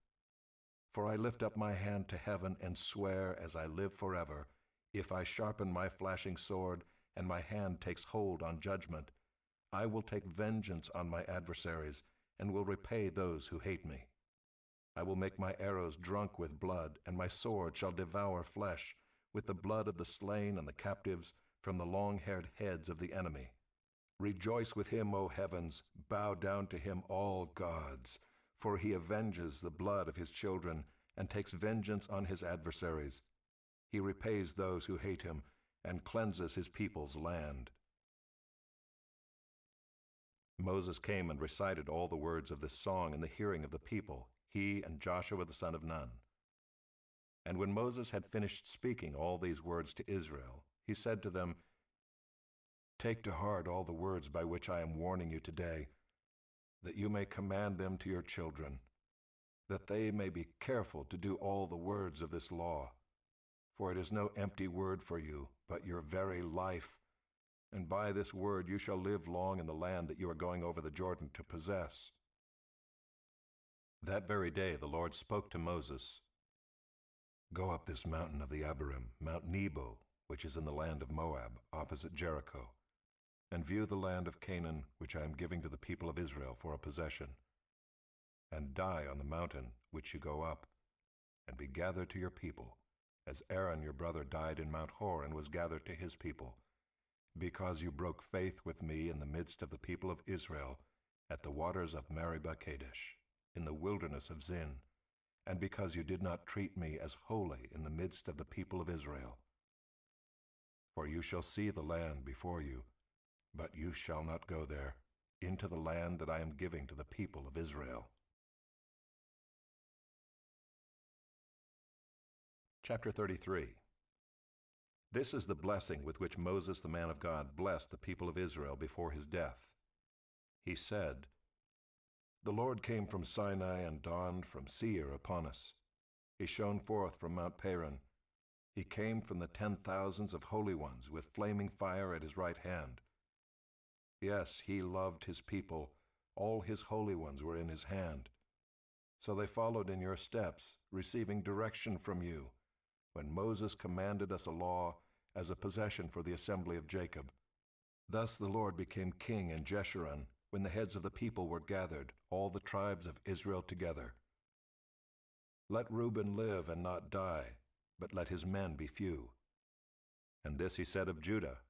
For I lift up my hand to heaven and swear as I live forever, if I sharpen my flashing sword and my hand takes hold on judgment, I will take vengeance on my adversaries and will repay those who hate me. I will make my arrows drunk with blood, and my sword shall devour flesh, with the blood of the slain and the captives, from the long-haired heads of the enemy. Rejoice with him, O heavens, bow down to him, all gods, for he avenges the blood of his children, and takes vengeance on his adversaries. He repays those who hate him, and cleanses his people's land. Moses came and recited all the words of this song in the hearing of the people, he and Joshua the son of Nun. And when Moses had finished speaking all these words to Israel, he said to them, Take to heart all the words by which I am warning you today, that you may command them to your children, that they may be careful to do all the words of this law. For it is no empty word for you, but your very life. And by this word you shall live long in the land that you are going over the Jordan to possess. That very day the Lord spoke to Moses, "Go up this mountain of the Abarim, Mount Nebo, which is in the land of Moab, opposite Jericho, and view the land of Canaan, which I am giving to the people of Israel for a possession. And die on the mountain which you go up, and be gathered to your people, as Aaron your brother died in Mount Hor and was gathered to his people, because you broke faith with me in the midst of the people of Israel at the waters of Meribah Kadesh, in the wilderness of Zin, and because you did not treat me as holy in the midst of the people of Israel. For you shall see the land before you, but you shall not go there, into the land that I am giving to the people of Israel." Chapter 33. This is the blessing with which Moses the man of God blessed the people of Israel before his death. He said, "The Lord came from Sinai and dawned from Seir upon us. He shone forth from Mount Paran. He came from the 10,000s of holy ones with flaming fire at his right hand. Yes, he loved his people. All his holy ones were in his hand. So they followed in your steps, receiving direction from you, when Moses commanded us a law as a possession for the assembly of Jacob. Thus the Lord became king in Jeshurun, when the heads of the people were gathered, all the tribes of Israel together. Let Reuben live and not die, but let his men be few." And this he said of Judah,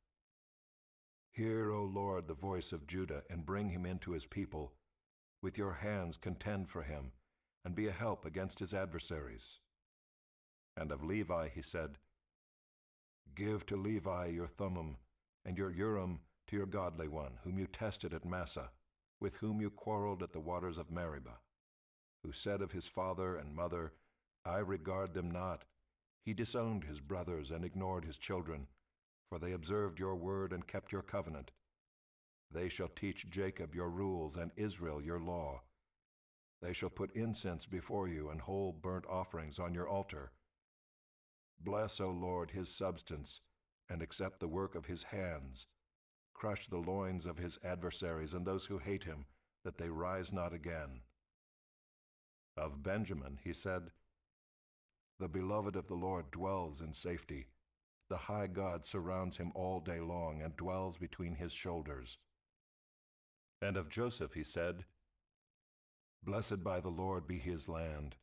"Hear, O Lord, the voice of Judah, and bring him into his people. With your hands contend for him, and be a help against his adversaries." And of Levi he said, "Give to Levi your Thummim, and your Urim to your godly one, whom you tested at Massah, with whom you quarreled at the waters of Meribah, who said of his father and mother, 'I regard them not.' He disowned his brothers and ignored his children, for they observed your word and kept your covenant. They shall teach Jacob your rules and Israel your law. They shall put incense before you and whole burnt offerings on your altar. Bless, O Lord, his substance, and accept the work of his hands. Crush the loins of his adversaries and those who hate him, that they rise not again." Of Benjamin he said, "The beloved of the Lord dwells in safety. The high God surrounds him all day long and dwells between his shoulders." And of Joseph he said, "Blessed by the Lord be his land,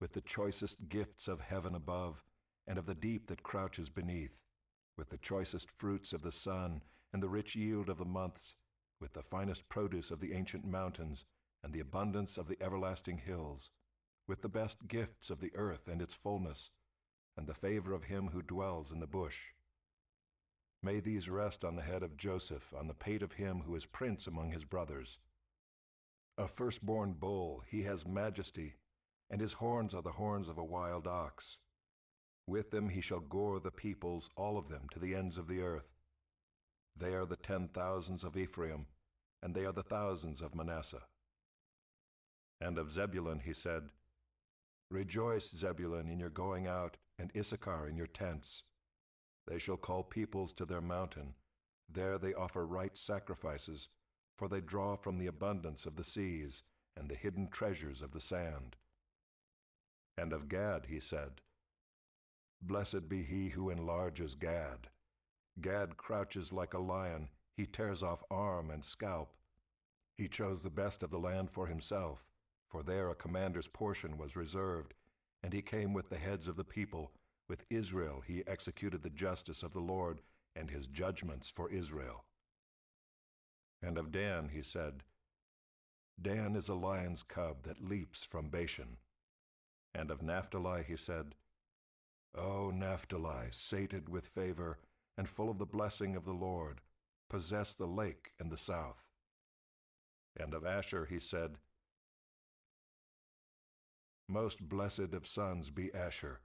with the choicest gifts of heaven above, and of the deep that crouches beneath, with the choicest fruits of the sun, and the rich yield of the months, with the finest produce of the ancient mountains, and the abundance of the everlasting hills, with the best gifts of the earth and its fullness, and the favor of him who dwells in the bush. May these rest on the head of Joseph, on the pate of him who is prince among his brothers. A firstborn bull, he has majesty, and his horns are the horns of a wild ox. With them he shall gore the peoples, all of them, to the ends of the earth. They are the 10,000s of Ephraim, and they are the thousands of Manasseh." And of Zebulun he said, "Rejoice, Zebulun, in your going out, and Issachar in your tents. They shall call peoples to their mountain. There they offer right sacrifices, for they draw from the abundance of the seas and the hidden treasures of the sand." And of Gad he said, "Blessed be he who enlarges Gad. Gad crouches like a lion, he tears off arm and scalp. He chose the best of the land for himself, for there a commander's portion was reserved, and he came with the heads of the people. With Israel he executed the justice of the Lord and his judgments for Israel." And of Dan he said, "Dan is a lion's cub that leaps from Bashan." And of Naphtali he said, "O Naphtali, sated with favor, and full of the blessing of the Lord, possess the lake and the south." And of Asher he said, "Most blessed of sons be Asher.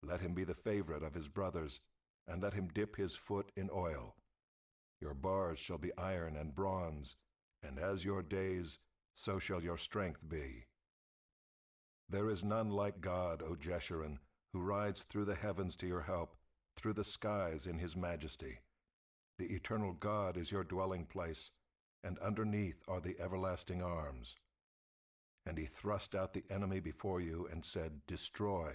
Let him be the favorite of his brothers, and let him dip his foot in oil. Your bars shall be iron and bronze, and as your days, so shall your strength be. There is none like God, O Jeshurun, who rides through the heavens to your help, through the skies in his majesty. The eternal God is your dwelling place, and underneath are the everlasting arms. And he thrust out the enemy before you and said, Destroy.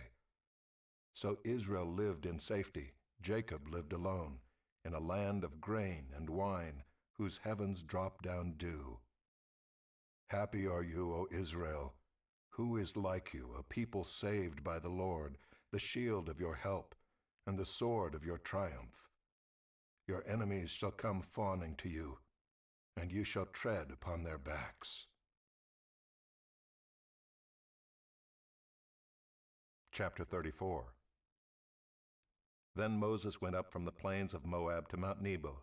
So Israel lived in safety, Jacob lived alone, in a land of grain and wine, whose heavens drop down dew. Happy are you, O Israel! Who is like you, a people saved by the Lord, the shield of your help, and the sword of your triumph? Your enemies shall come fawning to you, and you shall tread upon their backs. Chapter 34. Then Moses went up from the plains of Moab to Mount Nebo,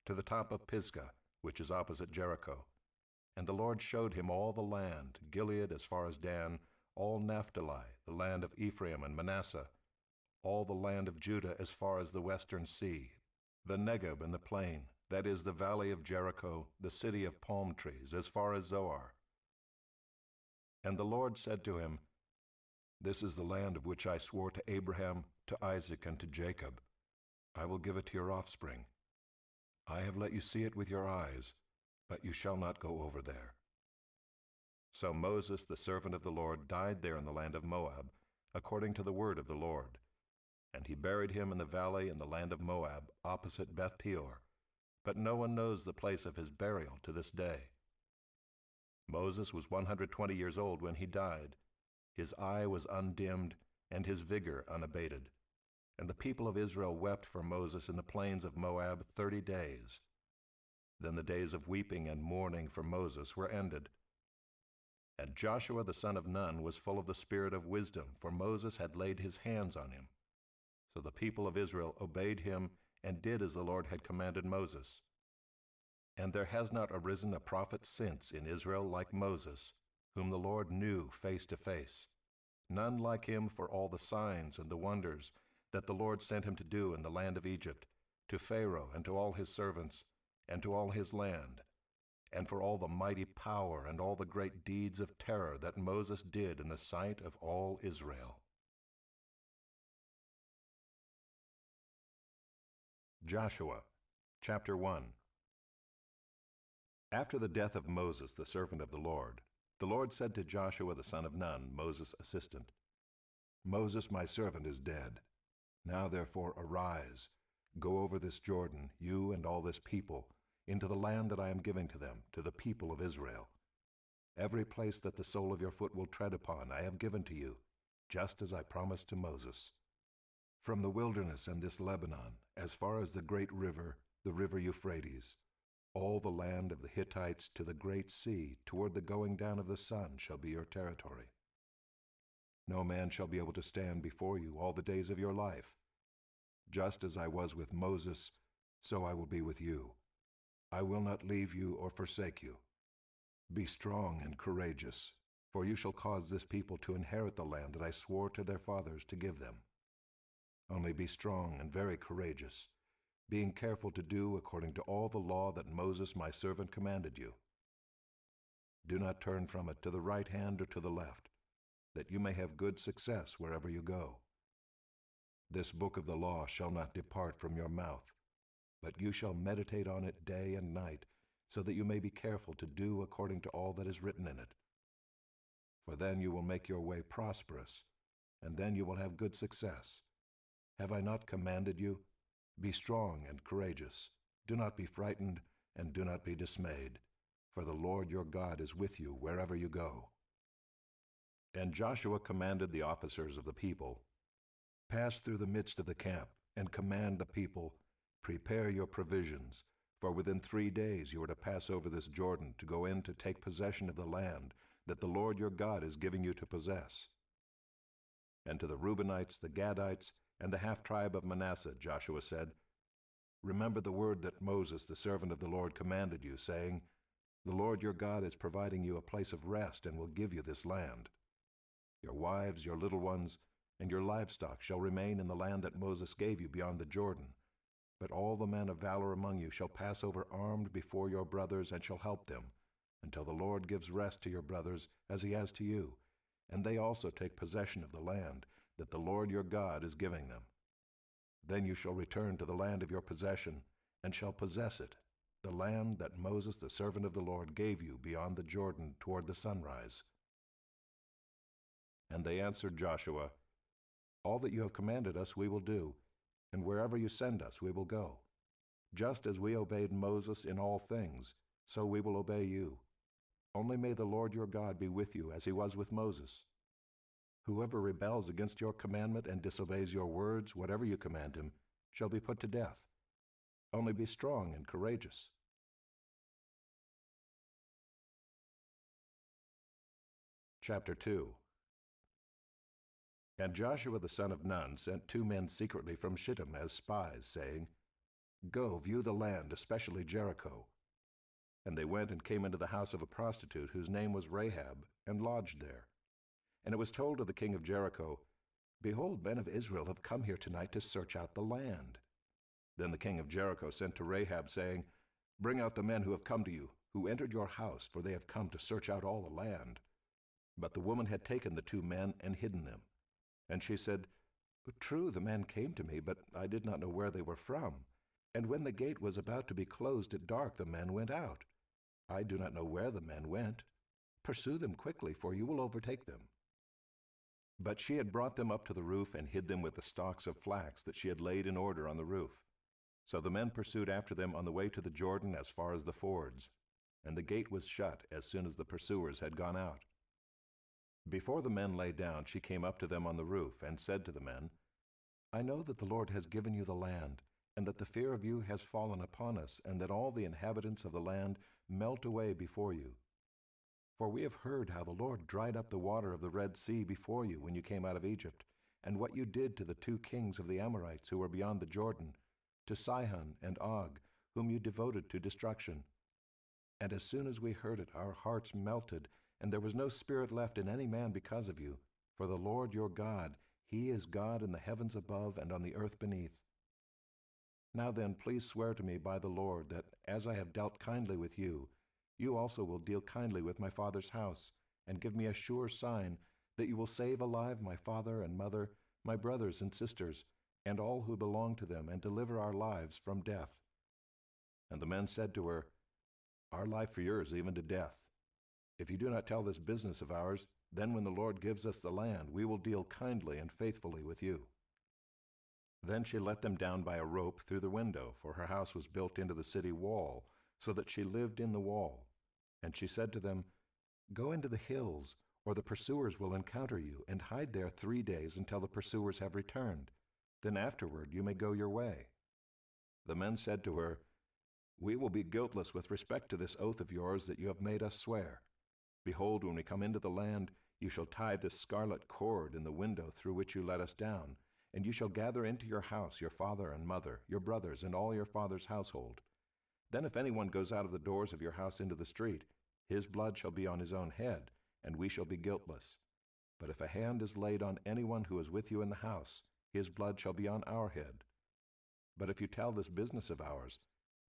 to the top of Pisgah, which is opposite Jericho. And the Lord showed him all the land, Gilead as far as Dan, all Naphtali, the land of Ephraim and Manasseh, all the land of Judah as far as the western sea, the Negeb and the plain, that is the valley of Jericho, the city of palm trees, as far as Zoar. And the Lord said to him, This is the land of which I swore to Abraham, to Isaac, and to Jacob. I will give it to your offspring. I have let you see it with your eyes, but you shall not go over there. So Moses, the servant of the Lord, died there in the land of Moab, according to the word of the Lord. And he buried him in the valley in the land of Moab, opposite Beth Peor. But no one knows the place of his burial to this day. Moses was 120 years old when he died. His eye was undimmed, and his vigor unabated. And the people of Israel wept for Moses in the plains of Moab 30 days. Then the days of weeping and mourning for Moses were ended. And Joshua the son of Nun was full of the spirit of wisdom, for Moses had laid his hands on him. So the people of Israel obeyed him and did as the Lord had commanded Moses. And there has not arisen a prophet since in Israel like Moses, whom the Lord knew face to face. None like him for all the signs and the wonders that the Lord sent him to do in the land of Egypt, to Pharaoh and to all his servants, and to all his land, and for all the mighty power and all the great deeds of terror that Moses did in the sight of all Israel. Joshua, chapter 1. After the death of Moses, the servant of the Lord said to Joshua the son of Nun, Moses' assistant, Moses my servant is dead. Now therefore arise, go over this Jordan, you and all this people, into the land that I am giving to them, to the people of Israel. Every place that the sole of your foot will tread upon I have given to you, just as I promised to Moses. From the wilderness and this Lebanon, as far as the great river, the river Euphrates, all the land of the Hittites to the great sea, toward the going down of the sun, shall be your territory. No man shall be able to stand before you all the days of your life. Just as I was with Moses, so I will be with you. I will not leave you or forsake you. Be strong and courageous, for you shall cause this people to inherit the land that I swore to their fathers to give them. Only be strong and very courageous, being careful to do according to all the law that Moses my servant commanded you. Do not turn from it to the right hand or to the left, that you may have good success wherever you go. This book of the law shall not depart from your mouth, but you shall meditate on it day and night, so that you may be careful to do according to all that is written in it. For then you will make your way prosperous, and then you will have good success. Have I not commanded you? Be strong and courageous. Do not be frightened, and do not be dismayed, for the Lord your God is with you wherever you go. And Joshua commanded the officers of the people, Pass through the midst of the camp, and command the people, Prepare your provisions, for within 3 days you are to pass over this Jordan to go in to take possession of the land that the Lord your God is giving you to possess. And to the Reubenites, the Gadites, and the half-tribe of Manasseh, Joshua said, Remember the word that Moses, the servant of the Lord, commanded you, saying, The Lord your God is providing you a place of rest and will give you this land. Your wives, your little ones, and your livestock shall remain in the land that Moses gave you beyond the Jordan. But all the men of valor among you shall pass over armed before your brothers and shall help them, until the Lord gives rest to your brothers as he has to you, and they also take possession of the land that the Lord your God is giving them. Then you shall return to the land of your possession, and shall possess it, the land that Moses the servant of the Lord gave you beyond the Jordan toward the sunrise. And they answered Joshua, "All that you have commanded us we will do, and wherever you send us we will go. Just as we obeyed Moses in all things, so we will obey you. Only may the Lord your God be with you as he was with Moses. Whoever rebels against your commandment and disobeys your words, whatever you command him, shall be put to death. Only be strong and courageous." Chapter 2. And Joshua the son of Nun sent 2 men secretly from Shittim as spies, saying, "Go, view the land, especially Jericho." And they went and came into the house of a prostitute whose name was Rahab, and lodged there. And it was told to the king of Jericho, "Behold, men of Israel have come here tonight to search out the land." Then the king of Jericho sent to Rahab, saying, "Bring out the men who have come to you, who entered your house, for they have come to search out all the land." But the woman had taken the 2 men and hidden them. And she said, "True, the men came to me, but I did not know where they were from. And when the gate was about to be closed at dark, the men went out. I do not know where the men went. Pursue them quickly, for you will overtake them." But she had brought them up to the roof and hid them with the stalks of flax that she had laid in order on the roof. So the men pursued after them on the way to the Jordan as far as the fords, and the gate was shut as soon as the pursuers had gone out. Before the men lay down, she came up to them on the roof and said to the men, "I know that the Lord has given you the land, and that the fear of you has fallen upon us, and that all the inhabitants of the land melt away before you. For we have heard how the Lord dried up the water of the Red Sea before you when you came out of Egypt, and what you did to the 2 kings of the Amorites who were beyond the Jordan, to Sihon and Og, whom you devoted to destruction. And as soon as we heard it, our hearts melted, and there was no spirit left in any man because of you. For the Lord your God, he is God in the heavens above and on the earth beneath. Now then, please swear to me by the Lord that as I have dealt kindly with you, you also will deal kindly with my father's house, and give me a sure sign that you will save alive my father and mother, my brothers and sisters, and all who belong to them, and deliver our lives from death." And the men said to her, "Our life for yours, even to death. If you do not tell this business of ours, then when the Lord gives us the land, we will deal kindly and faithfully with you." Then she let them down by a rope through the window, for her house was built into the city wall, so that she lived in the wall. And she said to them, "Go into the hills, or the pursuers will encounter you, and hide there 3 days until the pursuers have returned. Then afterward you may go your way." The men said to her, "We will be guiltless with respect to this oath of yours that you have made us swear. Behold, when we come into the land, you shall tie this scarlet cord in the window through which you let us down, and you shall gather into your house your father and mother, your brothers, and all your father's household. Then if anyone goes out of the doors of your house into the street, his blood shall be on his own head, and we shall be guiltless. But if a hand is laid on anyone who is with you in the house, his blood shall be on our head. But if you tell this business of ours,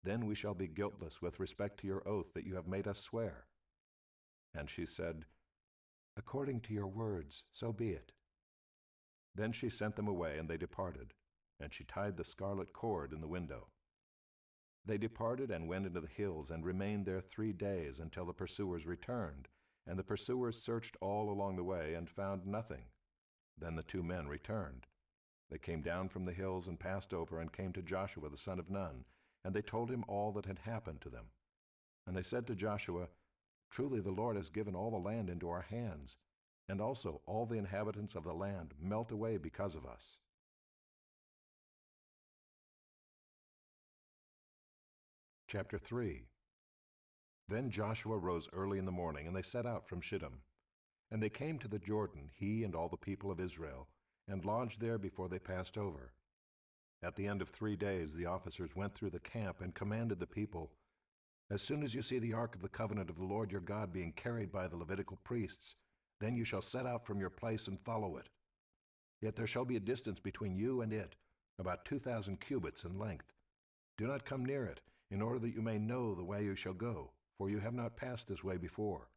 then we shall be guiltless with respect to your oath that you have made us swear." And she said, "According to your words, so be it." Then she sent them away, and they departed, and she tied the scarlet cord in the window. They departed and went into the hills, and remained there 3 days until the pursuers returned, and the pursuers searched all along the way and found nothing. Then the 2 men returned. They came down from the hills and passed over and came to Joshua the son of Nun, and they told him all that had happened to them. And they said to Joshua, "Truly the Lord has given all the land into our hands, and also all the inhabitants of the land melt away because of us." Chapter 3. Then Joshua rose early in the morning, and they set out from Shittim. And they came to the Jordan, he and all the people of Israel, and lodged there before they passed over. At the end of 3 days the officers went through the camp and commanded the people, "As soon as you see the ark of the covenant of the Lord your God being carried by the Levitical priests, then you shall set out from your place and follow it. Yet there shall be a distance between you and it, about 2,000 cubits in length. Do not come near it, in order that you may know the way you shall go, for you have not passed this way before."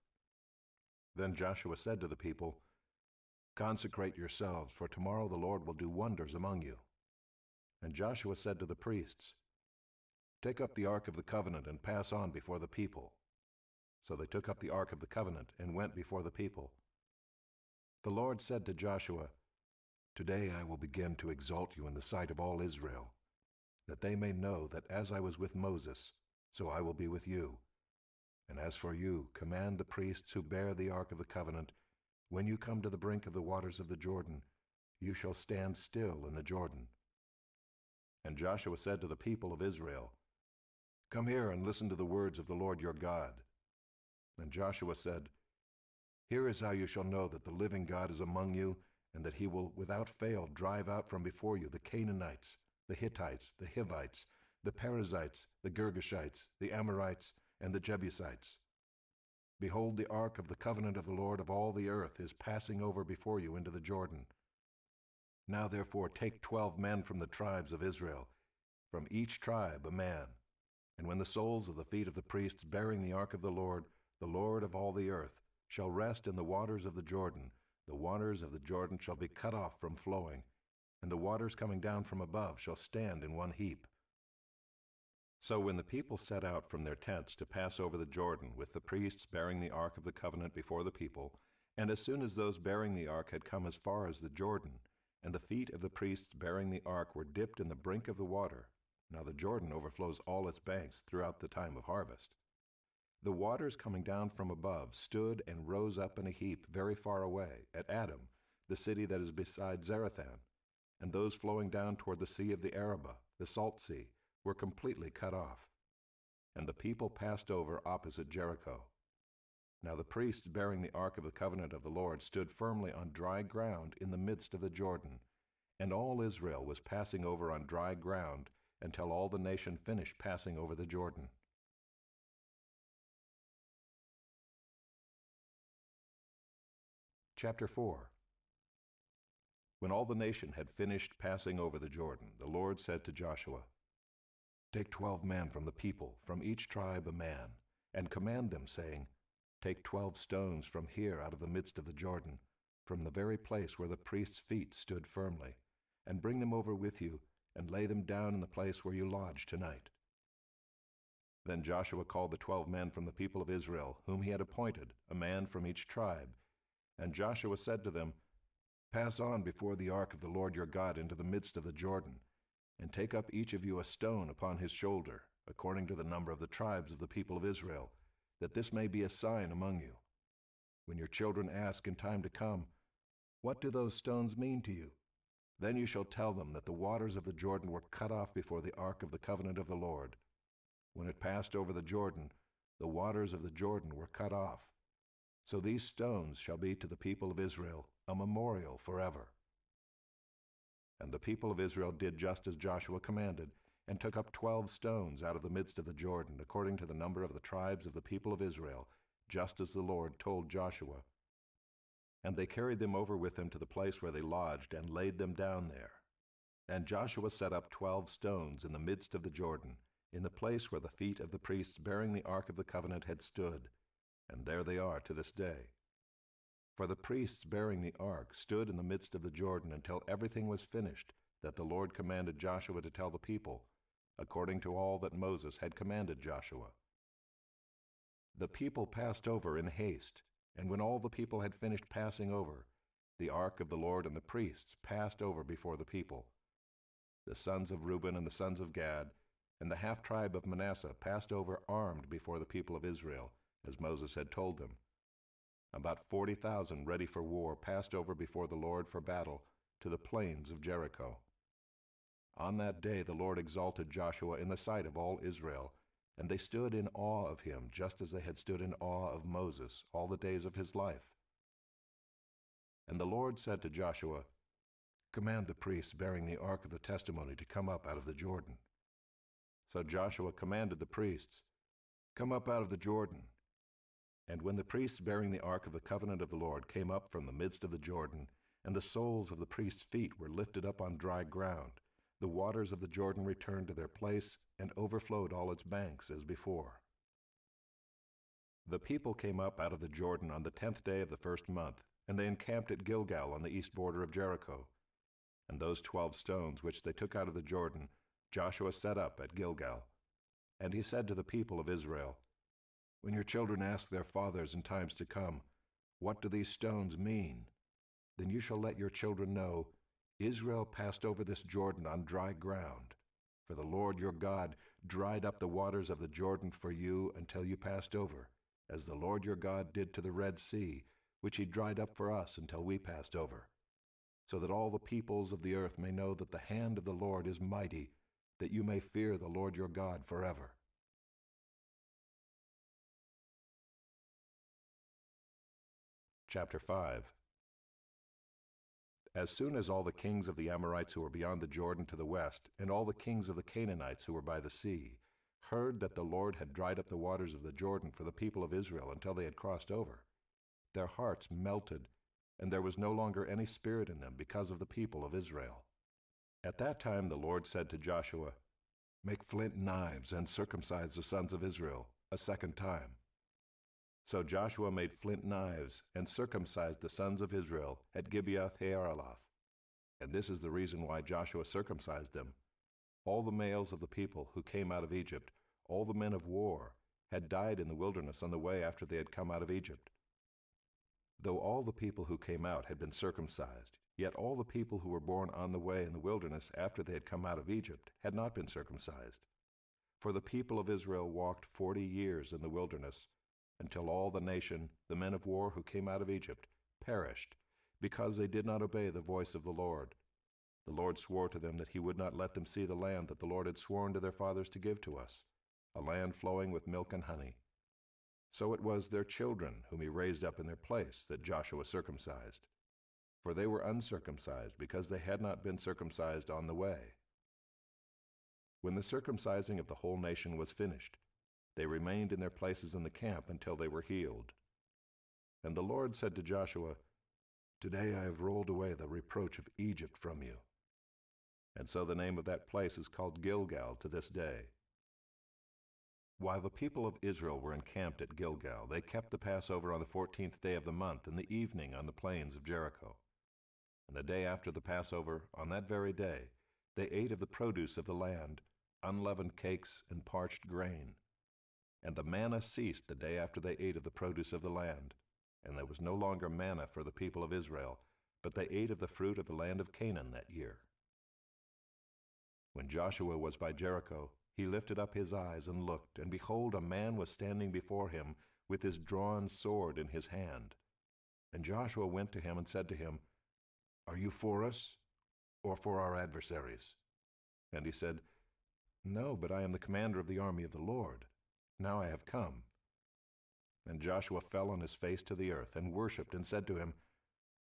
Then Joshua said to the people, "Consecrate yourselves, for tomorrow the Lord will do wonders among you." And Joshua said to the priests, "Take up the ark of the covenant and pass on before the people." So they took up the ark of the covenant and went before the people. The Lord said to Joshua, "Today I will begin to exalt you in the sight of all Israel, that they may know that as I was with Moses, so I will be with you. And as for you, command the priests who bear the ark of the covenant, when you come to the brink of the waters of the Jordan, you shall stand still in the Jordan." And Joshua said to the people of Israel, "Come here and listen to the words of the Lord your God." And Joshua said, "Here is how you shall know that the living God is among you, and that he will without fail drive out from before you the Canaanites, the Hittites, the Hivites, the Perizzites, the Girgashites, the Amorites, and the Jebusites. Behold, the ark of the covenant of the Lord of all the earth is passing over before you into the Jordan. Now therefore take 12 men from the tribes of Israel, from each tribe a man. And when the soles of the feet of the priests bearing the ark of the Lord of all the earth, shall rest in the waters of the Jordan shall be cut off from flowing, and the waters coming down from above shall stand in one heap." So when the people set out from their tents to pass over the Jordan with the priests bearing the ark of the covenant before the people, and as soon as those bearing the ark had come as far as the Jordan, and the feet of the priests bearing the ark were dipped in the brink of the water, now the Jordan overflows all its banks throughout the time of harvest, the waters coming down from above stood and rose up in a heap very far away, at Adam, the city that is beside Zarethan, and those flowing down toward the sea of the Arabah, the salt sea, were completely cut off. And the people passed over opposite Jericho. Now the priests bearing the ark of the covenant of the Lord stood firmly on dry ground in the midst of the Jordan, and all Israel was passing over on dry ground until all the nation finished passing over the Jordan. Chapter 4. When all the nation had finished passing over the Jordan, the Lord said to Joshua, "Take 12 men from the people, from each tribe a man, and command them, saying, Take 12 stones from here out of the midst of the Jordan, from the very place where the priests' feet stood firmly, and bring them over with you, and lay them down in the place where you lodge tonight." Then Joshua called the 12 men from the people of Israel, whom he had appointed, a man from each tribe. And Joshua said to them, "Pass on before the ark of the Lord your God into the midst of the Jordan, and take up each of you a stone upon his shoulder, according to the number of the tribes of the people of Israel, that this may be a sign among you. When your children ask in time to come, 'What do those stones mean to you?' then you shall tell them that the waters of the Jordan were cut off before the ark of the covenant of the Lord. When it passed over the Jordan, the waters of the Jordan were cut off. So these stones shall be to the people of Israel a memorial forever." And the people of Israel did just as Joshua commanded, and took up 12 stones out of the midst of the Jordan, according to the number of the tribes of the people of Israel, just as the Lord told Joshua. And they carried them over with them to the place where they lodged, and laid them down there. And Joshua set up 12 stones in the midst of the Jordan, in the place where the feet of the priests bearing the ark of the covenant had stood, and there they are to this day. For the priests bearing the ark stood in the midst of the Jordan until everything was finished that the Lord commanded Joshua to tell the people, according to all that Moses had commanded Joshua. The people passed over in haste, and when all the people had finished passing over, the ark of the Lord and the priests passed over before the people. The sons of Reuben and the sons of Gad and the half-tribe of Manasseh passed over armed before the people of Israel, as Moses had told them. About 40,000 ready for war passed over before the Lord for battle to the plains of Jericho. On that day the Lord exalted Joshua in the sight of all Israel, and they stood in awe of him just as they had stood in awe of Moses all the days of his life. And the Lord said to Joshua, "Command the priests bearing the ark of the testimony to come up out of the Jordan." So Joshua commanded the priests, "Come up out of the Jordan." And when the priests bearing the ark of the covenant of the Lord came up from the midst of the Jordan, and the soles of the priests' feet were lifted up on dry ground, the waters of the Jordan returned to their place and overflowed all its banks as before. The people came up out of the Jordan on the 10th day of the first month, and they encamped at Gilgal on the east border of Jericho. And those 12 stones which they took out of the Jordan, Joshua set up at Gilgal. And he said to the people of Israel, "When your children ask their fathers in times to come, 'What do these stones mean?' then you shall let your children know, Israel passed over this Jordan on dry ground. For the Lord your God dried up the waters of the Jordan for you until you passed over, as the Lord your God did to the Red Sea, which he dried up for us until we passed over, so that all the peoples of the earth may know that the hand of the Lord is mighty, that you may fear the Lord your God forever. Chapter 5. As soon as all the kings of the Amorites who were beyond the Jordan to the west, and all the kings of the Canaanites who were by the sea, heard that the Lord had dried up the waters of the Jordan for the people of Israel until they had crossed over, their hearts melted, and there was no longer any spirit in them because of the people of Israel. At that time the Lord said to Joshua, Make flint knives and circumcise the sons of Israel a second time. So Joshua made flint knives and circumcised the sons of Israel at Gibeath-haaraloth. And this is the reason why Joshua circumcised them. All the males of the people who came out of Egypt, all the men of war, had died in the wilderness on the way after they had come out of Egypt. Though all the people who came out had been circumcised, yet all the people who were born on the way in the wilderness after they had come out of Egypt had not been circumcised. For the people of Israel walked 40 years in the wilderness, until all the nation, the men of war who came out of Egypt, perished, because they did not obey the voice of the Lord. The Lord swore to them that he would not let them see the land that the Lord had sworn to their fathers to give to us, a land flowing with milk and honey. So it was their children whom he raised up in their place that Joshua circumcised. For they were uncircumcised because they had not been circumcised on the way. When the circumcising of the whole nation was finished, they remained in their places in the camp until they were healed. And the Lord said to Joshua, Today I have rolled away the reproach of Egypt from you. And so the name of that place is called Gilgal to this day. While the people of Israel were encamped at Gilgal, they kept the Passover on the 14th day of the month in the evening on the plains of Jericho. And the day after the Passover, on that very day, they ate of the produce of the land, unleavened cakes and parched grain. And the manna ceased the day after they ate of the produce of the land, and there was no longer manna for the people of Israel, but they ate of the fruit of the land of Canaan that year. When Joshua was by Jericho, he lifted up his eyes and looked, and behold, a man was standing before him with his drawn sword in his hand. And Joshua went to him and said to him, Are you for us, or for our adversaries? And he said, No, but I am the commander of the army of the Lord. Now I have come. And Joshua fell on his face to the earth, and worshipped, and said to him,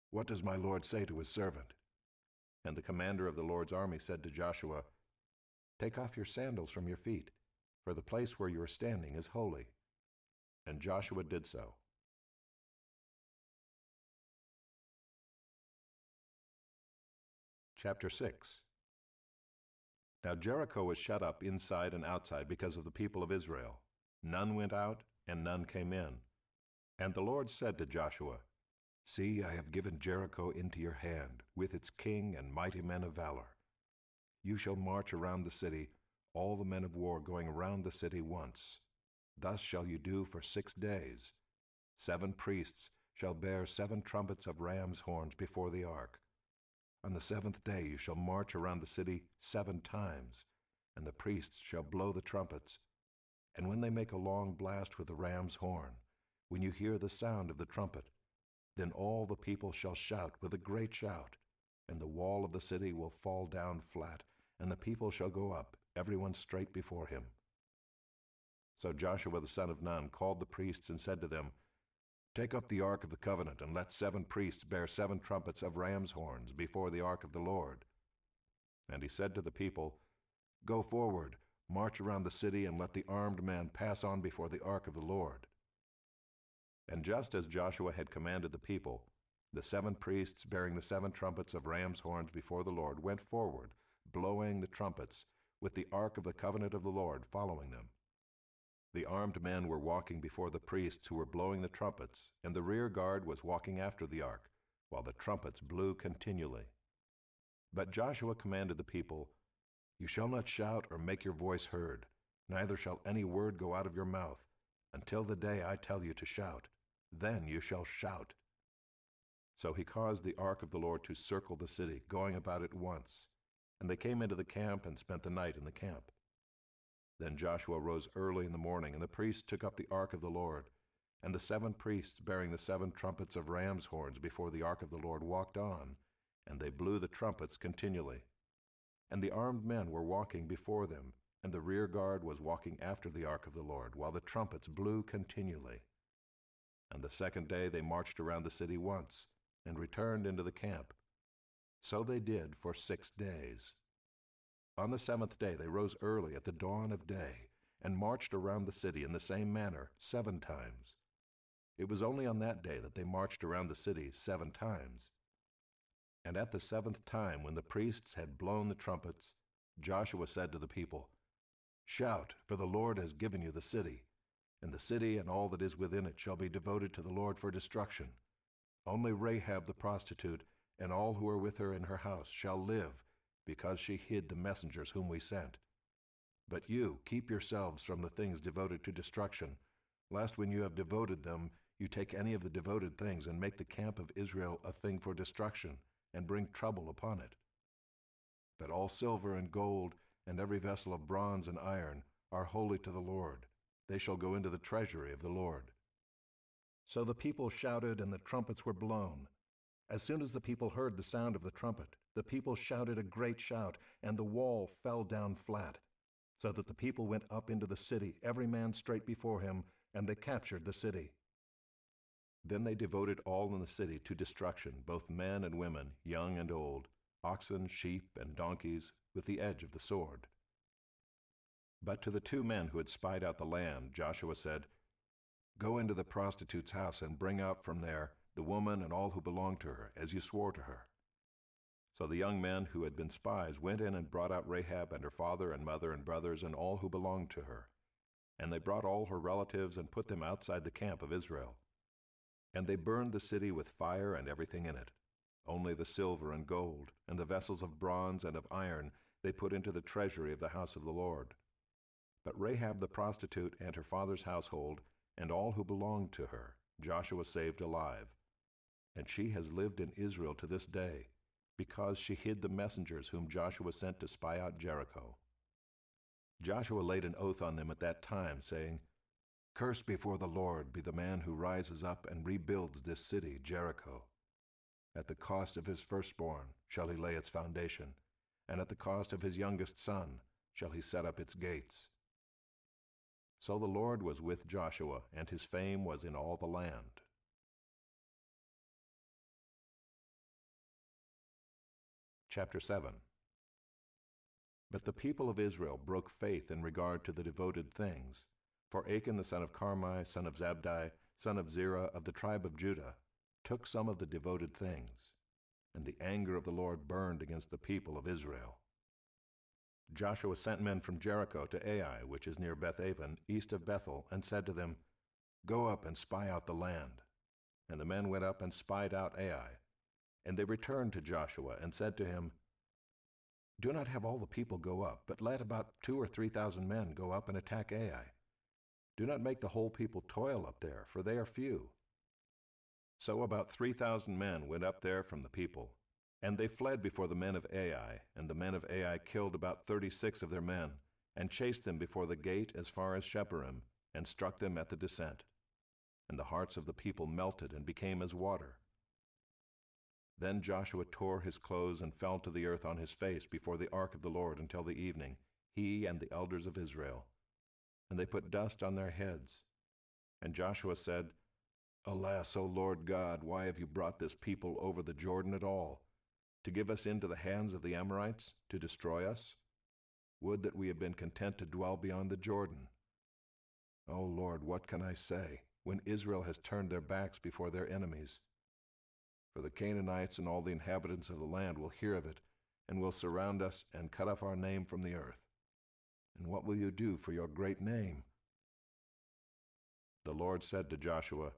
What does my Lord say to his servant? And the commander of the Lord's army said to Joshua, Take off your sandals from your feet, for the place where you are standing is holy. And Joshua did so. Chapter 6. Now Jericho was shut up inside and outside because of the people of Israel. None went out, and none came in. And the Lord said to Joshua, See, I have given Jericho into your hand, with its king and mighty men of valor. You shall march around the city, all the men of war going around the city once. Thus shall you do for 6 days. 7 priests shall bear 7 trumpets of ram's horns before the ark. On the 7th day you shall march around the city 7 times, and the priests shall blow the trumpets. And when they make a long blast with the ram's horn, when you hear the sound of the trumpet, then all the people shall shout with a great shout, and the wall of the city will fall down flat, and the people shall go up, everyone straight before him. So Joshua the son of Nun called the priests and said to them, Take up the ark of the covenant, and let 7 priests bear 7 trumpets of ram's horns before the ark of the Lord. And he said to the people, Go forward, march around the city, and let the armed men pass on before the ark of the Lord. And just as Joshua had commanded the people, the 7 priests bearing the 7 trumpets of ram's horns before the Lord went forward, blowing the trumpets, with the ark of the covenant of the Lord following them. The armed men were walking before the priests who were blowing the trumpets, and the rear guard was walking after the ark, while the trumpets blew continually. But Joshua commanded the people, You shall not shout or make your voice heard, neither shall any word go out of your mouth, until the day I tell you to shout. Then you shall shout. So he caused the ark of the Lord to circle the city, going about it once. And they came into the camp and spent the night in the camp. Then Joshua rose early in the morning, and the priests took up the ark of the Lord. And the 7 priests bearing the 7 trumpets of ram's horns before the ark of the Lord walked on, and they blew the trumpets continually. And the armed men were walking before them, and the rear guard was walking after the ark of the Lord, while the trumpets blew continually. And the second day they marched around the city once, and returned into the camp. So they did for 6 days. On the 7th day they rose early at the dawn of day, and marched around the city in the same manner 7 times. It was only on that day that they marched around the city 7 times. And at the 7th time, when the priests had blown the trumpets, Joshua said to the people, "Shout, for the Lord has given you the city, and the city and all that is within it shall be devoted to the Lord for destruction. Only Rahab the prostitute and all who are with her in her house shall live, because she hid the messengers whom we sent. But you keep yourselves from the things devoted to destruction, lest when you have devoted them, you take any of the devoted things and make the camp of Israel a thing for destruction, and bring trouble upon it. But all silver and gold, and every vessel of bronze and iron, are holy to the Lord. They shall go into the treasury of the Lord." So the people shouted, and the trumpets were blown. As soon as the people heard the sound of the trumpet, the people shouted a great shout, and the wall fell down flat, so that the people went up into the city, every man straight before him, and they captured the city. Then they devoted all in the city to destruction, both men and women, young and old, oxen, sheep, and donkeys, with the edge of the sword. But to the 2 men who had spied out the land, Joshua said, "Go into the prostitute's house and bring out from there the woman and all who belong to her, as you swore to her." So the young men who had been spies went in and brought out Rahab and her father and mother and brothers and all who belonged to her. And they brought all her relatives and put them outside the camp of Israel. And they burned the city with fire and everything in it. Only the silver and gold, and the vessels of bronze and of iron, they put into the treasury of the house of the Lord. But Rahab the prostitute and her father's household, and all who belonged to her, Joshua saved alive. And she has lived in Israel to this day, because she hid the messengers whom Joshua sent to spy out Jericho. Joshua laid an oath on them at that time, saying, "Cursed before the Lord be the man who rises up and rebuilds this city, Jericho. At the cost of his firstborn shall he lay its foundation, and at the cost of his youngest son shall he set up its gates." So the Lord was with Joshua, and his fame was in all the land. Chapter 7. But the people of Israel broke faith in regard to the devoted things. For Achan the son of Carmi, son of Zabdi, son of Zerah, of the tribe of Judah, took some of the devoted things, and the anger of the Lord burned against the people of Israel. Joshua sent men from Jericho to Ai, which is near Bethaven, east of Bethel, and said to them, "Go up and spy out the land." And the men went up and spied out Ai. And they returned to Joshua and said to him, "Do not have all the people go up, but let about 2,000 or 3,000 men go up and attack Ai. Do not make the whole people toil up there, for they are few." So about 3,000 men went up there from the people, and they fled before the men of Ai, and the men of Ai killed about 36 of their men, and chased them before the gate as far as Sheparim, and struck them at the descent. And the hearts of the people melted and became as water. Then Joshua tore his clothes and fell to the earth on his face before the ark of the Lord until the evening, he and the elders of Israel. And they put dust on their heads. And Joshua said, "Alas, O Lord God, why have you brought this people over the Jordan at all? To give us into the hands of the Amorites, to destroy us? Would that we had been content to dwell beyond the Jordan. O Lord, what can I say, when Israel has turned their backs before their enemies? For the Canaanites and all the inhabitants of the land will hear of it, and will surround us and cut off our name from the earth. And what will you do for your great name?" The Lord said to Joshua,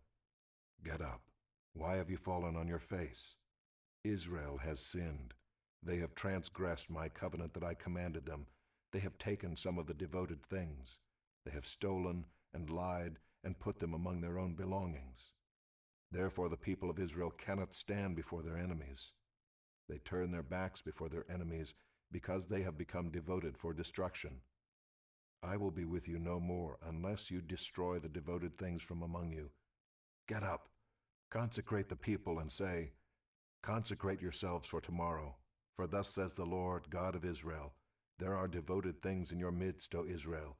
"Get up. Why have you fallen on your face? Israel has sinned. They have transgressed my covenant that I commanded them. They have taken some of the devoted things. They have stolen and lied and put them among their own belongings. Therefore the people of Israel cannot stand before their enemies. They turn their backs before their enemies, because they have become devoted for destruction. I will be with you no more, unless you destroy the devoted things from among you. Get up, consecrate the people, and say, Consecrate yourselves for tomorrow. For thus says the Lord, God of Israel, there are devoted things in your midst, O Israel.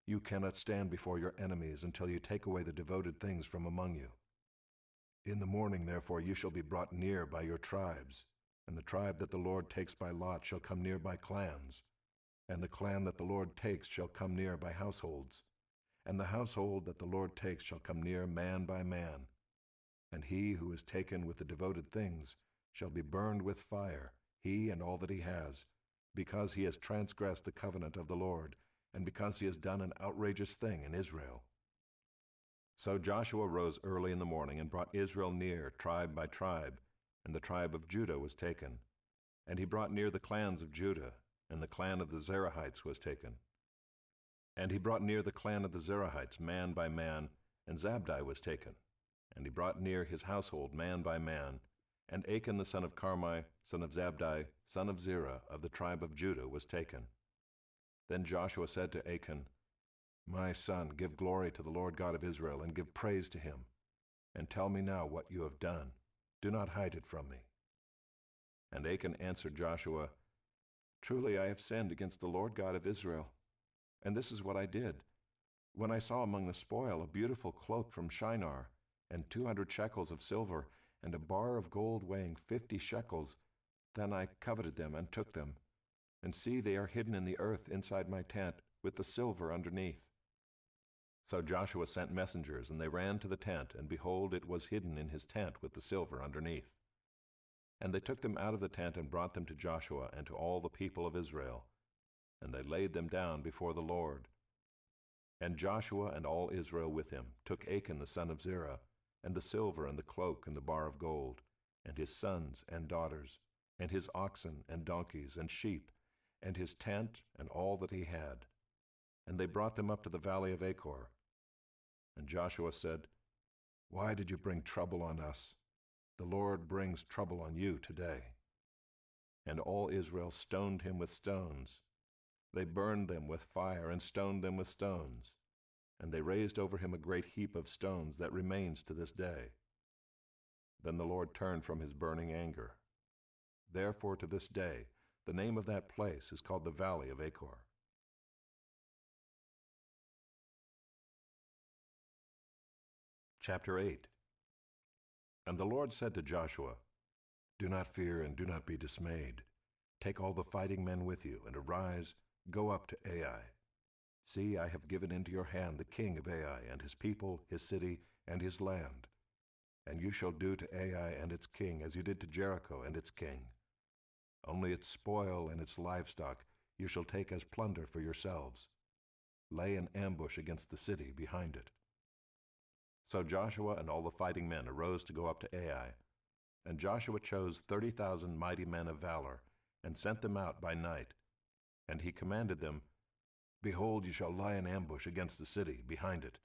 You cannot stand before your enemies until you take away the devoted things from among you. In the morning, therefore, you shall be brought near by your tribes, and the tribe that the Lord takes by lot shall come near by clans, and the clan that the Lord takes shall come near by households, and the household that the Lord takes shall come near man by man. And he who is taken with the devoted things shall be burned with fire, he and all that he has, because he has transgressed the covenant of the Lord, and because he has done an outrageous thing in Israel. So Joshua rose early in the morning and brought Israel near, tribe by tribe, and the tribe of Judah was taken. And he brought near the clans of Judah, and the clan of the Zerahites was taken. And he brought near the clan of the Zerahites man by man, and Zabdi was taken. And he brought near his household man by man, and Achan the son of Carmi, son of Zabdi, son of Zerah, of the tribe of Judah, was taken. Then Joshua said to Achan, My son, give glory to the Lord God of Israel, and give praise to him. And tell me now what you have done. Do not hide it from me. And Achan answered Joshua, Truly I have sinned against the Lord God of Israel. And this is what I did. When I saw among the spoil a beautiful cloak from Shinar, and 200 shekels of silver, and a bar of gold weighing 50 shekels, then I coveted them and took them. And see, they are hidden in the earth inside my tent, with the silver underneath. So Joshua sent messengers, and they ran to the tent, and behold, it was hidden in his tent with the silver underneath. And they took them out of the tent and brought them to Joshua and to all the people of Israel. And they laid them down before the Lord. And Joshua and all Israel with him took Achan the son of Zerah, and the silver and the cloak and the bar of gold, and his sons and daughters, and his oxen and donkeys and sheep, and his tent and all that he had. And they brought them up to the valley of Achor. And Joshua said, Why did you bring trouble on us? The Lord brings trouble on you today. And all Israel stoned him with stones. They burned them with fire and stoned them with stones. And they raised over him a great heap of stones that remains to this day. Then the Lord turned from his burning anger. Therefore to this day the name of that place is called the Valley of Achor. Chapter 8. And the Lord said to Joshua, Do not fear and do not be dismayed. Take all the fighting men with you, and arise, go up to Ai. See, I have given into your hand the king of Ai, and his people, his city, and his land. And you shall do to Ai and its king as you did to Jericho and its king. Only its spoil and its livestock you shall take as plunder for yourselves. Lay an ambush against the city behind it. So Joshua and all the fighting men arose to go up to Ai. And Joshua chose 30,000 mighty men of valor, and sent them out by night. And he commanded them, Behold, you shall lie in ambush against the city behind it.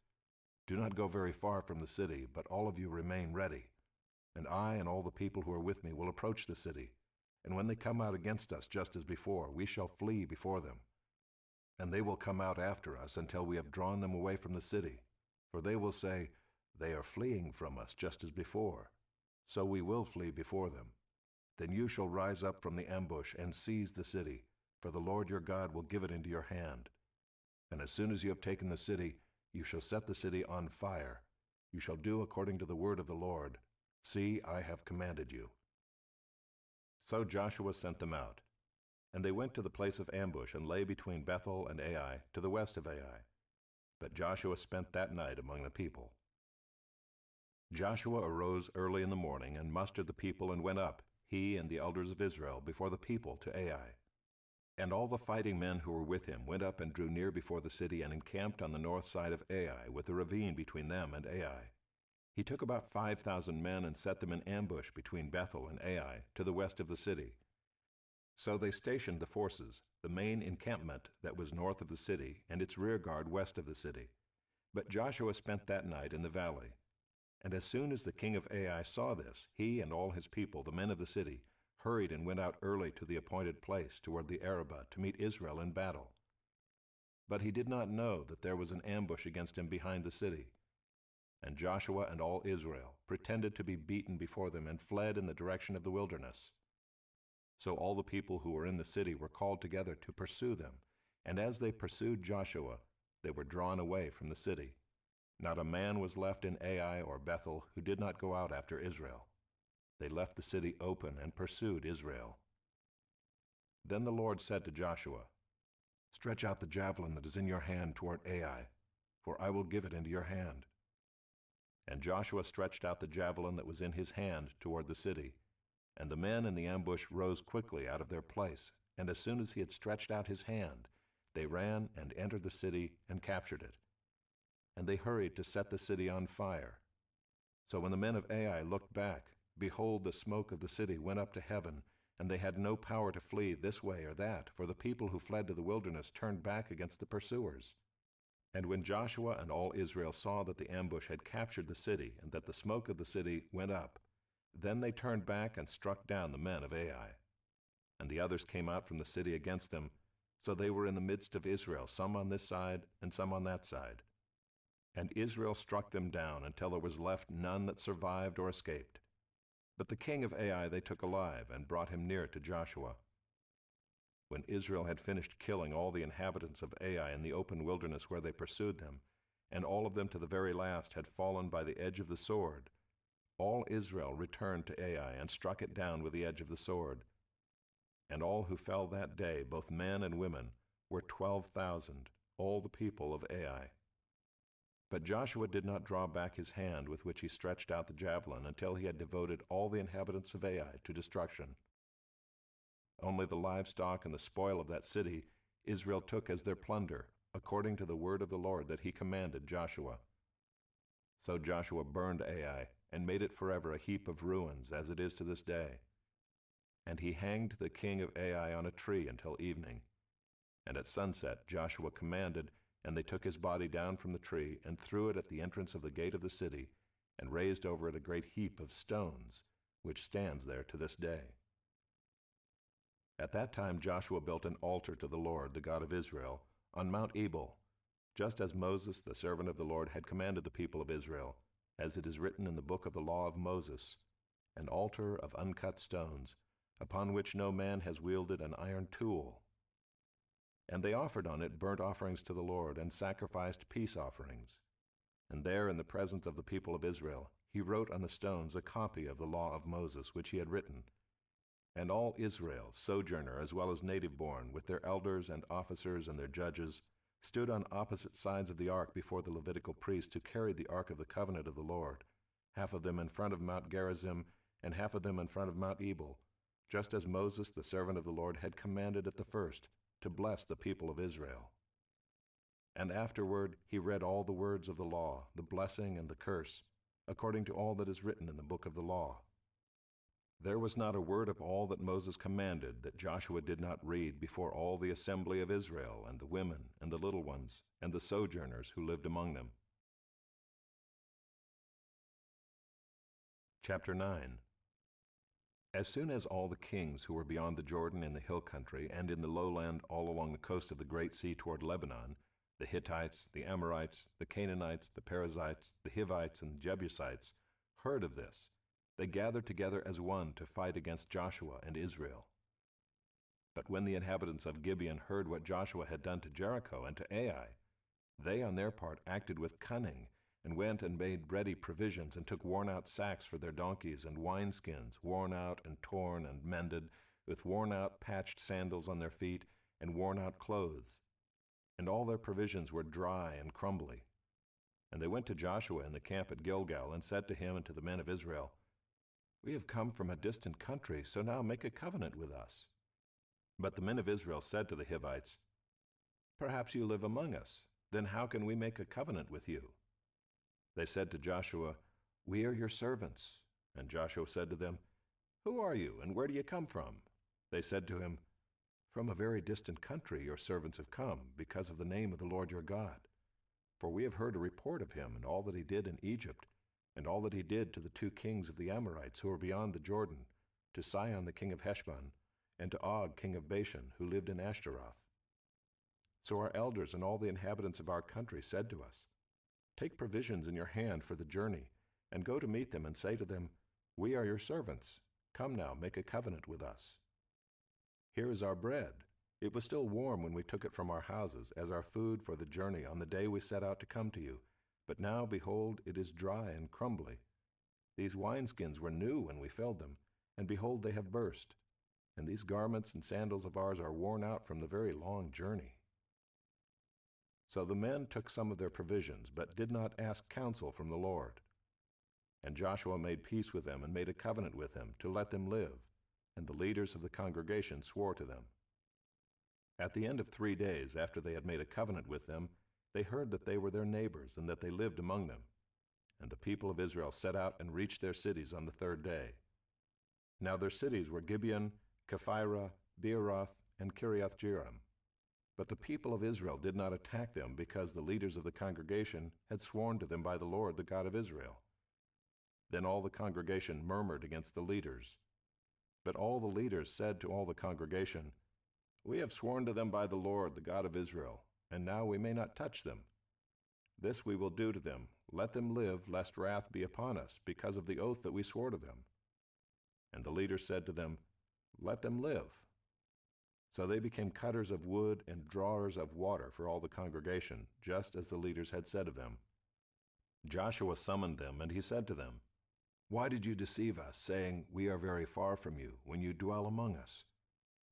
Do not go very far from the city, but all of you remain ready. And I and all the people who are with me will approach the city. And when they come out against us just as before, we shall flee before them. And they will come out after us until we have drawn them away from the city. For they will say, They are fleeing from us just as before. So we will flee before them. Then you shall rise up from the ambush and seize the city, for the Lord your God will give it into your hand. And as soon as you have taken the city, you shall set the city on fire. You shall do according to the word of the Lord. See, I have commanded you. So Joshua sent them out. And they went to the place of ambush and lay between Bethel and Ai, to the west of Ai. But Joshua spent that night among the people. Joshua arose early in the morning and mustered the people and went up, he and the elders of Israel, before the people to Ai. And all the fighting men who were with him went up and drew near before the city and encamped on the north side of Ai, with a ravine between them and Ai. He took about 5,000 men and set them in ambush between Bethel and Ai, to the west of the city. So they stationed the forces, the main encampment that was north of the city, and its rear guard west of the city. But Joshua spent that night in the valley. And as soon as the king of Ai saw this, he and all his people, the men of the city, hurried and went out early to the appointed place toward the Arabah to meet Israel in battle. But he did not know that there was an ambush against him behind the city. And Joshua and all Israel pretended to be beaten before them and fled in the direction of the wilderness. So all the people who were in the city were called together to pursue them, and as they pursued Joshua, they were drawn away from the city. Not a man was left in Ai or Bethel who did not go out after Israel. They left the city open and pursued Israel. Then the Lord said to Joshua, "Stretch out the javelin that is in your hand toward Ai, for I will give it into your hand." And Joshua stretched out the javelin that was in his hand toward the city, and the men in the ambush rose quickly out of their place, and as soon as he had stretched out his hand, they ran and entered the city and captured it. And they hurried to set the city on fire. So when the men of Ai looked back, behold, the smoke of the city went up to heaven, and they had no power to flee this way or that, for the people who fled to the wilderness turned back against the pursuers. And when Joshua and all Israel saw that the ambush had captured the city, and that the smoke of the city went up, then they turned back and struck down the men of Ai. And the others came out from the city against them, so they were in the midst of Israel, some on this side and some on that side. And Israel struck them down until there was left none that survived or escaped. But the king of Ai they took alive and brought him near to Joshua. When Israel had finished killing all the inhabitants of Ai in the open wilderness where they pursued them, and all of them to the very last had fallen by the edge of the sword, all Israel returned to Ai and struck it down with the edge of the sword. And all who fell that day, both men and women, were 12,000, all the people of Ai. But Joshua did not draw back his hand with which he stretched out the javelin until he had devoted all the inhabitants of Ai to destruction. Only the livestock and the spoil of that city Israel took as their plunder, according to the word of the Lord that he commanded Joshua. So Joshua burned Ai and made it forever a heap of ruins, as it is to this day. And he hanged the king of Ai on a tree until evening. And at sunset Joshua commanded, and they took his body down from the tree and threw it at the entrance of the gate of the city, and raised over it a great heap of stones, which stands there to this day. At that time Joshua built an altar to the Lord, the God of Israel, on Mount Ebal, just as Moses, the servant of the Lord, had commanded the people of Israel, as it is written in the book of the law of Moses, an altar of uncut stones, upon which no man has wielded an iron tool. And they offered on it burnt offerings to the Lord, and sacrificed peace offerings. And there, in the presence of the people of Israel, he wrote on the stones a copy of the law of Moses, which he had written. And all Israel, sojourner as well as native-born, with their elders and officers and their judges, stood on opposite sides of the ark before the Levitical priests who carried the ark of the covenant of the Lord, half of them in front of Mount Gerizim, and half of them in front of Mount Ebal, just as Moses, the servant of the Lord, had commanded at the first, to bless the people of Israel. And afterward he read all the words of the law, the blessing and the curse, according to all that is written in the book of the law. There was not a word of all that Moses commanded that Joshua did not read before all the assembly of Israel, and the women, and the little ones, and the sojourners who lived among them. Chapter 9. As soon as all the kings who were beyond the Jordan in the hill country and in the lowland all along the coast of the great sea toward Lebanon, the Hittites, the Amorites, the Canaanites, the Perizzites, the Hivites, and the Jebusites, heard of this, they gathered together as one to fight against Joshua and Israel. But when the inhabitants of Gibeon heard what Joshua had done to Jericho and to Ai, they on their part acted with cunning, and went and made ready provisions, and took worn-out sacks for their donkeys, and wineskins, worn out and torn and mended, with worn-out patched sandals on their feet, and worn-out clothes. And all their provisions were dry and crumbly. And they went to Joshua in the camp at Gilgal, and said to him and to the men of Israel, "We have come from a distant country, so now make a covenant with us." But the men of Israel said to the Hivites, "Perhaps you live among us, then how can we make a covenant with you?" They said to Joshua, "We are your servants." And Joshua said to them, "Who are you, and where do you come from?" They said to him, "From a very distant country your servants have come, because of the name of the Lord your God. For we have heard a report of him and all that he did in Egypt, and all that he did to the 2 kings of the Amorites who were beyond the Jordan, to Sihon the king of Heshbon, and to Og king of Bashan, who lived in Ashtaroth. So our elders and all the inhabitants of our country said to us, Take provisions in your hand for the journey, and go to meet them, and say to them, We are your servants. Come now, make a covenant with us. Here is our bread. It was still warm when we took it from our houses, as our food for the journey on the day we set out to come to you. But now, behold, it is dry and crumbly. These wineskins were new when we filled them, and behold, they have burst. And these garments and sandals of ours are worn out from the very long journey. So the men took some of their provisions, but did not ask counsel from the Lord. And Joshua made peace with them and made a covenant with them to let them live, and the leaders of the congregation swore to them. At the end of 3 days after they had made a covenant with them, they heard that they were their neighbors and that they lived among them. And the people of Israel set out and reached their cities on the 3rd day. Now their cities were Gibeon, Kephirah, Beeroth, and Kiriath-jearim. But the people of Israel did not attack them, because the leaders of the congregation had sworn to them by the Lord, the God of Israel. Then all the congregation murmured against the leaders. But all the leaders said to all the congregation, We have sworn to them by the Lord, the God of Israel, and now we may not touch them. This we will do to them. Let them live, lest wrath be upon us, because of the oath that we swore to them. And the leaders said to them, Let them live. So they became cutters of wood and drawers of water for all the congregation, just as the leaders had said of them. Joshua summoned them, and he said to them, Why did you deceive us, saying, We are very far from you, when you dwell among us?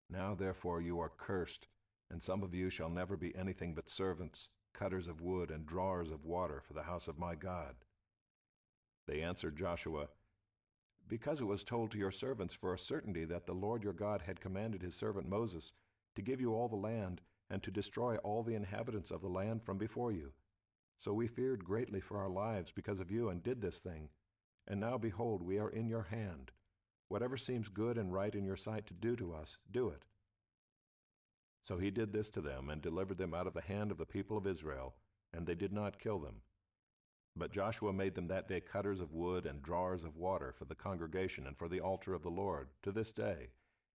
Now therefore you are cursed, and some of you shall never be anything but servants, cutters of wood and drawers of water for the house of my God. They answered Joshua, Because it was told to your servants for a certainty that the Lord your God had commanded his servant Moses to give you all the land and to destroy all the inhabitants of the land from before you. So we feared greatly for our lives because of you and did this thing. And now behold, we are in your hand. Whatever seems good and right in your sight to do to us, do it. So he did this to them and delivered them out of the hand of the people of Israel, and they did not kill them. But Joshua made them that day cutters of wood and drawers of water for the congregation and for the altar of the Lord, to this day,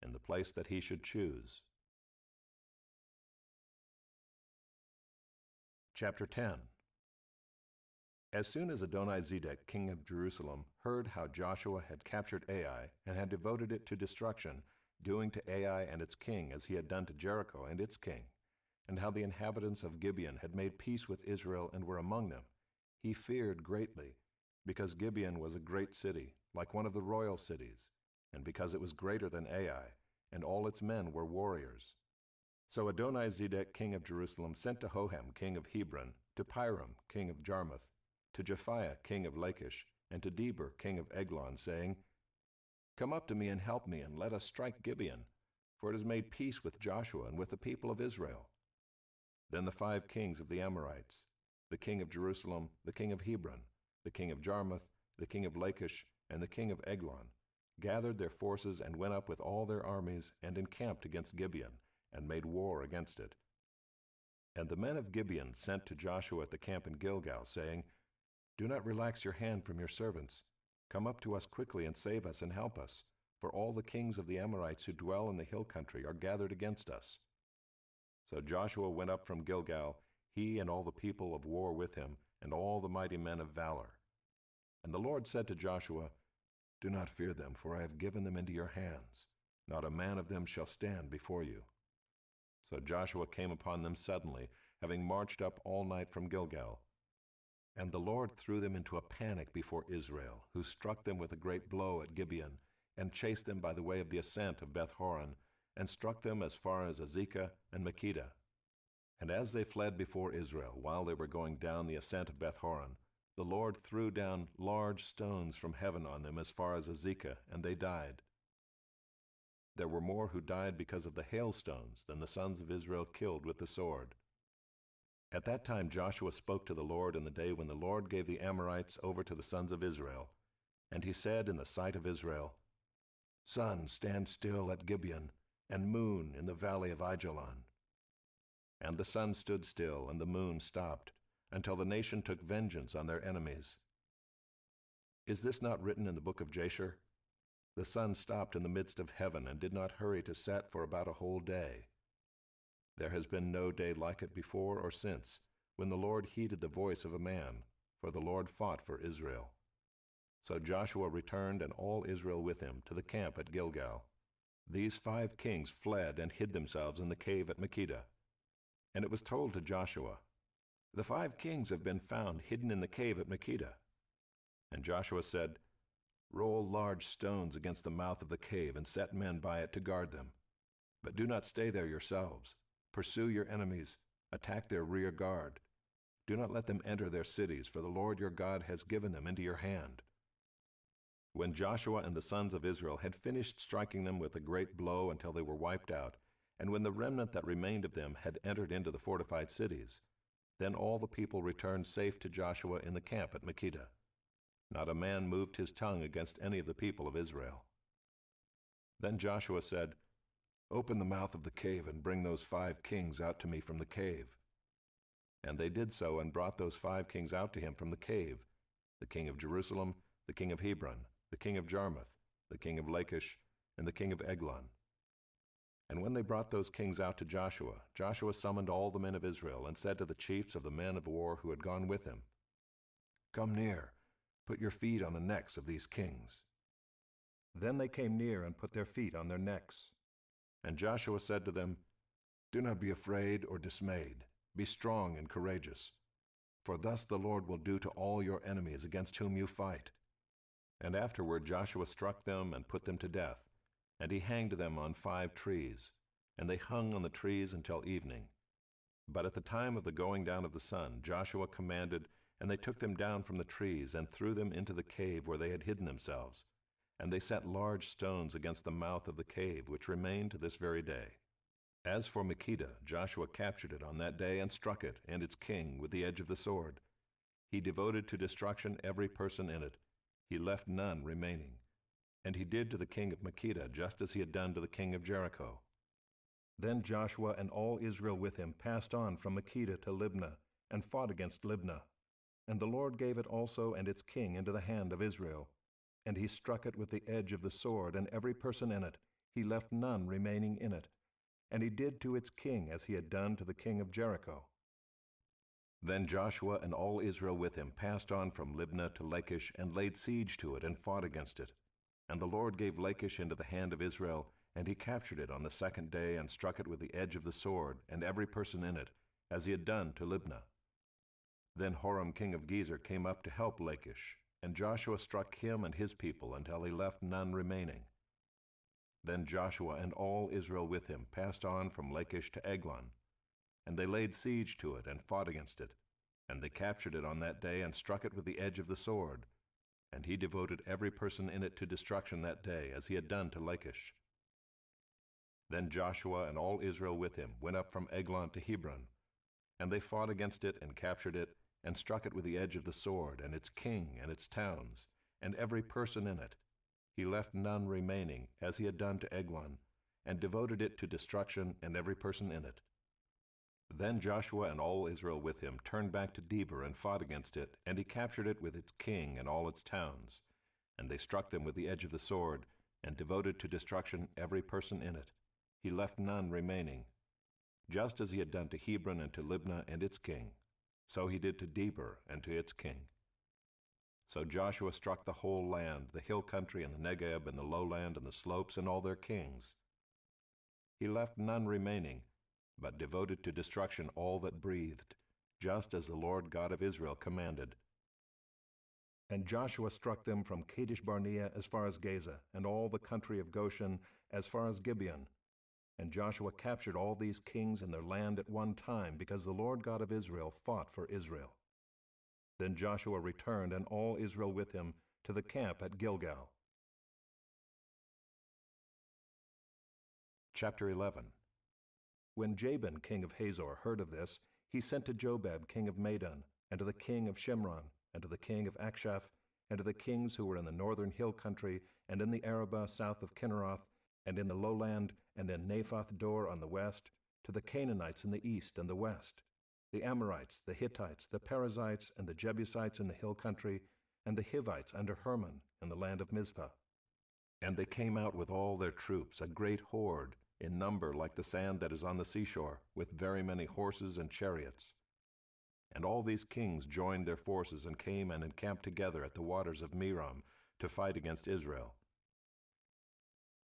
in the place that he should choose. Chapter 10. As soon as Adoni-Zedek, king of Jerusalem, heard how Joshua had captured Ai and had devoted it to destruction, doing to Ai and its king as he had done to Jericho and its king, and how the inhabitants of Gibeon had made peace with Israel and were among them, he feared greatly, because Gibeon was a great city, like one of the royal cities, and because it was greater than Ai, and all its men were warriors. So Adoni-Zedek, king of Jerusalem, sent to Hoham, king of Hebron, to Piram, king of Jarmuth, to Japhiah, king of Lachish, and to Deber, king of Eglon, saying, Come up to me and help me, and let us strike Gibeon, for it has made peace with Joshua and with the people of Israel. Then the 5 kings of the Amorites, the king of Jerusalem, the king of Hebron, the king of Jarmuth, the king of Lachish, and the king of Eglon, gathered their forces and went up with all their armies and encamped against Gibeon, and made war against it. And the men of Gibeon sent to Joshua at the camp in Gilgal, saying, Do not relax your hand from your servants. Come up to us quickly and save us and help us, for all the kings of the Amorites who dwell in the hill country are gathered against us. So Joshua went up from Gilgal, he and all the people of war with him, and all the mighty men of valor. And the Lord said to Joshua, Do not fear them, for I have given them into your hands. Not a man of them shall stand before you. So Joshua came upon them suddenly, having marched up all night from Gilgal. And the Lord threw them into a panic before Israel, who struck them with a great blow at Gibeon, and chased them by the way of the ascent of Beth-horon, and struck them as far as Azekah and Makkedah. And as they fled before Israel, while they were going down the ascent of Beth-horon, the Lord threw down large stones from heaven on them as far as Azekah, and they died. There were more who died because of the hailstones than the sons of Israel killed with the sword. At that time Joshua spoke to the Lord in the day when the Lord gave the Amorites over to the sons of Israel. And he said in the sight of Israel, Sun, stand still at Gibeon, and moon in the valley of Aijalon. And the sun stood still, and the moon stopped, until the nation took vengeance on their enemies. Is this not written in the book of Jasher? The sun stopped in the midst of heaven and did not hurry to set for about a whole day. There has been no day like it before or since, when the Lord heeded the voice of a man, for the Lord fought for Israel. So Joshua returned, and all Israel with him, to the camp at Gilgal. These 5 kings fled and hid themselves in the cave at Makkedah. And it was told to Joshua, "The 5 kings have been found hidden in the cave at Makkedah." And Joshua said, "Roll large stones against the mouth of the cave and set men by it to guard them. But do not stay there yourselves. Pursue your enemies, attack their rear guard. Do not let them enter their cities, for the Lord your God has given them into your hand." When Joshua and the sons of Israel had finished striking them with a great blow until they were wiped out, and when the remnant that remained of them had entered into the fortified cities, then all the people returned safe to Joshua in the camp at Makkedah. Not a man moved his tongue against any of the people of Israel. Then Joshua said, "Open the mouth of the cave and bring those 5 kings out to me from the cave." And they did so and brought those 5 kings out to him from the cave, the king of Jerusalem, the king of Hebron, the king of Jarmuth, the king of Lachish, and the king of Eglon. And when they brought those kings out to Joshua, Joshua summoned all the men of Israel and said to the chiefs of the men of war who had gone with him, "Come near, put your feet on the necks of these kings." Then they came near and put their feet on their necks. And Joshua said to them, "Do not be afraid or dismayed. Be strong and courageous. For thus the Lord will do to all your enemies against whom you fight." And afterward Joshua struck them and put them to death, and he hanged them on 5 trees, and they hung on the trees until evening. But at the time of the going down of the sun, Joshua commanded, and they took them down from the trees and threw them into the cave where they had hidden themselves. And they set large stones against the mouth of the cave, which remain to this very day. As for Makkedah, Joshua captured it on that day and struck it and its king with the edge of the sword. He devoted to destruction every person in it. He left none remaining. And he did to the king of Makkedah just as he had done to the king of Jericho. Then Joshua and all Israel with him passed on from Makkedah to Libnah, and fought against Libnah. And the Lord gave it also and its king into the hand of Israel. And he struck it with the edge of the sword, and every person in it. He left none remaining in it. And he did to its king as he had done to the king of Jericho. Then Joshua and all Israel with him passed on from Libnah to Lachish, and laid siege to it, and fought against it. And the Lord gave Lachish into the hand of Israel, and he captured it on the 2nd day, and struck it with the edge of the sword, and every person in it, as he had done to Libnah. Then Horam king of Gezer came up to help Lachish, and Joshua struck him and his people until he left none remaining. Then Joshua and all Israel with him passed on from Lachish to Eglon, and they laid siege to it and fought against it. And they captured it on that day and struck it with the edge of the sword. And he devoted every person in it to destruction that day, as he had done to Lachish. Then Joshua and all Israel with him went up from Eglon to Hebron, and they fought against it and captured it, and struck it with the edge of the sword, and its king and its towns, and every person in it. He left none remaining, as he had done to Eglon, and devoted it to destruction, and every person in it. Then Joshua and all Israel with him turned back to Debir and fought against it, and he captured it with its king and all its towns. And they struck them with the edge of the sword, and devoted to destruction every person in it. He left none remaining. Just as he had done to Hebron and to Libnah and its king, so he did to Debir and to its king. So Joshua struck the whole land, the hill country and the Negeb and the lowland and the slopes and all their kings. He left none remaining, but devoted to destruction all that breathed, just as the Lord God of Israel commanded. And Joshua struck them from Kadesh Barnea as far as Gaza, and all the country of Goshen as far as Gibeon. And Joshua captured all these kings and their land at one time, because the Lord God of Israel fought for Israel. Then Joshua returned, and all Israel with him, to the camp at Gilgal. Chapter 11. When Jabin king of Hazor heard of this, he sent to Jobab king of Madon, and to the king of Shimron, and to the king of Akshaph, and to the kings who were in the northern hill country, and in the Arabah south of Kinneroth, and in the lowland, and in Naphoth Dor on the west, to the Canaanites in the east and the west, the Amorites, the Hittites, the Perizzites, and the Jebusites in the hill country, and the Hivites under Hermon in the land of Mizpah. And they came out with all their troops, a great horde, in number like the sand that is on the seashore, with very many horses and chariots. And all these kings joined their forces and came and encamped together at the waters of Merom to fight against Israel.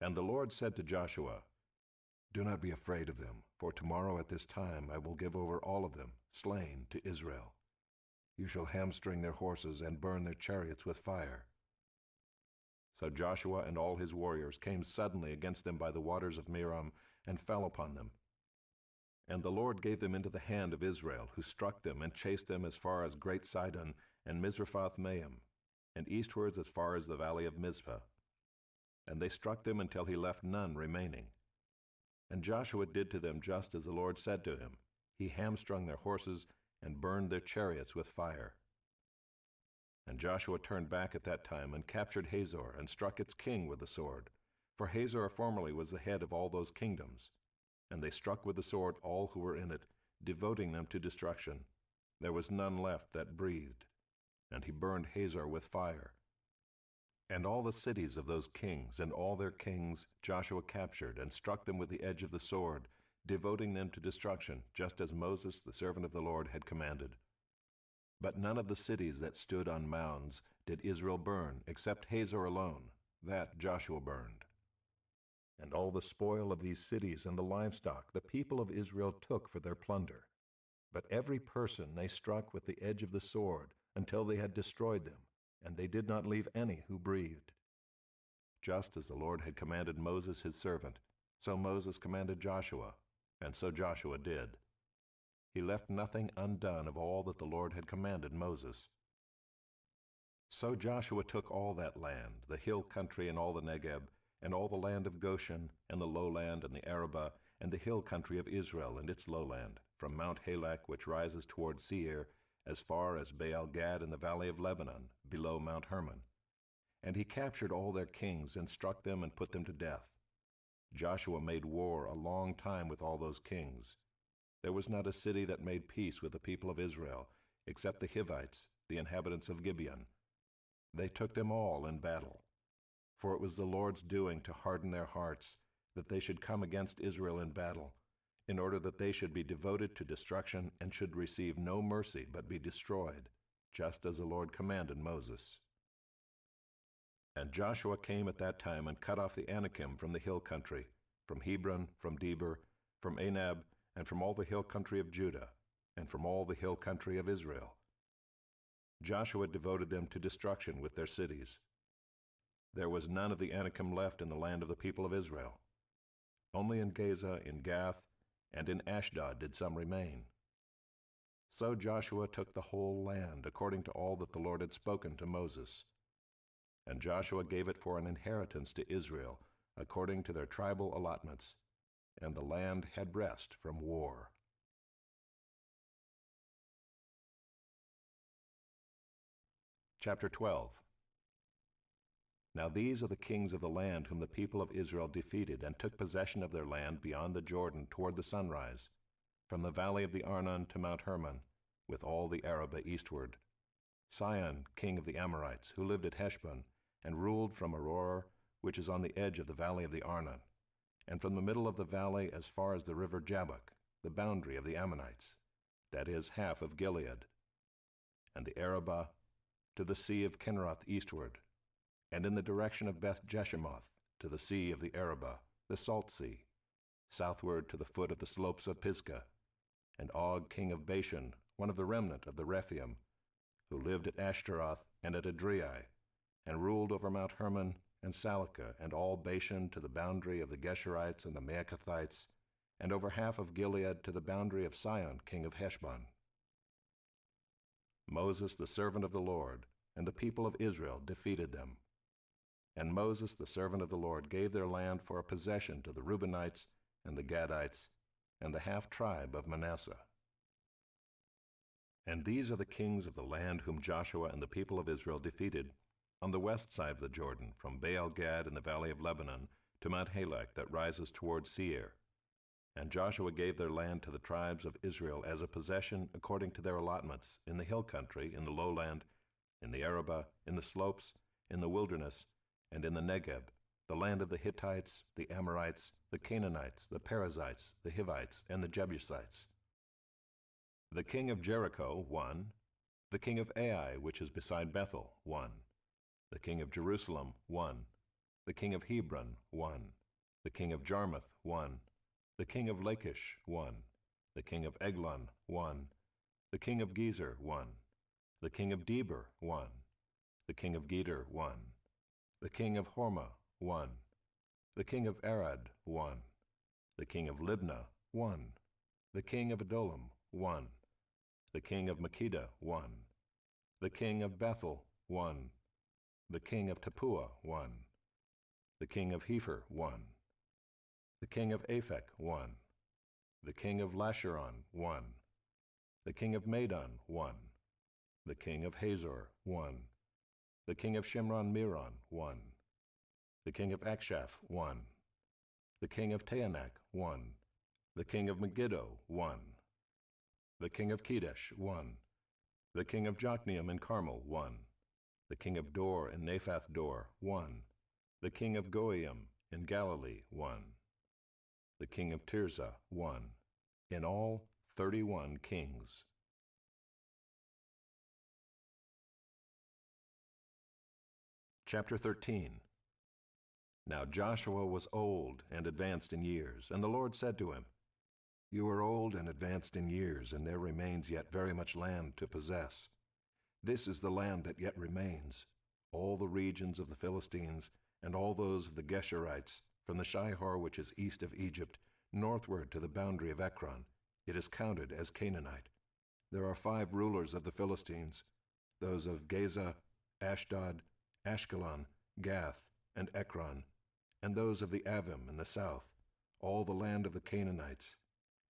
And the Lord said to Joshua, "Do not be afraid of them, for tomorrow at this time I will give over all of them, slain, to Israel. You shall hamstring their horses and burn their chariots with fire." So Joshua and all his warriors came suddenly against them by the waters of Merom and fell upon them. And the Lord gave them into the hand of Israel, who struck them and chased them as far as Great Sidon and Mizrephoth-Maim, and eastwards as far as the valley of Mizpah. And they struck them until he left none remaining. And Joshua did to them just as the Lord said to him. He hamstrung their horses and burned their chariots with fire. And Joshua turned back at that time and captured Hazor and struck its king with the sword. For Hazor formerly was the head of all those kingdoms. And they struck with the sword all who were in it, devoting them to destruction. There was none left that breathed. And he burned Hazor with fire. And all the cities of those kings and all their kings Joshua captured and struck them with the edge of the sword, devoting them to destruction, just as Moses the servant of the Lord had commanded. But none of the cities that stood on mounds did Israel burn, except Hazor alone. That Joshua burned. And all the spoil of these cities and the livestock the people of Israel took for their plunder. But every person they struck with the edge of the sword until they had destroyed them, and they did not leave any who breathed. Just as the Lord had commanded Moses his servant, so Moses commanded Joshua, and so Joshua did. He left nothing undone of all that the Lord had commanded Moses. So Joshua took all that land, the hill country and all the Negeb, and all the land of Goshen, and the lowland and the Arabah, and the hill country of Israel and its lowland, from Mount Halak, which rises toward Seir, as far as Baal-Gad in the valley of Lebanon, below Mount Hermon. And he captured all their kings, and struck them and put them to death. Joshua made war a long time with all those kings. There was not a city that made peace with the people of Israel, except the Hivites, the inhabitants of Gibeon. They took them all in battle. For it was the Lord's doing to harden their hearts, that they should come against Israel in battle, in order that they should be devoted to destruction and should receive no mercy but be destroyed, just as the Lord commanded Moses. And Joshua came at that time and cut off the Anakim from the hill country, from Hebron, from Debir, from Anab, and from all the hill country of Judah, and from all the hill country of Israel. Joshua devoted them to destruction with their cities. There was none of the Anakim left in the land of the people of Israel. Only in Gaza, in Gath, and in Ashdod did some remain. So Joshua took the whole land, according to all that the Lord had spoken to Moses. And Joshua gave it for an inheritance to Israel, according to their tribal allotments, and the land had rest from war. Chapter 12. Now these are the kings of the land whom the people of Israel defeated and took possession of their land beyond the Jordan toward the sunrise, from the valley of the Arnon to Mount Hermon, with all the Arabah eastward. Sihon, king of the Amorites, who lived at Heshbon, and ruled from Aroer, which is on the edge of the valley of the Arnon, and from the middle of the valley as far as the river Jabbok, the boundary of the Ammonites, that is, half of Gilead, and the Arabah to the sea of Kinneroth eastward, and in the direction of Beth-Jeshemoth to the sea of the Arabah, the Salt Sea, southward to the foot of the slopes of Pisgah, and Og king of Bashan, one of the remnant of the Rephaim, who lived at Ashtaroth and at Adriai, and ruled over Mount Hermon and Salakah and all Bashan to the boundary of the Geshurites and the Maacathites, and over half of Gilead to the boundary of Sihon king of Heshbon. Moses the servant of the Lord and the people of Israel defeated them. And Moses the servant of the Lord gave their land for a possession to the Reubenites and the Gadites and the half-tribe of Manasseh. And these are the kings of the land whom Joshua and the people of Israel defeated, on the west side of the Jordan, from Baal-Gad in the valley of Lebanon to Mount Halak that rises toward Seir. And Joshua gave their land to the tribes of Israel as a possession according to their allotments, in the hill country, in the lowland, in the Arabah, in the slopes, in the wilderness, and in the Negeb, the land of the Hittites, the Amorites, the Canaanites, the Perizzites, the Hivites, and the Jebusites. The king of Jericho, 1. The king of Ai, which is beside Bethel, 1. The king of Jerusalem, 1. The king of Hebron, 1. The king of Jarmuth, 1. The king of Lachish, 1. The king of Eglon, 1. The king of Gezer, 1. The king of Debir, 1. The king of Geder, 1. The king of Hormah, 1. The king of Arad, 1. The king of Libnah, 1. The king of Adullam, 1. The king of Makkedah, 1. The king of Bethel, 1. The king of Tappuah, 1. The king of Hepher, 1. The king of Aphek, 1. The king of Lasharon, 1. The king of Madon, 1. The king of Hazor, 1. The king of Shimron-Meron, 1. The king of Akshaph, 1. The king of Taanach, 1. The king of Megiddo, 1. The king of Kedesh, 1. The king of Jokneam and Carmel, 1. The king of Dor and Naphath Dor, 1. The king of Goiim in Galilee, 1. The king of Tirzah, 1. In all, 31 kings. Chapter 13. Now Joshua was old and advanced in years, and the Lord said to him, You are old and advanced in years, and there remains yet very much land to possess. This is the land that yet remains, all the regions of the Philistines, and all those of the Geshurites, from the Shihor which is east of Egypt, northward to the boundary of Ekron. It is counted as Canaanite. There are 5 rulers of the Philistines, those of Gaza, Ashdod, Ashkelon, Gath, and Ekron, and those of the Avim in the south, all the land of the Canaanites,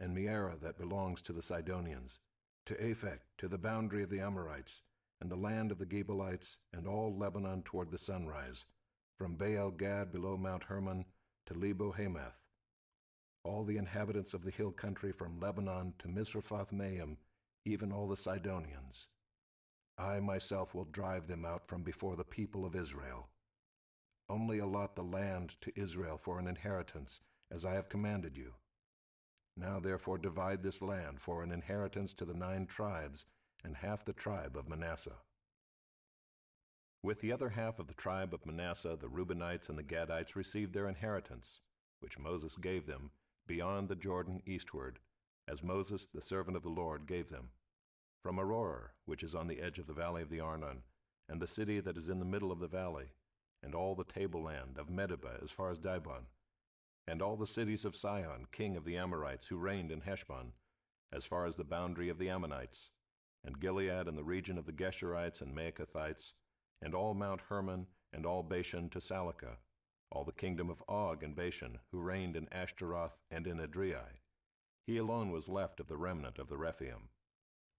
and Mearah that belongs to the Sidonians, to Aphek, to the boundary of the Amorites, and the land of the Gebalites, and all Lebanon toward the sunrise, from Baal-Gad below Mount Hermon to Lebo-Hamath, all the inhabitants of the hill country from Lebanon to Misrephoth-Maim, even all the Sidonians. I myself will drive them out from before the people of Israel. Only allot the land to Israel for an inheritance, as I have commanded you. Now therefore divide this land for an inheritance to the 9 tribes, and half the tribe of Manasseh. With the other half of the tribe of Manasseh, the Reubenites and the Gadites received their inheritance, which Moses gave them, beyond the Jordan eastward, as Moses, the servant of the Lord, gave them, from Aroer, which is on the edge of the valley of the Arnon, and the city that is in the middle of the valley, and all the tableland of Medeba as far as Dibon, and all the cities of Sihon, king of the Amorites, who reigned in Heshbon, as far as the boundary of the Ammonites, and Gilead and the region of the Geshurites and Maacathites, and all Mount Hermon, and all Bashan to Salekah, all the kingdom of Og and Bashan, who reigned in Ashtaroth and in Edrei. He alone was left of the remnant of the Rephaim.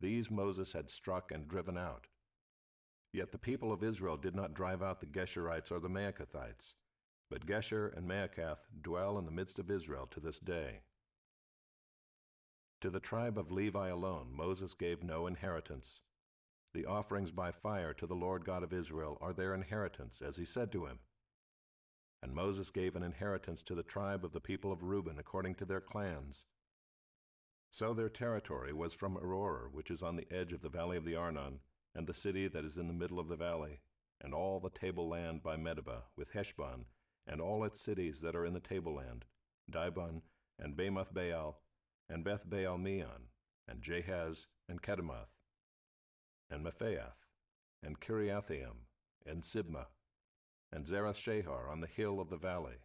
These Moses had struck and driven out. Yet the people of Israel did not drive out the Geshurites or the Maacathites, but Gesher and Maacath dwell in the midst of Israel to this day. To the tribe of Levi alone Moses gave no inheritance. The offerings by fire to the Lord God of Israel are their inheritance, as he said to him. And Moses gave an inheritance to the tribe of the people of Reuben according to their clans. So their territory was from Aroer, which is on the edge of the valley of the Arnon, and the city that is in the middle of the valley, and all the tableland by Medeba, with Heshbon, and all its cities that are in the tableland, Dibon, and Bamoth Baal, and Beth Baal Meon, and Jahaz, and Kedemoth, and Mephaath, and Kiriathaim, and Sibmah, and Zerath Shahar on the hill of the valley,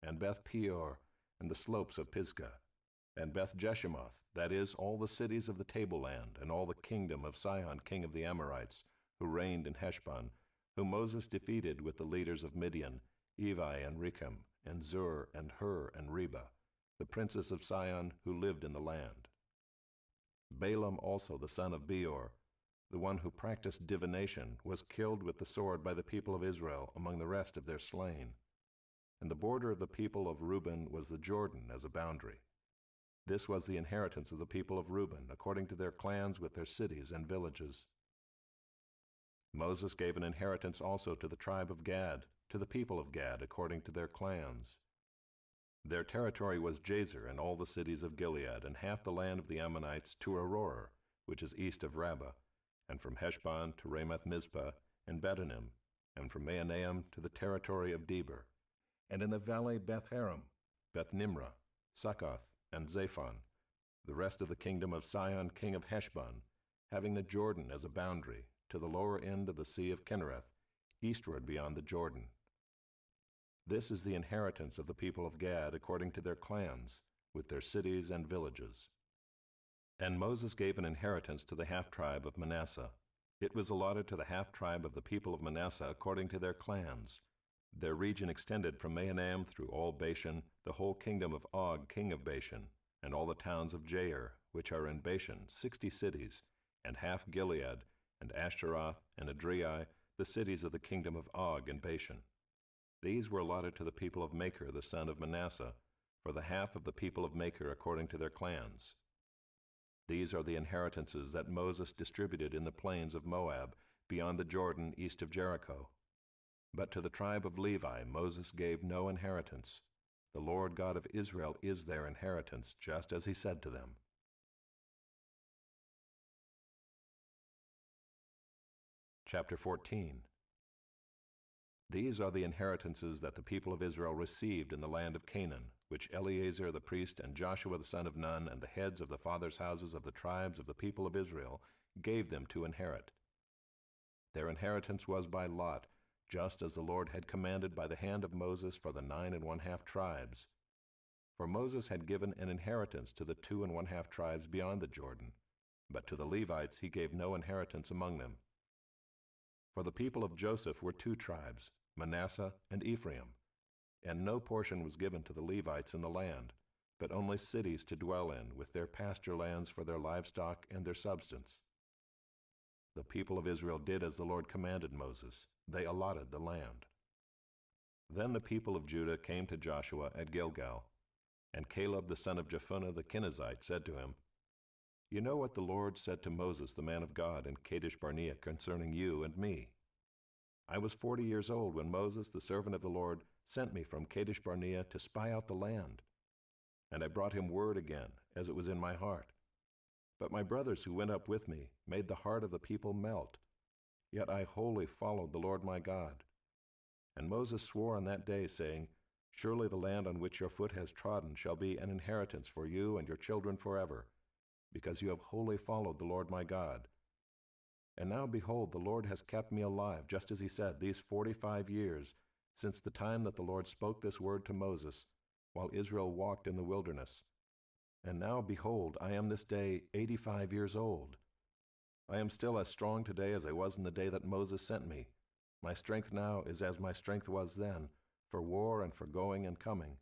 and Beth Peor, and the slopes of Pisgah, and Beth Jeshimoth, that is, all the cities of the tableland, and all the kingdom of Sihon king of the Amorites, who reigned in Heshbon, whom Moses defeated with the leaders of Midian, Evi and Rechem, and Zur, and Hur, and Reba, the princes of Sihon who lived in the land. Balaam also the son of Beor, the one who practiced divination, was killed with the sword by the people of Israel among the rest of their slain. And the border of the people of Reuben was the Jordan as a boundary. This was the inheritance of the people of Reuben, according to their clans with their cities and villages. Moses gave an inheritance also to the tribe of Gad, to the people of Gad, according to their clans. Their territory was Jazer and all the cities of Gilead, and half the land of the Ammonites to Aroer, which is east of Rabbah, and from Heshbon to Ramoth Mizpah and Betonim, and from Mahanaim to the territory of Debir, and in the valley Beth-haram, Beth-nimrah, Succoth, and Zaphon, the rest of the kingdom of Sihon king of Heshbon, having the Jordan as a boundary, to the lower end of the sea of Kinnereth, eastward beyond the Jordan. This is the inheritance of the people of Gad according to their clans, with their cities and villages. And Moses gave an inheritance to the half-tribe of Manasseh. It was allotted to the half-tribe of the people of Manasseh according to their clans. Their region extended from Mahanaim through all Bashan, the whole kingdom of Og king of Bashan, and all the towns of Jair, which are in Bashan, 60 cities, and half Gilead, and Ashtaroth, and Adriai, the cities of the kingdom of Og in Bashan. These were allotted to the people of Machir the son of Manasseh, for the half of the people of Machir according to their clans. These are the inheritances that Moses distributed in the plains of Moab, beyond the Jordan east of Jericho. But to the tribe of Levi Moses gave no inheritance. The Lord God of Israel is their inheritance, just as he said to them. Chapter 14. These are the inheritances that the people of Israel received in the land of Canaan, which Eleazar the priest and Joshua the son of Nun and the heads of the fathers' houses of the tribes of the people of Israel gave them to inherit. Their inheritance was by lot, just as the Lord had commanded by the hand of Moses for the 9 1/2 tribes. For Moses had given an inheritance to the 2 1/2 tribes beyond the Jordan, but to the Levites he gave no inheritance among them. For the people of Joseph were 2 tribes, Manasseh and Ephraim, and no portion was given to the Levites in the land, but only cities to dwell in, with their pasture lands for their livestock and their substance. The people of Israel did as the Lord commanded Moses. They allotted the land. Then the people of Judah came to Joshua at Gilgal, and Caleb the son of Jephunneh the Kenizzite said to him, "You know what the Lord said to Moses the man of God in Kadesh Barnea concerning you and me. I was 40 years old when Moses the servant of the Lord sent me from Kadesh Barnea to spy out the land. And I brought him word again, as it was in my heart. But my brothers who went up with me made the heart of the people melt. Yet I wholly followed the Lord my God. And Moses swore on that day, saying, Surely the land on which your foot has trodden shall be an inheritance for you and your children forever, because you have wholly followed the Lord my God. And now, behold, the Lord has kept me alive, just as he said, these 45 years, since the time that the Lord spoke this word to Moses, while Israel walked in the wilderness. And now, behold, I am this day 85 years old. I am still as strong today as I was in the day that Moses sent me. My strength now is as my strength was then, for war and for going and coming.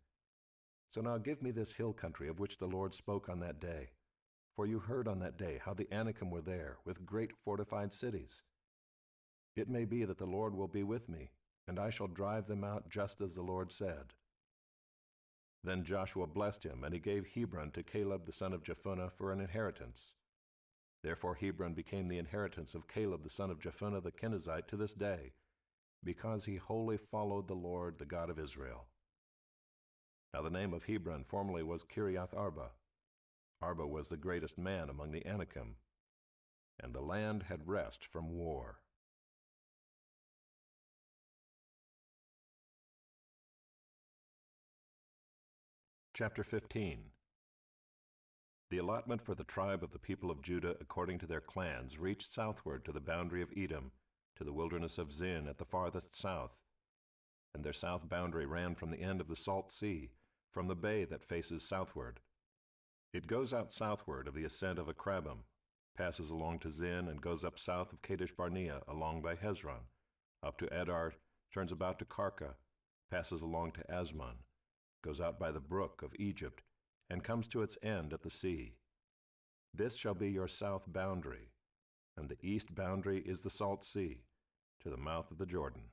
So now give me this hill country of which the Lord spoke on that day. For you heard on that day how the Anakim were there, with great fortified cities. It may be that the Lord will be with me, and I shall drive them out just as the Lord said." Then Joshua blessed him, and he gave Hebron to Caleb the son of Jephunneh for an inheritance. Therefore Hebron became the inheritance of Caleb the son of Jephunneh the Kenizzite to this day, because he wholly followed the Lord, the God of Israel. Now the name of Hebron formerly was Kiriath Arba. Arba was the greatest man among the Anakim, and the land had rest from war. Chapter 15. The allotment for the tribe of the people of Judah according to their clans reached southward to the boundary of Edom, to the wilderness of Zin at the farthest south, and their south boundary ran from the end of the Salt Sea, from the bay that faces southward. It goes out southward of the ascent of Akrabim, passes along to Zin, and goes up south of Kadesh Barnea along by Hezron, up to Edar, turns about to Karka, passes along to Asmon, goes out by the brook of Egypt, and comes to its end at the sea. This shall be your south boundary, and the east boundary is the Salt Sea, to the mouth of the Jordan.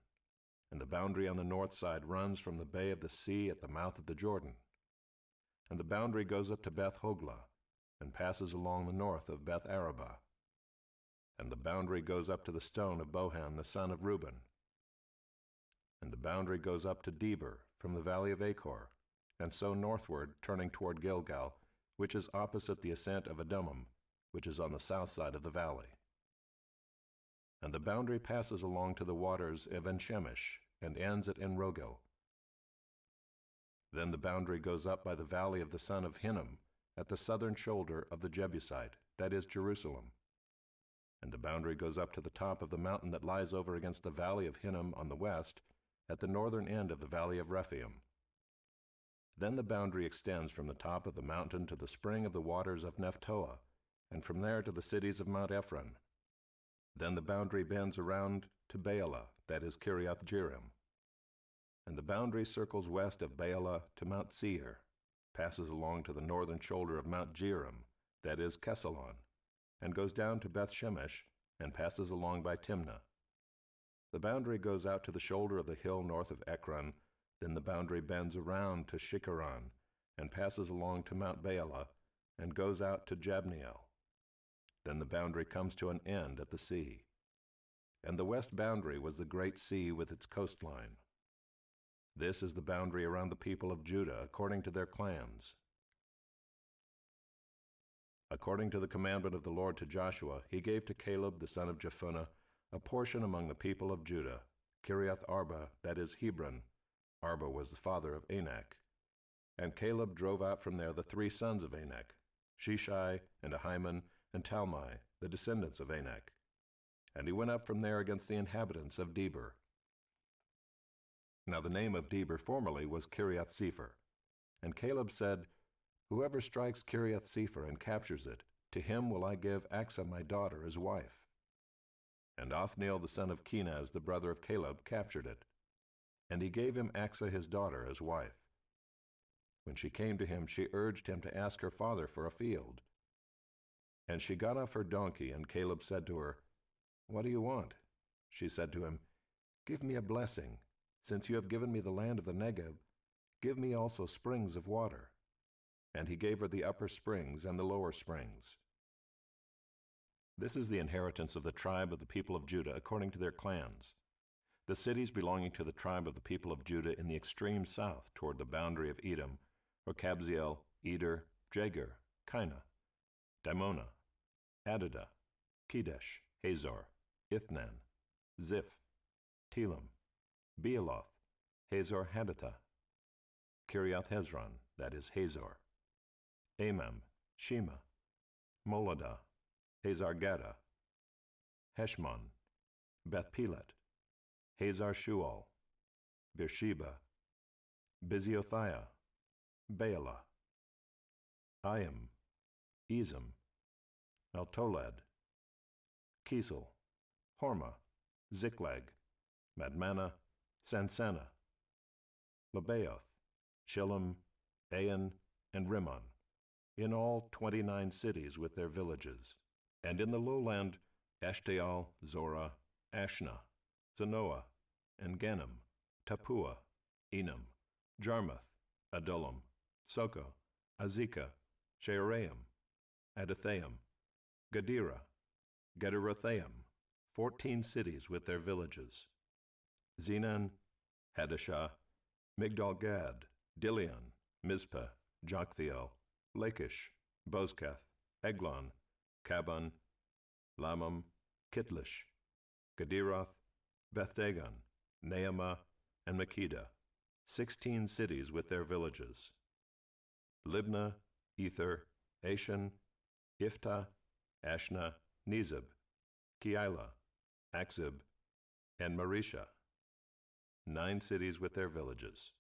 And the boundary on the north side runs from the bay of the sea at the mouth of the Jordan. And the boundary goes up to Beth Hoglah, and passes along the north of Beth Arabah. And the boundary goes up to the stone of Bohan the son of Reuben. And the boundary goes up to Deber from the valley of Achor, and so northward, turning toward Gilgal, which is opposite the ascent of Adummim, which is on the south side of the valley. And the boundary passes along to the waters of En-Shemesh, and ends at En-Rogel. Then the boundary goes up by the valley of the son of Hinnom, at the southern shoulder of the Jebusite, that is Jerusalem. And the boundary goes up to the top of the mountain that lies over against the valley of Hinnom on the west, at the northern end of the valley of Rephaim. Then the boundary extends from the top of the mountain to the spring of the waters of Nephtoah, and from there to the cities of Mount Ephron. Then the boundary bends around to Baalah, that is Kiriath Jearim. And the boundary circles west of Baalah to Mount Seir, passes along to the northern shoulder of Mount Jearim, that is Kesalon, and goes down to Beth Shemesh, and passes along by Timnah. The boundary goes out to the shoulder of the hill north of Ekron. Then the boundary bends around to Shikharon, and passes along to Mount Baalah, and goes out to Jabneel. Then the boundary comes to an end at the sea. And the west boundary was the great sea with its coastline. This is the boundary around the people of Judah according to their clans. According to the commandment of the Lord to Joshua, he gave to Caleb the son of Jephunneh a portion among the people of Judah, Kiriath Arba, that is Hebron. Arba was the father of Anak. And Caleb drove out from there the 3 sons of Anak, Sheshai and Ahiman and Talmai, the descendants of Anak. And he went up from there against the inhabitants of Deber. Now the name of Deber formerly was Kiriath Sepher. And Caleb said, Whoever strikes Kiriath Sepher and captures it, to him will I give Achsah my daughter as wife. And Othniel the son of Kenaz, the brother of Caleb, captured it. And he gave him Achsah his daughter as wife. When she came to him, she urged him to ask her father for a field. And she got off her donkey, and Caleb said to her, What do you want? She said to him, Give me a blessing. Since you have given me the land of the Negeb, give me also springs of water. And he gave her the upper springs and the lower springs. This is the inheritance of the tribe of the people of Judah according to their clans. The cities belonging to the tribe of the people of Judah in the extreme south toward the boundary of Edom were Kabzeel, Eder, Jagur, Kinah, Dimona, Adadah, Kedesh, Hazor, Ithnan, Ziph, Telem, Bealoth, Hazor Hadathah, Kiriath Hezron, that is Hazor, Amam, Shema, Moladah, Hazar-Gadah, Heshmon, Beth-Pelet, Hazar-Shual, Beersheba, Biziothia, Baalah, Ayim, Ezem, Eltolad, Kisel, Hormah, Ziklag, Madmannah, Sansannah, Lebaoth, Shillim, Ain, and Rimmon, in all 29 cities with their villages. And in the lowland, Eshtaol, Zorah, Ashna, Zanoah, and Ganim, Tappuah, Enam, Jarmuth, Adullam, Soko, Azekah, Shearaim, Adathaim, Gadira, Gederothaim, 14 cities with their villages. Zenan, Hadashah, Migdal-Gad, Dilion, Mizpah, Joktheel, Lachish, Bozkath, Eglon, Kabon, Lamam, Kitlish, Gederoth, Beth-Dagon, Naamah, and Makkedah, 16 cities with their villages. Libnah, Ether, Ashan, Iftah, Ashna, Nezib, Keilah, Achzib, and Mareshah, 9 cities with their villages.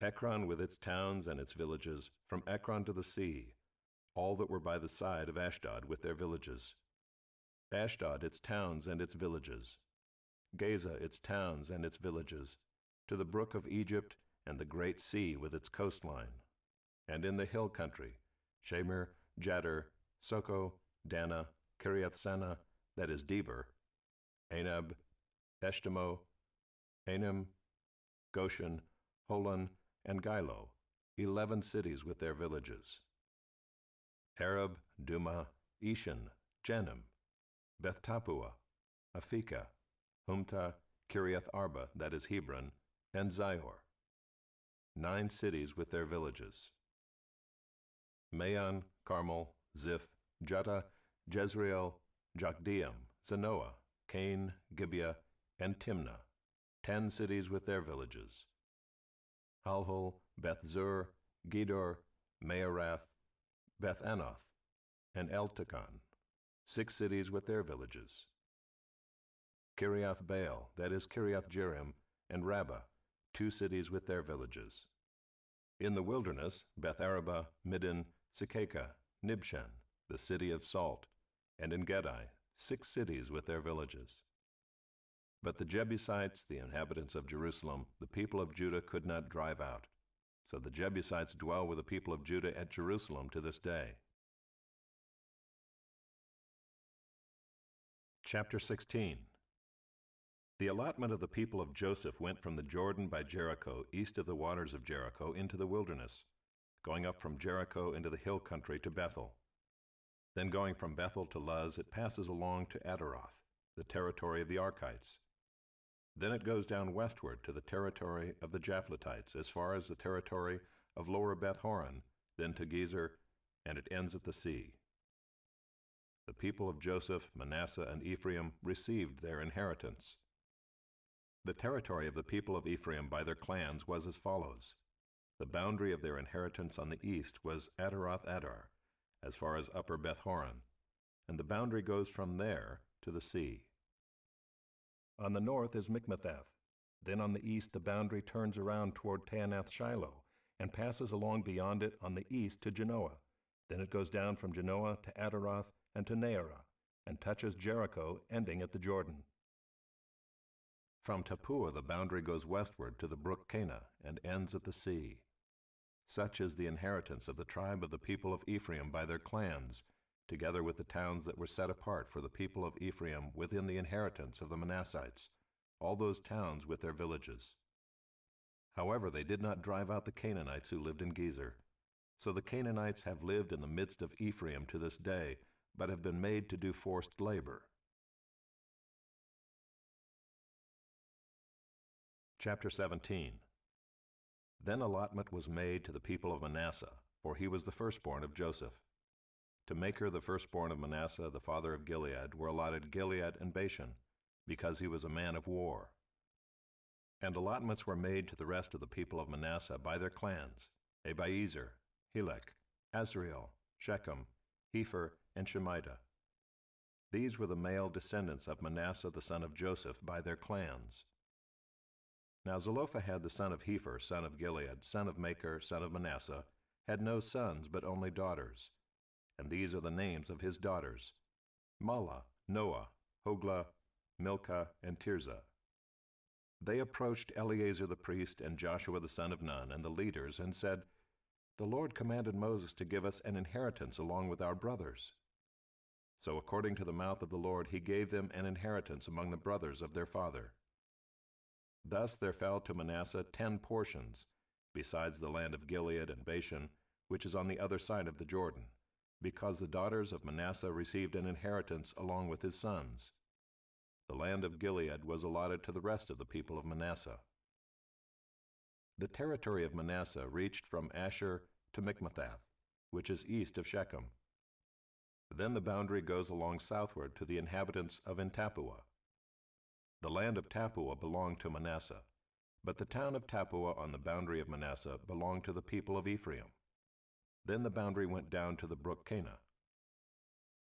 Ekron with its towns and its villages, from Ekron to the sea, all that were by the side of Ashdod with their villages. Ashdod, its towns and its villages. Gaza, its towns and its villages, to the brook of Egypt and the great sea with its coastline. And in the hill country, Shamir, Jadar, Soko, Dana, Kiriath-Sanah, that is Deber, Anab, Eshtemoh, Anim, Goshen, Holon, and Gilo, 11 cities with their villages. Arab, Duma, Eshan, Janim, Beth Tappuah, Aphekah, Humta, Kiriath Arba, that is Hebron, and Zihor. 9 cities with their villages. Maon, Carmel, Ziph, Juttah, Jezreel, Jokdeam, Zanoah, Cain, Gibeah, and Timnah, 10 cities with their villages. Halhul, Beth Zur, Gedor, Maarath, Beth Anoth, and Eltekon, 6 cities with their villages. Kiriath Baal, that is Kiriath Jearim, and Rabbah, 2 cities with their villages. In the wilderness, Beth Arabah, Middin, Sekekah, Nibshan, the city of salt, and En Gedi, 6 cities with their villages. But the Jebusites, the inhabitants of Jerusalem, the people of Judah could not drive out. So the Jebusites dwell with the people of Judah at Jerusalem to this day. Chapter 16. The allotment of the people of Joseph went from the Jordan by Jericho, east of the waters of Jericho, into the wilderness, going up from Jericho into the hill country to Bethel. Then going from Bethel to Luz, it passes along to Adaroth, the territory of the Archites. Then it goes down westward to the territory of the Japhletites, as far as the territory of Lower Beth-horon, then to Gezer, and it ends at the sea. The people of Joseph, Manasseh, and Ephraim received their inheritance. The territory of the people of Ephraim by their clans was as follows. The boundary of their inheritance on the east was Adaroth-Adar, as far as Upper Beth-horon, and the boundary goes from there to the sea. On the north is Mikmethath. Then on the east the boundary turns around toward Taanath-Shiloh, and passes along beyond it on the east to Genoa. Then it goes down from Genoa to Adaroth and to Naarah, and touches Jericho, ending at the Jordan. From Tappuah the boundary goes westward to the brook Cana, and ends at the sea. Such is the inheritance of the tribe of the people of Ephraim by their clans, together with the towns that were set apart for the people of Ephraim within the inheritance of the Manassites, all those towns with their villages. However, they did not drive out the Canaanites who lived in Gezer. So the Canaanites have lived in the midst of Ephraim to this day, but have been made to do forced labor. Chapter 17. Then allotment was made to the people of Manasseh, for he was the firstborn of Joseph. To Machir, the firstborn of Manasseh, the father of Gilead, were allotted Gilead and Bashan, because he was a man of war. And allotments were made to the rest of the people of Manasseh by their clans, Abiezer, Helek, Azriel, Shechem, Hepher, and Shemida. These were the male descendants of Manasseh the son of Joseph by their clans. Now Zelophehad the son of Hepher, son of Gilead, son of Machir, son of Manasseh, had no sons but only daughters. And these are the names of his daughters: Mahlah, Noah, Hoglah, Milcah, and Tirzah. They approached Eleazar the priest and Joshua the son of Nun and the leaders and said, "The Lord commanded Moses to give us an inheritance along with our brothers." So according to the mouth of the Lord he gave them an inheritance among the brothers of their father. Thus there fell to Manasseh 10 portions, besides the land of Gilead and Bashan, which is on the other side of the Jordan, because the daughters of Manasseh received an inheritance along with his sons. The land of Gilead was allotted to the rest of the people of Manasseh. The territory of Manasseh reached from Asher to Mikmethath, which is east of Shechem. Then the boundary goes along southward to the inhabitants of En-Tappuah. The land of Tappuah belonged to Manasseh, but the town of Tappuah on the boundary of Manasseh belonged to the people of Ephraim. Then the boundary went down to the brook Cana.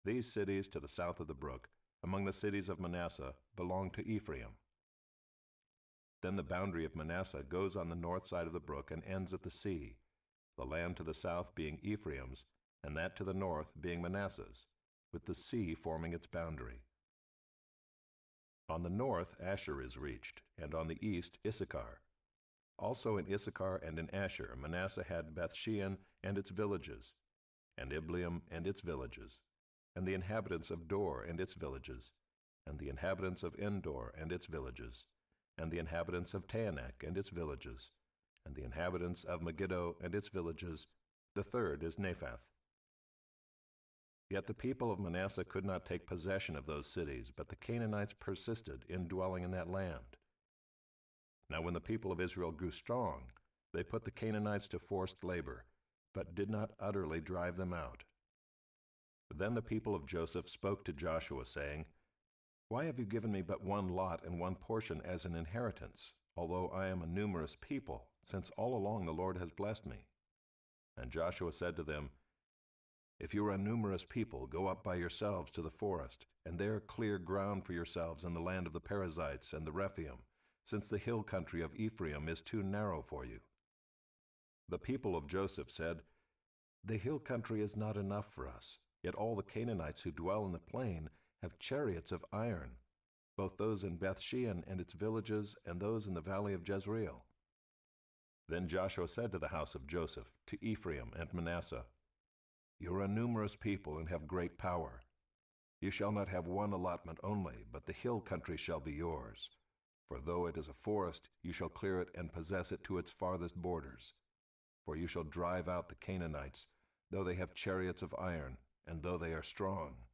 These cities to the south of the brook, among the cities of Manasseh, belonged to Ephraim. Then the boundary of Manasseh goes on the north side of the brook and ends at the sea, the land to the south being Ephraim's, and that to the north being Manasseh's, with the sea forming its boundary. On the north Asher is reached, and on the east Issachar. Also in Issachar and in Asher Manasseh had Beth-shean and its villages, and Ibleam and its villages, and the inhabitants of Dor and its villages, and the inhabitants of Endor and its villages, and the inhabitants of Taanach and its villages, and the inhabitants of Megiddo and its villages. The third is Naphath. Yet the people of Manasseh could not take possession of those cities, but the Canaanites persisted in dwelling in that land. Now when the people of Israel grew strong, they put the Canaanites to forced labor, but did not utterly drive them out. Then the people of Joseph spoke to Joshua, saying, "Why have you given me but one lot and one portion as an inheritance, although I am a numerous people, since all along the Lord has blessed me?" And Joshua said to them, "If you are a numerous people, go up by yourselves to the forest, and there clear ground for yourselves in the land of the Perizzites and the Rephaim, since the hill country of Ephraim is too narrow for you." The people of Joseph said, "The hill country is not enough for us, yet all the Canaanites who dwell in the plain have chariots of iron, both those in Bethshean and its villages, and those in the valley of Jezreel." Then Joshua said to the house of Joseph, to Ephraim and Manasseh, "You are a numerous people and have great power. You shall not have one allotment only, but the hill country shall be yours. For though it is a forest, you shall clear it and possess it to its farthest borders. For you shall drive out the Canaanites, though they have chariots of iron, and though they are strong."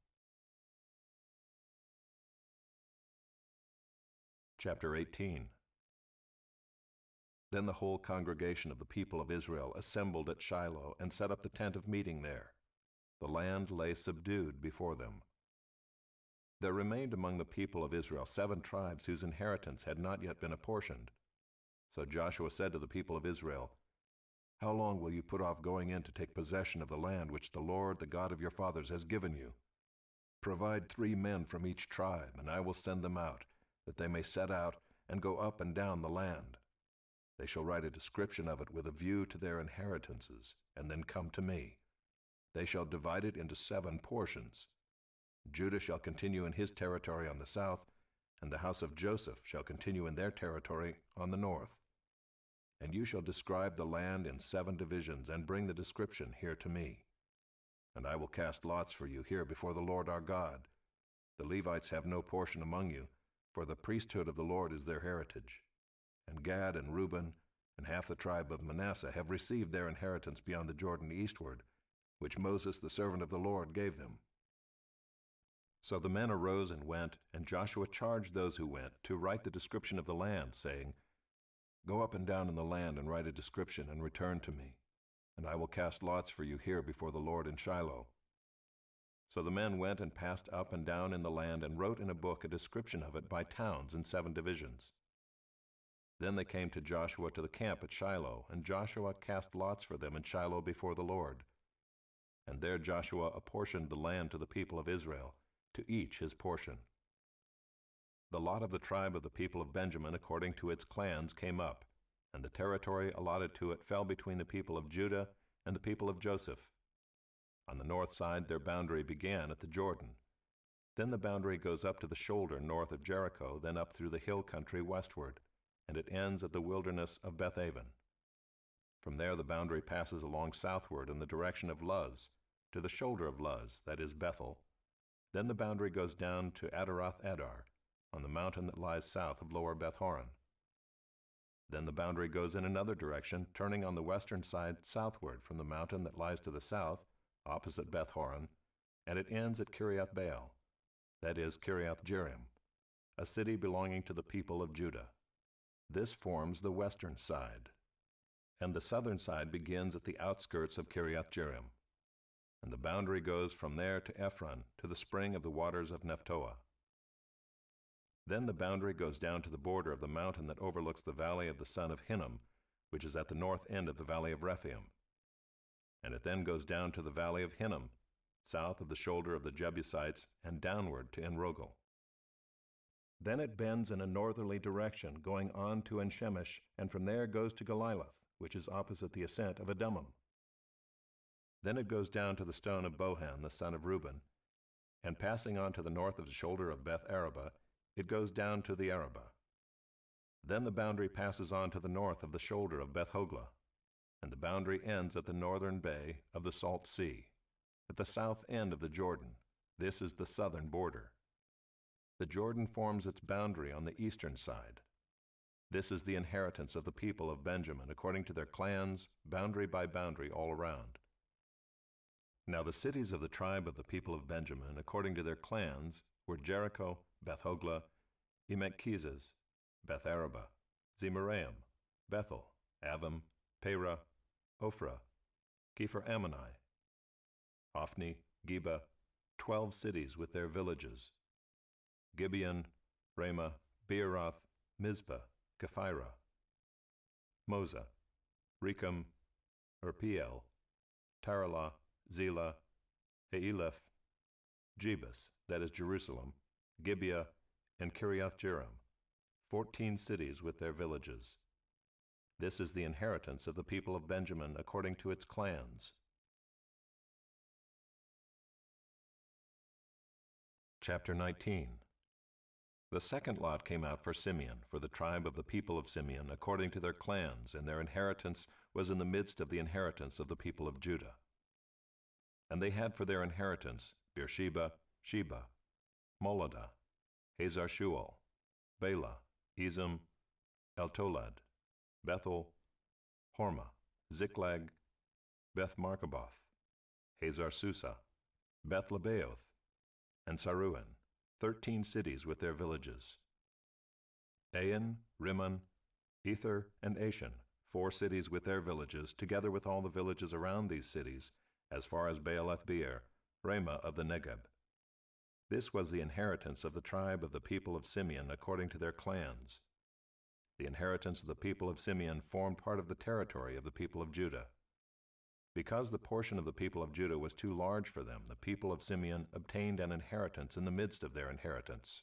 Chapter 18. Then the whole congregation of the people of Israel assembled at Shiloh and set up the tent of meeting there. The land lay subdued before them. There remained among the people of Israel 7 tribes whose inheritance had not yet been apportioned. So Joshua said to the people of Israel, "How long will you put off going in to take possession of the land which the Lord, the God of your fathers, has given you? Provide 3 men from each tribe, and I will send them out, that they may set out and go up and down the land. They shall write a description of it with a view to their inheritances, and then come to me. They shall divide it into 7 portions. Judah shall continue in his territory on the south, and the house of Joseph shall continue in their territory on the north. And you shall describe the land in 7 divisions, and bring the description here to me. And I will cast lots for you here before the Lord our God. The Levites have no portion among you, for the priesthood of the Lord is their heritage. And Gad and Reuben and half the tribe of Manasseh have received their inheritance beyond the Jordan eastward, which Moses the servant of the Lord gave them." So the men arose and went, and Joshua charged those who went to write the description of the land, saying, "Go up and down in the land and write a description and return to me, and I will cast lots for you here before the Lord in Shiloh." So the men went and passed up and down in the land and wrote in a book a description of it by towns in 7 divisions. Then they came to Joshua to the camp at Shiloh, and Joshua cast lots for them in Shiloh before the Lord. And there Joshua apportioned the land to the people of Israel, to each his portion. The lot of the tribe of the people of Benjamin according to its clans came up, and the territory allotted to it fell between the people of Judah and the people of Joseph. On the north side their boundary began at the Jordan. Then the boundary goes up to the shoulder north of Jericho, then up through the hill country westward, and it ends at the wilderness of Bethaven. From there the boundary passes along southward in the direction of Luz, to the shoulder of Luz, that is Bethel. Then the boundary goes down to Adaroth Adar, on the mountain that lies south of Lower Beth-horon. Then the boundary goes in another direction, turning on the western side southward from the mountain that lies to the south, opposite Beth-horon, and it ends at Kiriath Baal, that is Kiriath Jearim, a city belonging to the people of Judah. This forms the western side, and the southern side begins at the outskirts of Kiriath Jearim, and the boundary goes from there to Ephron, to the spring of the waters of Nephtoah. Then the boundary goes down to the border of the mountain that overlooks the valley of the son of Hinnom, which is at the north end of the valley of Rephaim. And it then goes down to the valley of Hinnom, south of the shoulder of the Jebusites, and downward to En-Rogel. Then it bends in a northerly direction, going on to En-Shemesh, and from there goes to Geliloth, which is opposite the ascent of Adummim. Then it goes down to the stone of Bohan, the son of Reuben, and passing on to the north of the shoulder of Beth-araba, it goes down to the Arabah. Then the boundary passes on to the north of the shoulder of Beth-hoglah, and the boundary ends at the northern bay of the Salt Sea, at the south end of the Jordan. This is the southern border. The Jordan forms its boundary on the eastern side. This is the inheritance of the people of Benjamin, according to their clans, boundary by boundary all around. Now the cities of the tribe of the people of Benjamin, according to their clans, were Jericho, Beth-hoglah, Emech-keziz, Beth-arabah, Zemaraim, Bethel, Avim, Perah, Ophrah, Kepher-ammoni, Ophni, Geba, 12 cities with their villages, Gibeon, Ramah, Beeroth, Mizpah, Kephirah, Moza, Rechem, Urpeel, Taralah, Zelah, Haeleph, Jebus, that is Jerusalem, Gibeah, and Kiriath-jearim, 14 cities with their villages. This is the inheritance of the people of Benjamin according to its clans. Chapter 19. The second lot came out for Simeon, for the tribe of the people of Simeon, according to their clans, and their inheritance was in the midst of the inheritance of the people of Judah. And they had for their inheritance Beersheba, Sheba, Moladah, Hazar-shual, Bela, Ezem, Eltolad, Bethel, Hormah, Ziklag, Beth-marcaboth, Hazar-susah, Beth-lebaoth, and Saruhen, 13 cities with their villages. Ain, Rimmon, Ether, and Ashan, 4 cities with their villages, together with all the villages around these cities, as far as Baalath-beer, Ramah of the Negeb. This was the inheritance of the tribe of the people of Simeon according to their clans. The inheritance of the people of Simeon formed part of the territory of the people of Judah. Because the portion of the people of Judah was too large for them, the people of Simeon obtained an inheritance in the midst of their inheritance.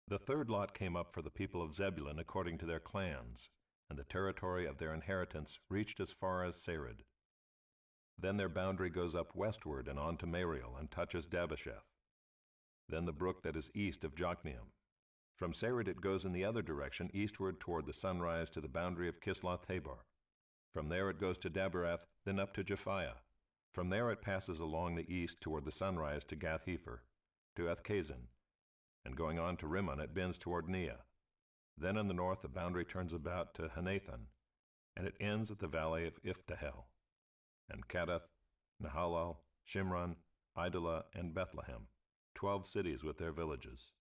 The third lot came up for the people of Zebulun according to their clans, and the territory of their inheritance reached as far as Sarid. Then their boundary goes up westward and on to Mariel and touches Dabbesheth. Then the brook that is east of Jokneam. From Sarid it goes in the other direction eastward toward the sunrise to the boundary of Kisloth-tabor. From there it goes to Daberath, then up to Japhiah. From there it passes along the east toward the sunrise to Gath-hepher, to Ethkazin, and going on to Rimmon it bends toward Neah. Then in the north the boundary turns about to Hanathan, and it ends at the valley of Iftahel, and Kadath, Nahalal, Shimron, Idalah, and Bethlehem, 12 cities with their villages.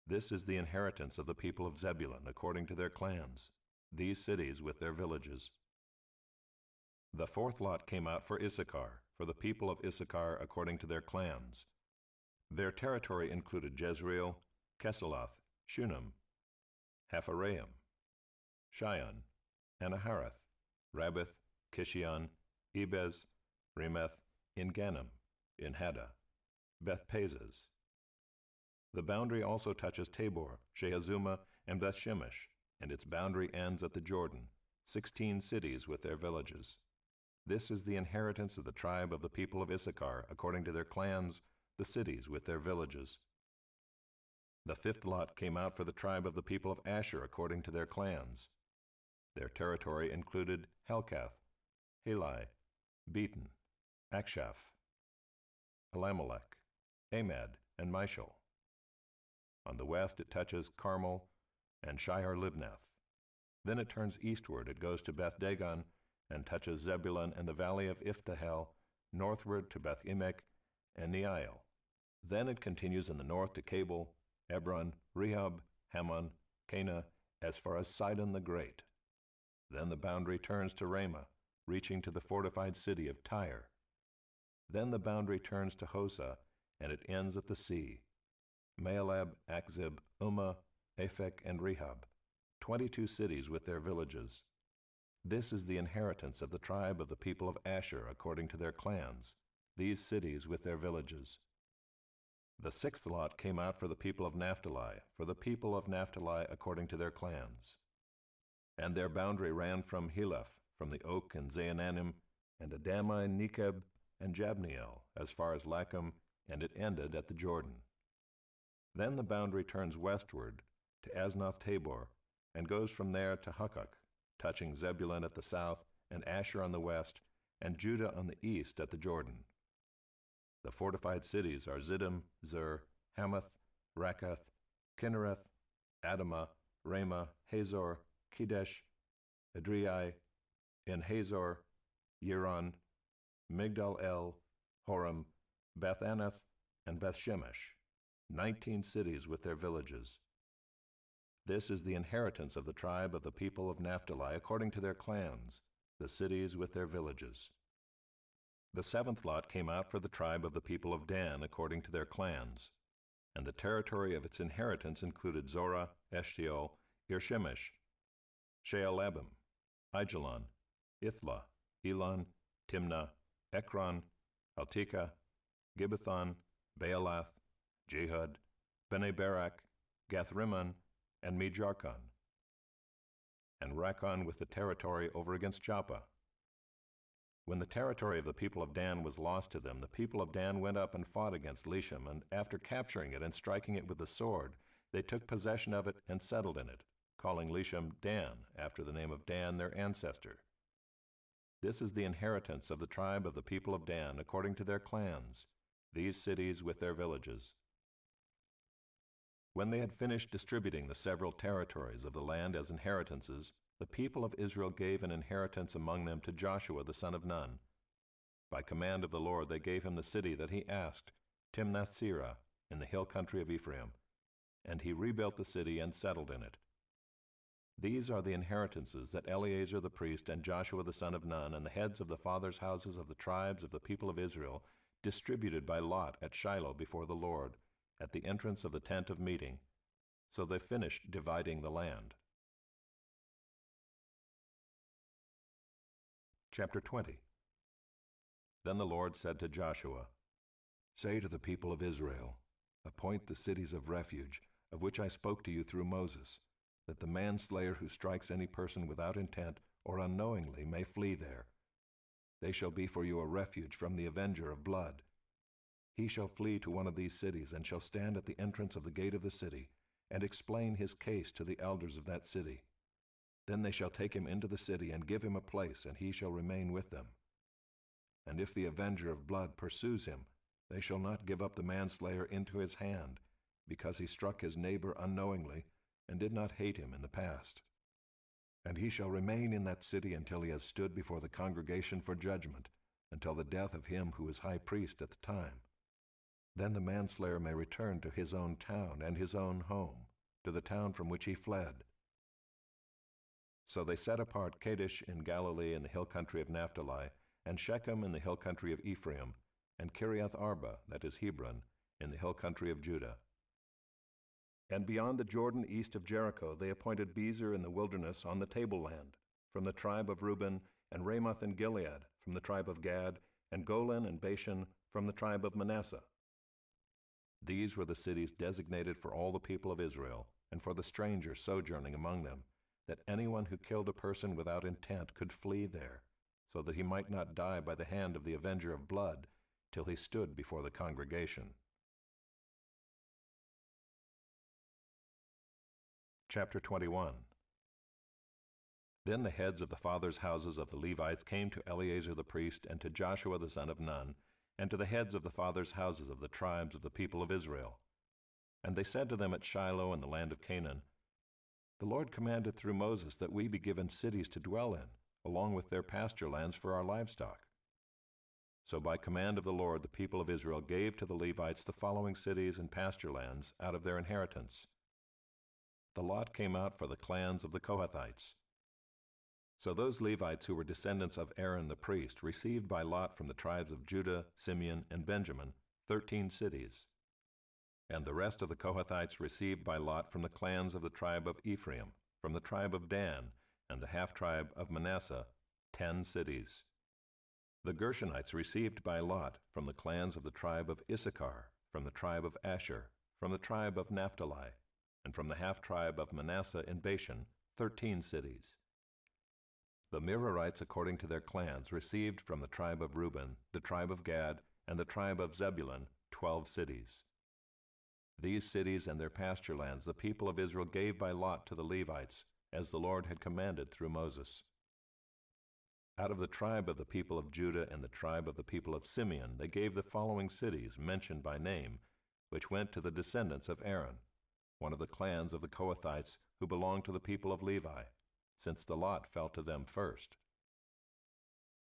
This is the inheritance of the people of Zebulun according to their clans, these cities with their villages. The fourth lot came out for Issachar, for the people of Issachar according to their clans. Their territory included Jezreel, Kesaloth, Shunem, Hapharaim, Shion, Anaharath, Rabbith, Kishion, Ebez, Remeth, En-gannim, En-haddah, Beth-pazzez. The boundary also touches Tabor, Shehazumah, and Beth-shemesh, and its boundary ends at the Jordan, 16 cities with their villages. This is the inheritance of the tribe of the people of Issachar, according to their clans, the cities with their villages. The fifth lot came out for the tribe of the people of Asher, according to their clans. Their territory included Helkath, Helai, Beaton, Akshaph, Elimelech, Amad, and Mishal. On the west it touches Carmel and Shihar-libnath. Then it turns eastward, it goes to Beth-dagon, and touches Zebulun and the valley of Iftahel, northward to Beth-emek and Neiel. Then it continues in the north to Cabul, Ebron, Rehob, Hammon, Cana, as far as Sidon the Great. Then the boundary turns to Ramah, reaching to the fortified city of Tyre. Then the boundary turns to Hosah, and it ends at the sea. Maalab, Akzib, Ummah, Aphek, and Rehob, 22 cities with their villages. This is the inheritance of the tribe of the people of Asher according to their clans, these cities with their villages. The sixth lot came out for the people of Naphtali, for the people of Naphtali according to their clans. And their boundary ran from Heleph, from the oak and Zaanannim, and Adami, Nekeb, and Jabneel, as far as Lacham, and it ended at the Jordan. Then the boundary turns westward to Aznoth-tabor, and goes from there to Hukkok, touching Zebulun at the south, and Asher on the west, and Judah on the east at the Jordan. The fortified cities are Ziddim, Zer, Hamath, Rakath, Kinnereth, Adamah, Ramah, Hazor, Kedesh, Edrei, En-hazor, Yiron, Migdal-el, Horem, Beth-anath, and Beth-shemesh, 19 cities with their villages. This is the inheritance of the tribe of the people of Naphtali according to their clans, the cities with their villages. The seventh lot came out for the tribe of the people of Dan according to their clans, and the territory of its inheritance included Zorah, Eshtaol, Irshemesh, Shaalabim, Aijalon, Ithla, Elon, Timnah, Ekron, Haltikah, Gibbethon, Baalath, Jehud, Bene Barak, Gath-rimmon, and Mejarkon, and Rakkon with the territory over against Joppa. When the territory of the people of Dan was lost to them, the people of Dan went up and fought against Leshem, and after capturing it and striking it with the sword, they took possession of it and settled in it, calling Leshem Dan, after the name of Dan their ancestor. This is the inheritance of the tribe of the people of Dan according to their clans, these cities with their villages. When they had finished distributing the several territories of the land as inheritances, the people of Israel gave an inheritance among them to Joshua the son of Nun. By command of the Lord they gave him the city that he asked, Timnath-serah, in the hill country of Ephraim, and he rebuilt the city and settled in it. These are the inheritances that Eleazar the priest and Joshua the son of Nun and the heads of the fathers' houses of the tribes of the people of Israel distributed by lot at Shiloh before the Lord, at the entrance of the tent of meeting. So they finished dividing the land. Chapter 20. Then the Lord said to Joshua, Say to the people of Israel, appoint the cities of refuge, of which I spoke to you through Moses, that the manslayer who strikes any person without intent or unknowingly may flee there. They shall be for you a refuge from the avenger of blood. He shall flee to one of these cities, and shall stand at the entrance of the gate of the city, and explain his case to the elders of that city. Then they shall take him into the city, and give him a place, and he shall remain with them. And if the avenger of blood pursues him, they shall not give up the manslayer into his hand, because he struck his neighbor unknowingly, and did not hate him in the past. And he shall remain in that city until he has stood before the congregation for judgment, until the death of him who is high priest at the time. Then the manslayer may return to his own town and his own home, to the town from which he fled. So they set apart Kadesh in Galilee in the hill country of Naphtali, and Shechem in the hill country of Ephraim, and Kiriath Arba, that is Hebron, in the hill country of Judah. And beyond the Jordan east of Jericho they appointed Bezer in the wilderness on the tableland, from the tribe of Reuben, and Ramoth in Gilead, from the tribe of Gad, and Golan and Bashan, from the tribe of Manasseh. These were the cities designated for all the people of Israel, and for the stranger sojourning among them, that anyone who killed a person without intent could flee there, so that he might not die by the hand of the avenger of blood, till he stood before the congregation. Chapter 21. Then the heads of the fathers' houses of the Levites came to Eleazar the priest and to Joshua the son of Nun, and to the heads of the fathers' houses of the tribes of the people of Israel. And they said to them at Shiloh in the land of Canaan, The Lord commanded through Moses that we be given cities to dwell in, along with their pasture lands for our livestock. So by command of the Lord the people of Israel gave to the Levites the following cities and pasture lands out of their inheritance. The lot came out for the clans of the Kohathites. So those Levites who were descendants of Aaron the priest received by lot from the tribes of Judah, Simeon, and Benjamin 13 cities. And the rest of the Kohathites received by lot from the clans of the tribe of Ephraim, from the tribe of Dan, and the half-tribe of Manasseh 10 cities. The Gershonites received by lot from the clans of the tribe of Issachar, from the tribe of Asher, from the tribe of Naphtali, and from the half-tribe of Manasseh in Bashan 13 cities. The Merarites according to their clans received from the tribe of Reuben, the tribe of Gad, and the tribe of Zebulun 12 cities. These cities and their pasture lands the people of Israel gave by lot to the Levites, as the Lord had commanded through Moses. Out of the tribe of the people of Judah and the tribe of the people of Simeon they gave the following cities mentioned by name, which went to the descendants of Aaron, one of the clans of the Kohathites who belonged to the people of Levi, since the lot fell to them first.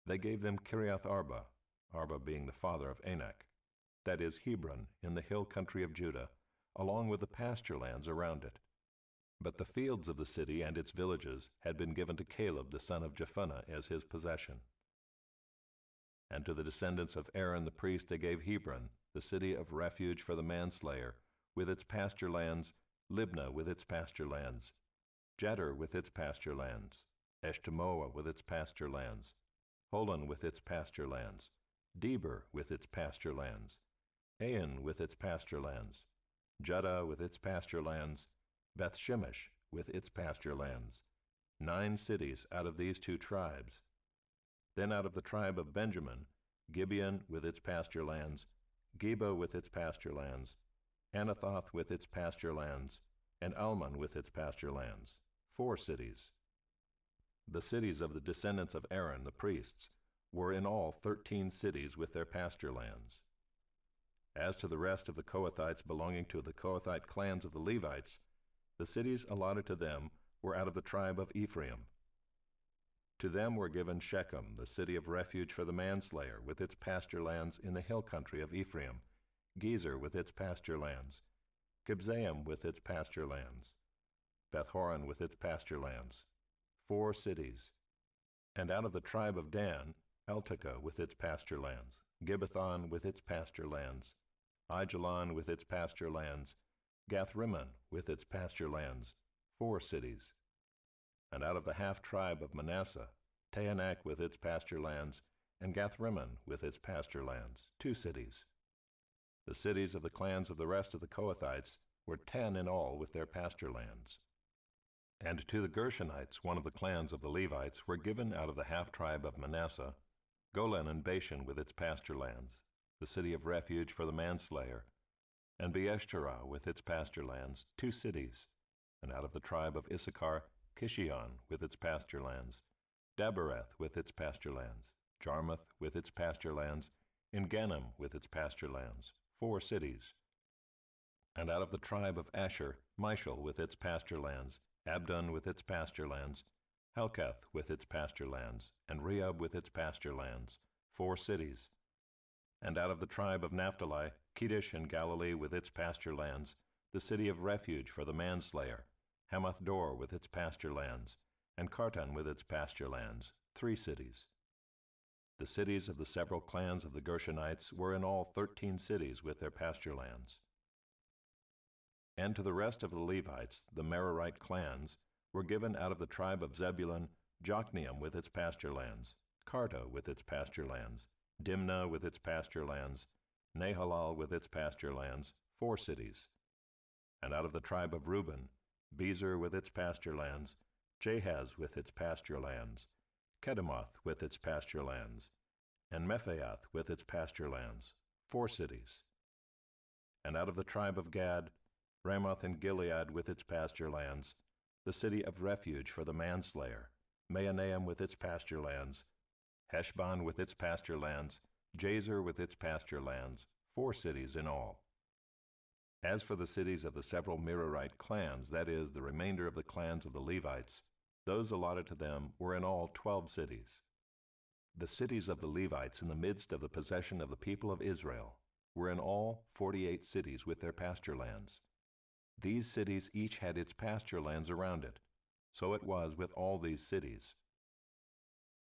They gave them Kiriath Arba, Arba being the father of Anak, that is Hebron, in the hill country of Judah, along with the pasture lands around it. But the fields of the city and its villages had been given to Caleb the son of Jephunneh as his possession. And to the descendants of Aaron the priest they gave Hebron, the city of refuge for the manslayer, with its pasture lands, Libnah with its pasture lands, Jeter with its pasture lands, Eshtemoa with its pasture lands, Holon with its pasture lands, Deber with its pasture lands, Ain with its pasture lands, Judah with its pasture lands, Beth-Shemesh with its pasture lands, 9 cities out of these 2 tribes. Then out of the tribe of Benjamin, Gibeon with its pasture lands, Geba with its pasture lands, Anathoth with its pasture lands, and Almon with its pasture lands, 4 cities. The cities of the descendants of Aaron, the priests, were in all 13 cities with their pasture lands. As to the rest of the Kohathites belonging to the Kohathite clans of the Levites, the cities allotted to them were out of the tribe of Ephraim. To them were given Shechem, the city of refuge for the manslayer, with its pasture lands in the hill country of Ephraim, Gezer with its pasture lands, Kibzaim with its pasture lands, Beth-horon with its pasture lands, 4 cities. And out of the tribe of Dan, Eltekeh with its pasture lands, Gibbethon with its pasture lands, Aijalon with its pasture lands, Gath-rimmon with its pasture lands, 4 cities. And out of the half-tribe of Manasseh, Taanach with its pasture lands, and Gath-rimmon with its pasture lands, 2 cities. The cities of the clans of the rest of the Kohathites were 10 in all with their pasture lands. And to the Gershonites, one of the clans of the Levites, were given out of the half-tribe of Manasseh, Golan and Bashan with its pasture lands, the city of refuge for the manslayer, and Beeshterah with its pasture lands, 2 cities. And out of the tribe of Issachar, Kishion with its pasture lands, Dabereth with its pasture lands, Jarmuth with its pasture lands, En-gannim with its pasture lands, 4 cities. And out of the tribe of Asher, Mishal with its pasture lands, Abdon with its pasture lands, Helkath with its pasture lands, and Rehob with its pasture lands, 4 cities. And out of the tribe of Naphtali, Kedesh in Galilee with its pasture lands, the city of refuge for the manslayer, Hamath-dor with its pasture lands, and Kartan with its pasture lands, 3 cities. The cities of the several clans of the Gershonites were in all 13 cities with their pasture lands. And to the rest of the Levites, the Merarite clans, were given out of the tribe of Zebulun, Jokneam with its pasture lands, Karta with its pasture lands, Dimnah with its pasture lands, Nahalal with its pasture lands, 4 cities. And out of the tribe of Reuben, Bezer with its pasture lands, Jahaz with its pasture lands, Kedemoth with its pasture lands, and Mephaath with its pasture lands, 4 cities. And out of the tribe of Gad, Ramoth in Gilead with its pasture lands, the city of refuge for the manslayer, Mahanaim with its pasture lands, Heshbon with its pasture lands, Jazer with its pasture lands, 4 cities in all. As for the cities of the several Merarite clans, that is, the remainder of the clans of the Levites, those allotted to them were in all 12 cities. The cities of the Levites in the midst of the possession of the people of Israel were in all 48 cities with their pasture lands. These cities each had its pasture lands around it. So it was with all these cities.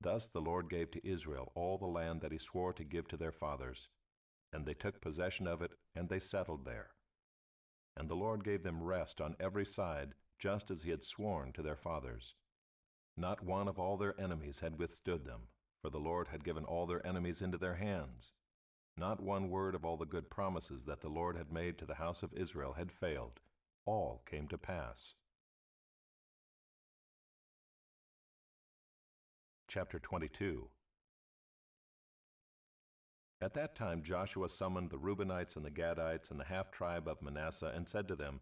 Thus the Lord gave to Israel all the land that he swore to give to their fathers, and they took possession of it, and they settled there. And the Lord gave them rest on every side, just as he had sworn to their fathers. Not one of all their enemies had withstood them, for the Lord had given all their enemies into their hands. Not one word of all the good promises that the Lord had made to the house of Israel had failed. All came to pass. Chapter 22. At that time Joshua summoned the Reubenites and the Gadites and the half-tribe of Manasseh and said to them,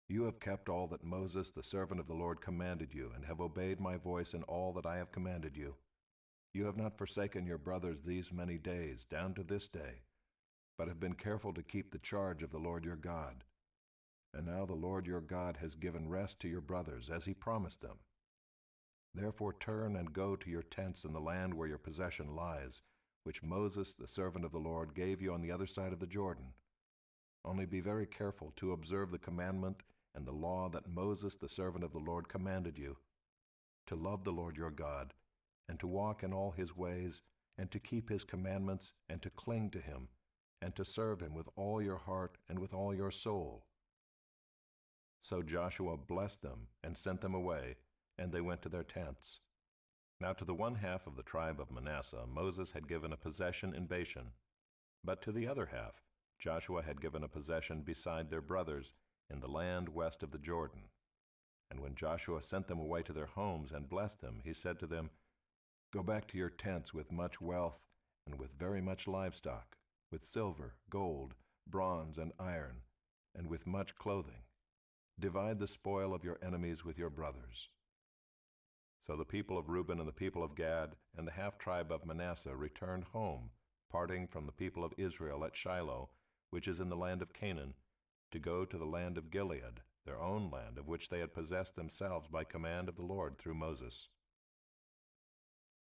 "You have kept all that Moses, the servant of the Lord, commanded you, and have obeyed my voice in all that I have commanded you. You have not forsaken your brothers these many days, down to this day, but have been careful to keep the charge of the Lord your God. And now the Lord your God has given rest to your brothers, as he promised them. Therefore turn and go to your tents in the land where your possession lies, which Moses, the servant of the Lord, gave you on the other side of the Jordan. Only be very careful to observe the commandment and the law that Moses, the servant of the Lord, commanded you, to love the Lord your God, and to walk in all his ways, and to keep his commandments, and to cling to him, and to serve him with all your heart and with all your soul." So Joshua blessed them and sent them away, and they went to their tents. Now to the one half of the tribe of Manasseh Moses had given a possession in Bashan, but to the other half Joshua had given a possession beside their brothers in the land west of the Jordan. And when Joshua sent them away to their homes and blessed them, he said to them, "Go back to your tents with much wealth and with very much livestock, with silver, gold, bronze, and iron, and with much clothing. Divide the spoil of your enemies with your brothers." So the people of Reuben and the people of Gad and the half-tribe of Manasseh returned home, parting from the people of Israel at Shiloh, which is in the land of Canaan, to go to the land of Gilead, their own land, of which they had possessed themselves by command of the Lord through Moses.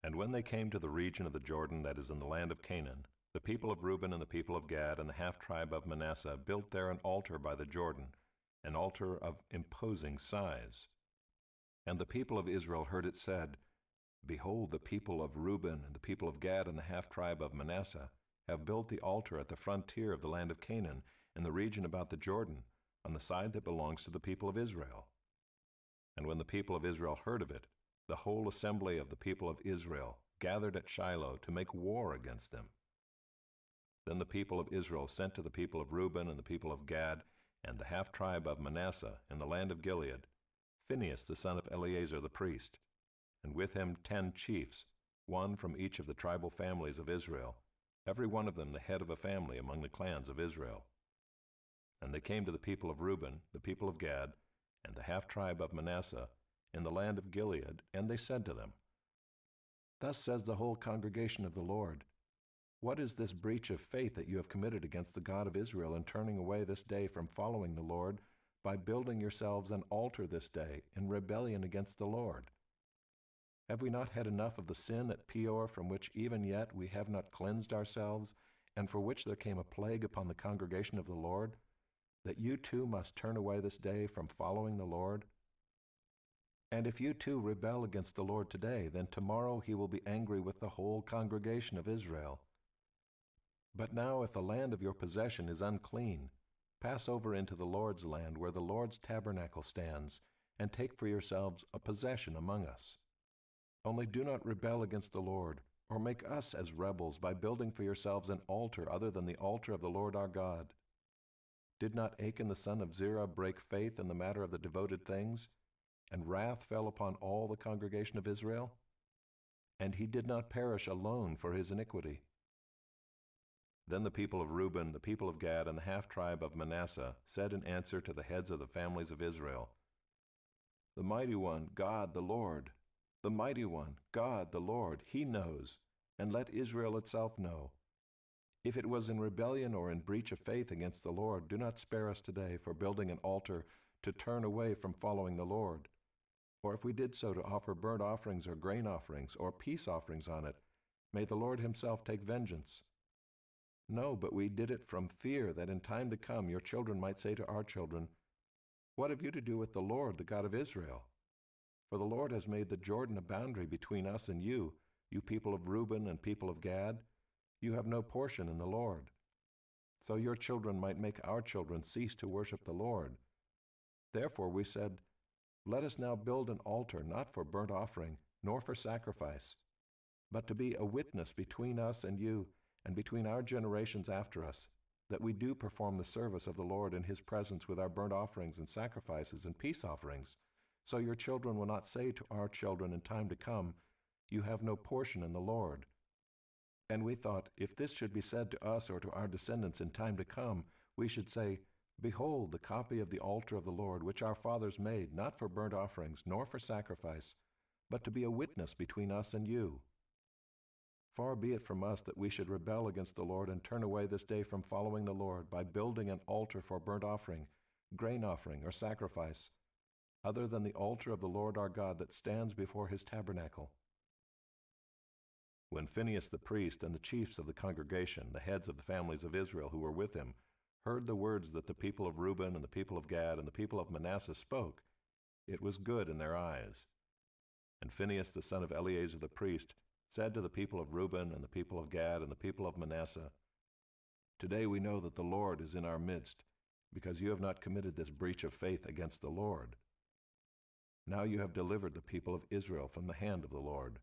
And when they came to the region of the Jordan that is in the land of Canaan, the people of Reuben and the people of Gad and the half-tribe of Manasseh built there an altar by the Jordan, an altar of imposing size. And the people of Israel heard it said, "Behold, the people of Reuben and the people of Gad and the half-tribe of Manasseh have built the altar at the frontier of the land of Canaan, in the region about the Jordan, on the side that belongs to the people of Israel." And when the people of Israel heard of it, the whole assembly of the people of Israel gathered at Shiloh to make war against them. Then the people of Israel sent to the people of Reuben and the people of Gad and the half-tribe of Manasseh in the land of Gilead Phinehas the son of Eleazar the priest, and with him 10 chiefs, one from each of the tribal families of Israel, every one of them the head of a family among the clans of Israel. And they came to the people of Reuben, the people of Gad, and the half-tribe of Manasseh in the land of Gilead, and they said to them, "Thus says the whole congregation of the Lord, what is this breach of faith that you have committed against the God of Israel in turning away this day from following the Lord, by building yourselves an altar this day in rebellion against the Lord? Have we not had enough of the sin at Peor, from which even yet we have not cleansed ourselves, and for which there came a plague upon the congregation of the Lord, that you too must turn away this day from following the Lord? And if you too rebel against the Lord today, then tomorrow he will be angry with the whole congregation of Israel. But now if the land of your possession is unclean, pass over into the Lord's land where the Lord's tabernacle stands, and take for yourselves a possession among us. Only do not rebel against the Lord, or make us as rebels by building for yourselves an altar other than the altar of the Lord our God. Did not Achan the son of Zerah break faith in the matter of the devoted things, and wrath fell upon all the congregation of Israel? And he did not perish alone for his iniquity." Then the people of Reuben, the people of Gad, and the half-tribe of Manasseh said in answer to the heads of the families of Israel, "The mighty one, God the Lord, the mighty one, God the Lord, he knows, and let Israel itself know. If it was in rebellion or in breach of faith against the Lord, do not spare us today for building an altar to turn away from following the Lord. Or if we did so to offer burnt offerings or grain offerings or peace offerings on it, may the Lord himself take vengeance. No, but we did it from fear that in time to come your children might say to our children, 'What have you to do with the Lord, the God of Israel?' For the Lord has made the Jordan a boundary between us and you people of Reuben and people of Gad. You have no portion in the Lord. So your children might make our children cease to worship the Lord. Therefore we said, 'Let us now build an altar not for burnt offering, nor for sacrifice, but to be a witness between us and you, and between our generations after us, that we do perform the service of the Lord in his presence with our burnt offerings and sacrifices and peace offerings. So your children will not say to our children in time to come, "You have no portion in the Lord." And we thought, if this should be said to us or to our descendants in time to come, we should say, "Behold, the copy of the altar of the Lord, which our fathers made, not for burnt offerings, nor for sacrifice, but to be a witness between us and you." Far be it from us that we should rebel against the Lord and turn away this day from following the Lord by building an altar for burnt offering, grain offering, or sacrifice, other than the altar of the Lord our God that stands before his tabernacle. When Phinehas the priest and the chiefs of the congregation, the heads of the families of Israel who were with him, heard the words that the people of Reuben and the people of Gad and the people of Manasseh spoke, it was good in their eyes. And Phinehas the son of Eleazar the priest said to the people of Reuben and the people of Gad and the people of Manasseh, "Today we know that the Lord is in our midst, because you have not committed this breach of faith against the Lord. Now you have delivered the people of Israel from the hand of the Lord."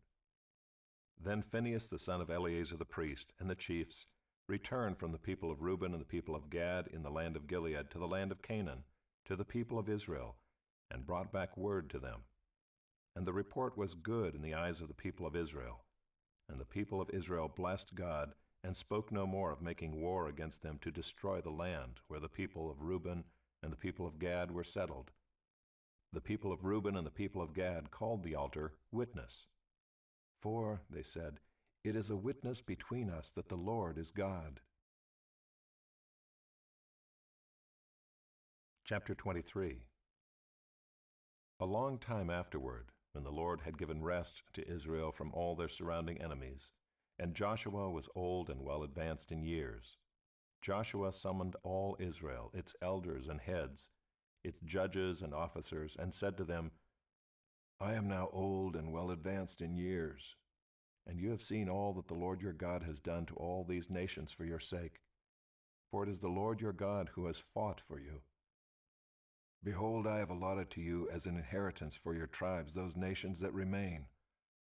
Then Phinehas the son of Eleazar the priest and the chiefs returned from the people of Reuben and the people of Gad in the land of Gilead to the land of Canaan, to the people of Israel, and brought back word to them. And the report was good in the eyes of the people of Israel. And the people of Israel blessed God, and spoke no more of making war against them to destroy the land where the people of Reuben and the people of Gad were settled. The people of Reuben and the people of Gad called the altar Witness. "For," they said, "it is a witness between us that the Lord is God." Chapter 23. A long time afterward, when the Lord had given rest to Israel from all their surrounding enemies, and Joshua was old and well advanced in years, Joshua summoned all Israel, its elders and heads, its judges and officers, and said to them, "I am now old and well advanced in years, and you have seen all that the Lord your God has done to all these nations for your sake. For it is the Lord your God who has fought for you. Behold, I have allotted to you as an inheritance for your tribes those nations that remain,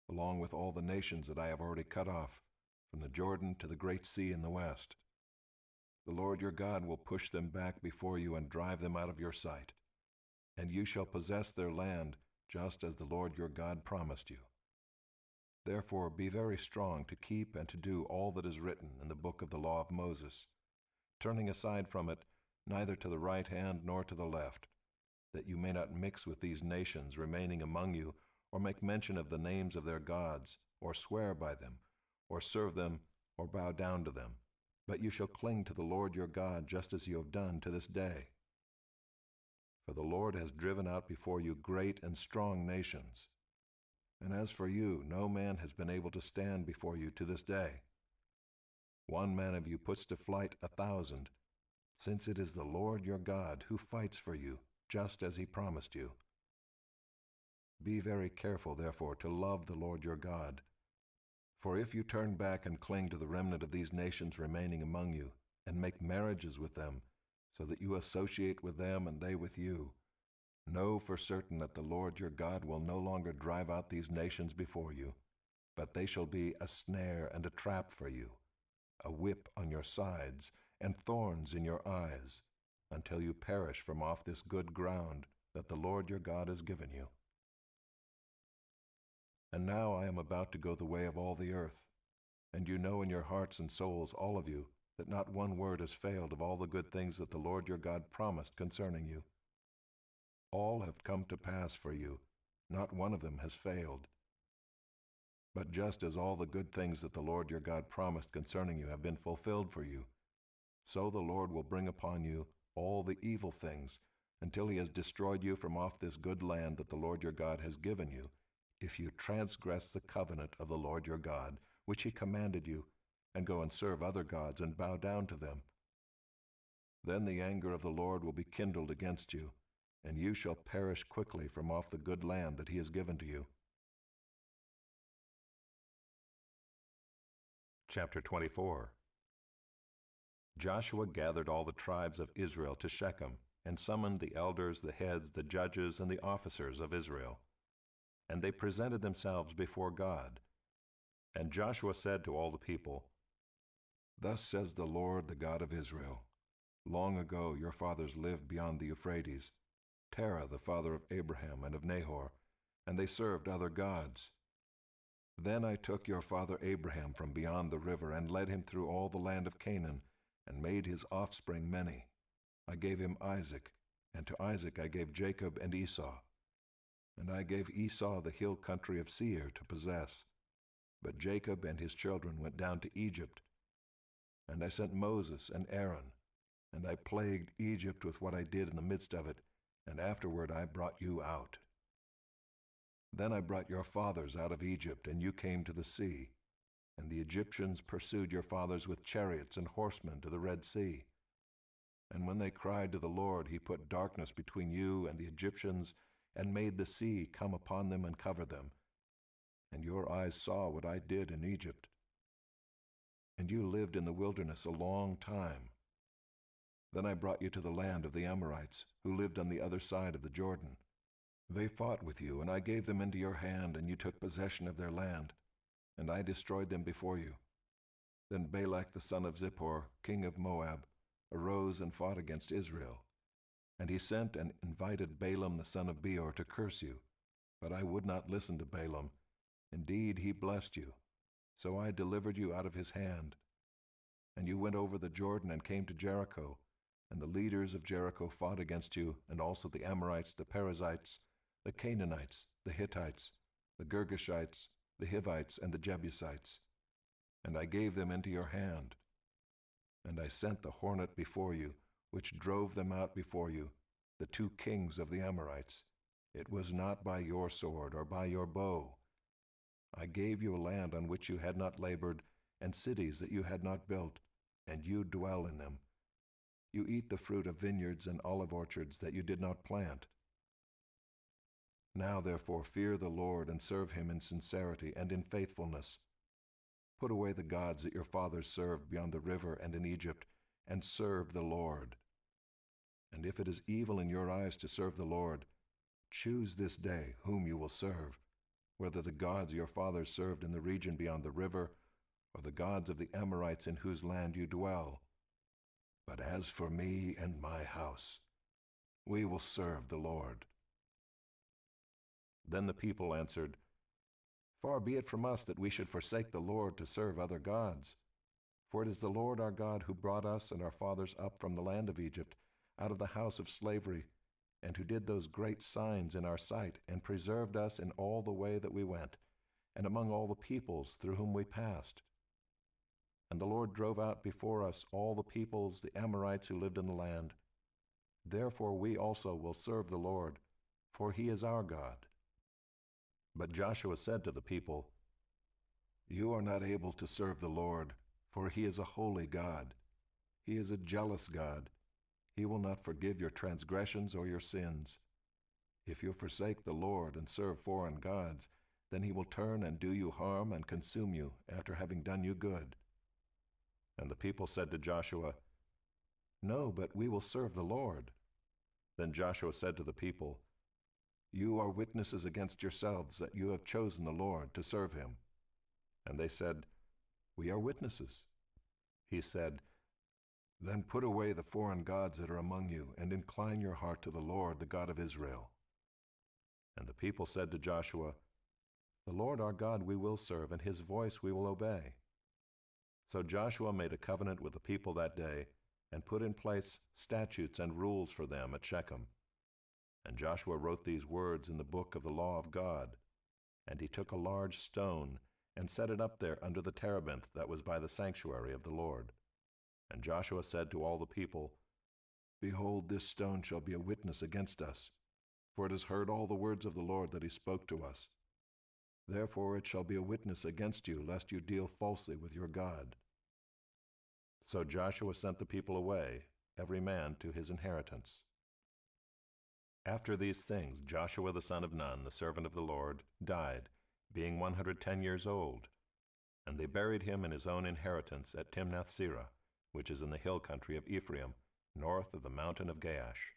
along with all the nations that I have already cut off, from the Jordan to the great sea in the west. The Lord your God will push them back before you and drive them out of your sight, and you shall possess their land just as the Lord your God promised you. Therefore be very strong to keep and to do all that is written in the book of the law of Moses, turning aside from it neither to the right hand nor to the left, that you may not mix with these nations remaining among you, or make mention of the names of their gods, or swear by them, or serve them, or bow down to them. But you shall cling to the Lord your God just as you have done to this day. For the Lord has driven out before you great and strong nations. And as for you, no man has been able to stand before you to this day. One man of you puts to flight 1,000, since it is the Lord your God who fights for you, just as he promised you. Be very careful, therefore, to love the Lord your God. For if you turn back and cling to the remnant of these nations remaining among you, and make marriages with them, so that you associate with them and they with you, know for certain that the Lord your God will no longer drive out these nations before you, but they shall be a snare and a trap for you, a whip on your sides, and thorns in your eyes, until you perish from off this good ground that the Lord your God has given you. And now I am about to go the way of all the earth, and you know in your hearts and souls, all of you, that not one word has failed of all the good things that the Lord your God promised concerning you. All have come to pass for you, not one of them has failed. But just as all the good things that the Lord your God promised concerning you have been fulfilled for you, so the Lord will bring upon you all the evil things until he has destroyed you from off this good land that the Lord your God has given you, if you transgress the covenant of the Lord your God, which he commanded you, and go and serve other gods and bow down to them. Then the anger of the Lord will be kindled against you, and you shall perish quickly from off the good land that he has given to you. Chapter 24. Joshua gathered all the tribes of Israel to Shechem, and summoned the elders, the heads, the judges, and the officers of Israel. And they presented themselves before God. And Joshua said to all the people, "Thus says the Lord, the God of Israel, long ago your fathers lived beyond the Euphrates, Terah the father of Abraham and of Nahor, and they served other gods. Then I took your father Abraham from beyond the river and led him through all the land of Canaan, and made his offspring many. I gave him Isaac, and to Isaac I gave Jacob and Esau. And I gave Esau the hill country of Seir to possess. But Jacob and his children went down to Egypt. And I sent Moses and Aaron, and I plagued Egypt with what I did in the midst of it, and afterward I brought you out. Then I brought your fathers out of Egypt, and you came to the sea. And the Egyptians pursued your fathers with chariots and horsemen to the Red Sea. And when they cried to the Lord, he put darkness between you and the Egyptians, and made the sea come upon them and cover them. And your eyes saw what I did in Egypt. And you lived in the wilderness a long time. Then I brought you to the land of the Amorites, who lived on the other side of the Jordan. They fought with you, and I gave them into your hand, and you took possession of their land, and I destroyed them before you. Then Balak the son of Zippor, king of Moab, arose and fought against Israel. And he sent and invited Balaam the son of Beor to curse you. But I would not listen to Balaam. Indeed, he blessed you. So I delivered you out of his hand. And you went over the Jordan and came to Jericho. And the leaders of Jericho fought against you, and also the Amorites, the Perizzites, the Canaanites, the Hittites, the Girgashites, the Hivites, and the Jebusites. And I gave them into your hand. And I sent the hornet before you, which drove them out before you, the 2 kings of the Amorites. It was not by your sword or by your bow. I gave you a land on which you had not labored, and cities that you had not built, and you dwell in them. You eat the fruit of vineyards and olive orchards that you did not plant. Now therefore fear the Lord and serve him in sincerity and in faithfulness. Put away the gods that your fathers served beyond the river and in Egypt, and serve the Lord. And if it is evil in your eyes to serve the Lord, choose this day whom you will serve, whether the gods your fathers served in the region beyond the river, or the gods of the Amorites in whose land you dwell. But as for me and my house, we will serve the Lord." Then the people answered, "Far be it from us that we should forsake the Lord to serve other gods. For it is the Lord our God who brought us and our fathers up from the land of Egypt, out of the house of slavery, and who did those great signs in our sight, and preserved us in all the way that we went, and among all the peoples through whom we passed. And the Lord drove out before us all the peoples, the Amorites who lived in the land. Therefore we also will serve the Lord, for he is our God." But Joshua said to the people, "You are not able to serve the Lord, for he is a holy God. He is a jealous God. He will not forgive your transgressions or your sins. If you forsake the Lord and serve foreign gods, then he will turn and do you harm and consume you after having done you good." And the people said to Joshua, "No, but we will serve the Lord." Then Joshua said to the people, "You are witnesses against yourselves that you have chosen the Lord to serve him." And they said, "We are witnesses." He said, "Then put away the foreign gods that are among you, and incline your heart to the Lord, the God of Israel." And the people said to Joshua, "The Lord our God we will serve, and his voice we will obey." So Joshua made a covenant with the people that day, and put in place statutes and rules for them at Shechem. And Joshua wrote these words in the book of the law of God. And he took a large stone, and set it up there under the terebinth that was by the sanctuary of the Lord. And Joshua said to all the people, "Behold, this stone shall be a witness against us, for it has heard all the words of the Lord that he spoke to us. Therefore it shall be a witness against you, lest you deal falsely with your God." So Joshua sent the people away, every man to his inheritance. After these things Joshua the son of Nun, the servant of the Lord, died, being 110 years old. And they buried him in his own inheritance at Timnath-serah, which is in the hill country of Ephraim, north of the mountain of Gaash.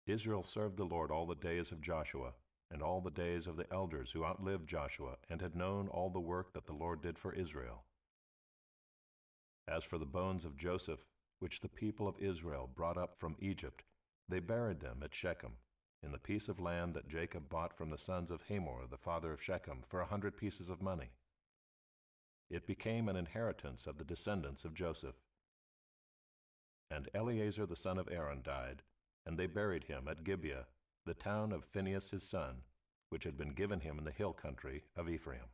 Israel served the Lord all the days of Joshua, and all the days of the elders who outlived Joshua, and had known all the work that the Lord did for Israel. As for the bones of Joseph, which the people of Israel brought up from Egypt, they buried them at Shechem, in the piece of land that Jacob bought from the sons of Hamor, the father of Shechem, for 100 pieces of money. It became an inheritance of the descendants of Joseph. And Eleazar the son of Aaron died, and they buried him at Gibeah, the town of Phinehas his son, which had been given him in the hill country of Ephraim.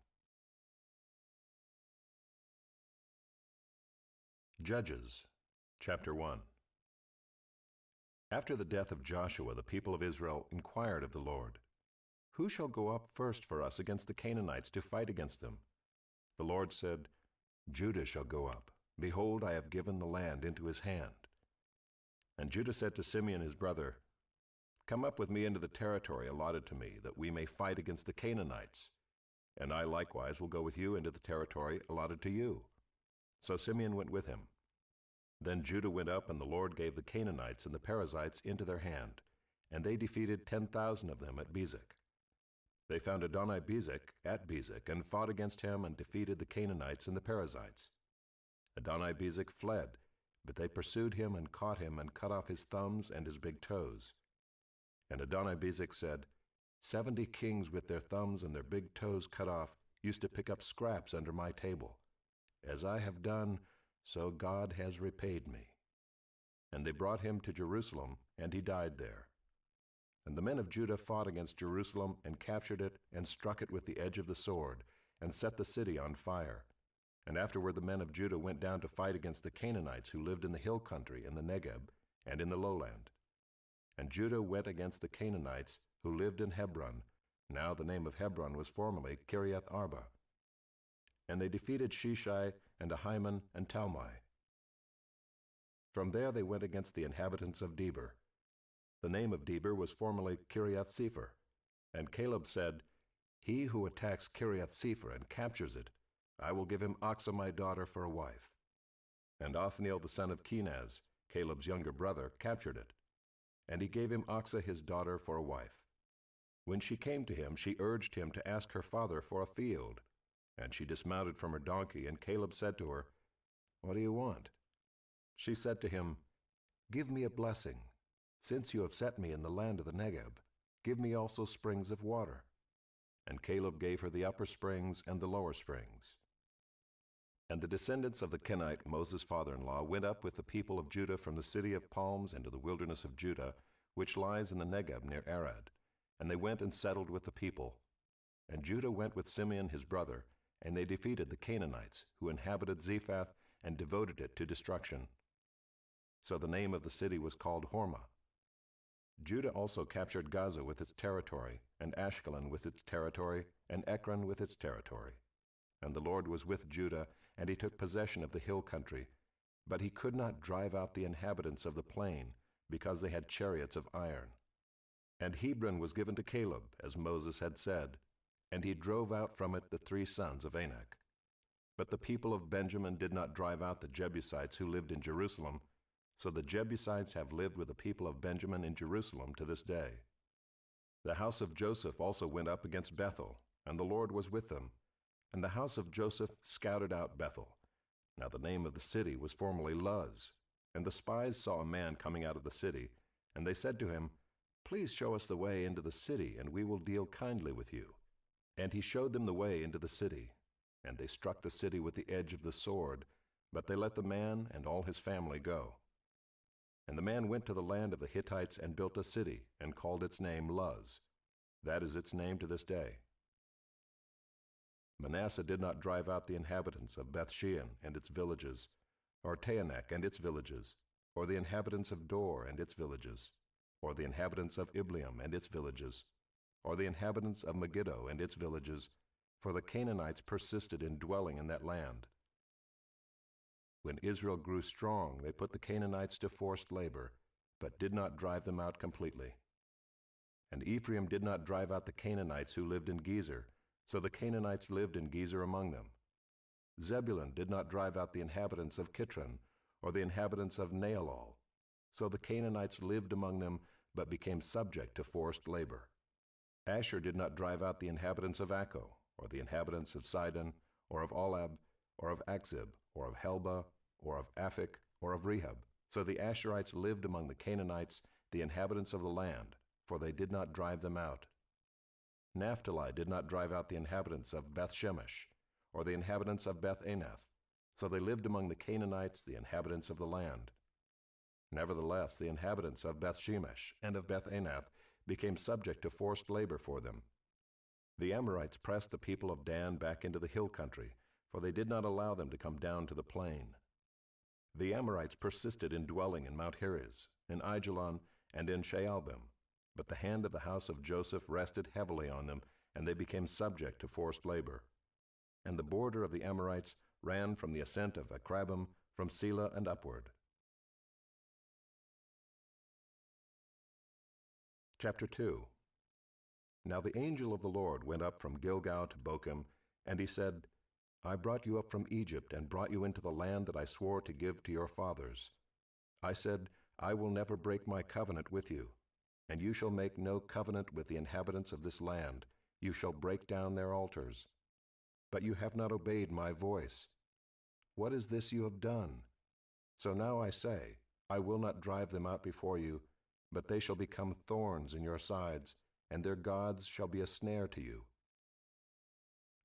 Judges, chapter 1. After the death of Joshua, the people of Israel inquired of the Lord, "Who shall go up first for us against the Canaanites to fight against them?" The Lord said, Judah shall go up. Behold, I have given the land into his hand. And Judah said to Simeon his brother, Come up with me into the territory allotted to me, that we may fight against the Canaanites. And I likewise will go with you into the territory allotted to you. So Simeon went with him. Then Judah went up, and the Lord gave the Canaanites and the Perizzites into their hand, and they defeated 10,000 of them at Bezek. They found Adoni-Bezek at Bezek, and fought against him, and defeated the Canaanites and the Perizzites. Adoni-Bezek fled, but they pursued him and caught him, and cut off his thumbs and his big toes. And Adoni-Bezek said, 70 kings with their thumbs and their big toes cut off used to pick up scraps under my table. As I have done, so God has repaid me. And they brought him to Jerusalem, and he died there. And the men of Judah fought against Jerusalem, and captured it, and struck it with the edge of the sword, and set the city on fire. And afterward the men of Judah went down to fight against the Canaanites who lived in the hill country, in the Negeb, and in the lowland. And Judah went against the Canaanites who lived in Hebron. Now the name of Hebron was formerly Kiriath Arba. And they defeated Sheshai, and Ahiman, and Talmai. From there they went against the inhabitants of Debir. The name of Debir was formerly Kiriath Sepher. And Caleb said, He who attacks Kiriath Sepher and captures it, I will give him Achsah my daughter for a wife. And Othniel the son of Kenaz, Caleb's younger brother, captured it. And he gave him Achsah his daughter for a wife. When she came to him, she urged him to ask her father for a field. And she dismounted from her donkey, and Caleb said to her, What do you want? She said to him, Give me a blessing. Since you have set me in the land of the Negeb, give me also springs of water. And Caleb gave her the upper springs and the lower springs. And the descendants of the Kenite, Moses' father-in-law, went up with the people of Judah from the city of palms into the wilderness of Judah, which lies in the Negeb near Arad. And they went and settled with the people. And Judah went with Simeon his brother, and they defeated the Canaanites, who inhabited Zephath, and devoted it to destruction. So the name of the city was called Hormah. Judah also captured Gaza with its territory, and Ashkelon with its territory, and Ekron with its territory. And the Lord was with Judah, and he took possession of the hill country. But he could not drive out the inhabitants of the plain, because they had chariots of iron. And Hebron was given to Caleb, as Moses had said, and he drove out from it the 3 sons of Anak. But the people of Benjamin did not drive out the Jebusites who lived in Jerusalem, so the Jebusites have lived with the people of Benjamin in Jerusalem to this day. The house of Joseph also went up against Bethel, and the Lord was with them. And the house of Joseph scouted out Bethel. Now the name of the city was formerly Luz. And the spies saw a man coming out of the city, and they said to him, Please show us the way into the city, and we will deal kindly with you. And he showed them the way into the city. And they struck the city with the edge of the sword, but they let the man and all his family go. And the man went to the land of the Hittites and built a city, and called its name Luz. That is its name to this day. Manasseh did not drive out the inhabitants of Bethshean and its villages, or Taanach and its villages, or the inhabitants of Dor and its villages, or the inhabitants of Ibleam and its villages, or the inhabitants of Megiddo and its villages, for the Canaanites persisted in dwelling in that land. When Israel grew strong, they put the Canaanites to forced labor, but did not drive them out completely. And Ephraim did not drive out the Canaanites who lived in Gezer, so the Canaanites lived in Gezer among them. Zebulun did not drive out the inhabitants of Kitron, or the inhabitants of Naalol, so the Canaanites lived among them, but became subject to forced labor. Asher did not drive out the inhabitants of Akko, or the inhabitants of Sidon, or of Olab, or of Akzib, or of Helba, or of Aphik, or of Rehob. So the Asherites lived among the Canaanites, the inhabitants of the land, for they did not drive them out. Naphtali did not drive out the inhabitants of Beth-Shemesh, or the inhabitants of Beth-Anath, so they lived among the Canaanites, the inhabitants of the land. Nevertheless, the inhabitants of Beth-Shemesh and of Beth-Anath became subject to forced labor for them. The Amorites pressed the people of Dan back into the hill country, for they did not allow them to come down to the plain. The Amorites persisted in dwelling in Mount Heres, in Aijalon, and in Shaalbim, but the hand of the house of Joseph rested heavily on them, and they became subject to forced labor. And the border of the Amorites ran from the ascent of Akrabim, from Selah and upward. Chapter 2. Now the angel of the Lord went up from Gilgal to Bochim, and he said, I brought you up from Egypt, and brought you into the land that I swore to give to your fathers. I said, I will never break my covenant with you, and you shall make no covenant with the inhabitants of this land. You shall break down their altars. But you have not obeyed my voice. What is this you have done? So now I say, I will not drive them out before you, but they shall become thorns in your sides, and their gods shall be a snare to you.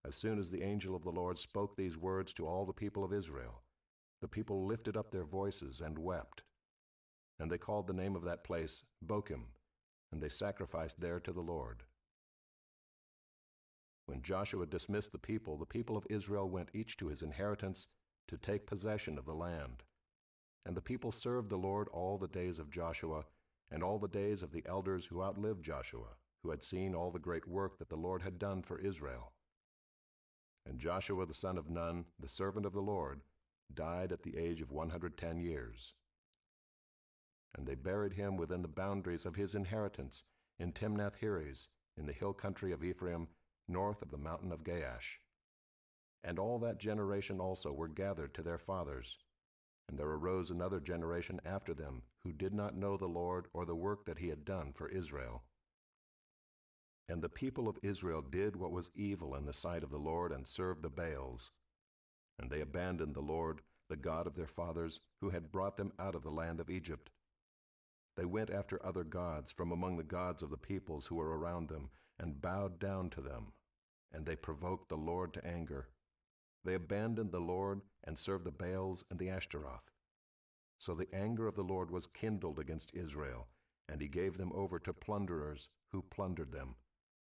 As soon as the angel of the Lord spoke these words to all the people of Israel, the people lifted up their voices and wept. And they called the name of that place Bochim, and they sacrificed there to the Lord. When Joshua dismissed the people of Israel went each to his inheritance to take possession of the land. And the people served the Lord all the days of Joshua, and all the days of the elders who outlived Joshua, who had seen all the great work that the Lord had done for Israel. And Joshua the son of Nun, the servant of the Lord, died at the age of 110 years. And they buried him within the boundaries of his inheritance, in Timnath-Heres, in the hill country of Ephraim, north of the mountain of Gaash. And all that generation also were gathered to their fathers. And there arose another generation after them, who did not know the Lord or the work that he had done for Israel. And the people of Israel did what was evil in the sight of the Lord, and served the Baals. And they abandoned the Lord, the God of their fathers, who had brought them out of the land of Egypt. They went after other gods from among the gods of the peoples who were around them, and bowed down to them. And they provoked the Lord to anger. They abandoned the Lord, and served the Baals and the Ashtaroth. So the anger of the Lord was kindled against Israel, and he gave them over to plunderers, who plundered them.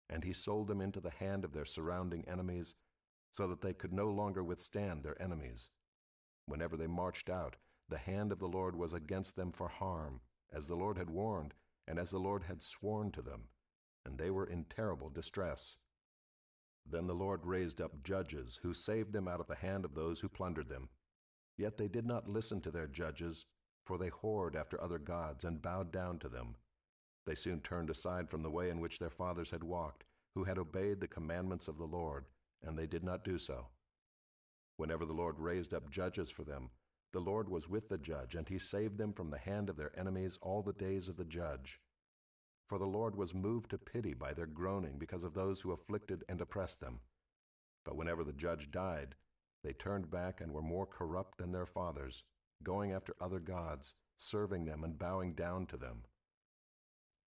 And he sold them into the hand of their surrounding enemies, so that they could no longer withstand their enemies. Whenever they marched out, the hand of the Lord was against them for harm, as the Lord had warned, and as the Lord had sworn to them, and they were in terrible distress. Then the Lord raised up judges, who saved them out of the hand of those who plundered them. Yet they did not listen to their judges, for they whored after other gods and bowed down to them. They soon turned aside from the way in which their fathers had walked, who had obeyed the commandments of the Lord, and they did not do so. Whenever the Lord raised up judges for them, the Lord was with the judge, and he saved them from the hand of their enemies all the days of the judge. For the Lord was moved to pity by their groaning because of those who afflicted and oppressed them. But whenever the judge died, they turned back and were more corrupt than their fathers, going after other gods, serving them and bowing down to them.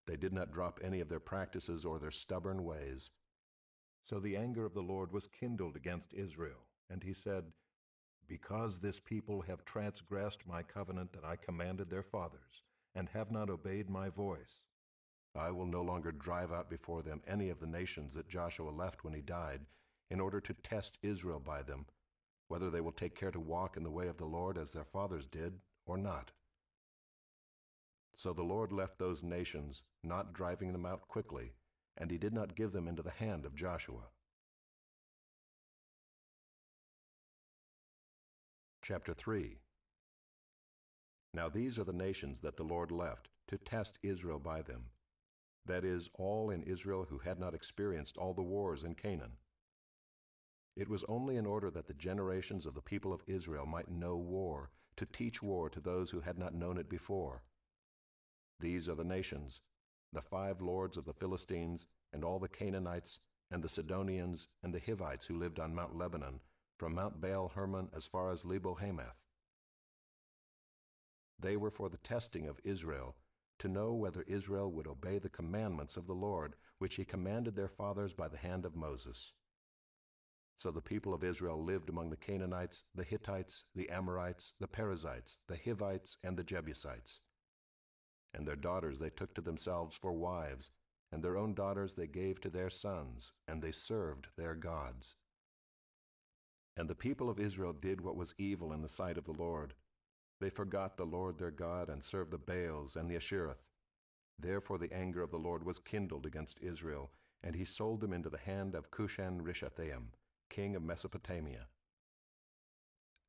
They did not drop any of their practices or their stubborn ways. So the anger of the Lord was kindled against Israel, and he said, Because this people have transgressed my covenant that I commanded their fathers, and have not obeyed my voice, I will no longer drive out before them any of the nations that Joshua left when he died, in order to test Israel by them, whether they will take care to walk in the way of the Lord as their fathers did, or not. So the Lord left those nations, not driving them out quickly, and he did not give them into the hand of Joshua. Chapter 3. Now these are the nations that the Lord left, to test Israel by them. That is, all in Israel who had not experienced all the wars in Canaan. It was only in order that the generations of the people of Israel might know war, to teach war to those who had not known it before. These are the nations, the 5 lords of the Philistines, and all the Canaanites, and the Sidonians, and the Hivites who lived on Mount Lebanon, from Mount Baal Hermon as far as Lebo-Hamath. They were for the testing of Israel, to know whether Israel would obey the commandments of the Lord, which he commanded their fathers by the hand of Moses. So the people of Israel lived among the Canaanites, the Hittites, the Amorites, the Perizzites, the Hivites, and the Jebusites. And their daughters they took to themselves for wives, and their own daughters they gave to their sons, and they served their gods. And the people of Israel did what was evil in the sight of the Lord. They forgot the Lord their God, and served the Baals and the Ashereth. Therefore the anger of the Lord was kindled against Israel, and he sold them into the hand of Cushan-Rishathaim, king of Mesopotamia.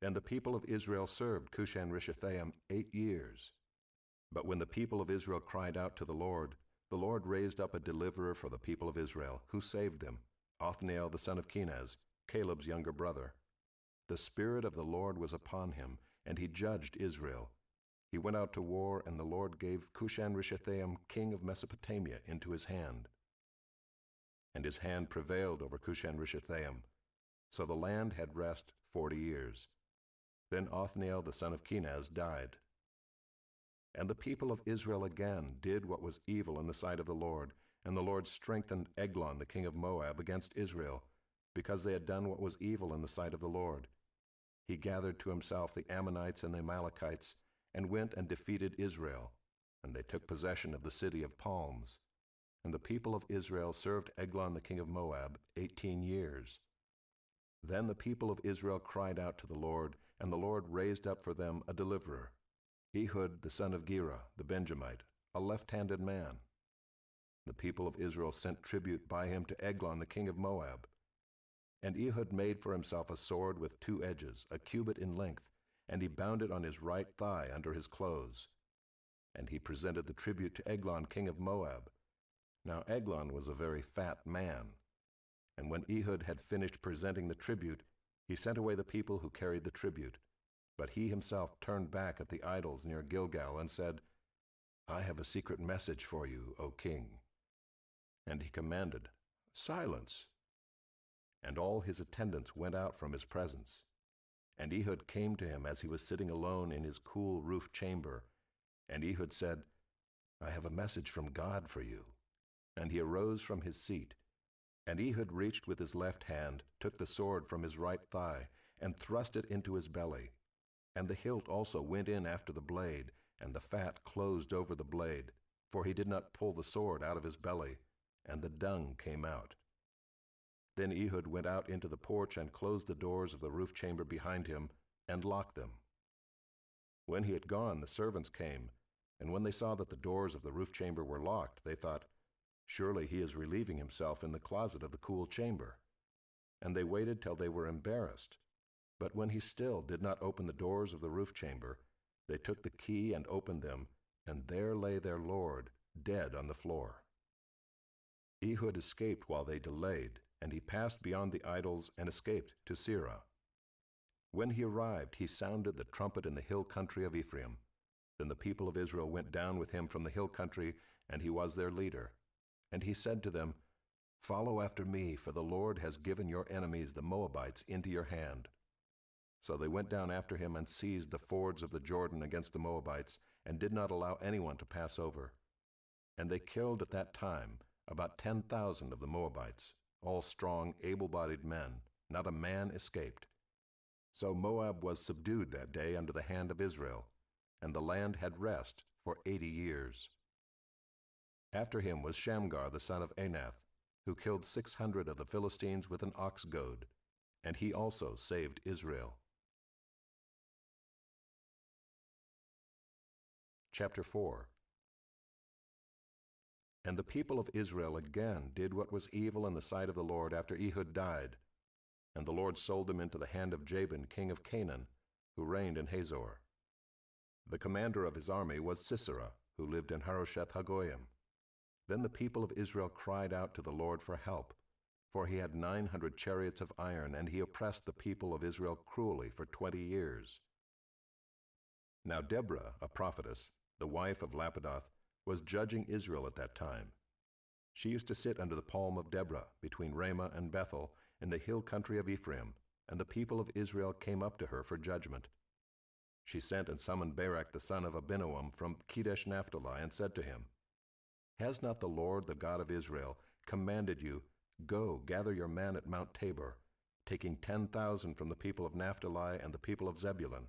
And the people of Israel served Cushan-Rishathaim 8 years. But when the people of Israel cried out to the Lord raised up a deliverer for the people of Israel, who saved them, Othniel the son of Kenaz, Caleb's younger brother. The Spirit of the Lord was upon him, and he judged Israel. He went out to war, and the Lord gave Cushan-Rishathaim, king of Mesopotamia, into his hand. And his hand prevailed over Cushan-Rishathaim. So the land had rest 40 years. Then Othniel the son of Kenaz died. And the people of Israel again did what was evil in the sight of the Lord, and the Lord strengthened Eglon the king of Moab against Israel, because they had done what was evil in the sight of the Lord. He gathered to himself the Ammonites and the Amalekites, and went and defeated Israel, and they took possession of the city of palms. And the people of Israel served Eglon the king of Moab 18 years. Then the people of Israel cried out to the Lord, and the Lord raised up for them a deliverer, Ehud the son of Gera, the Benjamite, a left-handed man. The people of Israel sent tribute by him to Eglon the king of Moab. And Ehud made for himself a sword with 2 edges, a cubit in length, and he bound it on his right thigh under his clothes. And he presented the tribute to Eglon king of Moab. Now Eglon was a very fat man. And when Ehud had finished presenting the tribute, he sent away the people who carried the tribute. But he himself turned back at the idols near Gilgal and said, I have a secret message for you, O king. And he commanded, Silence! And all his attendants went out from his presence. And Ehud came to him as he was sitting alone in his cool roof chamber. And Ehud said, I have a message from God for you. And he arose from his seat. And Ehud reached with his left hand, took the sword from his right thigh, and thrust it into his belly. And the hilt also went in after the blade, and the fat closed over the blade, for he did not pull the sword out of his belly, and the dung came out. Then Ehud went out into the porch and closed the doors of the roof chamber behind him, and locked them. When he had gone, the servants came, and when they saw that the doors of the roof chamber were locked, they thought, Surely he is relieving himself in the closet of the cool chamber. And they waited till they were embarrassed. But when he still did not open the doors of the roof chamber, they took the key and opened them, and there lay their lord, dead on the floor. Ehud escaped while they delayed, and he passed beyond the idols and escaped to Seirah. When he arrived, he sounded the trumpet in the hill country of Ephraim. Then the people of Israel went down with him from the hill country, and he was their leader. And he said to them, Follow after me, for the Lord has given your enemies, the Moabites, into your hand. So they went down after him and seized the fords of the Jordan against the Moabites, and did not allow anyone to pass over. And they killed at that time about 10,000 of the Moabites, all strong, able-bodied men. Not a man escaped. So Moab was subdued that day under the hand of Israel, and the land had rest for 80 years. After him was Shamgar the son of Anath, who killed 600 of the Philistines with an ox goad, and he also saved Israel. Chapter 4. And the people of Israel again did what was evil in the sight of the Lord after Ehud died. And the Lord sold them into the hand of Jabin, king of Canaan, who reigned in Hazor. The commander of his army was Sisera, who lived in Harosheth Hagoyim. Then the people of Israel cried out to the Lord for help, for he had 900 chariots of iron, and he oppressed the people of Israel cruelly for 20 years. Now Deborah, a prophetess, the wife of Lapidoth, was judging Israel at that time. She used to sit under the palm of Deborah, between Ramah and Bethel, in the hill country of Ephraim, and the people of Israel came up to her for judgment. She sent and summoned Barak the son of Abinoam from Kedesh Naphtali, and said to him, Has not the Lord, the God of Israel, commanded you, Go, gather your men at Mount Tabor, taking 10,000 from the people of Naphtali and the people of Zebulun?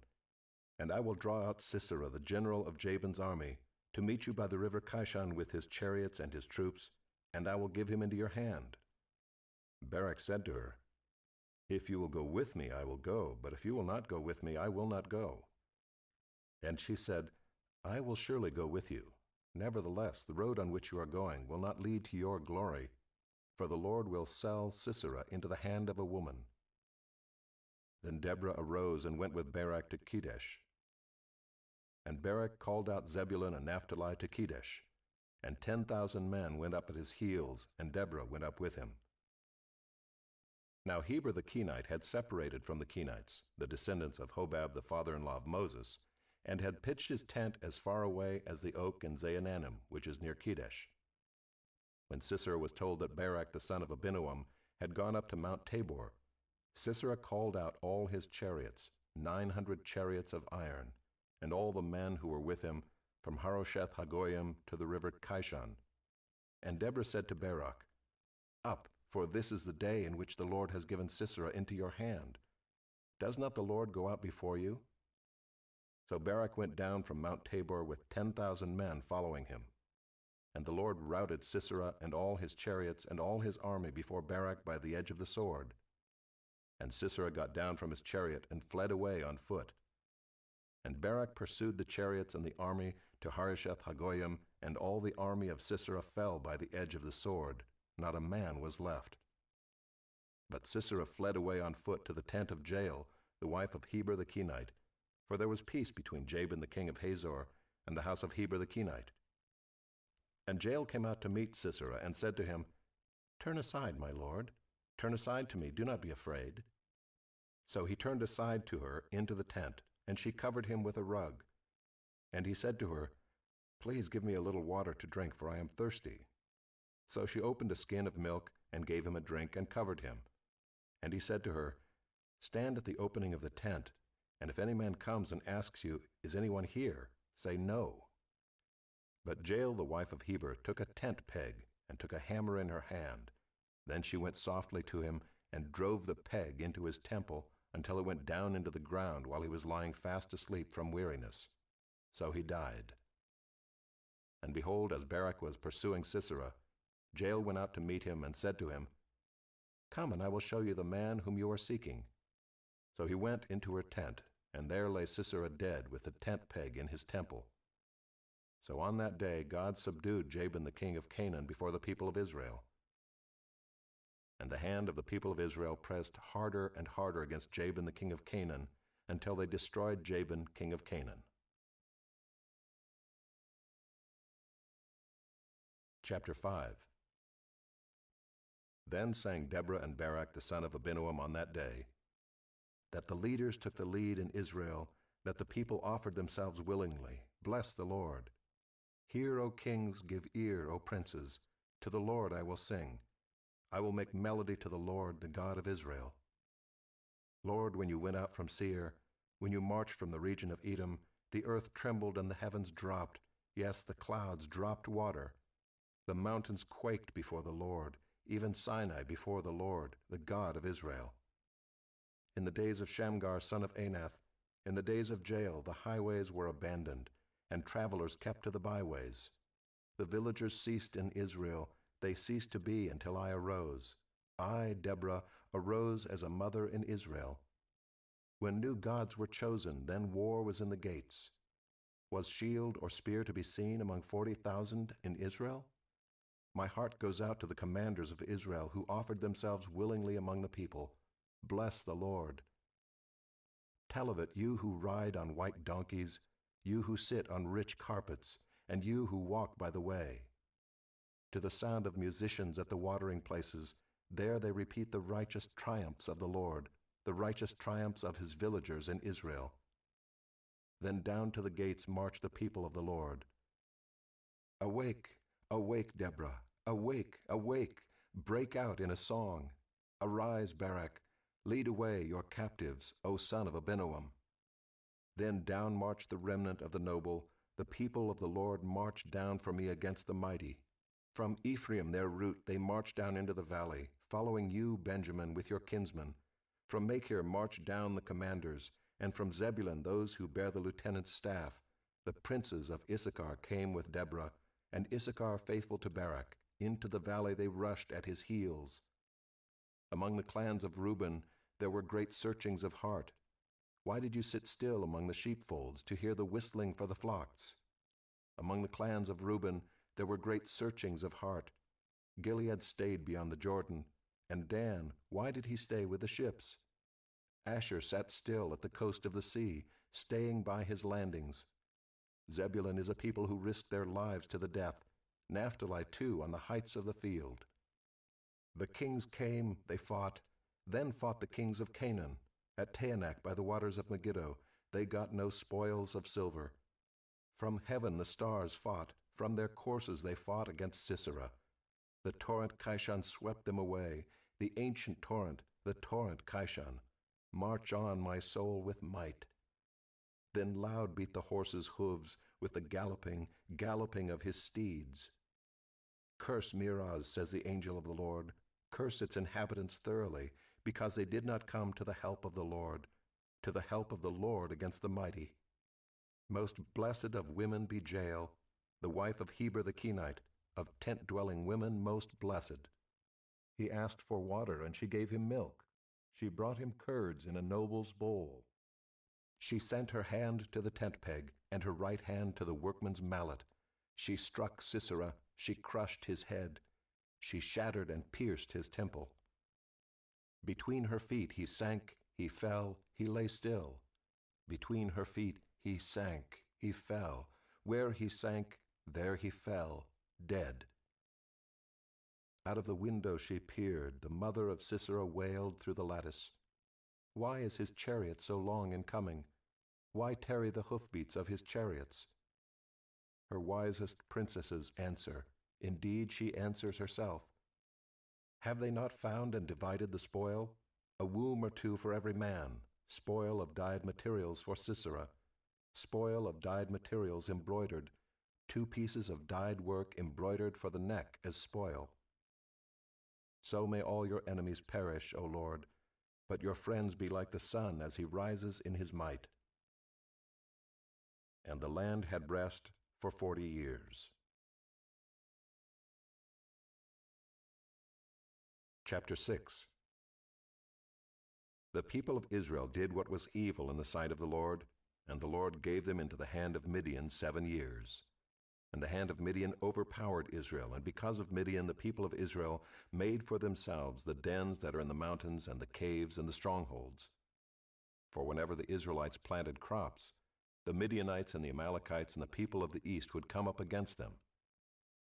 And I will draw out Sisera, the general of Jabin's army, to meet you by the river Kishon with his chariots and his troops, and I will give him into your hand. Barak said to her, If you will go with me, I will go, but if you will not go with me, I will not go. And she said, I will surely go with you. Nevertheless, the road on which you are going will not lead to your glory, for the Lord will sell Sisera into the hand of a woman, Then Deborah arose and went with Barak to Kedesh. And Barak called out Zebulun and Naphtali to Kedesh, and 10,000 men went up at his heels, and Deborah went up with him. Now Heber the Kenite had separated from the Kenites, the descendants of Hobab the father-in-law of Moses, and had pitched his tent as far away as the oak in Zaanannim, which is near Kedesh. When Sisera was told that Barak the son of Abinoam had gone up to Mount Tabor, Sisera called out all his chariots, 900 chariots of iron, and all the men who were with him, from Harosheth Hagoyim to the river Kishon. And Deborah said to Barak, Up, for this is the day in which the Lord has given Sisera into your hand. Does not the Lord go out before you? So Barak went down from Mount Tabor with 10,000 men following him. And the Lord routed Sisera and all his chariots and all his army before Barak by the edge of the sword. And Sisera got down from his chariot and fled away on foot. And Barak pursued the chariots and the army to Harosheth Hagoyim, and all the army of Sisera fell by the edge of the sword. Not a man was left. But Sisera fled away on foot to the tent of Jael, the wife of Heber the Kenite, for there was peace between Jabin the king of Hazor and the house of Heber the Kenite. And Jael came out to meet Sisera and said to him, Turn aside, my lord. Turn aside to me, do not be afraid. So he turned aside to her into the tent, and she covered him with a rug. And he said to her, Please give me a little water to drink, for I am thirsty. So she opened a skin of milk and gave him a drink and covered him. And he said to her, Stand at the opening of the tent, and if any man comes and asks you, Is anyone here? Say no. But Jael, the wife of Heber, took a tent peg and took a hammer in her hand. Then she went softly to him and drove the peg into his temple until it went down into the ground while he was lying fast asleep from weariness. So he died. And behold, as Barak was pursuing Sisera, Jael went out to meet him and said to him, Come, and I will show you the man whom you are seeking. So he went into her tent, and there lay Sisera dead with the tent peg in his temple. So on that day God subdued Jabin the king of Canaan before the people of Israel. And the hand of the people of Israel pressed harder and harder against Jabin the king of Canaan, until they destroyed Jabin king of Canaan. Chapter 5. Then sang Deborah and Barak the son of Abinoam on that day, that the leaders took the lead in Israel, that the people offered themselves willingly. Bless the Lord. Hear, O kings, give ear, O princes. To the Lord I will sing. I will make melody to the Lord, the God of Israel. Lord, when you went out from Seir, when you marched from the region of Edom, the earth trembled and the heavens dropped. Yes, the clouds dropped water. The mountains quaked before the Lord, even Sinai before the Lord, the God of Israel. In the days of Shamgar son of Anath, in the days of Jael, the highways were abandoned, and travelers kept to the byways. The villagers ceased in Israel, they ceased to be until I arose. I, Deborah, arose as a mother in Israel. When new gods were chosen, then war was in the gates. Was shield or spear to be seen among 40,000 in Israel? My heart goes out to the commanders of Israel who offered themselves willingly among the people. Bless the Lord. Tell of it, you who ride on white donkeys, you who sit on rich carpets, and you who walk by the way. To the sound of musicians at the watering places, there they repeat the righteous triumphs of the Lord, the righteous triumphs of his villagers in Israel. Then down to the gates march the people of the Lord. Awake, awake, Deborah, awake, awake, break out in a song. Arise, Barak, lead away your captives, O son of Abinoam. Then down marched the remnant of the noble, the people of the Lord marched down for me against the mighty. From Ephraim their route they marched down into the valley, following you, Benjamin, with your kinsmen. From Machir marched down the commanders, and from Zebulun those who bear the lieutenant's staff. The princes of Issachar came with Deborah, and Issachar faithful to Barak. Into the valley they rushed at his heels. Among the clans of Reuben there were great searchings of heart. Why did you sit still among the sheepfolds to hear the whistling for the flocks? Among the clans of Reuben there were great searchings of heart. Gilead stayed beyond the Jordan, and Dan, why did he stay with the ships? Asher sat still at the coast of the sea, staying by his landings. Zebulun is a people who risk their lives to the death. Naphtali too, on the heights of the field. The kings came, they fought. Then fought the kings of Canaan. At Taanach by the waters of Megiddo, they got no spoils of silver. From heaven the stars fought. From their courses they fought against Sisera. The torrent Kishon swept them away. The ancient torrent, the torrent Kishon. March on, my soul, with might. Then loud beat the horse's hooves with the galloping of his steeds. Curse Meroz, says the angel of the Lord. Curse its inhabitants thoroughly, because they did not come to the help of the Lord against the mighty. Most blessed of women be Jael, the wife of Heber the Kenite, of tent-dwelling women most blessed. He asked for water, and she gave him milk. She brought him curds in a noble's bowl. She sent her hand to the tent peg, and her right hand to the workman's mallet. She struck Sisera, she crushed his head. She shattered and pierced his temple. Between her feet he sank, he fell, he lay still. Between her feet he sank, he fell. Where he sank, there he fell, dead. Out of the window she peered. The mother of Sisera wailed through the lattice. Why is his chariot so long in coming? Why tarry the hoofbeats of his chariots? Her wisest princesses answer. Indeed, she answers herself. Have they not found and divided the spoil? A womb or two for every man, spoil of dyed materials for Sisera, spoil of dyed materials embroidered, 2 pieces of dyed work embroidered for the neck as spoil. So may all your enemies perish, O Lord, but your friends be like the sun as he rises in his might. And the land had rest for 40 years. Chapter 6. The people of Israel did what was evil in the sight of the Lord, and the Lord gave them into the hand of Midian 7 years. And the hand of Midian overpowered Israel, and because of Midian the people of Israel made for themselves the dens that are in the mountains and the caves and the strongholds. For whenever the Israelites planted crops, the Midianites and the Amalekites and the people of the east would come up against them.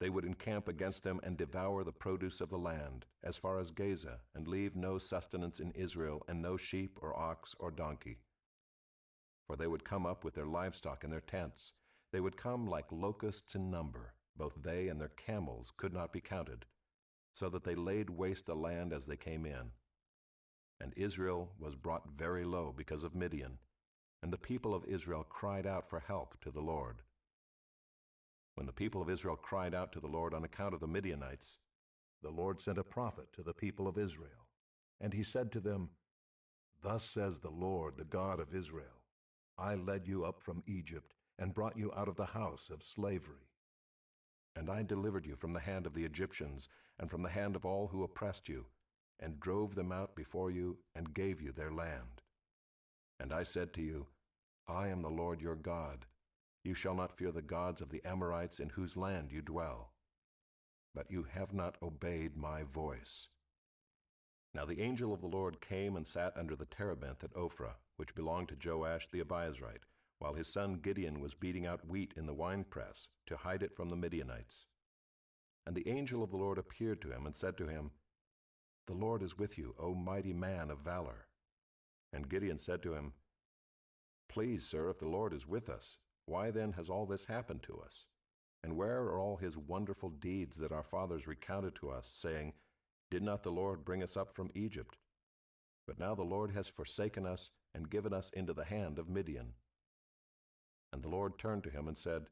They would encamp against them and devour the produce of the land, as far as Gaza, and leave no sustenance in Israel, and no sheep or ox or donkey. For they would come up with their livestock and their tents. They would come like locusts in number. Both they and their camels could not be counted, so that they laid waste the land as they came in. And Israel was brought very low because of Midian, and the people of Israel cried out for help to the Lord. When the people of Israel cried out to the Lord on account of the Midianites, the Lord sent a prophet to the people of Israel. And he said to them, Thus says the Lord, the God of Israel, I led you up from Egypt, and brought you out of the house of slavery. And I delivered you from the hand of the Egyptians, and from the hand of all who oppressed you, and drove them out before you, and gave you their land. And I said to you, I am the Lord your God. You shall not fear the gods of the Amorites in whose land you dwell. But you have not obeyed my voice. Now the angel of the Lord came and sat under the terebinth at Ophrah, which belonged to Joash the Abiezrite, while his son Gideon was beating out wheat in the winepress to hide it from the Midianites. And the angel of the Lord appeared to him and said to him, The Lord is with you, O mighty man of valor. And Gideon said to him, Please, sir, if the Lord is with us, why then has all this happened to us? And where are all his wonderful deeds that our fathers recounted to us, saying, Did not the Lord bring us up from Egypt? But now the Lord has forsaken us and given us into the hand of Midian. And the Lord turned to him and said,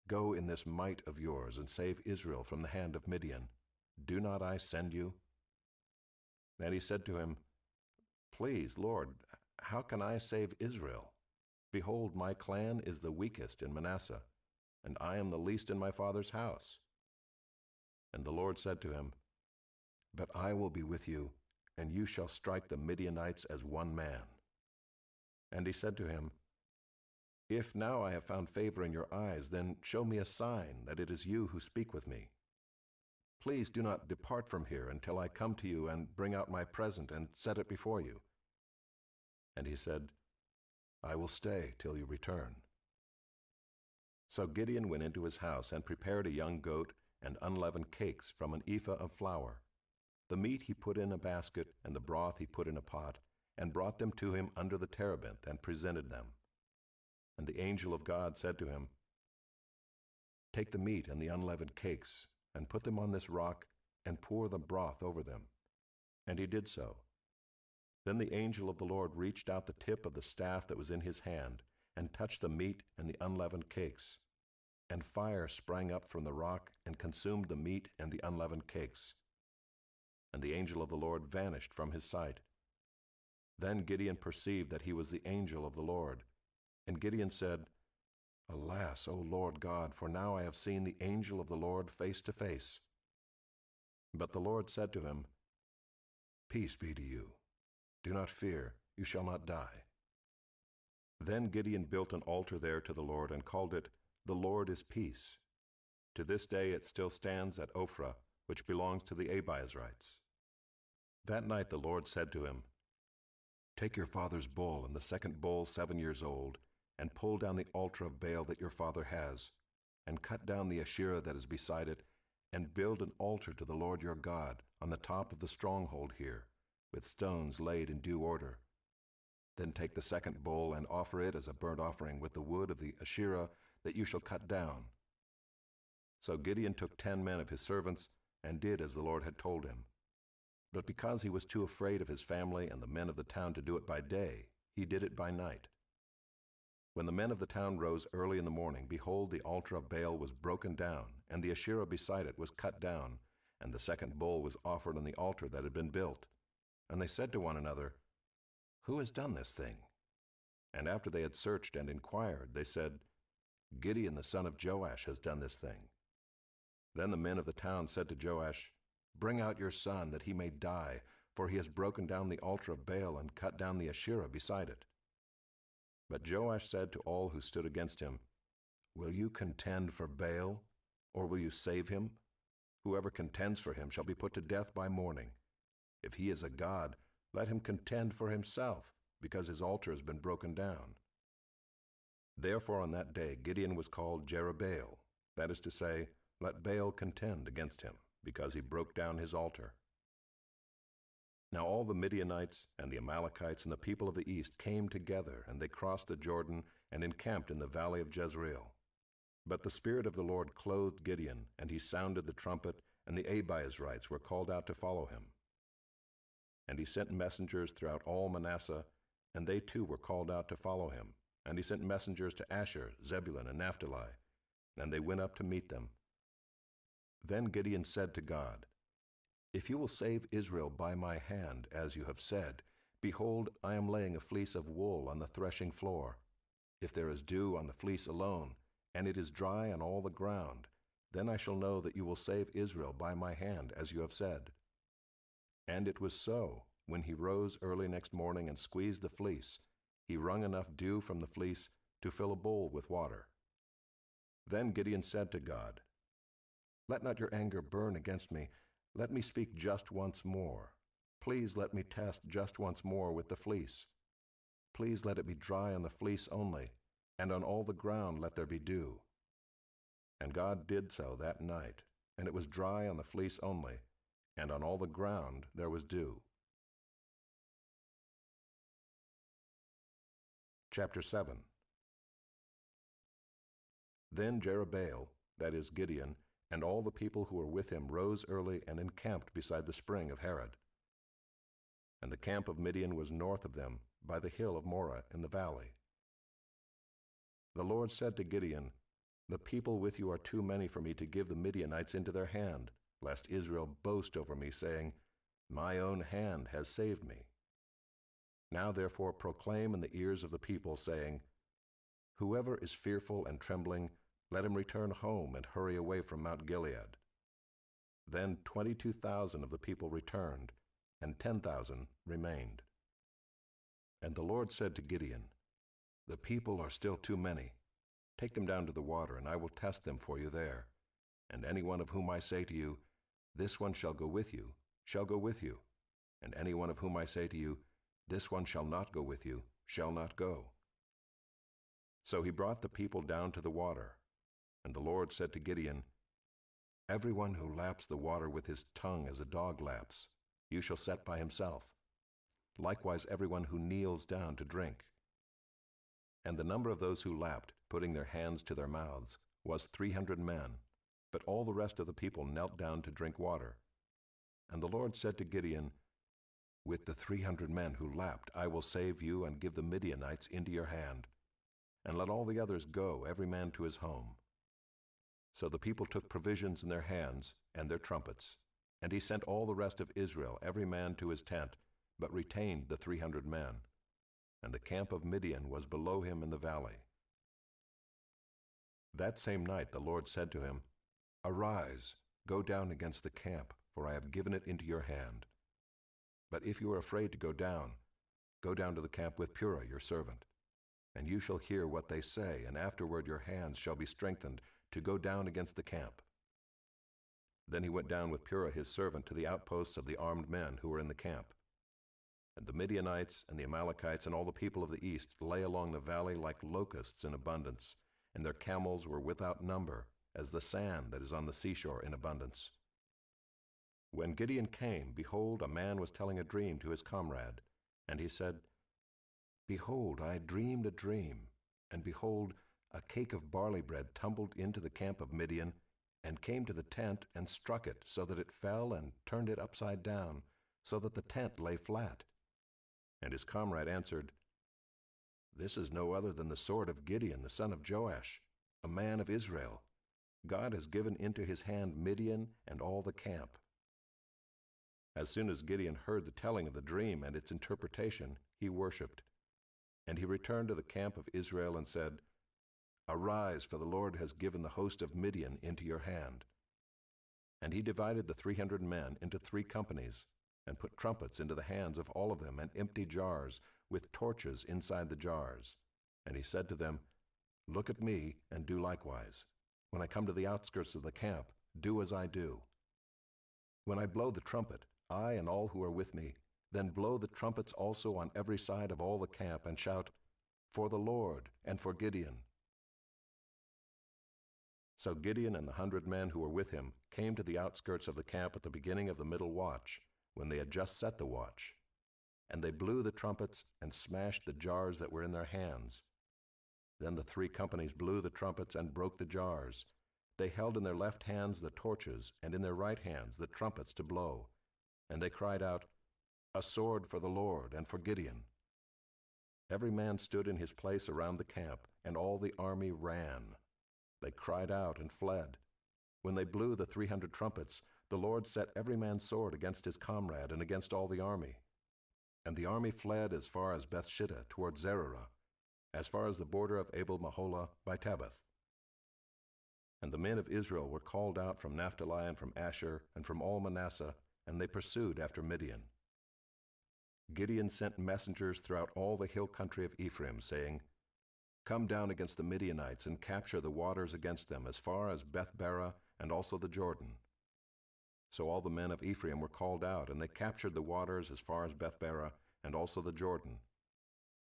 Go in this might of yours and save Israel from the hand of Midian. Do not I send you? And he said to him, Please, Lord, how can I save Israel? Behold, my clan is the weakest in Manasseh, and I am the least in my father's house. And the Lord said to him, But I will be with you, and you shall strike the Midianites as one man. And he said to him, If now I have found favor in your eyes, then show me a sign that it is you who speak with me. Please do not depart from here until I come to you and bring out my present and set it before you. And he said, I will stay till you return. So Gideon went into his house and prepared a young goat and unleavened cakes from an ephah of flour. The meat he put in a basket, and the broth he put in a pot, and brought them to him under the terebinth, and presented them. And the angel of God said to him, Take the meat and the unleavened cakes, and put them on this rock, and pour the broth over them. And he did so. Then the angel of the Lord reached out the tip of the staff that was in his hand, and touched the meat and the unleavened cakes. And fire sprang up from the rock, and consumed the meat and the unleavened cakes. And the angel of the Lord vanished from his sight. Then Gideon perceived that he was the angel of the Lord. And Gideon said, Alas, O Lord God, for now I have seen the angel of the Lord face to face. But the Lord said to him, Peace be to you. Do not fear, you shall not die. Then Gideon built an altar there to the Lord, and called it, The Lord is Peace. To this day it still stands at Ophrah, which belongs to the Abiezrites. That night the Lord said to him, Take your father's bull, and the second bull 7 years old, and pull down the altar of Baal that your father has, and cut down the Asherah that is beside it, and build an altar to the Lord your God on the top of the stronghold here, with stones laid in due order. Then take the second bull and offer it as a burnt offering with the wood of the Asherah that you shall cut down. So Gideon took 10 men of his servants and did as the Lord had told him. But because he was too afraid of his family and the men of the town to do it by day, he did it by night. When the men of the town rose early in the morning, behold, the altar of Baal was broken down, and the Asherah beside it was cut down, and the second bull was offered on the altar that had been built. And they said to one another, Who has done this thing? And after they had searched and inquired, they said, Gideon the son of Joash has done this thing. Then the men of the town said to Joash, Bring out your son, that he may die, for he has broken down the altar of Baal and cut down the Asherah beside it. But Joash said to all who stood against him, Will you contend for Baal, or will you save him? Whoever contends for him shall be put to death by morning. If he is a god, let him contend for himself, because his altar has been broken down. Therefore on that day Gideon was called Jerubbaal, that is to say, Let Baal contend against him, because he broke down his altar. Now all the Midianites and the Amalekites and the people of the east came together, and they crossed the Jordan and encamped in the valley of Jezreel. But the Spirit of the Lord clothed Gideon, and he sounded the trumpet, and the Abiezrites were called out to follow him. And he sent messengers throughout all Manasseh, and they too were called out to follow him. And he sent messengers to Asher, Zebulun, and Naphtali, and they went up to meet them. Then Gideon said to God, If you will save Israel by my hand, as you have said, behold, I am laying a fleece of wool on the threshing floor. If there is dew on the fleece alone, and it is dry on all the ground, then I shall know that you will save Israel by my hand, as you have said. And it was so, when he rose early next morning and squeezed the fleece, he wrung enough dew from the fleece to fill a bowl with water. Then Gideon said to God, Let not your anger burn against me. Let me speak just once more. Please let me test just once more with the fleece. Please let it be dry on the fleece only, and on all the ground let there be dew. And God did so that night, and it was dry on the fleece only, and on all the ground there was dew. Chapter 7. Then Jerubbaal, that is Gideon, and all the people who were with him rose early and encamped beside the spring of Harod. And the camp of Midian was north of them, by the hill of Moreh in the valley. The Lord said to Gideon, The people with you are too many for me to give the Midianites into their hand, lest Israel boast over me, saying, My own hand has saved me. Now therefore proclaim in the ears of the people, saying, Whoever is fearful and trembling, let him return home and hurry away from Mount Gilead. Then 22,000 of the people returned, and 10,000 remained. And the Lord said to Gideon, The people are still too many. Take them down to the water, and I will test them for you there. And any one of whom I say to you, This one shall go with you, shall go with you. And any one of whom I say to you, This one shall not go with you, shall not go." So he brought the people down to the water. And the Lord said to Gideon, "Everyone who laps the water with his tongue as a dog laps, you shall set by himself. Likewise everyone who kneels down to drink." And the number of those who lapped, putting their hands to their mouths, was 300 men, but all the rest of the people knelt down to drink water. And the Lord said to Gideon, "With the 300 men who lapped, I will save you and give the Midianites into your hand. And let all the others go, every man to his home." So the people took provisions in their hands and their trumpets, and he sent all the rest of Israel, every man to his tent, but retained the 300 men. And the camp of Midian was below him in the valley. That same night the Lord said to him, "Arise, go down against the camp, for I have given it into your hand. But if you are afraid to go down to the camp with Purah your servant. And you shall hear what they say, and afterward your hands shall be strengthened to go down against the camp." Then he went down with Purah his servant to the outposts of the armed men who were in the camp. And the Midianites and the Amalekites and all the people of the east lay along the valley like locusts in abundance, and their camels were without number, as the sand that is on the seashore in abundance. When Gideon came, behold, a man was telling a dream to his comrade. And he said, "Behold, I dreamed a dream, and behold, a cake of barley bread tumbled into the camp of Midian, and came to the tent, and struck it, so that it fell, and turned it upside down, so that the tent lay flat." And his comrade answered, "This is no other than the sword of Gideon, the son of Joash, a man of Israel. God has given into his hand Midian and all the camp." As soon as Gideon heard the telling of the dream and its interpretation, he worshipped. And he returned to the camp of Israel and said, "Arise, for the Lord has given the host of Midian into your hand." And he divided the 300 men into 3 companies, and put trumpets into the hands of all of them, and empty jars, with torches inside the jars. And he said to them, "Look at me, and do likewise. When I come to the outskirts of the camp, do as I do. When I blow the trumpet, I and all who are with me, then blow the trumpets also on every side of all the camp, and shout, 'For the Lord, and for Gideon.'" So Gideon and the 100 men who were with him came to the outskirts of the camp at the beginning of the middle watch, when they had just set the watch. And they blew the trumpets and smashed the jars that were in their hands. Then the 3 companies blew the trumpets and broke the jars. They held in their left hands the torches, and in their right hands the trumpets to blow. And they cried out, "A sword for the Lord and for Gideon." Every man stood in his place around the camp, and all the army ran. They cried out and fled. When they blew the 300 trumpets, the Lord set every man's sword against his comrade and against all the army. And the army fled as far as Bethshittah toward Zererah, as far as the border of Abel-Maholah by Tabbath. And the men of Israel were called out from Naphtali and from Asher and from all Manasseh, and they pursued after Midian. Gideon sent messengers throughout all the hill country of Ephraim, saying, "Come down against the Midianites and capture the waters against them as far as Beth-barah and also the Jordan." So all the men of Ephraim were called out, and they captured the waters as far as Beth-barah and also the Jordan.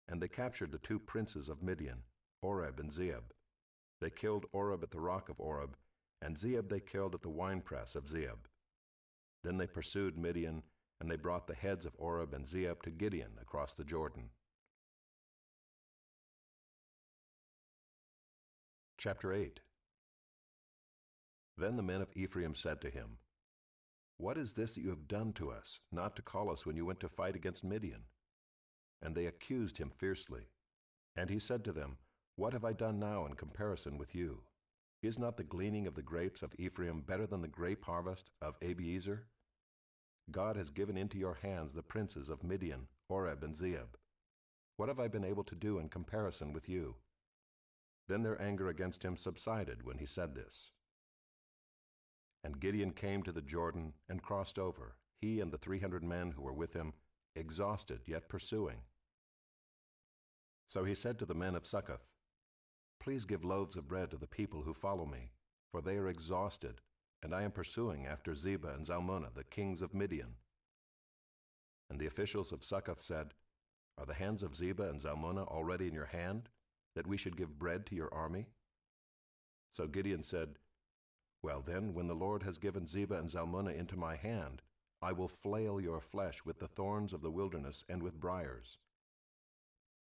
And they captured the 2 princes of Midian, Oreb and Zeeb. They killed Oreb at the rock of Oreb, and Zeeb they killed at the winepress of Zeeb. Then they pursued Midian, and they brought the heads of Oreb and Zeeb to Gideon across the Jordan. Chapter 8. Then the men of Ephraim said to him, "What is this that you have done to us, not to call us when you went to fight against Midian?" And they accused him fiercely. And he said to them, "What have I done now in comparison with you? Is not the gleaning of the grapes of Ephraim better than the grape harvest of Abiezer? God has given into your hands the princes of Midian, Oreb and Zeeb. What have I been able to do in comparison with you?" Then their anger against him subsided when he said this. And Gideon came to the Jordan and crossed over, he and the 300 men who were with him, exhausted yet pursuing. So he said to the men of Succoth, "Please give loaves of bread to the people who follow me, for they are exhausted, and I am pursuing after Zebah and Zalmunna, the kings of Midian." And the officials of Succoth said, Are the hands of Zebah and Zalmunna already in your hand, that we should give bread to your army?" So Gideon said, "Well then, when the Lord has given Zebah and Zalmunna into my hand, I will flail your flesh with the thorns of the wilderness and with briars."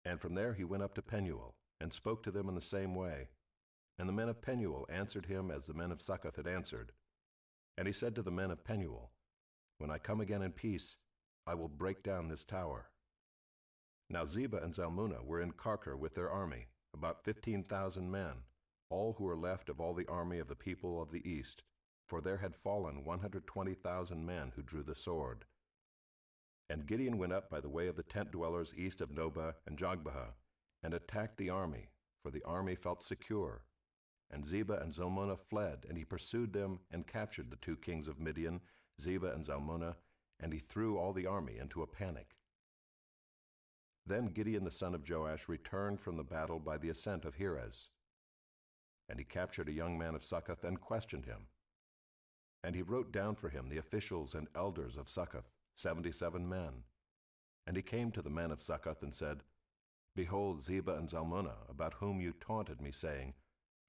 And from there he went up to Penuel, and spoke to them in the same way. And the men of Penuel answered him as the men of Succoth had answered. And he said to the men of Penuel, "When I come again in peace, I will break down this tower." Now Zebah and Zalmunna were in Karkor with their army, about 15,000 men, all who were left of all the army of the people of the east, for there had fallen 120,000 men who drew the sword. And Gideon went up by the way of the tent dwellers east of Nobah and Jogbehah, and attacked the army, for the army felt secure. And Zebah and Zalmunna fled, and he pursued them and captured the 2 kings of Midian, Zebah and Zalmunna, and he threw all the army into a panic. Then Gideon the son of Joash returned from the battle by the ascent of Heres. And he captured a young man of Succoth and questioned him. And he wrote down for him the officials and elders of Succoth, 77 men. And he came to the men of Succoth and said, "Behold Zebah and Zalmunna, about whom you taunted me, saying,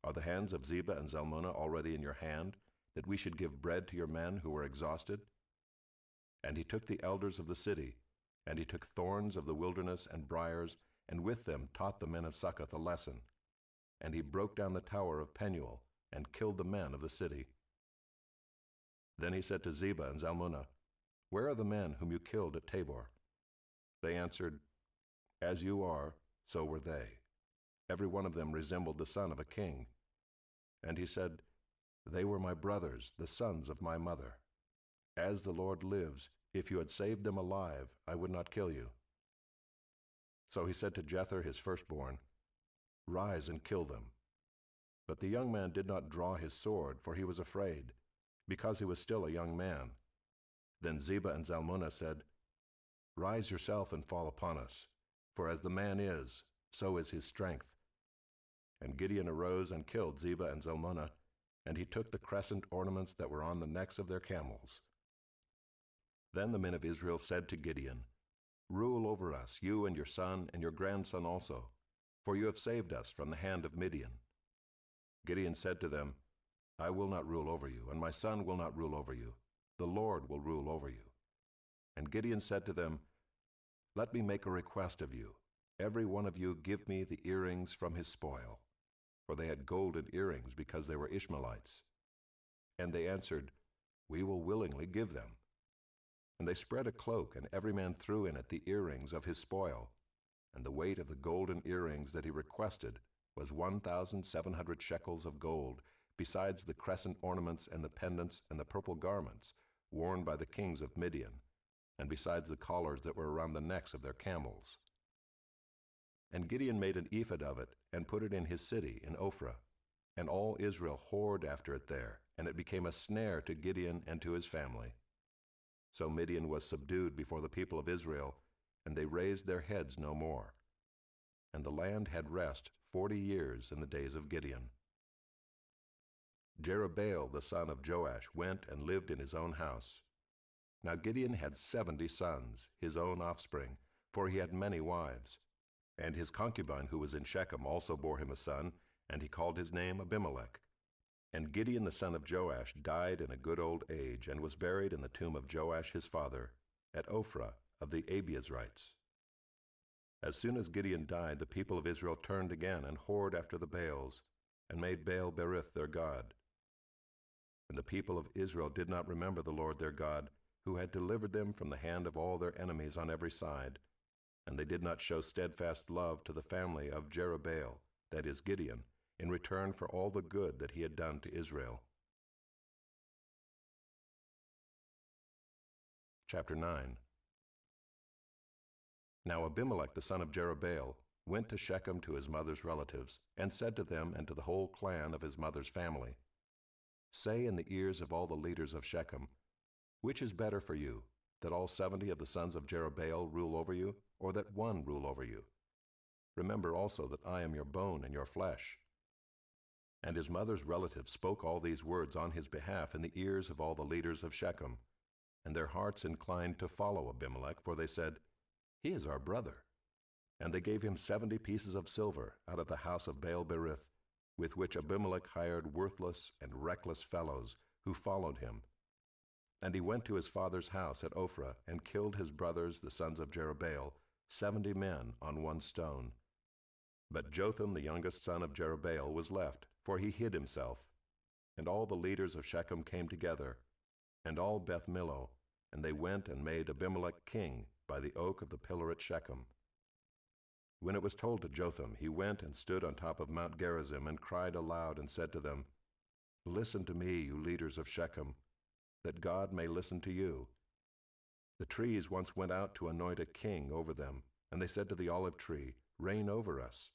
Are the hands of Zebah and Zalmunna already in your hand, that we should give bread to your men who were exhausted?" And he took the elders of the city, and he took thorns of the wilderness and briars, and with them taught the men of Succoth a lesson. And he broke down the tower of Penuel, and killed the men of the city. Then he said to Zebah and Zalmunna, "Where are the men whom you killed at Tabor?" They answered, "As you are, so were they. Every one of them resembled the son of a king." And he said, "They were my brothers, the sons of my mother. As the Lord lives, if you had saved them alive, I would not kill you." So he said to Jether his firstborn, "Rise and kill them." But the young man did not draw his sword, for he was afraid, because he was still a young man. Then Zebah and Zalmunna said, "Rise yourself and fall upon us, for as the man is, so is his strength." And Gideon arose and killed Zebah and Zalmunna, and he took the crescent ornaments that were on the necks of their camels. Then the men of Israel said to Gideon, "Rule over us, you and your son and your grandson also, for you have saved us from the hand of Midian." Gideon said to them, "I will not rule over you, and my son will not rule over you. The Lord will rule over you." And Gideon said to them, "Let me make a request of you. Every one of you give me the earrings from his spoil." For they had golden earrings because they were Ishmaelites. And they answered, "We will willingly give them." And they spread a cloak, and every man threw in it the earrings of his spoil. And the weight of the golden earrings that he requested was 1,700 shekels of gold, besides the crescent ornaments and the pendants and the purple garments worn by the kings of Midian, and besides the collars that were around the necks of their camels. And Gideon made an ephod of it, and put it in his city, in Ophrah. And all Israel whored after it there, and it became a snare to Gideon and to his family. So Midian was subdued before the people of Israel, and they raised their heads no more. And the land had rest 40 years in the days of Gideon. Jerubbaal the son of Joash went and lived in his own house. Now Gideon had 70 sons, his own offspring, for he had many wives. And his concubine who was in Shechem also bore him a son, and he called his name Abimelech. And Gideon the son of Joash died in a good old age, and was buried in the tomb of Joash his father, at Ophrah of the Abiezrites. As soon as Gideon died, the people of Israel turned again and whored after the Baals, and made Baal-berith their god. And the people of Israel did not remember the Lord their God, who had delivered them from the hand of all their enemies on every side, and they did not show steadfast love to the family of Jerubbaal, that is Gideon, in return for all the good that he had done to Israel. Chapter 9. Now Abimelech the son of Jerubbaal went to Shechem to his mother's relatives, and said to them and to the whole clan of his mother's family, "Say in the ears of all the leaders of Shechem, which is better for you, that all 70 of the sons of Jerubbaal rule over you, or that one rule over you? Remember also that I am your bone and your flesh." And his mother's relatives spoke all these words on his behalf in the ears of all the leaders of Shechem. And their hearts inclined to follow Abimelech, for they said, "He is our brother. And they gave him 70 pieces of silver out of the house of Baal-berith, with which Abimelech hired worthless and reckless fellows who followed him. And he went to his father's house at Ophrah and killed his brothers, the sons of Jerubbaal, 70 men on one stone. But Jotham, the youngest son of Jerubbaal, was left, for he hid himself. And all the leaders of Shechem came together, and all Beth Millo, and they went and made Abimelech king by the oak of the pillar at Shechem. When it was told to Jotham, he went and stood on top of Mount Gerizim and cried aloud and said to them, "Listen to me, you leaders of Shechem, that God may listen to you. The trees once went out to anoint a king over them, and they said to the olive tree, 'Reign over us.'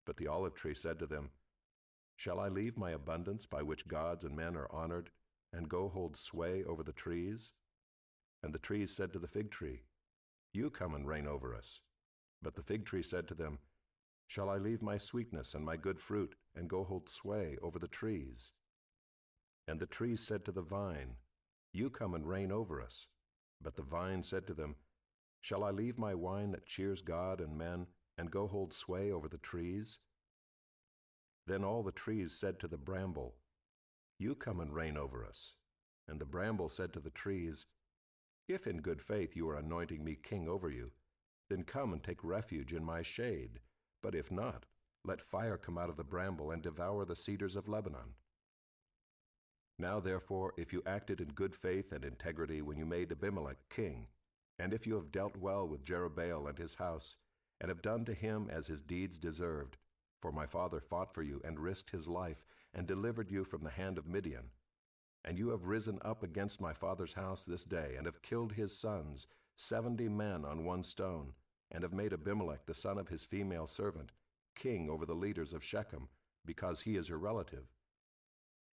But the olive tree said to them, 'Shall I leave my abundance by which gods and men are honored, and go hold sway over the trees?' And the trees said to the fig tree, 'You come and reign over us.' But the fig tree said to them, 'Shall I leave my sweetness and my good fruit, and go hold sway over the trees?' And the trees said to the vine, 'You come and reign over us.' But the vine said to them, 'Shall I leave my wine that cheers God and men, and go hold sway over the trees?' Then all the trees said to the bramble, 'You come and reign over us.' And the bramble said to the trees, 'If in good faith you are anointing me king over you, then come and take refuge in my shade. But if not, let fire come out of the bramble and devour the cedars of Lebanon.' Now therefore, if you acted in good faith and integrity when you made Abimelech king, and if you have dealt well with Jerubbaal and his house, and have done to him as his deeds deserved, for my father fought for you and risked his life, and delivered you from the hand of Midian, and you have risen up against my father's house this day, and have killed his sons, 70 men on one stone, and have made Abimelech, the son of his female servant, king over the leaders of Shechem, because he is your relative.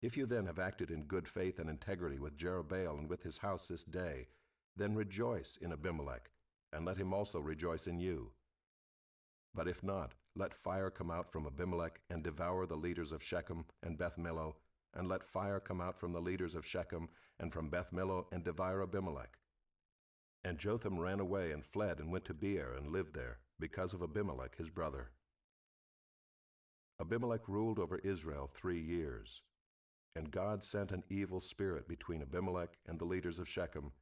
If you then have acted in good faith and integrity with Jerubbaal and with his house this day, then rejoice in Abimelech, and let him also rejoice in you. But if not, let fire come out from Abimelech and devour the leaders of Shechem and Beth Millo, and let fire come out from the leaders of Shechem and from Beth Millo and devour Abimelech." And Jotham ran away and fled and went to Beer and lived there, because of Abimelech his brother. Abimelech ruled over Israel 3 years. And God sent an evil spirit between Abimelech and the leaders of Shechem,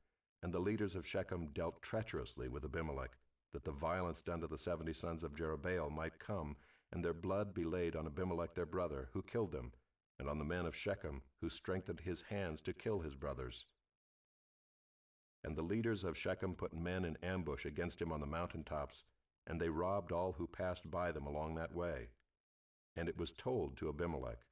and the leaders of Shechem dealt treacherously with Abimelech, that the violence done to the 70 sons of Jerubbaal might come, and their blood be laid on Abimelech their brother, who killed them, and on the men of Shechem, who strengthened his hands to kill his brothers. And the leaders of Shechem put men in ambush against him on the mountaintops, and they robbed all who passed by them along that way. And it was told to Abimelech.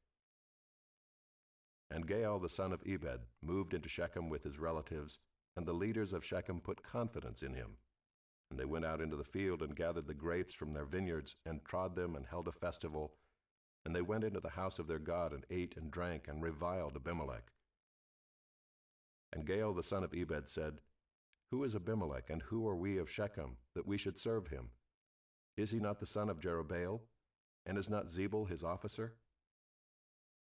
And Gaal the son of Ebed moved into Shechem with his relatives, and the leaders of Shechem put confidence in him. And they went out into the field and gathered the grapes from their vineyards, and trod them, and held a festival. And they went into the house of their God, and ate and drank, and reviled Abimelech. And Gaal the son of Ebed said, "Who is Abimelech, and who are we of Shechem, that we should serve him? Is he not the son of Jerubbaal? And is not Zebul his officer?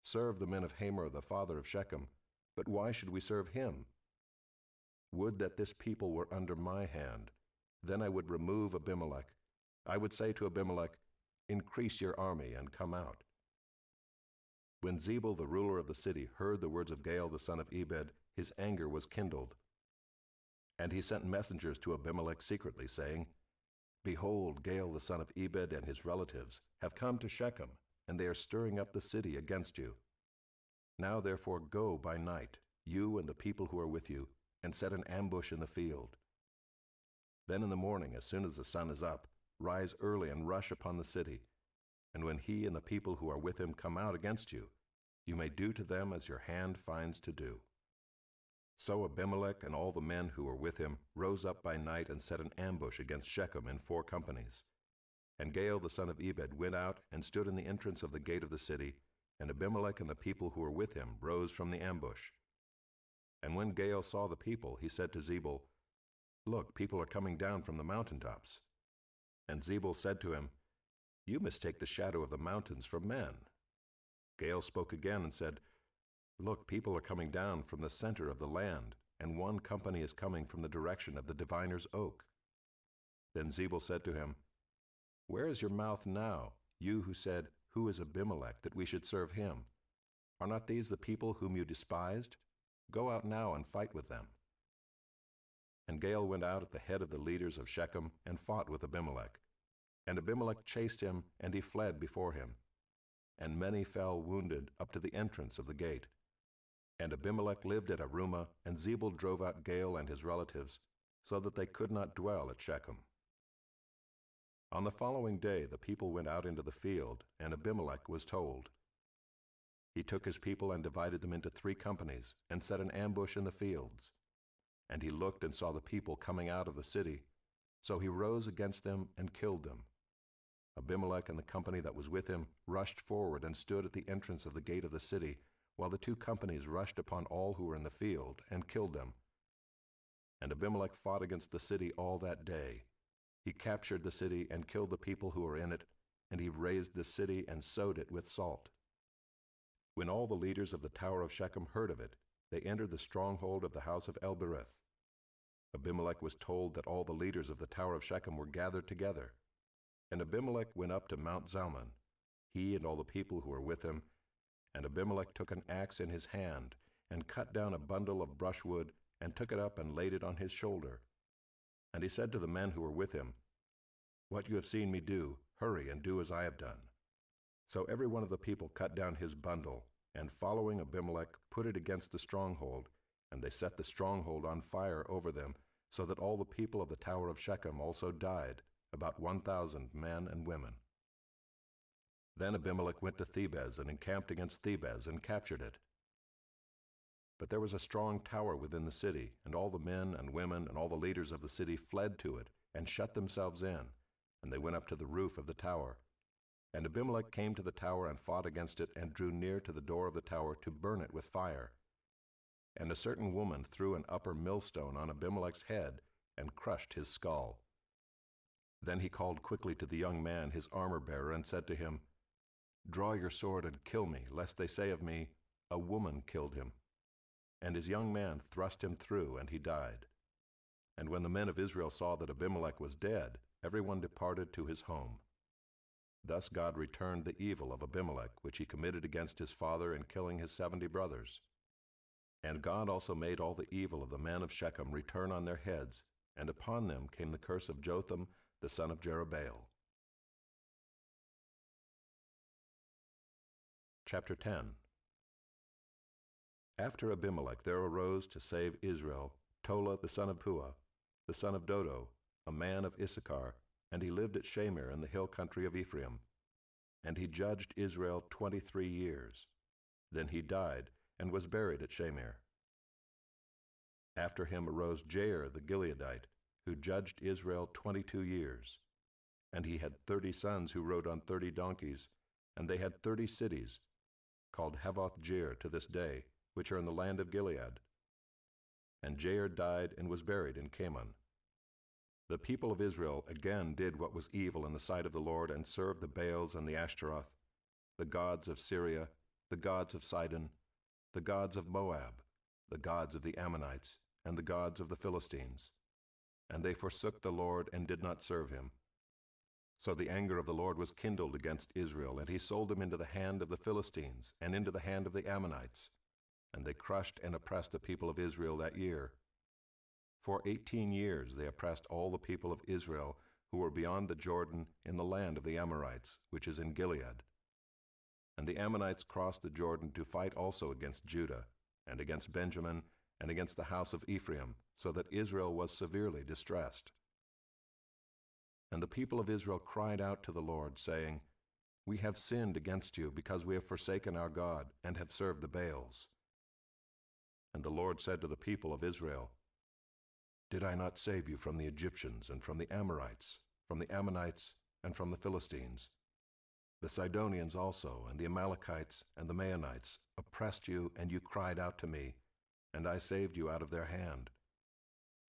Serve the men of Hamor the father of Shechem, but why should we serve him? Would that this people were under my hand, then I would remove Abimelech. I would say to Abimelech, increase your army and come out." When Zebul the ruler of the city heard the words of Gaal the son of Ebed, his anger was kindled. And he sent messengers to Abimelech secretly, saying, "Behold, Gaal the son of Ebed and his relatives have come to Shechem, and they are stirring up the city against you. Now therefore go by night, you and the people who are with you, and set an ambush in the field. Then in the morning, as soon as the sun is up, rise early and rush upon the city. And when he and the people who are with him come out against you, you may do to them as your hand finds to do." So Abimelech and all the men who were with him rose up by night and set an ambush against Shechem in 4 companies. And Gaal the son of Ebed went out and stood in the entrance of the gate of the city, and Abimelech and the people who were with him rose from the ambush. And when Gaal saw the people, he said to Zebul, "Look, people are coming down from the mountaintops." And Zebul said to him, "You mistake the shadow of the mountains for men." Gaal spoke again and said, "Look, people are coming down from the center of the land, and 1 company is coming from the direction of the diviner's oak." Then Zebul said to him, Where is your mouth now, you who said, 'Who is Abimelech, that we should serve him?' Are not these the people whom you despised? Go out now and fight with them." And Gaal went out at the head of the leaders of Shechem and fought with Abimelech. And Abimelech chased him, and he fled before him. And many fell wounded up to the entrance of the gate. And Abimelech lived at Arumah, and Zebul drove out Gaal and his relatives, so that they could not dwell at Shechem. On the following day the people went out into the field, and Abimelech was told. He took his people and divided them into 3 companies, and set an ambush in the fields. And he looked and saw the people coming out of the city, so he rose against them and killed them. Abimelech and the company that was with him rushed forward and stood at the entrance of the gate of the city, while the 2 companies rushed upon all who were in the field and killed them. And Abimelech fought against the city all that day. He captured the city and killed the people who were in it, and he razed the city and sowed it with salt. When all the leaders of the tower of Shechem heard of it, they entered the stronghold of the house of Elbereth. Abimelech was told that all the leaders of the tower of Shechem were gathered together. And Abimelech went up to Mount Zalmon, he and all the people who were with him. And Abimelech took an axe in his hand, and cut down a bundle of brushwood, and took it up and laid it on his shoulder. And he said to the men who were with him, "What you have seen me do, hurry and do as I have done." So every one of the people cut down his bundle, and following Abimelech put it against the stronghold, and they set the stronghold on fire over them, so that all the people of the tower of Shechem also died, about 1,000 men and women. Then Abimelech went to Thebez and encamped against Thebez and captured it. But there was a strong tower within the city, and all the men and women and all the leaders of the city fled to it and shut themselves in, and they went up to the roof of the tower. And Abimelech came to the tower and fought against it, and drew near to the door of the tower to burn it with fire. And a certain woman threw an upper millstone on Abimelech's head and crushed his skull. Then he called quickly to the young man, his armor-bearer, and said to him, "Draw your sword and kill me, lest they say of me, 'A woman killed him.' And his young man thrust him through, and he died. And when the men of Israel saw that Abimelech was dead, everyone departed to his home. Thus God returned the evil of Abimelech, which he committed against his father in killing his 70 brothers. And God also made all the evil of the men of Shechem return on their heads, and upon them came the curse of Jotham, the son of Jerubbaal." Chapter 10. After Abimelech there arose to save Israel Tola the son of Puah, the son of Dodo, a man of Issachar, and he lived at Shamir in the hill country of Ephraim. And he judged Israel 23 years. Then he died, and was buried at Shamir. After him arose Jair the Gileadite, who judged Israel 22 years. And he had 30 sons who rode on 30 donkeys, and they had 30 cities, called Havoth-Jair to this day, which are in the land of Gilead. And Jair died and was buried in Kamon. The people of Israel again did what was evil in the sight of the Lord, and served the Baals and the Ashtaroth, the gods of Syria, the gods of Sidon, the gods of Moab, the gods of the Ammonites, and the gods of the Philistines. And they forsook the Lord and did not serve him. So the anger of the Lord was kindled against Israel, and he sold them into the hand of the Philistines and into the hand of the Ammonites. And they crushed and oppressed the people of Israel that year. For 18 years they oppressed all the people of Israel who were beyond the Jordan in the land of the Amorites, which is in Gilead. And the Ammonites crossed the Jordan to fight also against Judah, and against Benjamin, and against the house of Ephraim, so that Israel was severely distressed. And the people of Israel cried out to the Lord, saying, "We have sinned against you, because we have forsaken our God, and have served the Baals." And the Lord said to the people of Israel, "Did I not save you from the Egyptians, and from the Amorites, from the Ammonites, and from the Philistines? The Sidonians also, and the Amalekites, and the Maonites oppressed you, and you cried out to me, and I saved you out of their hand.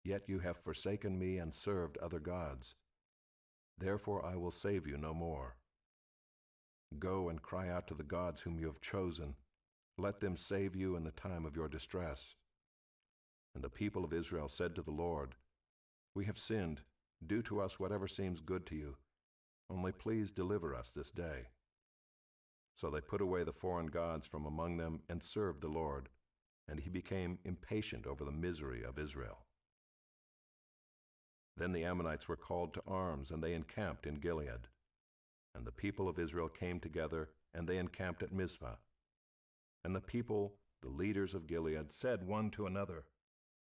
Yet you have forsaken me and served other gods. Therefore I will save you no more. Go and cry out to the gods whom you have chosen. Let them save you in the time of your distress." And the people of Israel said to the Lord, "We have sinned. Do to us whatever seems good to you. Only please deliver us this day." So they put away the foreign gods from among them and served the Lord, and he became impatient over the misery of Israel. Then the Ammonites were called to arms, and they encamped in Gilead. And the people of Israel came together, and they encamped at Mizpah. And the people, the leaders of Gilead, said one to another,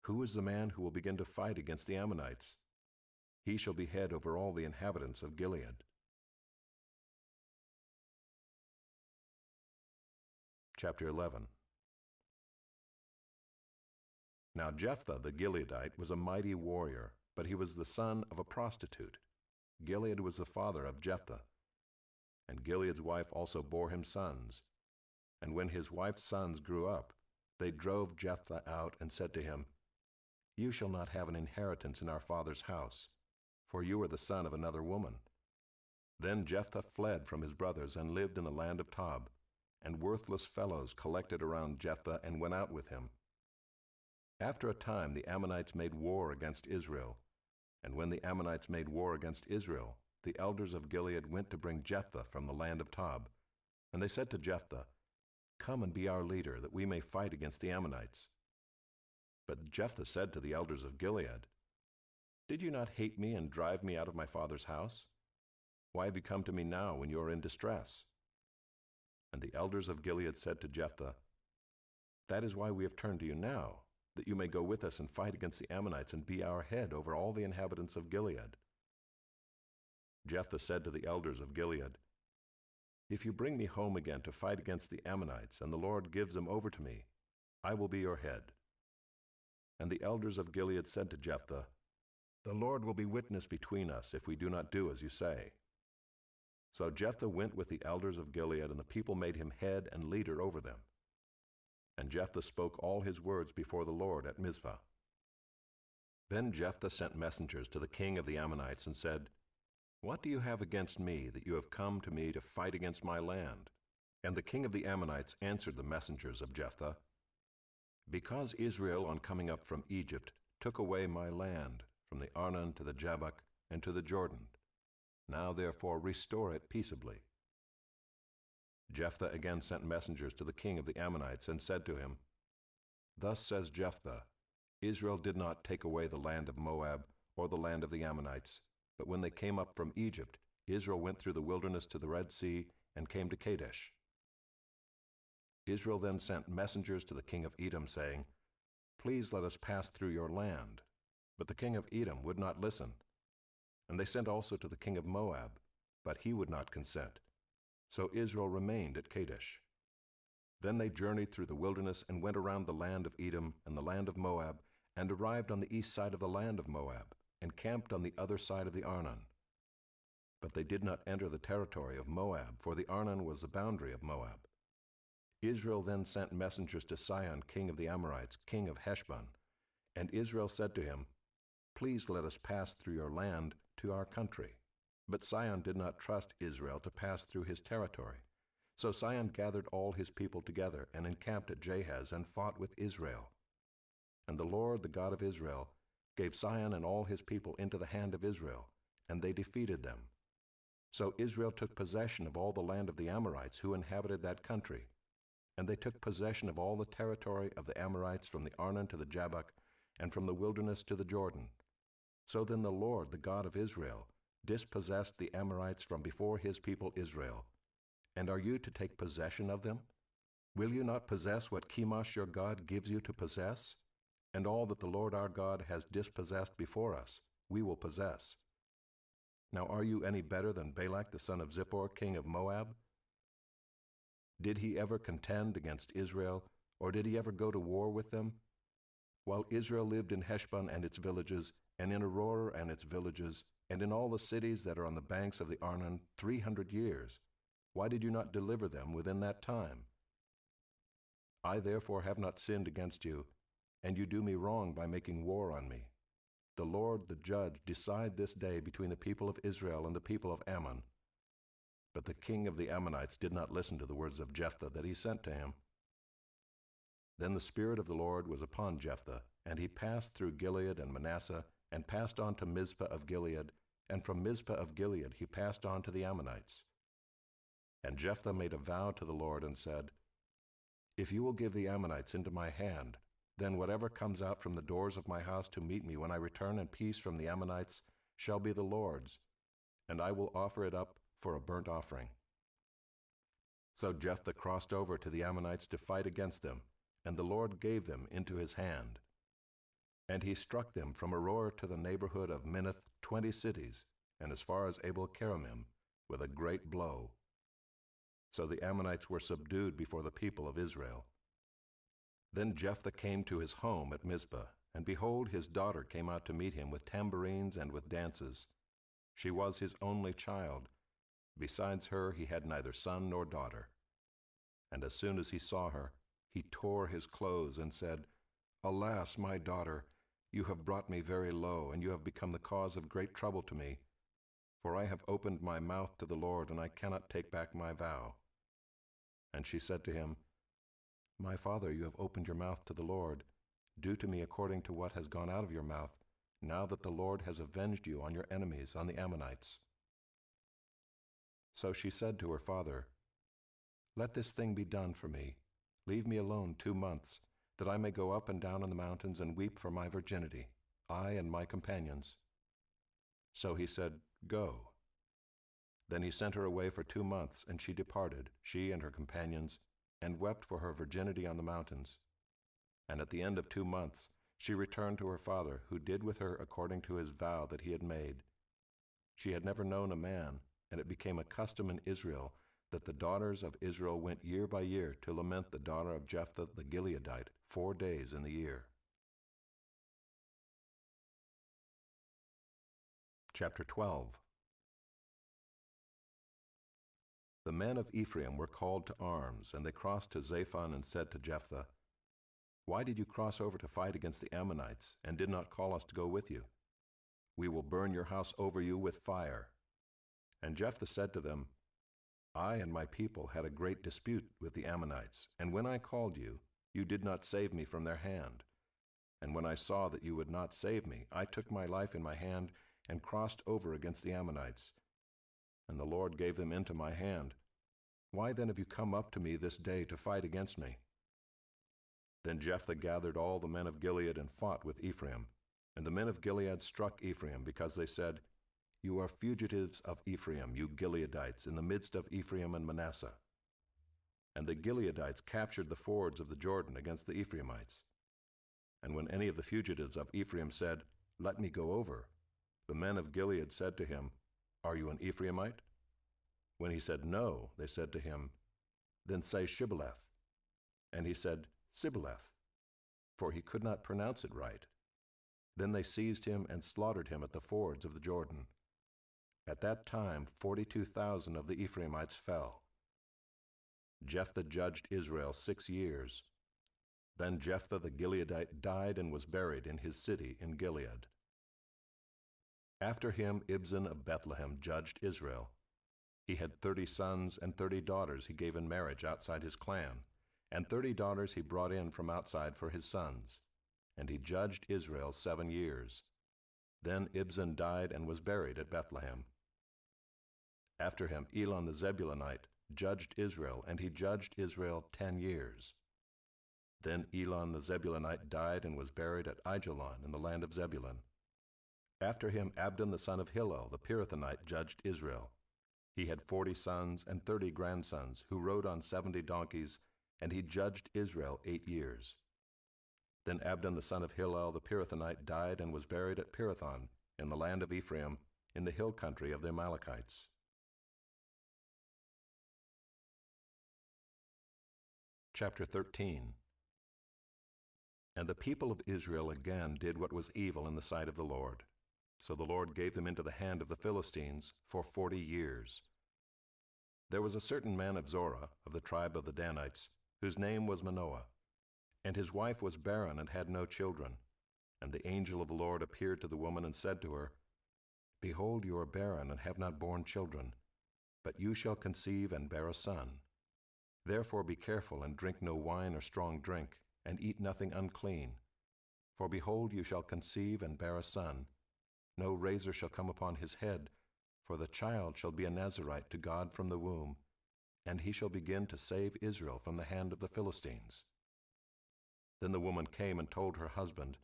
"Who is the man who will begin to fight against the Ammonites? He shall be head over all the inhabitants of Gilead." Chapter 11. Now Jephthah the Gileadite was a mighty warrior, but he was the son of a prostitute. Gilead was the father of Jephthah. And Gilead's wife also bore him sons. And when his wife's sons grew up, they drove Jephthah out and said to him, "You shall not have an inheritance in our father's house, for you are the son of another woman." Then Jephthah fled from his brothers and lived in the land of Tob, and worthless fellows collected around Jephthah and went out with him. After a time the Ammonites made war against Israel, and when the Ammonites made war against Israel, the elders of Gilead went to bring Jephthah from the land of Tob. And they said to Jephthah, "Come and be our leader, that we may fight against the Ammonites." But Jephthah said to the elders of Gilead, "Did you not hate me and drive me out of my father's house? Why have you come to me now when you are in distress?" And the elders of Gilead said to Jephthah, "That is why we have turned to you now, that you may go with us and fight against the Ammonites and be our head over all the inhabitants of Gilead." Jephthah said to the elders of Gilead, "If you bring me home again to fight against the Ammonites, and the Lord gives them over to me, I will be your head." And the elders of Gilead said to Jephthah, "The Lord will be witness between us if we do not do as you say." So Jephthah went with the elders of Gilead, and the people made him head and leader over them. And Jephthah spoke all his words before the Lord at Mizpah. Then Jephthah sent messengers to the king of the Ammonites and said, "What do you have against me, that you have come to me to fight against my land?" And the king of the Ammonites answered the messengers of Jephthah, "Because Israel, on coming up from Egypt, took away my land, from the Arnon to the Jabbok and to the Jordan. Now therefore restore it peaceably." Jephthah again sent messengers to the king of the Ammonites and said to him, "Thus says Jephthah, Israel did not take away the land of Moab or the land of the Ammonites, but when they came up from Egypt, Israel went through the wilderness to the Red Sea and came to Kadesh." Israel then sent messengers to the king of Edom, saying, "Please let us pass through your land." But the king of Edom would not listen. And they sent also to the king of Moab, but he would not consent. So Israel remained at Kadesh. Then they journeyed through the wilderness and went around the land of Edom and the land of Moab, and arrived on the east side of the land of Moab, and camped on the other side of the Arnon. But they did not enter the territory of Moab, for the Arnon was the boundary of Moab. Israel then sent messengers to Sihon, king of the Amorites, king of Heshbon. And Israel said to him, "Please let us pass through your land to our country." But Sihon did not trust Israel to pass through his territory. So Sihon gathered all his people together and encamped at Jahaz and fought with Israel. And the Lord, the God of Israel, gave Sihon and all his people into the hand of Israel, and they defeated them. So Israel took possession of all the land of the Amorites who inhabited that country, and they took possession of all the territory of the Amorites from the Arnon to the Jabbok, and from the wilderness to the Jordan. So then the Lord, the God of Israel, dispossessed the Amorites from before his people Israel. And are you to take possession of them? Will you not possess what Chemosh your God gives you to possess? And all that the Lord our God has dispossessed before us, we will possess. Now are you any better than Balak the son of Zippor, king of Moab? Did he ever contend against Israel, or did he ever go to war with them? While Israel lived in Heshbon and its villages, and in Aroer and its villages, and in all the cities that are on the banks of the Arnon 300 years, why did you not deliver them within that time? I therefore have not sinned against you, and you do me wrong by making war on me. The Lord, the judge, decide this day between the people of Israel and the people of Ammon." But the king of the Ammonites did not listen to the words of Jephthah that he sent to him. Then the Spirit of the Lord was upon Jephthah, and he passed through Gilead and Manasseh, and passed on to Mizpah of Gilead, and from Mizpah of Gilead he passed on to the Ammonites. And Jephthah made a vow to the Lord and said, If you will give the Ammonites into my hand, then whatever comes out from the doors of my house to meet me when I return in peace from the Ammonites shall be the Lord's, and I will offer it up for a burnt offering. So Jephthah crossed over to the Ammonites to fight against them, and the Lord gave them into his hand. And he struck them from Aroer to the neighborhood of Minnith 20 cities, and as far as Abel-keramim, with a great blow. So the Ammonites were subdued before the people of Israel. Then Jephthah came to his home at Mizpah, and behold, his daughter came out to meet him with tambourines and with dances. She was his only child. Besides her he had neither son nor daughter. And as soon as he saw her, he tore his clothes and said, Alas, my daughter, you have brought me very low, and you have become the cause of great trouble to me. For I have opened my mouth to the Lord, and I cannot take back my vow. And she said to him, My father, you have opened your mouth to the Lord. Do to me according to what has gone out of your mouth, now that the Lord has avenged you on your enemies, on the Ammonites. So she said to her father, Let this thing be done for me. Leave me alone 2 months, that I may go up and down on the mountains and weep for my virginity, I and my companions. So he said, Go. Then he sent her away for 2 months, and she departed, she and her companions, and wept for her virginity on the mountains. And at the end of 2 months she returned to her father, who did with her according to his vow that he had made. She had never known a man, and it became a custom in Israel that the daughters of Israel went year by year to lament the daughter of Jephthah the Gileadite 4 days in the year. Chapter 12. The men of Ephraim were called to arms, and they crossed to Zaphon and said to Jephthah, Why did you cross over to fight against the Ammonites, and did not call us to go with you? We will burn your house over you with fire. And Jephthah said to them, I and my people had a great dispute with the Ammonites, and when I called you, you did not save me from their hand. And when I saw that you would not save me, I took my life in my hand and crossed over against the Ammonites. And the Lord gave them into my hand. Why then have you come up to me this day to fight against me? Then Jephthah gathered all the men of Gilead and fought with Ephraim. And the men of Gilead struck Ephraim, because they said, You are fugitives of Ephraim, you Gileadites, in the midst of Ephraim and Manasseh. And the Gileadites captured the fords of the Jordan against the Ephraimites. And when any of the fugitives of Ephraim said, Let me go over, the men of Gilead said to him, Are you an Ephraimite? When he said, No, they said to him, Then say Shibboleth. And he said, Sibboleth, for he could not pronounce it right. Then they seized him and slaughtered him at the fords of the Jordan. At that time 42,000 of the Ephraimites fell. Jephthah judged Israel 6 years. Then Jephthah the Gileadite died and was buried in his city in Gilead. After him Ibzan of Bethlehem judged Israel. He had 30 sons and 30 daughters he gave in marriage outside his clan, and 30 daughters he brought in from outside for his sons. And he judged Israel 7 years. Then Ibzan died and was buried at Bethlehem. After him Elon the Zebulunite judged Israel, and he judged Israel 10 years. Then Elon the Zebulunite died and was buried at Aijalon in the land of Zebulun. After him Abdon the son of Hillel the Pirathonite judged Israel. He had 40 sons and 30 grandsons, who rode on 70 donkeys, and he judged Israel 8 years. Then Abdon the son of Hillel the Pirathonite died and was buried at Pirathon in the land of Ephraim, in the hill country of the Amalekites. Chapter 13. And the people of Israel again did what was evil in the sight of the Lord. So the Lord gave them into the hand of the Philistines for 40 years. There was a certain man of Zorah, of the tribe of the Danites, whose name was Manoah. And his wife was barren and had no children. And the angel of the Lord appeared to the woman and said to her, Behold, you are barren and have not borne children, but you shall conceive and bear a son. Therefore be careful and drink no wine or strong drink, and eat nothing unclean. For behold, you shall conceive and bear a son, No razor shall come upon his head, for the child shall be a Nazirite to God from the womb, and he shall begin to save Israel from the hand of the Philistines." Then the woman came and told her husband,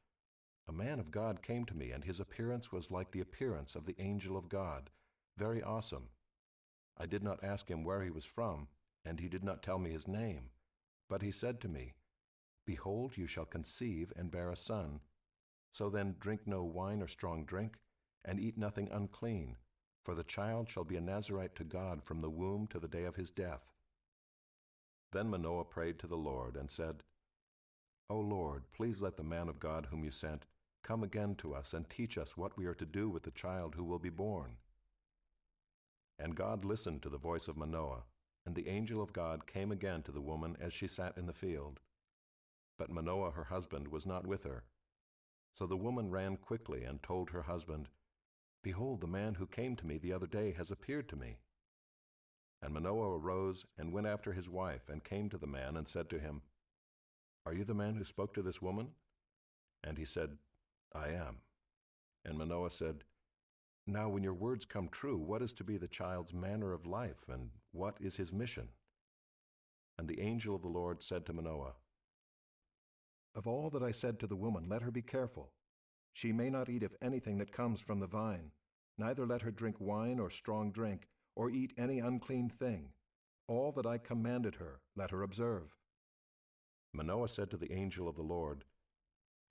"A man of God came to me, and his appearance was like the appearance of the angel of God, very awesome. I did not ask him where he was from, and he did not tell me his name. But he said to me, 'Behold, you shall conceive and bear a son. So then drink no wine or strong drink, and eat nothing unclean, for the child shall be a Nazirite to God from the womb to the day of his death.'" Then Manoah prayed to the Lord and said, "O Lord, please let the man of God whom you sent come again to us and teach us what we are to do with the child who will be born." And God listened to the voice of Manoah, and the angel of God came again to the woman as she sat in the field. But Manoah her husband was not with her. So the woman ran quickly and told her husband, "Behold, the man who came to me the other day has appeared to me." And Manoah arose and went after his wife, and came to the man and said to him, "Are you the man who spoke to this woman?" And he said, "I am." And Manoah said, "Now when your words come true, what is to be the child's manner of life, and what is his mission?" And the angel of the Lord said to Manoah, "Of all that I said to the woman, let her be careful. She may not eat of anything that comes from the vine, neither let her drink wine or strong drink, or eat any unclean thing. All that I commanded her, let her observe." Manoah said to the angel of the Lord,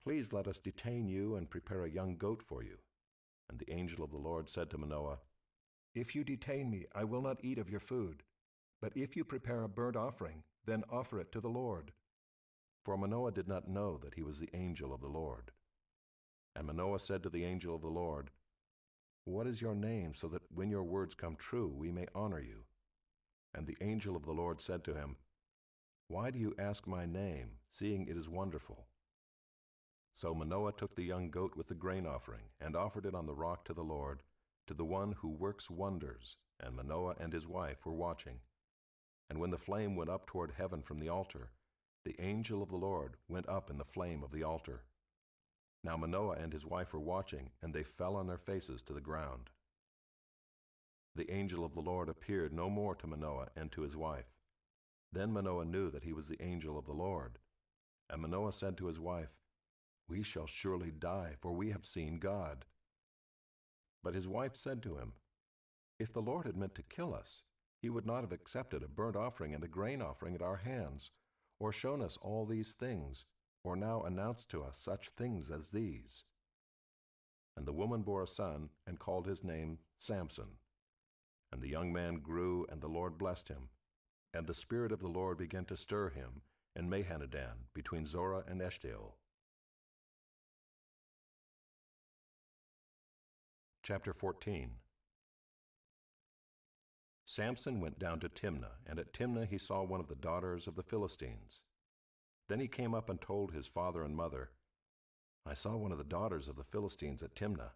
"Please let us detain you and prepare a young goat for you." And the angel of the Lord said to Manoah, "If you detain me, I will not eat of your food. But if you prepare a burnt offering, then offer it to the Lord." For Manoah did not know that he was the angel of the Lord. And Manoah said to the angel of the Lord, "What is your name, so that when your words come true, we may honor you?" And the angel of the Lord said to him, "Why do you ask my name, seeing it is wonderful?" So Manoah took the young goat with the grain offering, and offered it on the rock to the Lord, to the one who works wonders, and Manoah and his wife were watching. And when the flame went up toward heaven from the altar, the angel of the Lord went up in the flame of the altar. Now Manoah and his wife were watching, and they fell on their faces to the ground. The angel of the Lord appeared no more to Manoah and to his wife. Then Manoah knew that he was the angel of the Lord. And Manoah said to his wife, "We shall surely die, for we have seen God." But his wife said to him, "If the Lord had meant to kill us, he would not have accepted a burnt offering and a grain offering at our hands, or shown us all these things, or now announced to us such things as these." And the woman bore a son, and called his name Samson. And the young man grew, and the Lord blessed him. And the Spirit of the Lord began to stir him in Mahaneh-dan, between Zorah and Eshtaol. Chapter 14. Samson went down to Timnah, and at Timnah he saw one of the daughters of the Philistines. Then he came up and told his father and mother, "I saw one of the daughters of the Philistines at Timnah.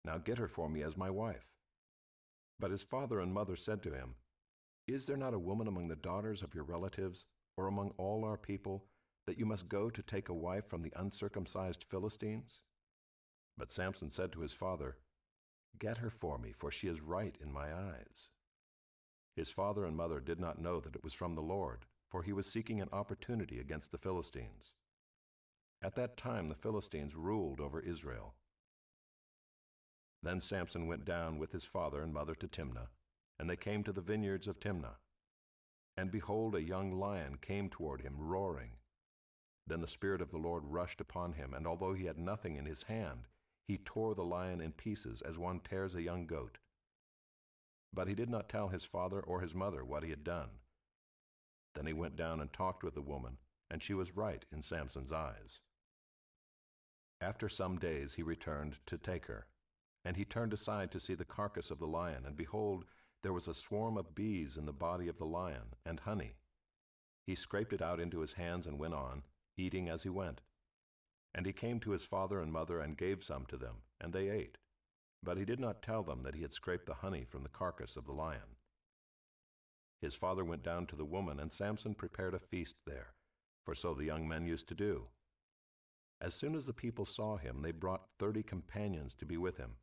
Now get her for me as my wife." But his father and mother said to him, "Is there not a woman among the daughters of your relatives, or among all our people, that you must go to take a wife from the uncircumcised Philistines?" But Samson said to his father, "Get her for me, for she is right in my eyes." His father and mother did not know that it was from the Lord, for he was seeking an opportunity against the Philistines. At that time the Philistines ruled over Israel. Then Samson went down with his father and mother to Timnah, and they came to the vineyards of Timnah. And behold, a young lion came toward him, roaring. Then the Spirit of the Lord rushed upon him, and although he had nothing in his hand, he tore the lion in pieces as one tears a young goat. But he did not tell his father or his mother what he had done. Then he went down and talked with the woman, and she was right in Samson's eyes. After some days he returned to take her. And he turned aside to see the carcass of the lion, and behold, there was a swarm of bees in the body of the lion, and honey. He scraped it out into his hands and went on, eating as he went. And he came to his father and mother and gave some to them, and they ate. But he did not tell them that he had scraped the honey from the carcass of the lion. His father went down to the woman, and Samson prepared a feast there, for so the young men used to do. As soon as the people saw him, they brought 30 companions to be with him.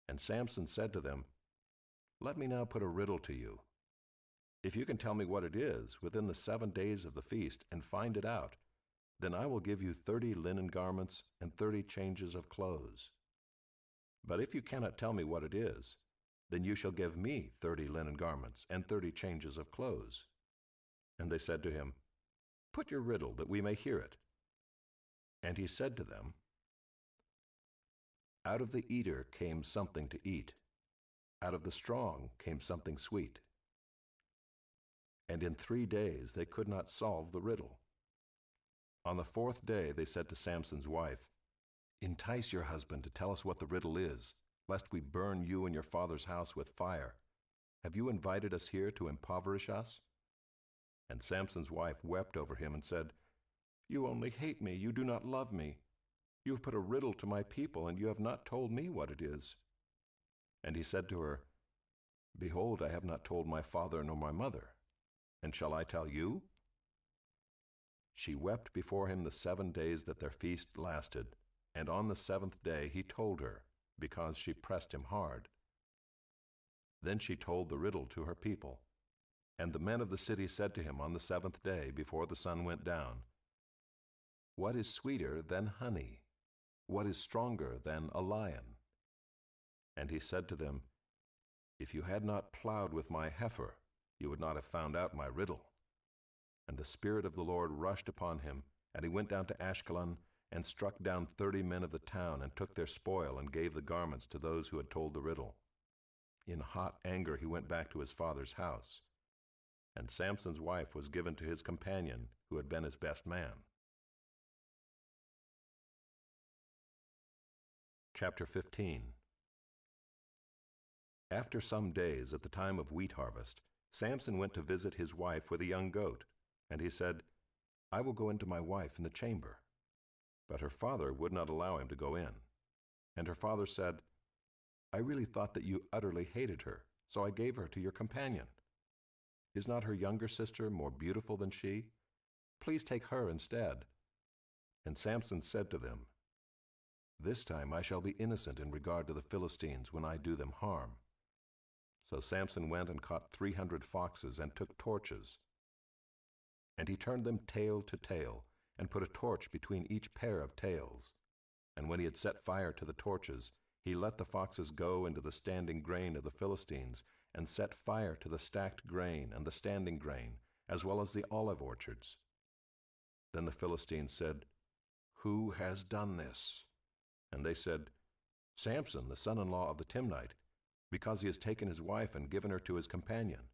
And Samson said to them, "Let me now put a riddle to you. If you can tell me what it is within the 7 days of the feast and find it out, then I will give you 30 linen garments and 30 changes of clothes. But if you cannot tell me what it is, then you shall give me 30 linen garments and 30 changes of clothes." And they said to him, "Put your riddle, that we may hear it." And he said to them, "Out of the eater came something to eat. Out of the strong came something sweet." And in 3 days they could not solve the riddle. On the 4th day they said to Samson's wife, "Entice your husband to tell us what the riddle is, lest we burn you and your father's house with fire. Have you invited us here to impoverish us?" And Samson's wife wept over him and said, "You only hate me, you do not love me. You have put a riddle to my people, and you have not told me what it is." And he said to her, "Behold, I have not told my father nor my mother, and shall I tell you?" She wept before him the 7 days that their feast lasted, and on the 7th day he told her, because she pressed him hard. Then she told the riddle to her people. And the men of the city said to him on the 7th day, before the sun went down, "What is sweeter than honey? What is stronger than a lion?" And he said to them, "If you had not plowed with my heifer, you would not have found out my riddle." And the Spirit of the Lord rushed upon him, and he went down to Ashkelon, and struck down 30 men of the town, and took their spoil, and gave the garments to those who had told the riddle. In hot anger he went back to his father's house. And Samson's wife was given to his companion, who had been his best man. Chapter 15. After some days, at the time of wheat harvest, Samson went to visit his wife with a young goat, and he said, "I will go into my wife in the chamber." But her father would not allow him to go in. And her father said, "I really thought that you utterly hated her, so I gave her to your companion. Is not her younger sister more beautiful than she? Please take her instead." And Samson said to them, "This time I shall be innocent in regard to the Philistines when I do them harm." So Samson went and caught 300 foxes and took torches. And he turned them tail to tail, and put a torch between each pair of tails. And when he had set fire to the torches, he let the foxes go into the standing grain of the Philistines, and set fire to the stacked grain and the standing grain, as well as the olive orchards. Then the Philistines said, "Who has done this?" And they said, "Samson, the son-in-law of the Timnite, because he has taken his wife and given her to his companion."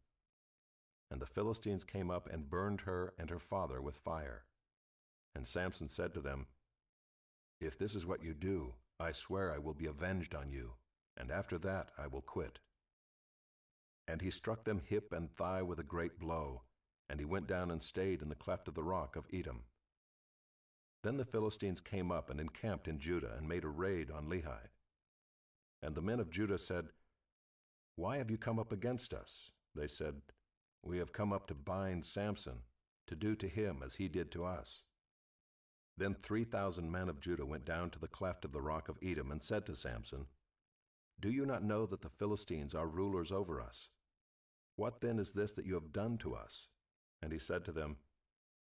And the Philistines came up and burned her and her father with fire. And Samson said to them, "If this is what you do, I swear I will be avenged on you, and after that I will quit." And he struck them hip and thigh with a great blow, and he went down and stayed in the cleft of the rock of Edom. Then the Philistines came up and encamped in Judah, and made a raid on Lehi. And the men of Judah said, "Why have you come up against us?" They said, "We have come up to bind Samson, to do to him as he did to us." Then 3,000 men of Judah went down to the cleft of the rock of Edom, and said to Samson, "Do you not know that the Philistines are rulers over us? What then is this that you have done to us?" And he said to them,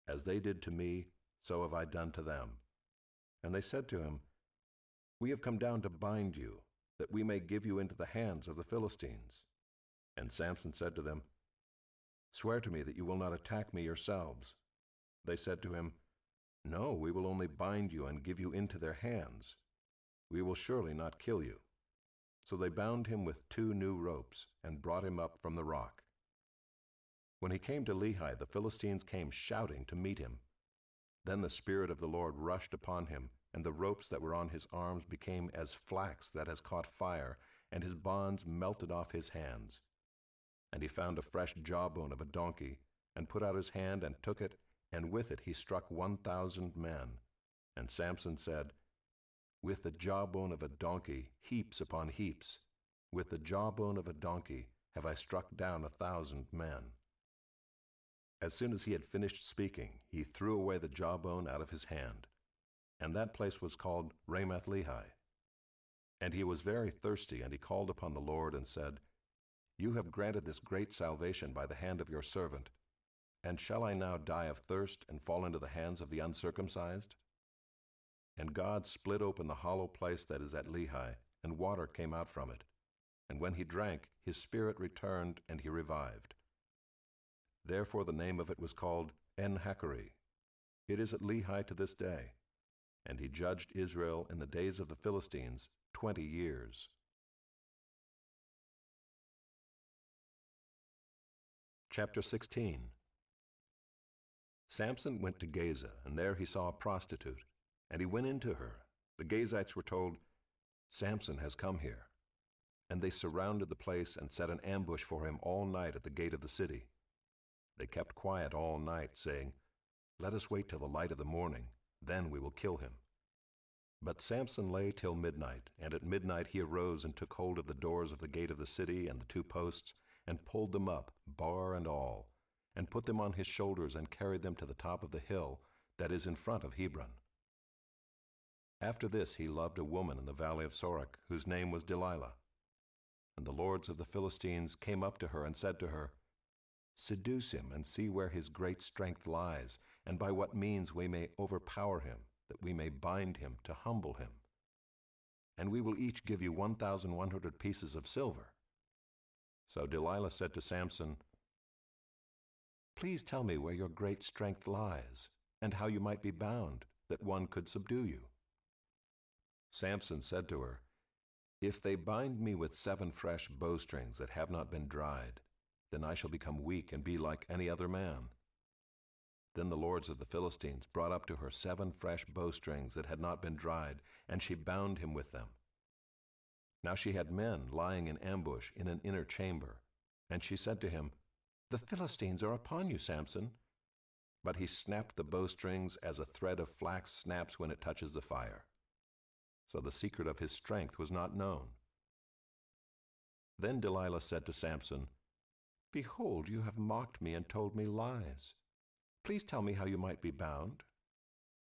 "As they did to me, so have I done to them." And they said to him, "We have come down to bind you, that we may give you into the hands of the Philistines." And Samson said to them, "Swear to me that you will not attack me yourselves." They said to him, "No, we will only bind you and give you into their hands. We will surely not kill you." So they bound him with 2 new ropes, and brought him up from the rock. When he came to Lehi, the Philistines came shouting to meet him. Then the Spirit of the Lord rushed upon him, and the ropes that were on his arms became as flax that has caught fire, and his bonds melted off his hands. And he found a fresh jawbone of a donkey, and put out his hand and took it, and with it he struck 1,000 men. And Samson said, "With the jawbone of a donkey, heaps upon heaps. With the jawbone of a donkey have I struck down 1,000 men." As soon as he had finished speaking, he threw away the jawbone out of his hand. And that place was called Ramath-Lehi. And he was very thirsty, and he called upon the Lord and said, You have granted this great salvation by the hand of your servant. And shall I now die of thirst and fall into the hands of the uncircumcised? And God split open the hollow place that is at Lehi, and water came out from it. And when he drank, his spirit returned, and he revived. Therefore the name of it was called En-Hakkore. It is at Lehi to this day. And he judged Israel in the days of the Philistines 20 years. Chapter 16. Samson went to Gaza, and there he saw a prostitute, and he went into her. The Gazites were told, Samson has come here. And they surrounded the place and set an ambush for him all night at the gate of the city. They kept quiet all night, saying, Let us wait till the light of the morning, then we will kill him. But Samson lay till midnight, and at midnight he arose and took hold of the doors of the gate of the city and the 2 posts, and pulled them up, bar and all, and put them on his shoulders and carried them to the top of the hill that is in front of Hebron. After this he loved a woman in the valley of Sorek, whose name was Delilah. And the lords of the Philistines came up to her and said to her, Seduce him and see where his great strength lies, and by what means we may overpower him, that we may bind him to humble him. And we will each give you 1,100 pieces of silver. So Delilah said to Samson, Please tell me where your great strength lies, and how you might be bound, that one could subdue you. Samson said to her, If they bind me with 7 fresh bowstrings that have not been dried, then I shall become weak and be like any other man. Then the lords of the Philistines brought up to her 7 fresh bowstrings that had not been dried, and she bound him with them. Now she had men lying in ambush in an inner chamber, and she said to him, The Philistines are upon you, Samson. But he snapped the bowstrings as a thread of flax snaps when it touches the fire. So the secret of his strength was not known. Then Delilah said to Samson, Behold, you have mocked me and told me lies. Please tell me how you might be bound.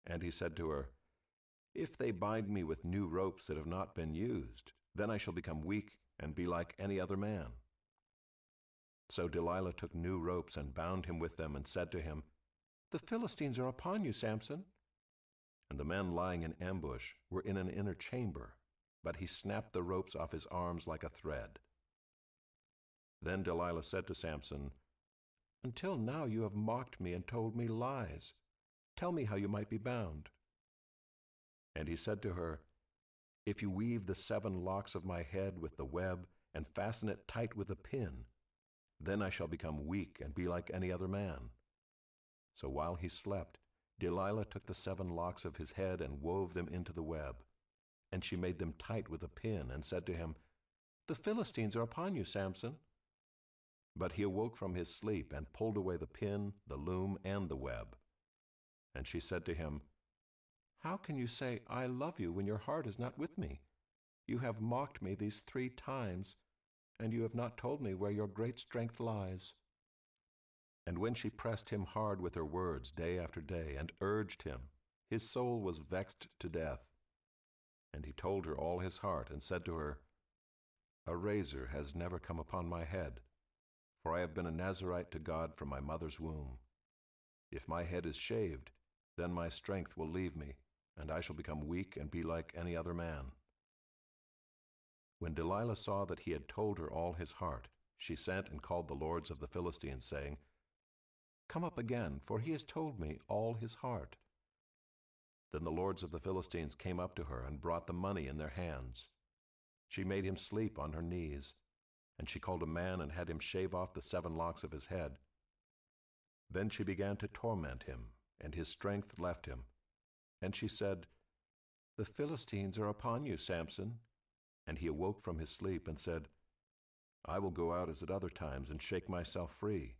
And he said to her, If they bind me with new ropes that have not been used, then I shall become weak and be like any other man. So Delilah took new ropes and bound him with them and said to him, The Philistines are upon you, Samson. And the men lying in ambush were in an inner chamber, but he snapped the ropes off his arms like a thread. Then Delilah said to Samson, Until now you have mocked me and told me lies. Tell me how you might be bound. And he said to her, If you weave the 7 locks of my head with the web and fasten it tight with a pin, then I shall become weak and be like any other man. So while he slept, Delilah took the 7 locks of his head and wove them into the web. And she made them tight with a pin and said to him, The Philistines are upon you, Samson. But he awoke from his sleep and pulled away the pin, the loom, and the web. And she said to him, How can you say, I love you, when your heart is not with me? You have mocked me these 3 times, and you have not told me where your great strength lies. And when she pressed him hard with her words day after day, and urged him, his soul was vexed to death. And he told her all his heart, and said to her, A razor has never come upon my head, for I have been a Nazirite to God from my mother's womb. If my head is shaved, then my strength will leave me, and I shall become weak and be like any other man. When Delilah saw that he had told her all his heart, she sent and called the lords of the Philistines, saying, Come up again, for he has told me all his heart. Then the lords of the Philistines came up to her and brought the money in their hands. She made him sleep on her knees, and she called a man and had him shave off the 7 locks of his head. Then she began to torment him, and his strength left him. And she said, The Philistines are upon you, Samson. And he awoke from his sleep and said, I will go out as at other times and shake myself free.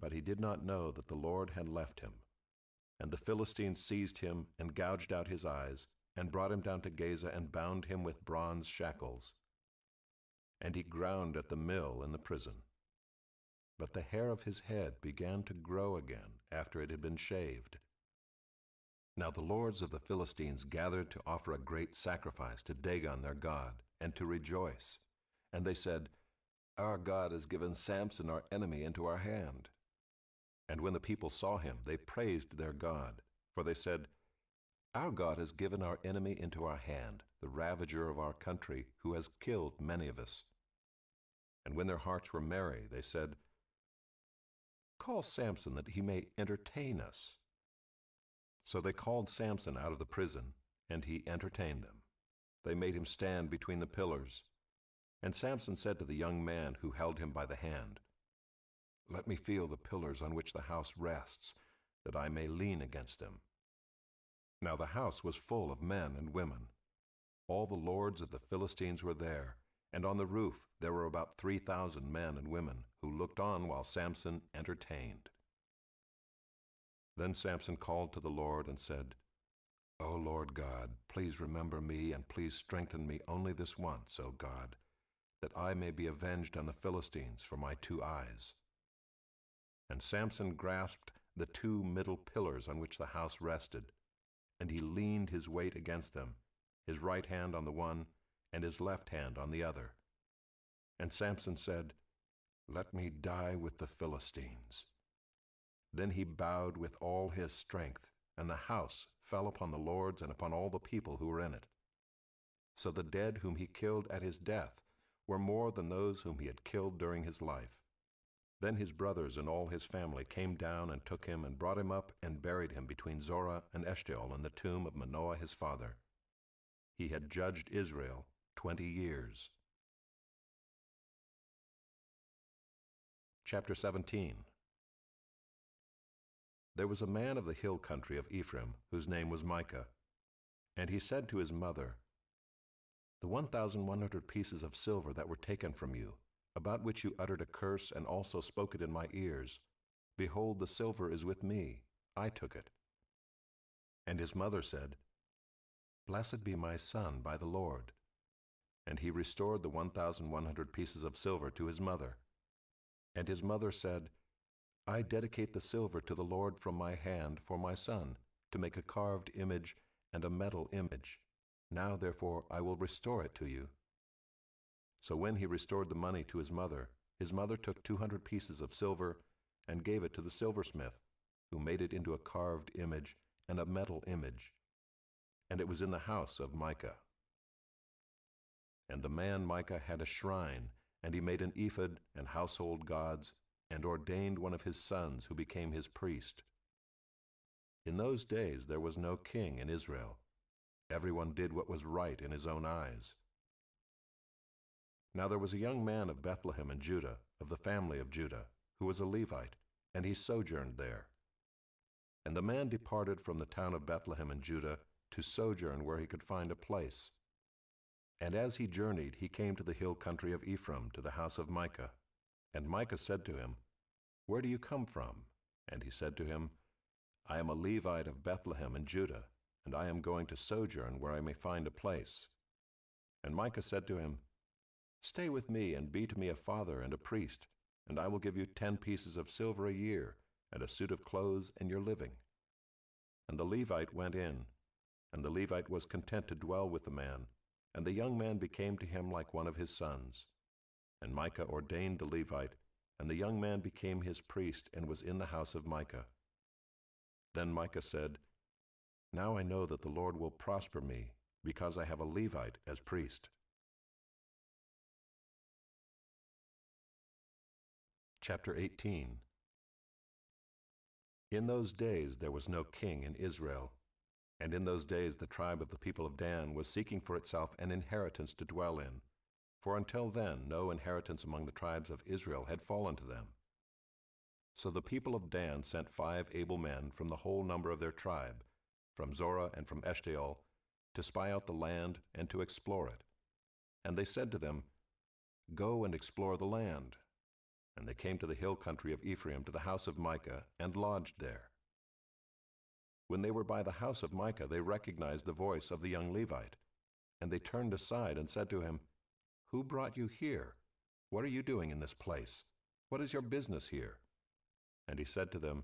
But he did not know that the Lord had left him. And the Philistines seized him and gouged out his eyes, and brought him down to Gaza and bound him with bronze shackles. And he ground at the mill in the prison. But the hair of his head began to grow again after it had been shaved. Now the lords of the Philistines gathered to offer a great sacrifice to Dagon their god, and to rejoice. And they said, Our God has given Samson our enemy into our hand. And when the people saw him, they praised their God. For they said, Our God has given our enemy into our hand, the ravager of our country, who has killed many of us. And when their hearts were merry, they said, Call Samson that he may entertain us. So they called Samson out of the prison, and he entertained them. They made him stand between the pillars. And Samson said to the young man who held him by the hand, Let me feel the pillars on which the house rests, that I may lean against them. Now the house was full of men and women. All the lords of the Philistines were there, and on the roof there were about 3,000 men and women who looked on while Samson entertained. Then Samson called to the Lord and said, O Lord God, please remember me and please strengthen me only this once, O God, that I may be avenged on the Philistines for my 2 eyes. And Samson grasped the 2 middle pillars on which the house rested, and he leaned his weight against them, his right hand on the one and his left hand on the other. And Samson said, Let me die with the Philistines. Then he bowed with all his strength, and the house fell upon the lords and upon all the people who were in it. So the dead whom he killed at his death were more than those whom he had killed during his life. Then his brothers and all his family came down and took him and brought him up and buried him between Zorah and Eshtaol in the tomb of Manoah his father. He had judged Israel 20 years. Chapter 17. There was a man of the hill country of Ephraim, whose name was Micah. And he said to his mother, The 1,100 pieces of silver that were taken from you, about which you uttered a curse and also spoke it in my ears, behold, the silver is with me, I took it. And his mother said, Blessed be my son by the Lord. And he restored the 1,100 pieces of silver to his mother. And his mother said, I dedicate the silver to the Lord from my hand for my son, to make a carved image and a metal image. Now, therefore, I will restore it to you. So when he restored the money to his mother took 200 pieces of silver and gave it to the silversmith, who made it into a carved image and a metal image. And it was in the house of Micah. And the man Micah had a shrine, and he made an ephod and household gods, and ordained one of his sons who became his priest. In those days there was no king in Israel. Everyone did what was right in his own eyes. Now there was a young man of Bethlehem in Judah, of the family of Judah, who was a Levite, and he sojourned there. And the man departed from the town of Bethlehem in Judah to sojourn where he could find a place. And as he journeyed, he came to the hill country of Ephraim, to the house of Micah. And Micah said to him, Where do you come from? And he said to him, I am a Levite of Bethlehem in Judah, and I am going to sojourn where I may find a place. And Micah said to him, Stay with me and be to me a father and a priest, and I will give you 10 pieces of silver a year, and a suit of clothes and your living. And the Levite went in, and the Levite was content to dwell with the man, and the young man became to him like one of his sons. And Micah ordained the Levite, and the young man became his priest and was in the house of Micah. Then Micah said, Now I know that the Lord will prosper me, because I have a Levite as priest. Chapter 18. In those days there was no king in Israel, and in those days the tribe of the people of Dan was seeking for itself an inheritance to dwell in, for until then no inheritance among the tribes of Israel had fallen to them. So the people of Dan sent 5 able men from the whole number of their tribe, from Zorah and from Eshtaol, to spy out the land and to explore it. And they said to them, Go and explore the land. And they came to the hill country of Ephraim, to the house of Micah, and lodged there. When they were by the house of Micah, they recognized the voice of the young Levite. And they turned aside and said to him, Who brought you here? What are you doing in this place? What is your business here? And he said to them,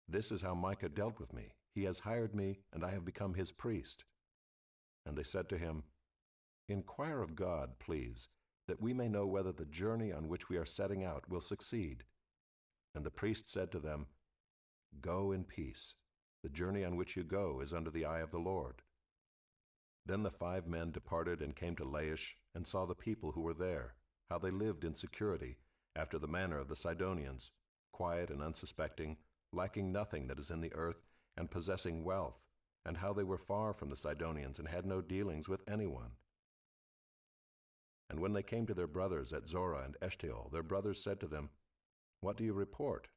This is how Micah dealt with me. He has hired me, and I have become his priest." And they said to him, "Inquire of God, please, that we may know whether the journey on which we are setting out will succeed." And the priest said to them, "Go in peace. The journey on which you go is under the eye of the Lord." Then the 5 men departed and came to Laish, and saw the people who were there, how they lived in security, after the manner of the Sidonians, quiet and unsuspecting, lacking nothing that is in the earth, and possessing wealth, and how they were far from the Sidonians, and had no dealings with anyone. And when they came to their brothers at Zorah and Eshtaol, their brothers said to them, "What do you report?"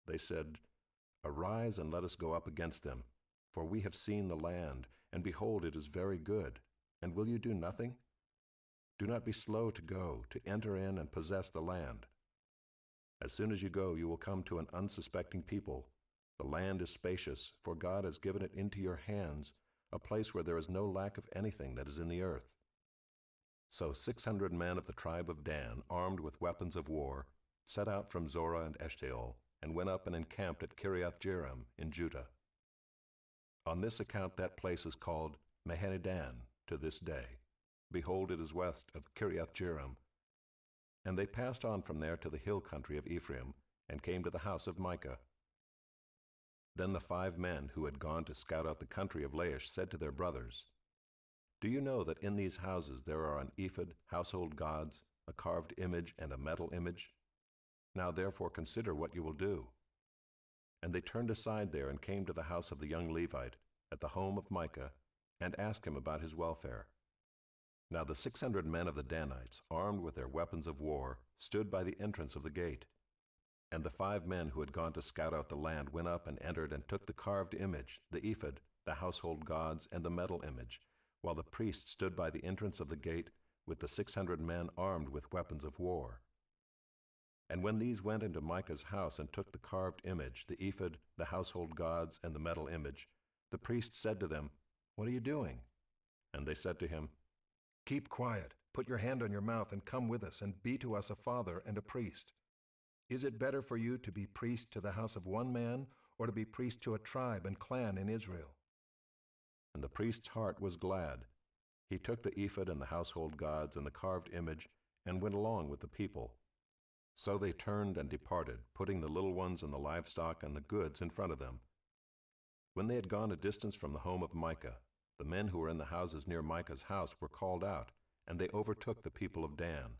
They said, "Arise and let us go up against them, for we have seen the land, and behold, it is very good. And will you do nothing? Do not be slow to go, to enter in and possess the land. As soon as you go, you will come to an unsuspecting people. The land is spacious, for God has given it into your hands, a place where there is no lack of anything that is in the earth." So 600 men of the tribe of Dan, armed with weapons of war, set out from Zorah and Eshtaol, and went up and encamped at Kiriath-Jearim in Judah. On this account that place is called Mahaneh-dan to this day. Behold, it is west of Kiriath-Jearim. And they passed on from there to the hill country of Ephraim, and came to the house of Micah. Then the 5 men who had gone to scout out the country of Laish said to their brothers, "Do you know that in these houses there are an ephod, household gods, a carved image, and a metal image? Now therefore consider what you will do." And they turned aside there and came to the house of the young Levite, at the home of Micah, and asked him about his welfare. Now the 600 men of the Danites, armed with their weapons of war, stood by the entrance of the gate. And the 5 men who had gone to scout out the land went up and entered and took the carved image, the ephod, the household gods, and the metal image, while the priest stood by the entrance of the gate with the 600 men armed with weapons of war. And when these went into Micah's house and took the carved image, the ephod, the household gods, and the metal image, the priest said to them, "What are you doing?" And they said to him, "Keep quiet, put your hand on your mouth, and come with us, and be to us a father and a priest. Is it better for you to be priest to the house of one man, or to be priest to a tribe and clan in Israel?" And the priest's heart was glad. He took the ephod and the household gods and the carved image, and went along with the people. So they turned and departed, putting the little ones and the livestock and the goods in front of them. When they had gone a distance from the home of Micah, the men who were in the houses near Micah's house were called out, and they overtook the people of Dan.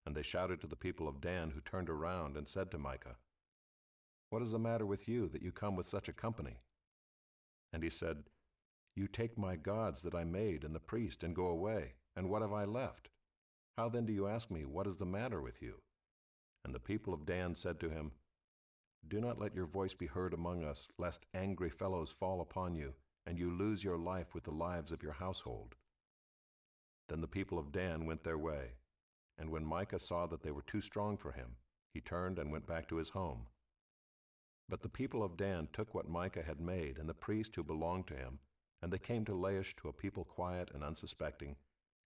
And they shouted to the people of Dan, who turned around and said to Micah, "What is the matter with you, that you come with such a company?" And he said, "You take my gods that I made and the priest, and go away, and what have I left? How then do you ask me, what is the matter with you?" And the people of Dan said to him, "Do not let your voice be heard among us, lest angry fellows fall upon you, and you lose your life with the lives of your household." Then the people of Dan went their way, and when Micah saw that they were too strong for him, he turned and went back to his home. But the people of Dan took what Micah had made, and the priest who belonged to him, and they came to Laish, to a people quiet and unsuspecting,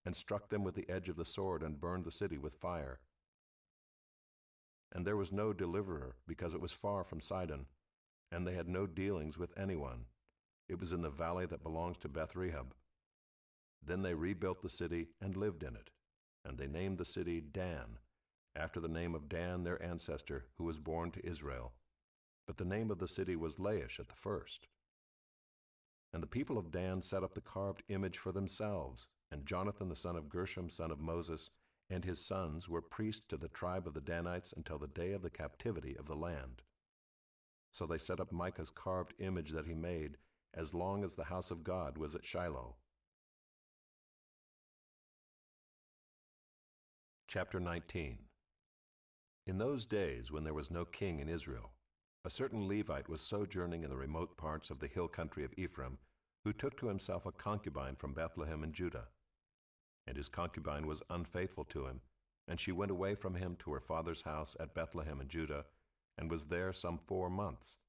and struck them with the edge of the sword, and burned the city with fire. And there was no deliverer, because it was far from Sidon, and they had no dealings with anyone. It was in the valley that belongs to Beth-rehob. Then they rebuilt the city and lived in it, and they named the city Dan, after the name of Dan their ancestor, who was born to Israel. But the name of the city was Laish at the first. And the people of Dan set up the carved image for themselves, and Jonathan the son of Gershom, son of Moses, and his sons were priests to the tribe of the Danites until the day of the captivity of the land. So they set up Micah's carved image that he made, as long as the house of God was at Shiloh. Chapter 19. In those days, when there was no king in Israel, a certain Levite was sojourning in the remote parts of the hill country of Ephraim, who took to himself a concubine from Bethlehem in Judah. And his concubine was unfaithful to him, and she went away from him to her father's house at Bethlehem in Judah, and was there some 4 months.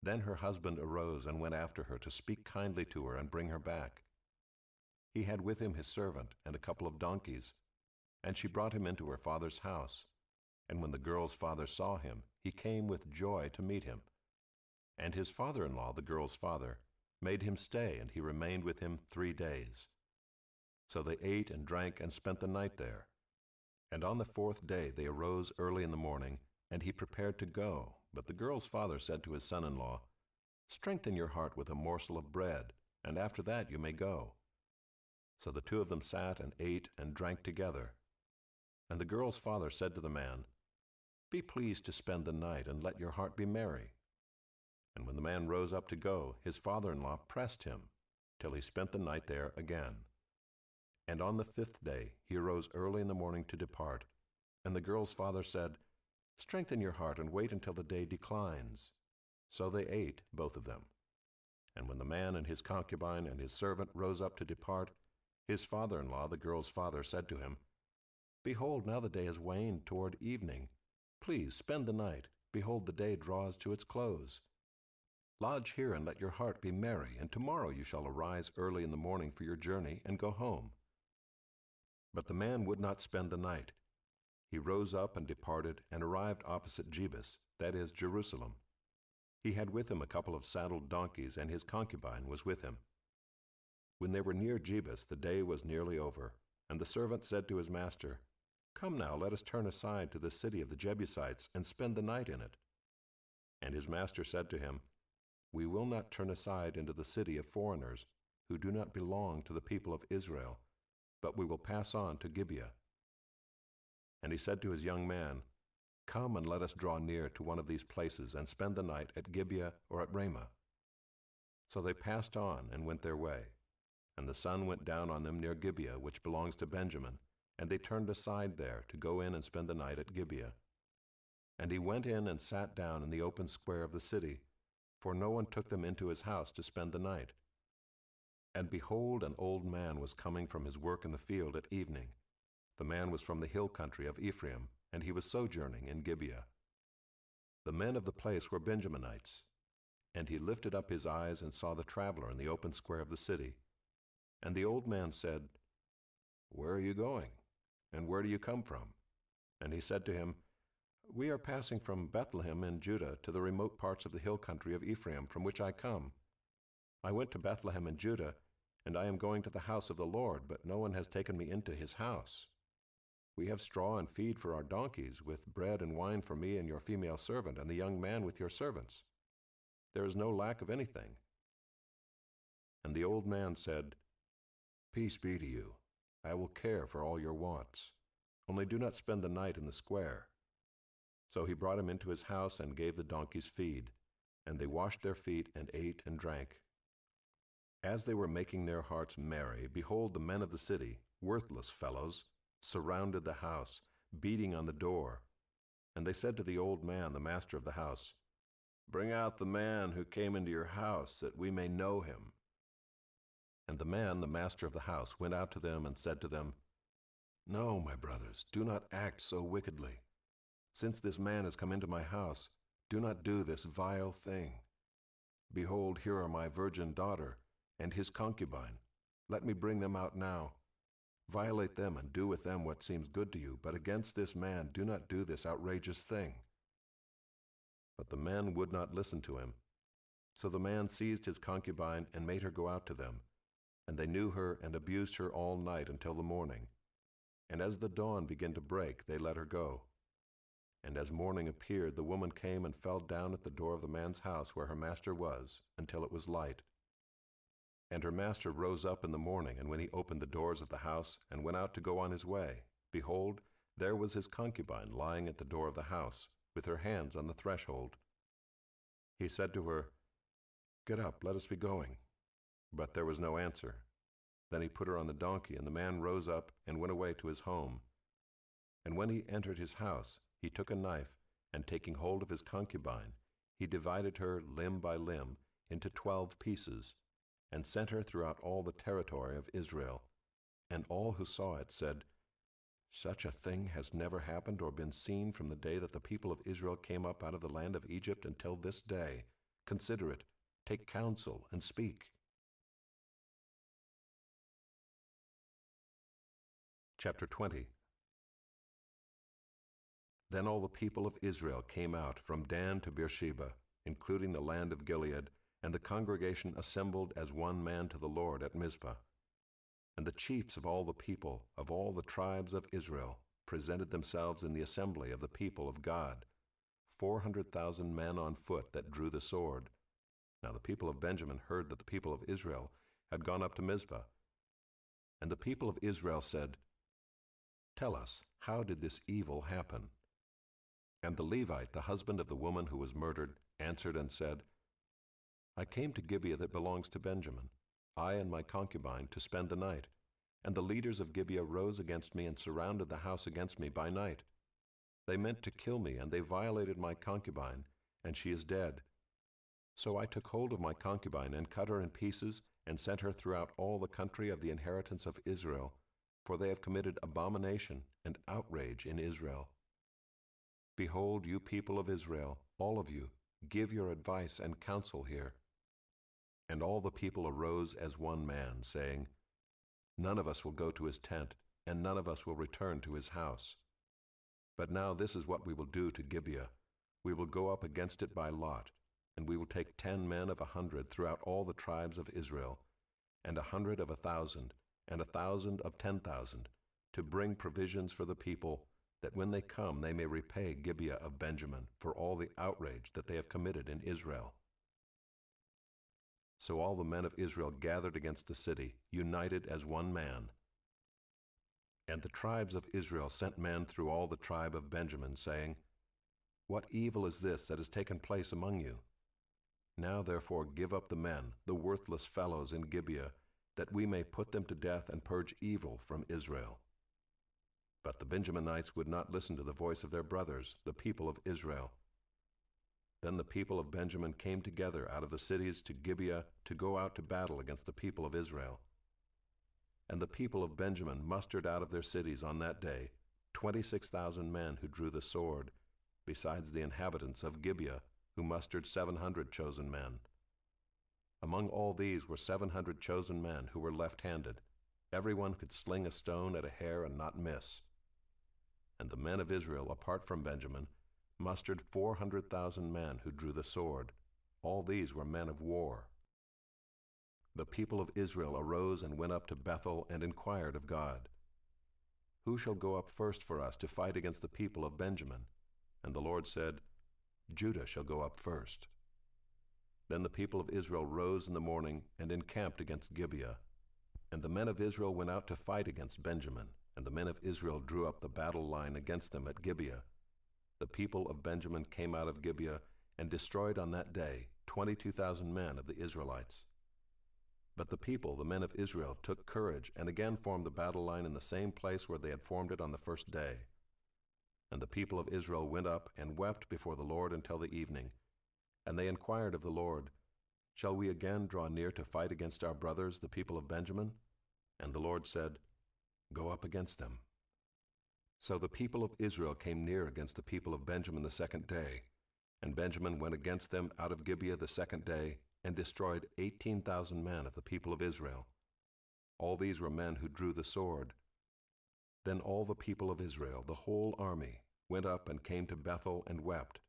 Then her husband arose and went after her to speak kindly to her and bring her back. He had with him his servant and a couple of donkeys, and she brought him into her father's house. And when the girl's father saw him, he came with joy to meet him. And his father-in-law, the girl's father, made him stay, and he remained with him 3 days. So they ate and drank and spent the night there. And on the 4th day they arose early in the morning, and he prepared to go. But the girl's father said to his son-in-law, "Strengthen your heart with a morsel of bread, and after that you may go." So the two of them sat and ate and drank together. And the girl's father said to the man, "Be pleased to spend the night, and let your heart be merry." And when the man rose up to go, his father-in-law pressed him, till he spent the night there again. And on the 5th day he arose early in the morning to depart. And the girl's father said, "Strengthen your heart, and wait until the day declines." So they ate, both of them. And when the man and his concubine and his servant rose up to depart, his father-in-law, the girl's father, said to him, "Behold, now the day has waned toward evening. Please spend the night. Behold, the day draws to its close. Lodge here and let your heart be merry, and tomorrow you shall arise early in the morning for your journey and go home." But the man would not spend the night. He rose up and departed, and arrived opposite Jebus, that is, Jerusalem. He had with him a couple of saddled donkeys, and his concubine was with him. When they were near Jebus, the day was nearly over, and the servant said to his master, "Come now, let us turn aside to the city of the Jebusites, and spend the night in it." And his master said to him, "We will not turn aside into the city of foreigners, who do not belong to the people of Israel, but we will pass on to Gibeah." And he said to his young man, "Come and let us draw near to one of these places, and spend the night at Gibeah or at Ramah." So they passed on and went their way. And the sun went down on them near Gibeah, which belongs to Benjamin, and they turned aside there to go in and spend the night at Gibeah. And he went in and sat down in the open square of the city, for no one took them into his house to spend the night. And behold, an old man was coming from his work in the field at evening. The man was from the hill country of Ephraim, and he was sojourning in Gibeah. The men of the place were Benjaminites. And he lifted up his eyes and saw the traveler in the open square of the city. And the old man said, "Where are you going? And where do you come from?" And he said to him, "We are passing from Bethlehem in Judah to the remote parts of the hill country of Ephraim, from which I come. I went to Bethlehem in Judah, and I am going to the house of the Lord, but no one has taken me into his house. We have straw and feed for our donkeys, with bread and wine for me and your female servant, and the young man with your servants. There is no lack of anything." And the old man said, "Peace be to you. I will care for all your wants. Only do not spend the night in the square." So he brought him into his house and gave the donkeys feed, and they washed their feet and ate and drank. As they were making their hearts merry, behold, the men of the city, worthless fellows, surrounded the house, beating on the door. And they said to the old man, the master of the house, "Bring out the man who came into your house, that we may know him." And the man, the master of the house, went out to them and said to them, "No, my brothers, do not act so wickedly. Since this man has come into my house, do not do this vile thing. Behold, here are my virgin daughter and his concubine. Let me bring them out now. Violate them and do with them what seems good to you, but against this man do not do this outrageous thing." But the men would not listen to him. So the man seized his concubine and made her go out to them. And they knew her and abused her all night until the morning. And as the dawn began to break, they let her go. And as morning appeared, the woman came and fell down at the door of the man's house where her master was, until it was light. And her master rose up in the morning, and when he opened the doors of the house and went out to go on his way, behold, there was his concubine lying at the door of the house, with her hands on the threshold. He said to her, "Get up, let us be going." But there was no answer. Then he put her on the donkey, and the man rose up and went away to his home. And when he entered his house, he took a knife, and taking hold of his concubine, he divided her limb by limb into 12 pieces, and sent her throughout all the territory of Israel. And all who saw it said, "Such a thing has never happened or been seen from the day that the people of Israel came up out of the land of Egypt until this day. Consider it, take counsel, and speak." Chapter 20. Then all the people of Israel came out from Dan to Beersheba, including the land of Gilead, and the congregation assembled as one man to the Lord at Mizpah. And the chiefs of all the people, of all the tribes of Israel, presented themselves in the assembly of the people of God, 400,000 men on foot that drew the sword. Now the people of Benjamin heard that the people of Israel had gone up to Mizpah. And the people of Israel said, "Tell us, how did this evil happen?" And the Levite, the husband of the woman who was murdered, answered and said, "I came to Gibeah that belongs to Benjamin, I and my concubine, to spend the night. And the leaders of Gibeah rose against me and surrounded the house against me by night. They meant to kill me, and they violated my concubine, and she is dead. So I took hold of my concubine and cut her in pieces and sent her throughout all the country of the inheritance of Israel, for they have committed abomination and outrage in Israel. Behold, you people of Israel, all of you, give your advice and counsel here." And all the people arose as one man, saying, "None of us will go to his tent, and none of us will return to his house. But now this is what we will do to Gibeah. We will go up against it by lot, and we will take 10 men of 100 throughout all the tribes of Israel, and 100 of 1,000, and 1,000 of 10,000, to bring provisions for the people, that when they come they may repay Gibeah of Benjamin for all the outrage that they have committed in Israel." So all the men of Israel gathered against the city, united as one man. And the tribes of Israel sent men through all the tribe of Benjamin, saying, "What evil is this that has taken place among you? Now therefore give up the men, the worthless fellows in Gibeah, that we may put them to death and purge evil from Israel." But the Benjaminites would not listen to the voice of their brothers, the people of Israel. Then the people of Benjamin came together out of the cities to Gibeah to go out to battle against the people of Israel. And the people of Benjamin mustered out of their cities on that day 26,000 men who drew the sword, besides the inhabitants of Gibeah, who mustered 700 chosen men. Among all these were 700 chosen men who were left-handed. Everyone could sling a stone at a hair and not miss. And the men of Israel, apart from Benjamin, mustered 400,000 men who drew the sword. All these were men of war. The people of Israel arose and went up to Bethel and inquired of God, "Who shall go up first for us to fight against the people of Benjamin?" And the Lord said, "Judah shall go up first." Then the people of Israel rose in the morning and encamped against Gibeah. And the men of Israel went out to fight against Benjamin, and the men of Israel drew up the battle line against them at Gibeah. The people of Benjamin came out of Gibeah and destroyed on that day 22,000 men of the Israelites. But the people, the men of Israel, took courage and again formed the battle line in the same place where they had formed it on the first day. And the people of Israel went up and wept before the Lord until the evening. And they inquired of the Lord, "Shall we again draw near to fight against our brothers, the people of Benjamin?" And the Lord said, "Go up against them." So the people of Israel came near against the people of Benjamin the second day, and Benjamin went against them out of Gibeah the second day, and destroyed 18,000 men of the people of Israel. All these were men who drew the sword. Then all the people of Israel, the whole army, went up and came to Bethel and wept.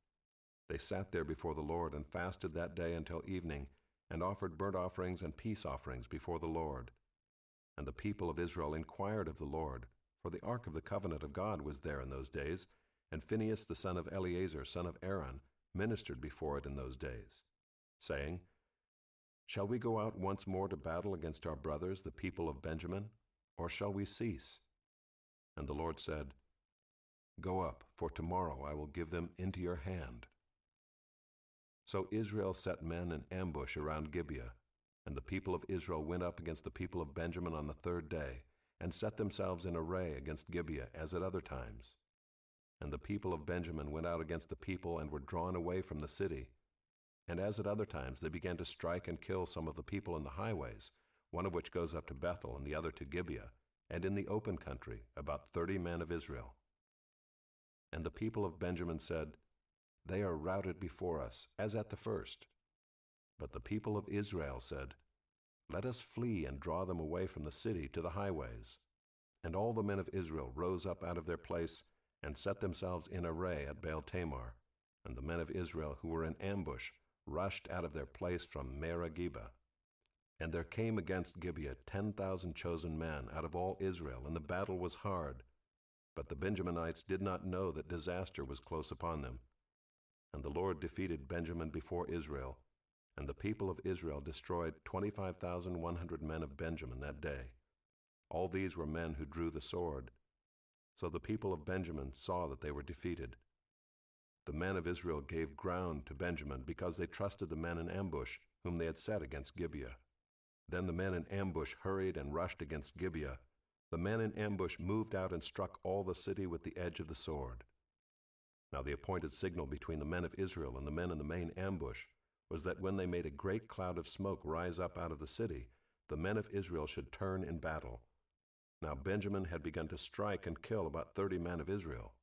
They sat there before the Lord and fasted that day until evening, and offered burnt offerings and peace offerings before the Lord. And the people of Israel inquired of the Lord, for the ark of the covenant of God was there in those days, and Phinehas the son of Eleazar, son of Aaron, ministered before it in those days, saying, "Shall we go out once more to battle against our brothers, the people of Benjamin, or shall we cease?" And the Lord said, "Go up, for tomorrow I will give them into your hand." So Israel set men in ambush around Gibeah, and the people of Israel went up against the people of Benjamin on the third day, and set themselves in array against Gibeah as at other times. And the people of Benjamin went out against the people and were drawn away from the city. And as at other times they began to strike and kill some of the people in the highways, one of which goes up to Bethel and the other to Gibeah, and in the open country about 30 men of Israel. And the people of Benjamin said, "They are routed before us, as at the first." But the people of Israel said, "Let us flee and draw them away from the city to the highways." And all the men of Israel rose up out of their place and set themselves in array at Baal Tamar. And the men of Israel who were in ambush rushed out of their place from Merageba. And there came against Gibeah 10,000 chosen men out of all Israel, and the battle was hard. But the Benjaminites did not know that disaster was close upon them. And the Lord defeated Benjamin before Israel, and the people of Israel destroyed 25,100 men of Benjamin that day. All these were men who drew the sword. So the people of Benjamin saw that they were defeated. The men of Israel gave ground to Benjamin because they trusted the men in ambush whom they had set against Gibeah. Then the men in ambush hurried and rushed against Gibeah. The men in ambush moved out and struck all the city with the edge of the sword. Now the appointed signal between the men of Israel and the men in the main ambush was that when they made a great cloud of smoke rise up out of the city, the men of Israel should turn in battle. Now Benjamin had begun to strike and kill about 30 men of Israel.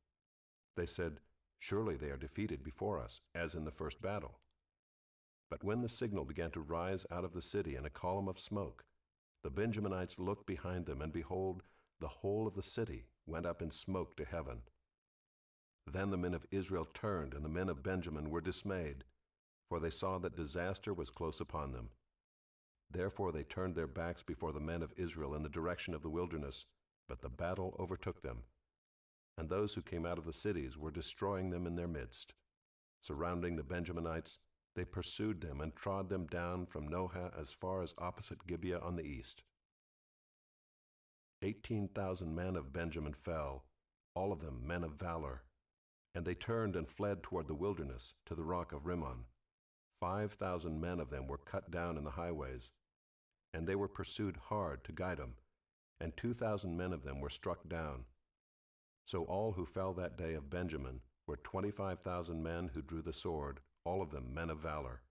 They said, "Surely they are defeated before us, as in the first battle." But when the signal began to rise out of the city in a column of smoke, the Benjaminites looked behind them, and behold, the whole of the city went up in smoke to heaven. Then the men of Israel turned, and the men of Benjamin were dismayed, for they saw that disaster was close upon them. Therefore they turned their backs before the men of Israel in the direction of the wilderness, but the battle overtook them. And those who came out of the cities were destroying them in their midst. Surrounding the Benjaminites, they pursued them and trod them down from Nohah as far as opposite Gibeah on the east. 18,000 men of Benjamin fell, all of them men of valor. And they turned and fled toward the wilderness, to the rock of Rimmon. 5,000 men of them were cut down in the highways, and they were pursued hard to Gidom, and 2,000 men of them were struck down. So all who fell that day of Benjamin were 25,000 men who drew the sword, all of them men of valor.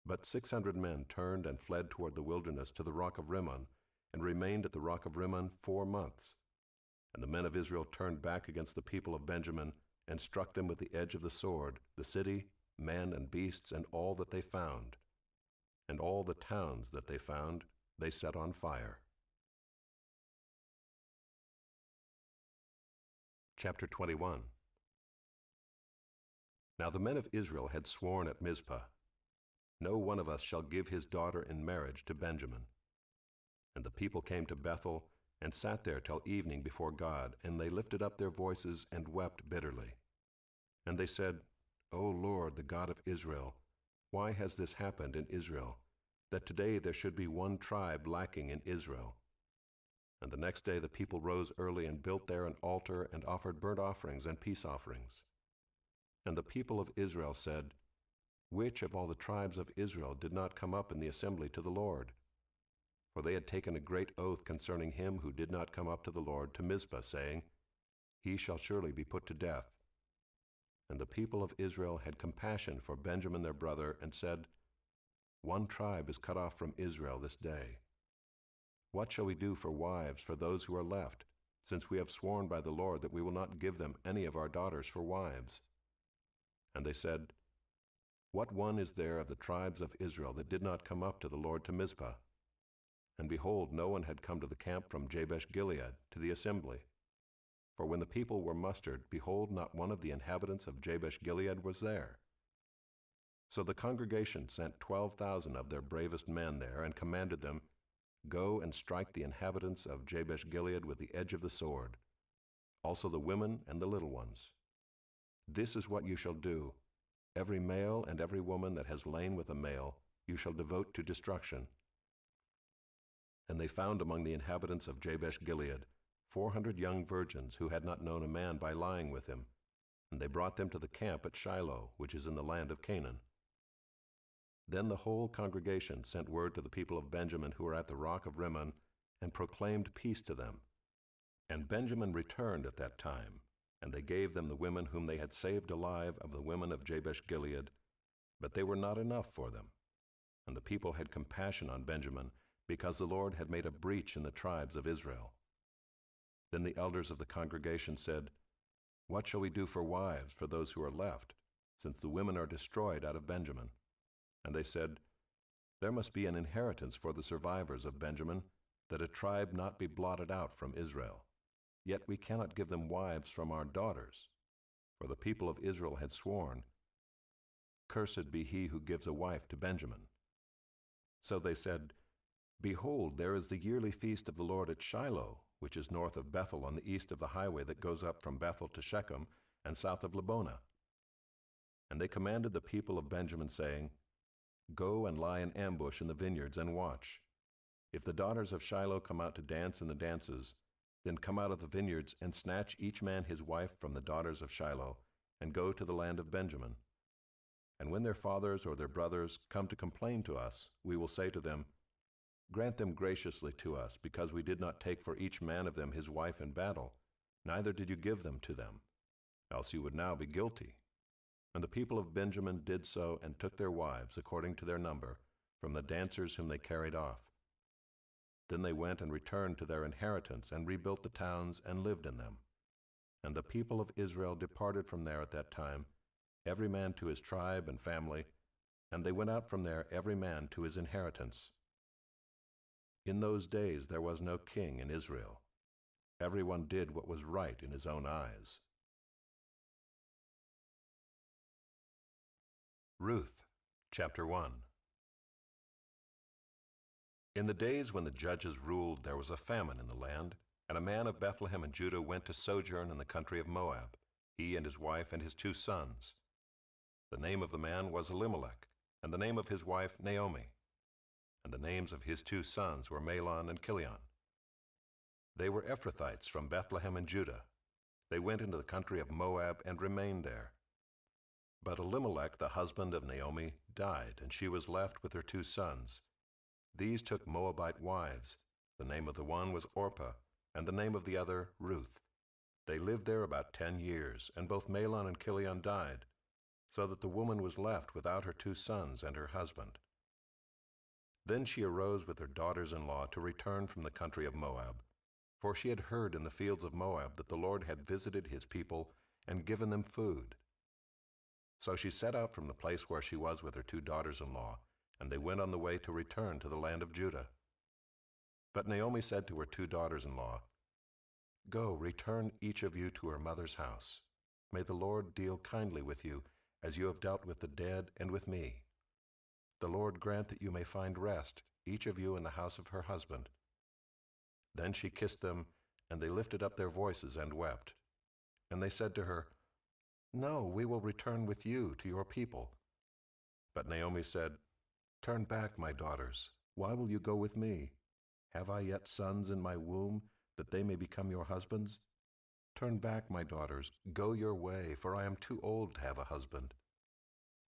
But 600 men turned and fled toward the wilderness to the rock of Rimmon, and remained at the rock of Rimmon 4 months. And the men of Israel turned back against the people of Benjamin, and struck them with the edge of the sword, the city, men and beasts, and all that they found. And all the towns that they found they set on fire. Chapter 21. Now the men of Israel had sworn at Mizpah, "No one of us shall give his daughter in marriage to Benjamin." And the people came to Bethel, and sat there till evening before God, and they lifted up their voices and wept bitterly. And they said, "O Lord, the God of Israel, why has this happened in Israel, that today there should be one tribe lacking in Israel?" And the next day the people rose early and built there an altar and offered burnt offerings and peace offerings. And the people of Israel said, "Which of all the tribes of Israel did not come up in the assembly to the Lord?" For they had taken a great oath concerning him who did not come up to the Lord to Mizpah, saying, "He shall surely be put to death." And the people of Israel had compassion for Benjamin their brother, and said, "One tribe is cut off from Israel this day. What shall we do for wives for those who are left, since we have sworn by the Lord that we will not give them any of our daughters for wives?" And they said, "What one is there of the tribes of Israel that did not come up to the Lord to Mizpah?" And behold, no one had come to the camp from Jabesh-Gilead to the assembly. For when the people were mustered, behold, not one of the inhabitants of Jabesh-Gilead was there. So the congregation sent 12,000 of their bravest men there, and commanded them, "Go and strike the inhabitants of Jabesh-Gilead with the edge of the sword, also the women and the little ones. This is what you shall do. Every male and every woman that has lain with a male you shall devote to destruction." And they found among the inhabitants of Jabesh-Gilead 400 young virgins who had not known a man by lying with him, and they brought them to the camp at Shiloh, which is in the land of Canaan. Then the whole congregation sent word to the people of Benjamin who were at the rock of Rimmon, and proclaimed peace to them. And Benjamin returned at that time, and they gave them the women whom they had saved alive of the women of Jabesh-Gilead, but they were not enough for them. And the people had compassion on Benjamin, because the Lord had made a breach in the tribes of Israel. Then the elders of the congregation said, "What shall we do for wives for those who are left, since the women are destroyed out of Benjamin?" And they said, "There must be an inheritance for the survivors of Benjamin, that a tribe not be blotted out from Israel. Yet we cannot give them wives from our daughters." For the people of Israel had sworn, Cursed be he who gives a wife to Benjamin." So they said, "Behold, there is the yearly feast of the Lord at Shiloh, which is north of Bethel on the east of the highway that goes up from Bethel to Shechem and south of Lebonah." And they commanded the people of Benjamin, saying, "Go and lie in ambush in the vineyards and watch. If the daughters of Shiloh come out to dance in the dances, then come out of the vineyards and snatch each man his wife from the daughters of Shiloh, and go to the land of Benjamin. And when their fathers or their brothers come to complain to us, we will say to them, Grant them graciously to us, because we did not take for each man of them his wife in battle, neither did you give them to them, else you would now be guilty." And the people of Benjamin did so, and took their wives, according to their number, from the dancers whom they carried off. Then they went and returned to their inheritance, and rebuilt the towns, and lived in them. And the people of Israel departed from there at that time, every man to his tribe and family, and they went out from there every man to his inheritance. In those days there was no king in Israel. Everyone did what was right in his own eyes. Ruth, chapter 1. In the days when the judges ruled, there was a famine in the land, and a man of Bethlehem in Judah went to sojourn in the country of Moab, he and his wife and his 2 sons. The name of the man was Elimelech, and the name of his wife Naomi. And the names of his 2 sons were Mahlon and Chilion. They were Ephrathites from Bethlehem in Judah. They went into the country of Moab and remained there. But Elimelech, the husband of Naomi, died, and she was left with her 2 sons. These took Moabite wives. The name of the one was Orpah, and the name of the other Ruth. They lived there about 10 years, and both Mahlon and Chilion died, so that the woman was left without her 2 sons and her husband. Then she arose with her daughters-in-law to return from the country of Moab, for she had heard in the fields of Moab that the Lord had visited his people and given them food. So she set out from the place where she was with her 2 daughters-in-law, and they went on the way to return to the land of Judah. But Naomi said to her 2 daughters-in-law, "Go, return each of you to her mother's house. May the Lord deal kindly with you, as you have dealt with the dead and with me. The Lord grant that you may find rest, each of you in the house of her husband." Then she kissed them, and they lifted up their voices and wept. And they said to her, "No, we will return with you to your people." But Naomi said, "Turn back, my daughters. Why will you go with me? Have I yet sons in my womb, that they may become your husbands? Turn back, my daughters, go your way, for I am too old to have a husband.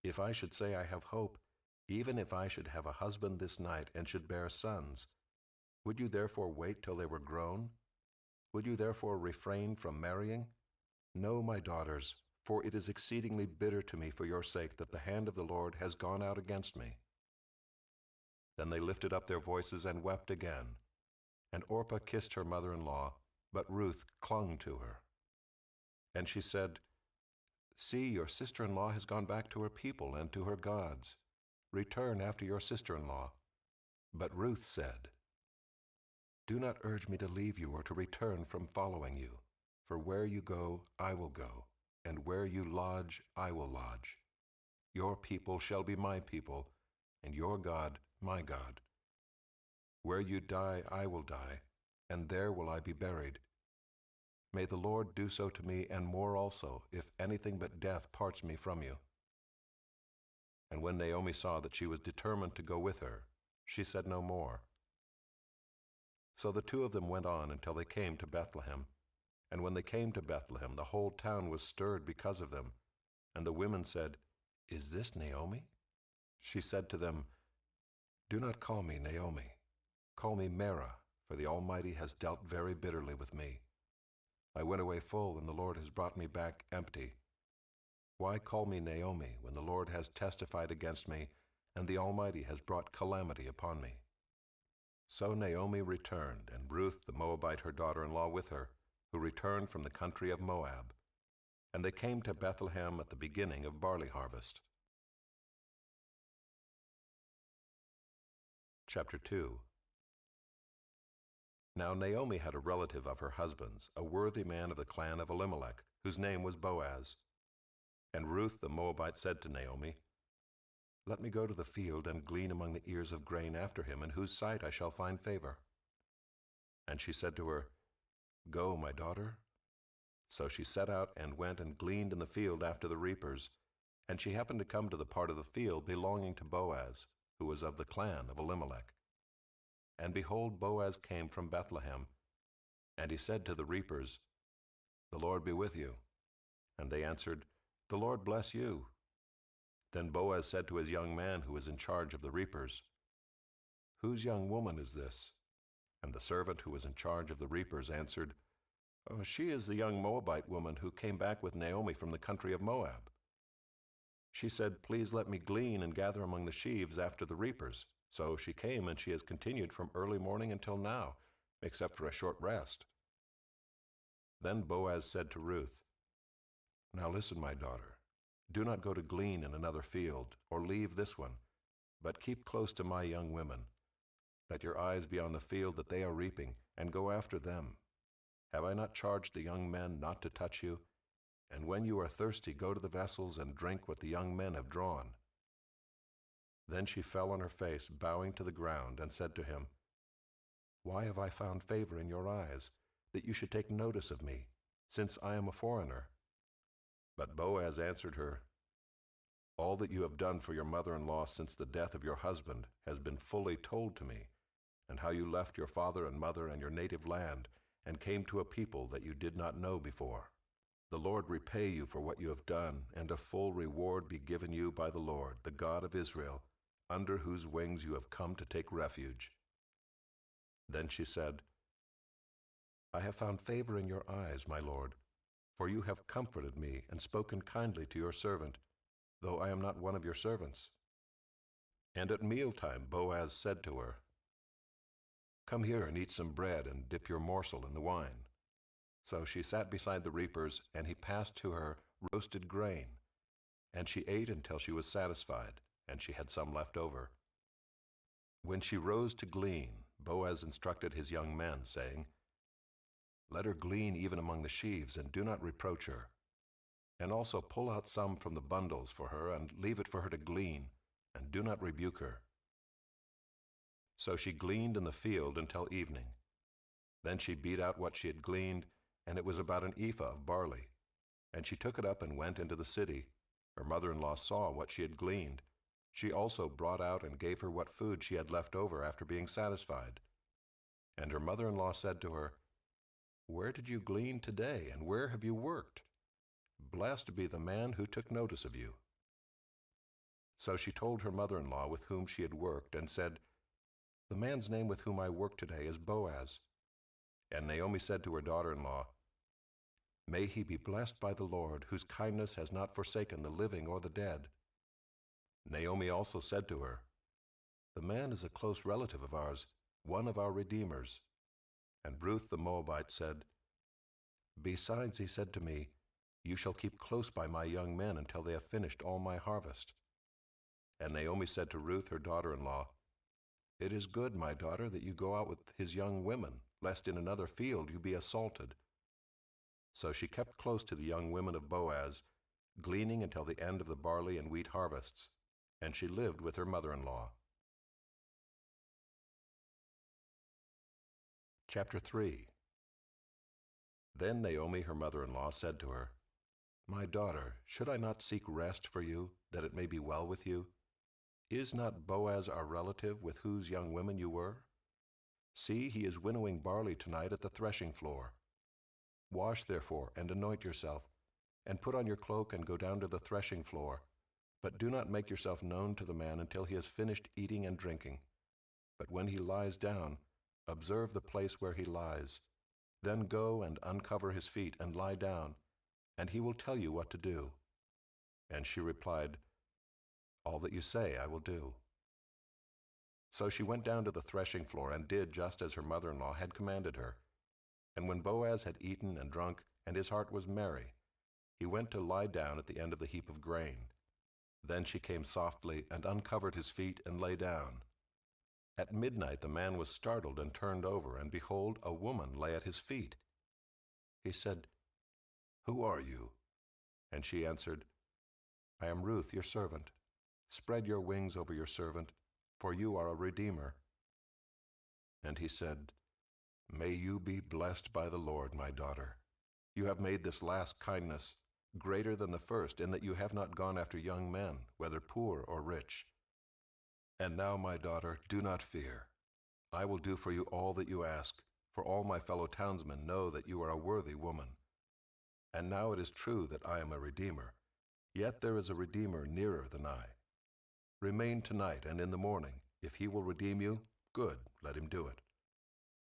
If I should say I have hope, even if I should have a husband this night and should bear sons, would you therefore wait till they were grown? Would you therefore refrain from marrying? No, my daughters, for it is exceedingly bitter to me for your sake that the hand of the Lord has gone out against me." Then they lifted up their voices and wept again. And Orpah kissed her mother-in-law, but Ruth clung to her. And she said, "See, your sister-in-law has gone back to her people and to her gods. Return after your sister-in-law." But Ruth said, "Do not urge me to leave you or to return from following you. For where you go, I will go, and where you lodge, I will lodge. Your people shall be my people, and your God my God. Where you die, I will die, and there will I be buried. May the Lord do so to me, and more also, if anything but death parts me from you." And when Naomi saw that she was determined to go with her, she said no more. So the 2 of them went on until they came to Bethlehem. And when they came to Bethlehem, the whole town was stirred because of them. And the women said, "Is this Naomi?" She said to them, "Do not call me Naomi. Call me Mara, for the Almighty has dealt very bitterly with me. I went away full, and the Lord has brought me back empty. Why call me Naomi, when the Lord has testified against me, and the Almighty has brought calamity upon me?" So Naomi returned, and Ruth the Moabite her daughter-in-law with her, who returned from the country of Moab. And they came to Bethlehem at the beginning of barley harvest. Chapter 2. Now Naomi had a relative of her husband's, a worthy man of the clan of Elimelech, whose name was Boaz. And Ruth the Moabite said to Naomi, Let me go to the field and glean among the ears of grain after him, in whose sight I shall find favor. And she said to her, Go, my daughter. So she set out and went and gleaned in the field after the reapers. And she happened to come to the part of the field belonging to Boaz, who was of the clan of Elimelech. And behold, Boaz came from Bethlehem. And he said to the reapers, The Lord be with you. And they answered, The Lord bless you. Then Boaz said to his young man who was in charge of the reapers, Whose young woman is this? And the servant who was in charge of the reapers answered, Oh, she is the young Moabite woman who came back with Naomi from the country of Moab. She said, Please let me glean and gather among the sheaves after the reapers. So she came, and she has continued from early morning until now, except for a short rest. Then Boaz said to Ruth, Now listen, my daughter. Do not go to glean in another field, or leave this one, but keep close to my young women. Let your eyes be on the field that they are reaping, and go after them. Have I not charged the young men not to touch you? And when you are thirsty, go to the vessels and drink what the young men have drawn. Then she fell on her face, bowing to the ground, and said to him, Why have I found favor in your eyes, that you should take notice of me, since I am a foreigner? But Boaz answered her, All that you have done for your mother-in-law since the death of your husband has been fully told to me, and how you left your father and mother and your native land, and came to a people that you did not know before. The Lord repay you for what you have done, and a full reward be given you by the Lord, the God of Israel, under whose wings you have come to take refuge. Then she said, I have found favor in your eyes, my lord, for you have comforted me and spoken kindly to your servant, though I am not one of your servants. And at mealtime Boaz said to her, Come here and eat some bread and dip your morsel in the wine. So she sat beside the reapers, and he passed to her roasted grain. And she ate until she was satisfied, and she had some left over. When she rose to glean, Boaz instructed his young men, saying, Let her glean even among the sheaves, and do not reproach her. And also pull out some from the bundles for her, and leave it for her to glean, and do not rebuke her. So she gleaned in the field until evening. Then she beat out what she had gleaned, and it was about an ephah of barley. And she took it up and went into the city. Her mother-in-law saw what she had gleaned. She also brought out and gave her what food she had left over after being satisfied. And her mother-in-law said to her, Where did you glean today, and where have you worked? Blessed be the man who took notice of you. So she told her mother-in-law with whom she had worked, and said, The man's name with whom I work today is Boaz. And Naomi said to her daughter-in-law, May he be blessed by the Lord, whose kindness has not forsaken the living or the dead. Naomi also said to her, The man is a close relative of ours, one of our redeemers. And Ruth the Moabite said, Besides, he said to me, You shall keep close by my young men until they have finished all my harvest. And Naomi said to Ruth her daughter-in-law, It is good, my daughter, that you go out with his young women, lest in another field you be assaulted. So she kept close to the young women of Boaz, gleaning until the end of the barley and wheat harvests, and she lived with her mother-in-law. Chapter 3. Then Naomi, her mother-in-law, said to her, My daughter, should I not seek rest for you, that it may be well with you? Is not Boaz our relative, with whose young women you were? See, he is winnowing barley tonight at the threshing floor. Wash, therefore, and anoint yourself, and put on your cloak and go down to the threshing floor. But do not make yourself known to the man until he has finished eating and drinking. But when he lies down, observe the place where he lies. Then go and uncover his feet and lie down, and he will tell you what to do. And she replied, All that you say I will do. So she went down to the threshing floor and did just as her mother-in-law had commanded her. And when Boaz had eaten and drunk, and his heart was merry, he went to lie down at the end of the heap of grain. Then she came softly and uncovered his feet and lay down. At midnight the man was startled and turned over, and behold, a woman lay at his feet. He said, Who are you? And she answered, I am Ruth, your servant. Spread your wings over your servant, for you are a redeemer." And he said, "May you be blessed by the Lord, my daughter. You have made this last kindness greater than the first, in that you have not gone after young men, whether poor or rich. And now, my daughter, do not fear. I will do for you all that you ask, for all my fellow townsmen know that you are a worthy woman. And now it is true that I am a redeemer, yet there is a redeemer nearer than I. Remain tonight, and in the morning, if he will redeem you, good, let him do it.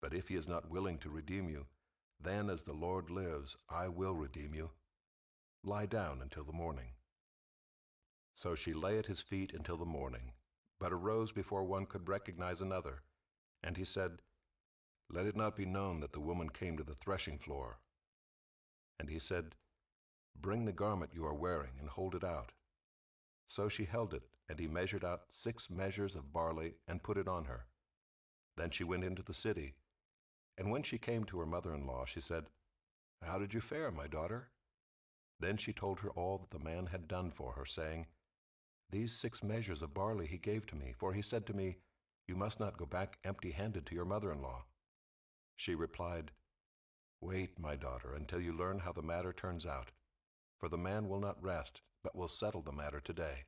But if he is not willing to redeem you, then as the Lord lives, I will redeem you. Lie down until the morning." So she lay at his feet until the morning, but arose before one could recognize another. And he said, "Let it not be known that the woman came to the threshing floor." And he said, "Bring the garment you are wearing and hold it out." So she held it, and he measured out 6 measures of barley and put it on her. Then she went into the city. And when she came to her mother-in-law, she said, "How did you fare, my daughter?" Then she told her all that the man had done for her, saying, "These 6 measures of barley he gave to me, for he said to me, 'You must not go back empty-handed to your mother-in-law.'" She replied, "Wait, my daughter, until you learn how the matter turns out, for the man will not rest, but will settle the matter today."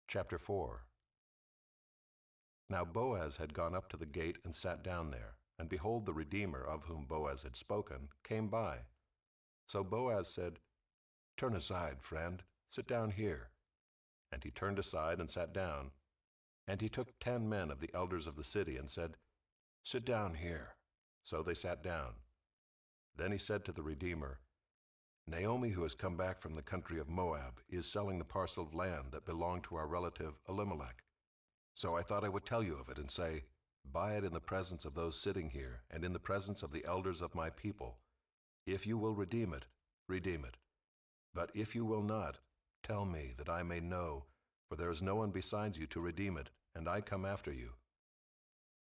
Chapter 4. Now Boaz had gone up to the gate and sat down there, and behold, the Redeemer, of whom Boaz had spoken, came by. So Boaz said, "Turn aside, friend, sit down here." And he turned aside and sat down. And he took 10 men of the elders of the city and said, "Sit down here." So they sat down. Then he said to the Redeemer, "Naomi, who has come back from the country of Moab, is selling the parcel of land that belonged to our relative Elimelech. So I thought I would tell you of it and say, buy it in the presence of those sitting here and in the presence of the elders of my people. If you will redeem it, redeem it. But if you will not, tell me that I may know, for there is no one besides you to redeem it, and I come after you."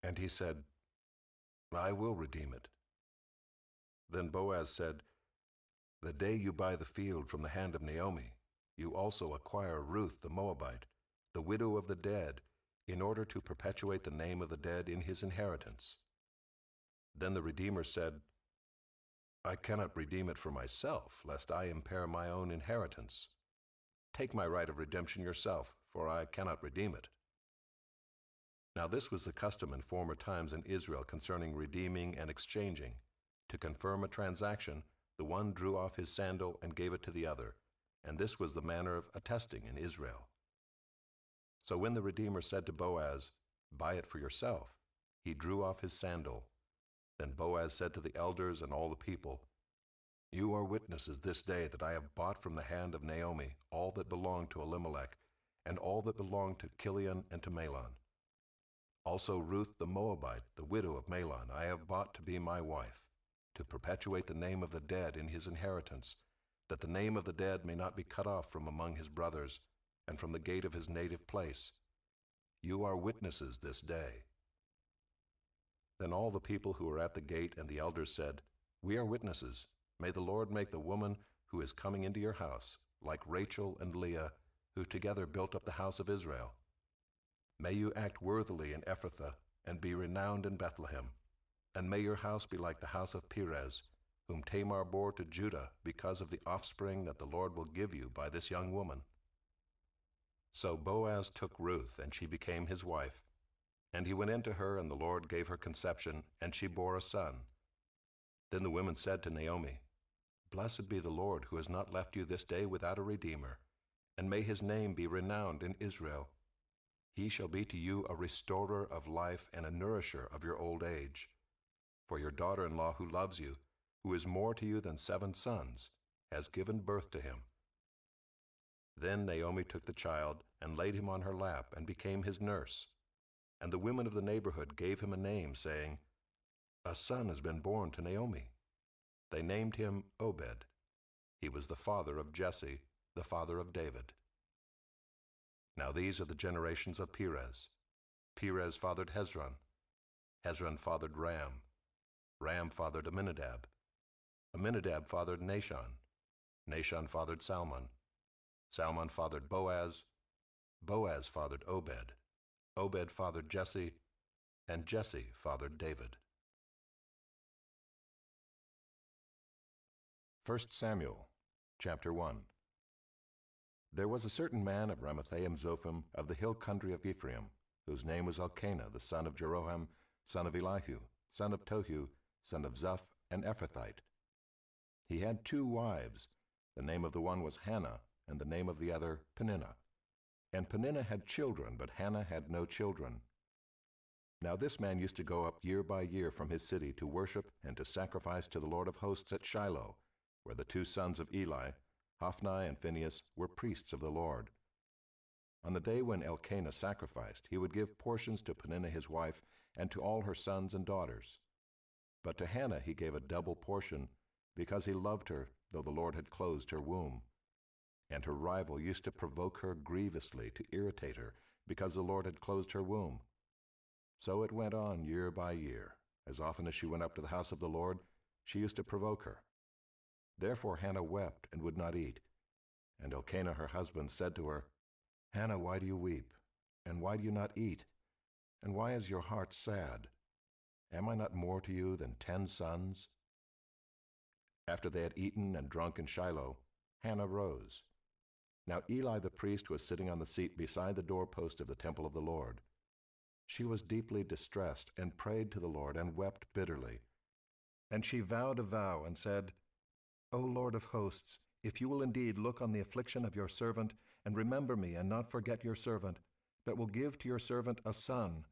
And he said, "I will redeem it." Then Boaz said, "The day you buy the field from the hand of Naomi, you also acquire Ruth the Moabite, the widow of the dead, in order to perpetuate the name of the dead in his inheritance." Then the Redeemer said, "I cannot redeem it for myself, lest I impair my own inheritance. Take my right of redemption yourself, for I cannot redeem it." Now this was the custom in former times in Israel concerning redeeming and exchanging. To confirm a transaction, the one drew off his sandal and gave it to the other, and this was the manner of attesting in Israel. So when the Redeemer said to Boaz, "Buy it for yourself," he drew off his sandal. Then Boaz said to the elders and all the people, "You are witnesses this day that I have bought from the hand of Naomi all that belonged to Elimelech, and all that belonged to Chilion and to Mahlon. Also Ruth the Moabite, the widow of Mahlon, I have bought to be my wife, to perpetuate the name of the dead in his inheritance, that the name of the dead may not be cut off from among his brothers, and from the gate of his native place. You are witnesses this day." Then all the people who were at the gate and the elders said, "We are witnesses. May the Lord make the woman who is coming into your house, like Rachel and Leah, who together built up the house of Israel. May you act worthily in Ephrathah, and be renowned in Bethlehem. And may your house be like the house of Perez, whom Tamar bore to Judah, because of the offspring that the Lord will give you by this young woman." So Boaz took Ruth, and she became his wife. And he went into her, and the Lord gave her conception, and she bore a son. Then the women said to Naomi, "Blessed be the Lord, who has not left you this day without a redeemer, and may his name be renowned in Israel. He shall be to you a restorer of life and a nourisher of your old age. For your daughter-in-law who loves you, who is more to you than 7 sons, has given birth to him." Then Naomi took the child and laid him on her lap and became his nurse. And the women of the neighborhood gave him a name, saying, "A son has been born to Naomi." They named him Obed. He was the father of Jesse, the father of David. Now these are the generations of Perez. Perez fathered Hezron. Hezron fathered Ram. Ram fathered Amminadab. Amminadab fathered Nahshon. Nahshon fathered Salmon. Salmon fathered Boaz. Boaz fathered Obed. Obed fathered Jesse, and Jesse fathered David. 1 Samuel, chapter 1. There was a certain man of Ramathaim Zophim of the hill country of Ephraim, whose name was Elkanah, the son of Jeroham, son of Elihu, son of Tohu, son of Zuph, an Ephrathite. He had 2 wives. The name of the one was Hannah, and the name of the other Peninnah. And Peninnah had children, but Hannah had no children. Now this man used to go up year by year from his city to worship and to sacrifice to the Lord of hosts at Shiloh, where the 2 sons of Eli, Hophni and Phinehas, were priests of the Lord. On the day when Elkanah sacrificed, he would give portions to Peninnah his wife and to all her sons and daughters. But to Hannah he gave a double portion, because he loved her, though the Lord had closed her womb. And her rival used to provoke her grievously, to irritate her, because the Lord had closed her womb. So it went on year by year. As often as she went up to the house of the Lord, she used to provoke her. Therefore Hannah wept and would not eat. And Elkanah her husband said to her, Hannah, why do you weep? And why do you not eat? And why is your heart sad? Am I not more to you than 10 sons? After they had eaten and drunk in Shiloh, Hannah rose. Now Eli the priest was sitting on the seat beside the doorpost of the temple of the Lord. She was deeply distressed, and prayed to the Lord, and wept bitterly. And she vowed a vow, and said, O Lord of hosts, if you will indeed look on the affliction of your servant, and remember me, and not forget your servant, but will give to your servant a son,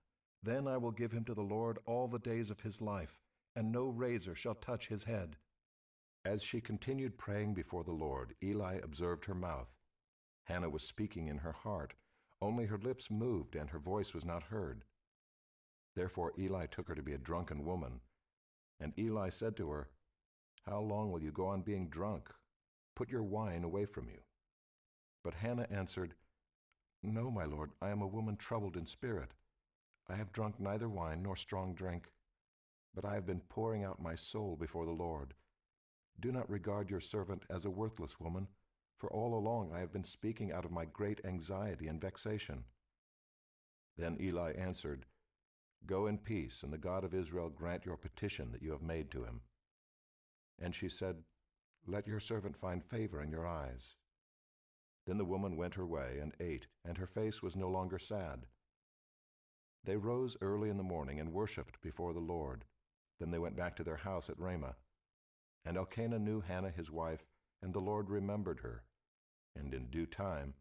then I will give him to the Lord all the days of his life, and no razor shall touch his head. As she continued praying before the Lord, Eli observed her mouth. Hannah was speaking in her heart, only her lips moved, and her voice was not heard. Therefore Eli took her to be a drunken woman. And Eli said to her, How long will you go on being drunk? Put your wine away from you. But Hannah answered, No, my lord, I am a woman troubled in spirit. I have drunk neither wine nor strong drink, but I have been pouring out my soul before the Lord. Do not regard your servant as a worthless woman, for all along I have been speaking out of my great anxiety and vexation. Then Eli answered, Go in peace, and the God of Israel grant your petition that you have made to him. And she said, Let your servant find favor in your eyes. Then the woman went her way and ate, and her face was no longer sad. They rose early in the morning and worshipped before the Lord. Then they went back to their house at Ramah. And Elkanah knew Hannah his wife, and the Lord remembered her. And in due time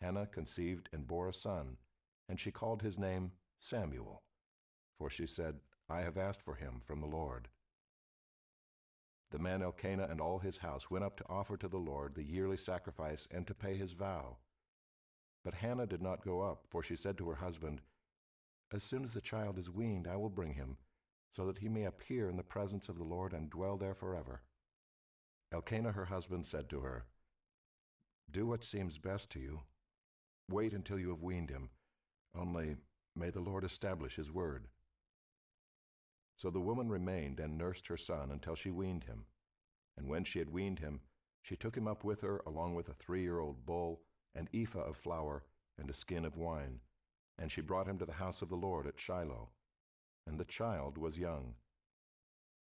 Hannah conceived and bore a son, and she called his name Samuel. For she said, I have asked for him from the Lord. The man Elkanah and all his house went up to offer to the Lord the yearly sacrifice and to pay his vow. But Hannah did not go up, for she said to her husband, As soon as the child is weaned, I will bring him, so that he may appear in the presence of the Lord and dwell there forever. Elkanah her husband said to her, Do what seems best to you. Wait until you have weaned him, only may the Lord establish his word. So the woman remained and nursed her son until she weaned him. And when she had weaned him, she took him up with her along with a 3-year-old bull, an ephah of flour, and a skin of wine. And she brought him to the house of the Lord at Shiloh. And the child was young.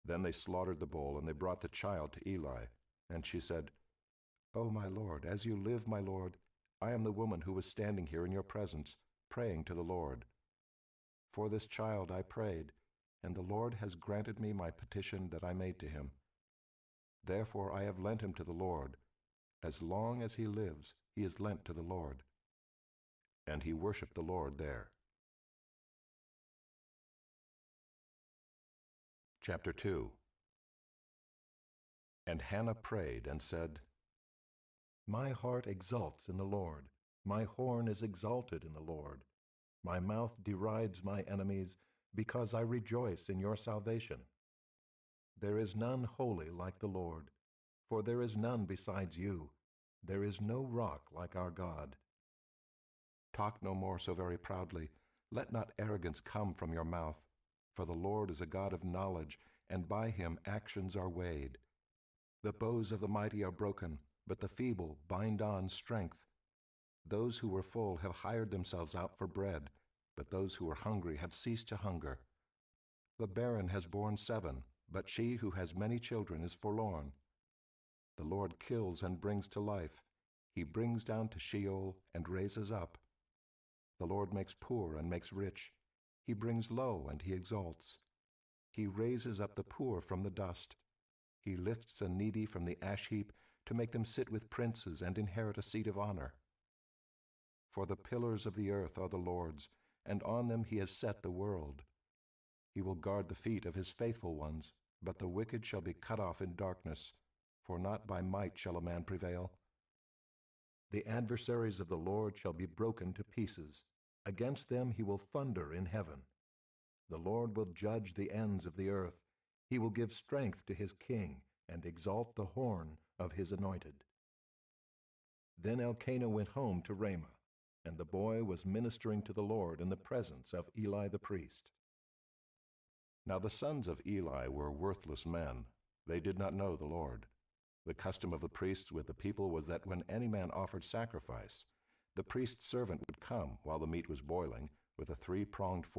Then they slaughtered the bull, and they brought the child to Eli. And she said, O my Lord, as you live, my Lord, I am the woman who was standing here in your presence, praying to the Lord. For this child I prayed, and the Lord has granted me my petition that I made to him. Therefore I have lent him to the Lord. As long as he lives, he is lent to the Lord. And he worshipped the Lord there. Chapter 2. And Hannah prayed and said, My heart exults in the Lord. My horn is exalted in the Lord. My mouth derides my enemies, because I rejoice in your salvation. There is none holy like the Lord, for there is none besides you. There is no rock like our God. Talk no more so very proudly. Let not arrogance come from your mouth, for the Lord is a God of knowledge, and by him actions are weighed. The bows of the mighty are broken, but the feeble bind on strength. Those who were full have hired themselves out for bread, but those who are hungry have ceased to hunger. The barren has borne 7, but she who has many children is forlorn. The Lord kills and brings to life. He brings down to Sheol and raises up. The Lord makes poor and makes rich. He brings low and he exalts. He raises up the poor from the dust. He lifts the needy from the ash heap to make them sit with princes and inherit a seat of honor. For the pillars of the earth are the Lord's, and on them he has set the world. He will guard the feet of his faithful ones, but the wicked shall be cut off in darkness, for not by might shall a man prevail. The adversaries of the Lord shall be broken to pieces. Against them he will thunder in heaven. The Lord will judge the ends of the earth. He will give strength to his king and exalt the horn of his anointed. Then Elkanah went home to Ramah, and the boy was ministering to the Lord in the presence of Eli the priest. Now the sons of Eli were worthless men. They did not know the Lord. The custom of the priests with the people was that when any man offered sacrifice, the priest's servant would come while the meat was boiling with a 3-pronged fork